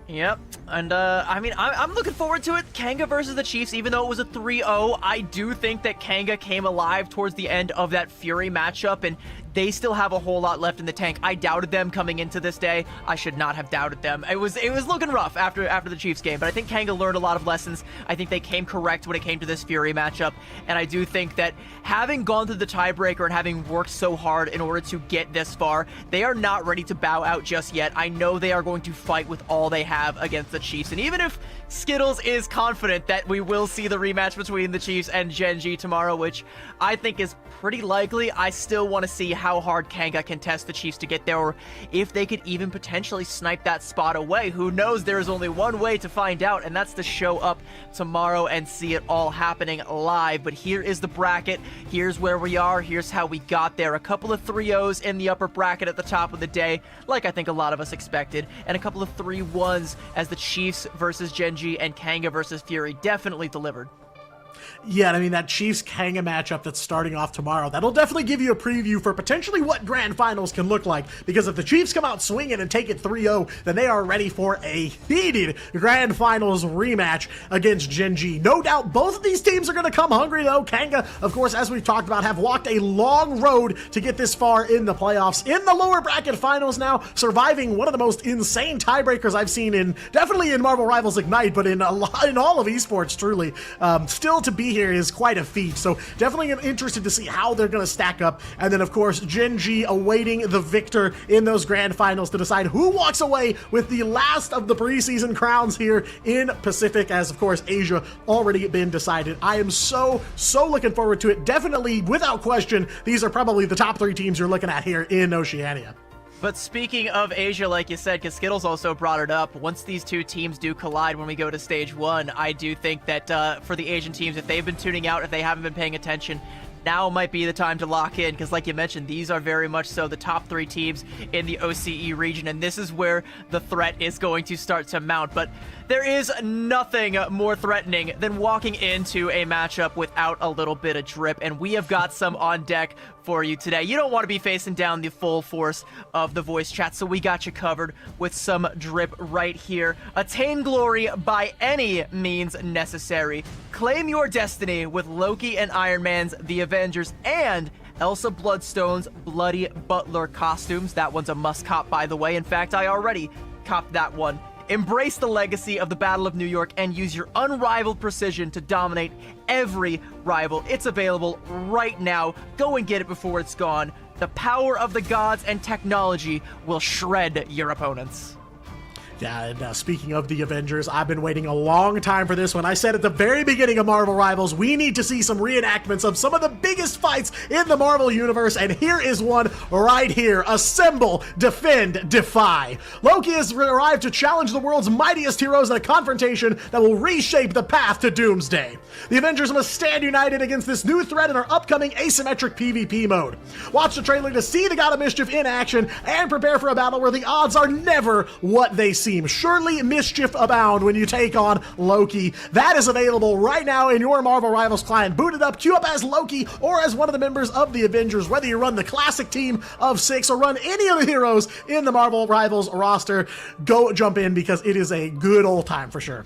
Yep, and I mean, I'm looking forward to it. Kanga versus the Chiefs, even though it was a 3-0, I do think that Kanga came alive towards the end of that Fury matchup, and they still have a whole lot left in the tank. I doubted them coming into this day. I should not have doubted them. It was looking rough after the Chiefs game, but I think Kanga learned a lot of lessons. I think they came correct when it came to this Fury matchup, and I do think that having gone through the tiebreaker and having worked so hard in order to get this far, they are not ready to bow out just yet. I know they are going to fight with all they have against the Chiefs, and even if Skittles is confident that we will see the rematch between the Chiefs and Gen G tomorrow, which I think is pretty likely, I still want to see how hard Kanga can test the Chiefs to get there, or if they could even potentially snipe that spot away. Who knows? There is only one way to find out, and that's to show up tomorrow and see it all happening live. But here is the bracket. Here's where we are. Here's how we got there. A couple of 3-0s in the upper bracket at the top of the day, like I think a lot of us expected, and a couple of 3-1s as the Chiefs versus Gen G and Kanga versus Fury definitely delivered.
Yeah, I mean, that Chiefs-Kanga matchup that's starting off tomorrow, that'll definitely give you a preview for potentially what grand finals can look like, because if the Chiefs come out swinging and take it 3-0, then they are ready for a heated grand finals rematch against Gen G. No doubt both of these teams are going to come hungry, though. Kanga, of course, as we've talked about, have walked a long road to get this far in the playoffs. In the lower bracket finals now, surviving one of the most insane tiebreakers I've seen definitely in Marvel Rivals Ignite, but in all of esports, truly. Still to be here is quite a feat, so definitely am interested to see how they're going to stack up. And then, of course, Gen G awaiting the victor in those grand finals to decide who walks away with the last of the preseason crowns here in Pacific, as, of course, Asia already been decided. I am so looking forward to it. Definitely, without question, these are probably the top 3 teams you're looking at here in Oceania.
But speaking of Asia, like you said, because Skittles also brought it up, once these two teams do collide when we go to stage 1, I do think that for the Asian teams, if they've been tuning out, if they haven't been paying attention, now might be the time to lock in, because like you mentioned, these are very much so the top 3 teams in the OCE region, and this is where the threat is going to start to mount. But there is nothing more threatening than walking into a matchup without a little bit of drip, and we have got some on deck for you today. You don't want to be facing down the full force of the voice chat, so we got you covered with some drip right here. Attain glory by any means necessary. Claim your destiny with Loki and Iron Man's The Avengers and Elsa Bloodstone's Bloody Butler costumes. That one's a must cop, by the way. In fact, I already copped that one. Embrace the legacy of the Battle of New York and use your unrivaled precision to dominate every rival. It's available right now. Go and get it before it's gone. The power of the gods and technology will shred your opponents.
Yeah, and speaking of the Avengers, I've been waiting a long time for this one. I said at the very beginning of Marvel Rivals, we need to see some reenactments of some of the biggest fights in the Marvel Universe, and here is one right here. Assemble, defend, defy. Loki has arrived to challenge the world's mightiest heroes in a confrontation that will reshape the path to Doomsday. The Avengers must stand united against this new threat in our upcoming asymmetric PvP mode. Watch the trailer to see the God of Mischief in action and prepare for a battle where the odds are never what they seem. Surely mischief abound when you take on Loki. That is available right now in your Marvel Rivals client. Boot it up, queue up as Loki or as one of the members of the Avengers, whether you run the classic team of 6 or run any of the heroes in the Marvel Rivals roster. Go jump in because it is a good old time for sure.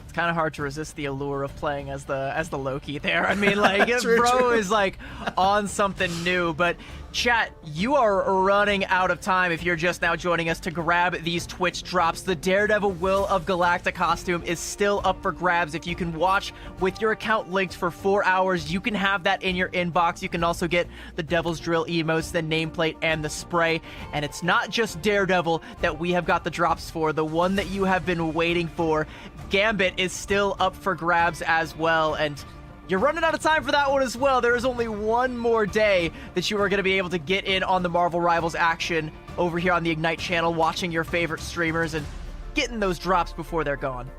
It's kind of hard to resist the allure of playing as the Loki there. I mean, like,
True,
bro
true.
is like on something new. But chat, you are running out of time if you're just now joining us to grab these Twitch drops. The Daredevil Will of Galacta costume is still up for grabs. If you can watch with your account linked for 4 hours, you can have that in your inbox. You can also get the Devil's Drill emotes, the nameplate, and the spray. And it's not just Daredevil that we have got the drops for. The one that you have been waiting for, Gambit, is still up for grabs as well. And you're running out of time for that one as well. There is only one more day that you are going to be able to get in on the Marvel Rivals action over here on the Ignite channel, watching your favorite streamers and getting those drops before they're gone.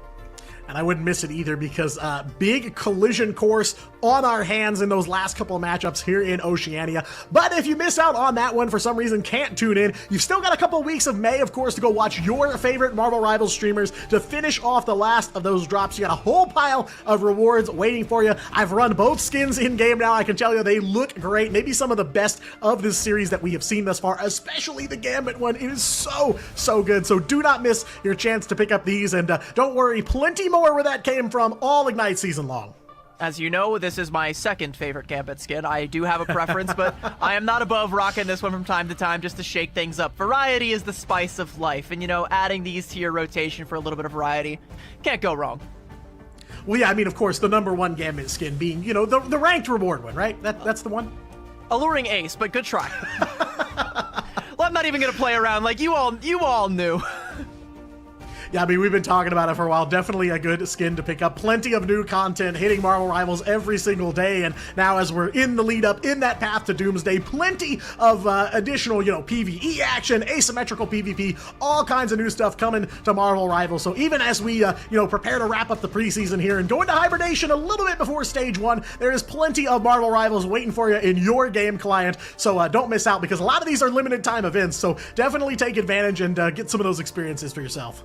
And I wouldn't miss it either because big collision course on our hands in those last couple of matchups here in Oceania. But if you miss out on that one for some reason, can't tune in, you've still got a couple of weeks of May, of course, to go watch your favorite Marvel Rivals streamers to finish off the last of those drops. You got a whole pile of rewards waiting for you. I've run both skins in game now. I can tell you they look great. Maybe some of the best of this series that we have seen thus far, especially the Gambit one. It is so good. So do not miss your chance to pick up these. And don't worry, plenty more where that came from all Ignite season long.
As you know, this is my second favorite Gambit skin. I do have a preference, but I am not above rocking this one from time to time just to shake things up. Variety is the spice of life, and, you know, adding these to your rotation for a little bit of variety, can't go wrong.
Well, yeah, I mean, of course, the #1 Gambit skin being, you know, the ranked reward one, right? That's the one?
Alluring ace, but good try. Well, I'm not even going to play around. Like, you all knew.
Yeah, I mean, we've been talking about it for a while. Definitely a good skin to pick up. Plenty of new content hitting Marvel Rivals every single day. And now as we're in the lead up, in that path to Doomsday, plenty of additional, you know, PvE action, asymmetrical PvP, all kinds of new stuff coming to Marvel Rivals. So even as we, you know, prepare to wrap up the preseason here and go into hibernation a little bit before stage 1, there is plenty of Marvel Rivals waiting for you in your game client. So don't miss out because a lot of these are limited time events. So definitely take advantage and get some of those experiences for yourself.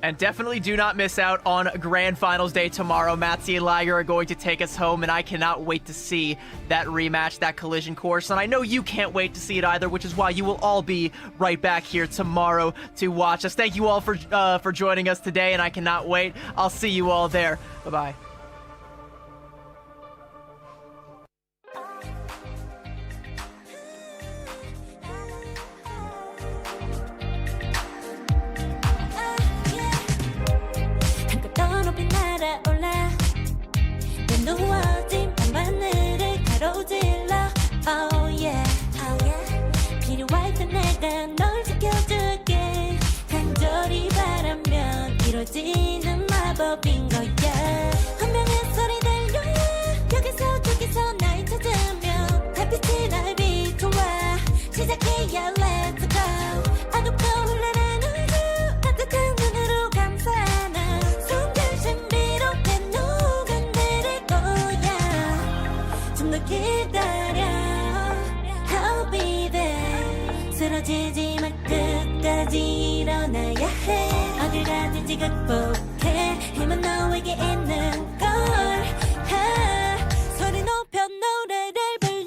And definitely do not miss out on Grand Finals Day tomorrow. Matsy and Liger are going to take us home, and I cannot wait to see that rematch, that collision course. And I know you can't wait to see it either, which is why you will all be right back here tomorrow to watch us. Thank you all for joining us today, and I cannot wait. I'll see you all there. Bye-bye.
누워진 밤하늘을 가로질러 Oh yeah, oh yeah 필요할 때 내가 널 지켜줄게 간절히 바라면 이루어지는 마법인 거야 운명의 소리 들려야 여기서 저기서 날 찾으면 달빛이 날 비춰와 시작해야 let's go 쓰러지지만 끝까지 일어나야 해 어딜 가든지 극복해 힘은 너에게 있는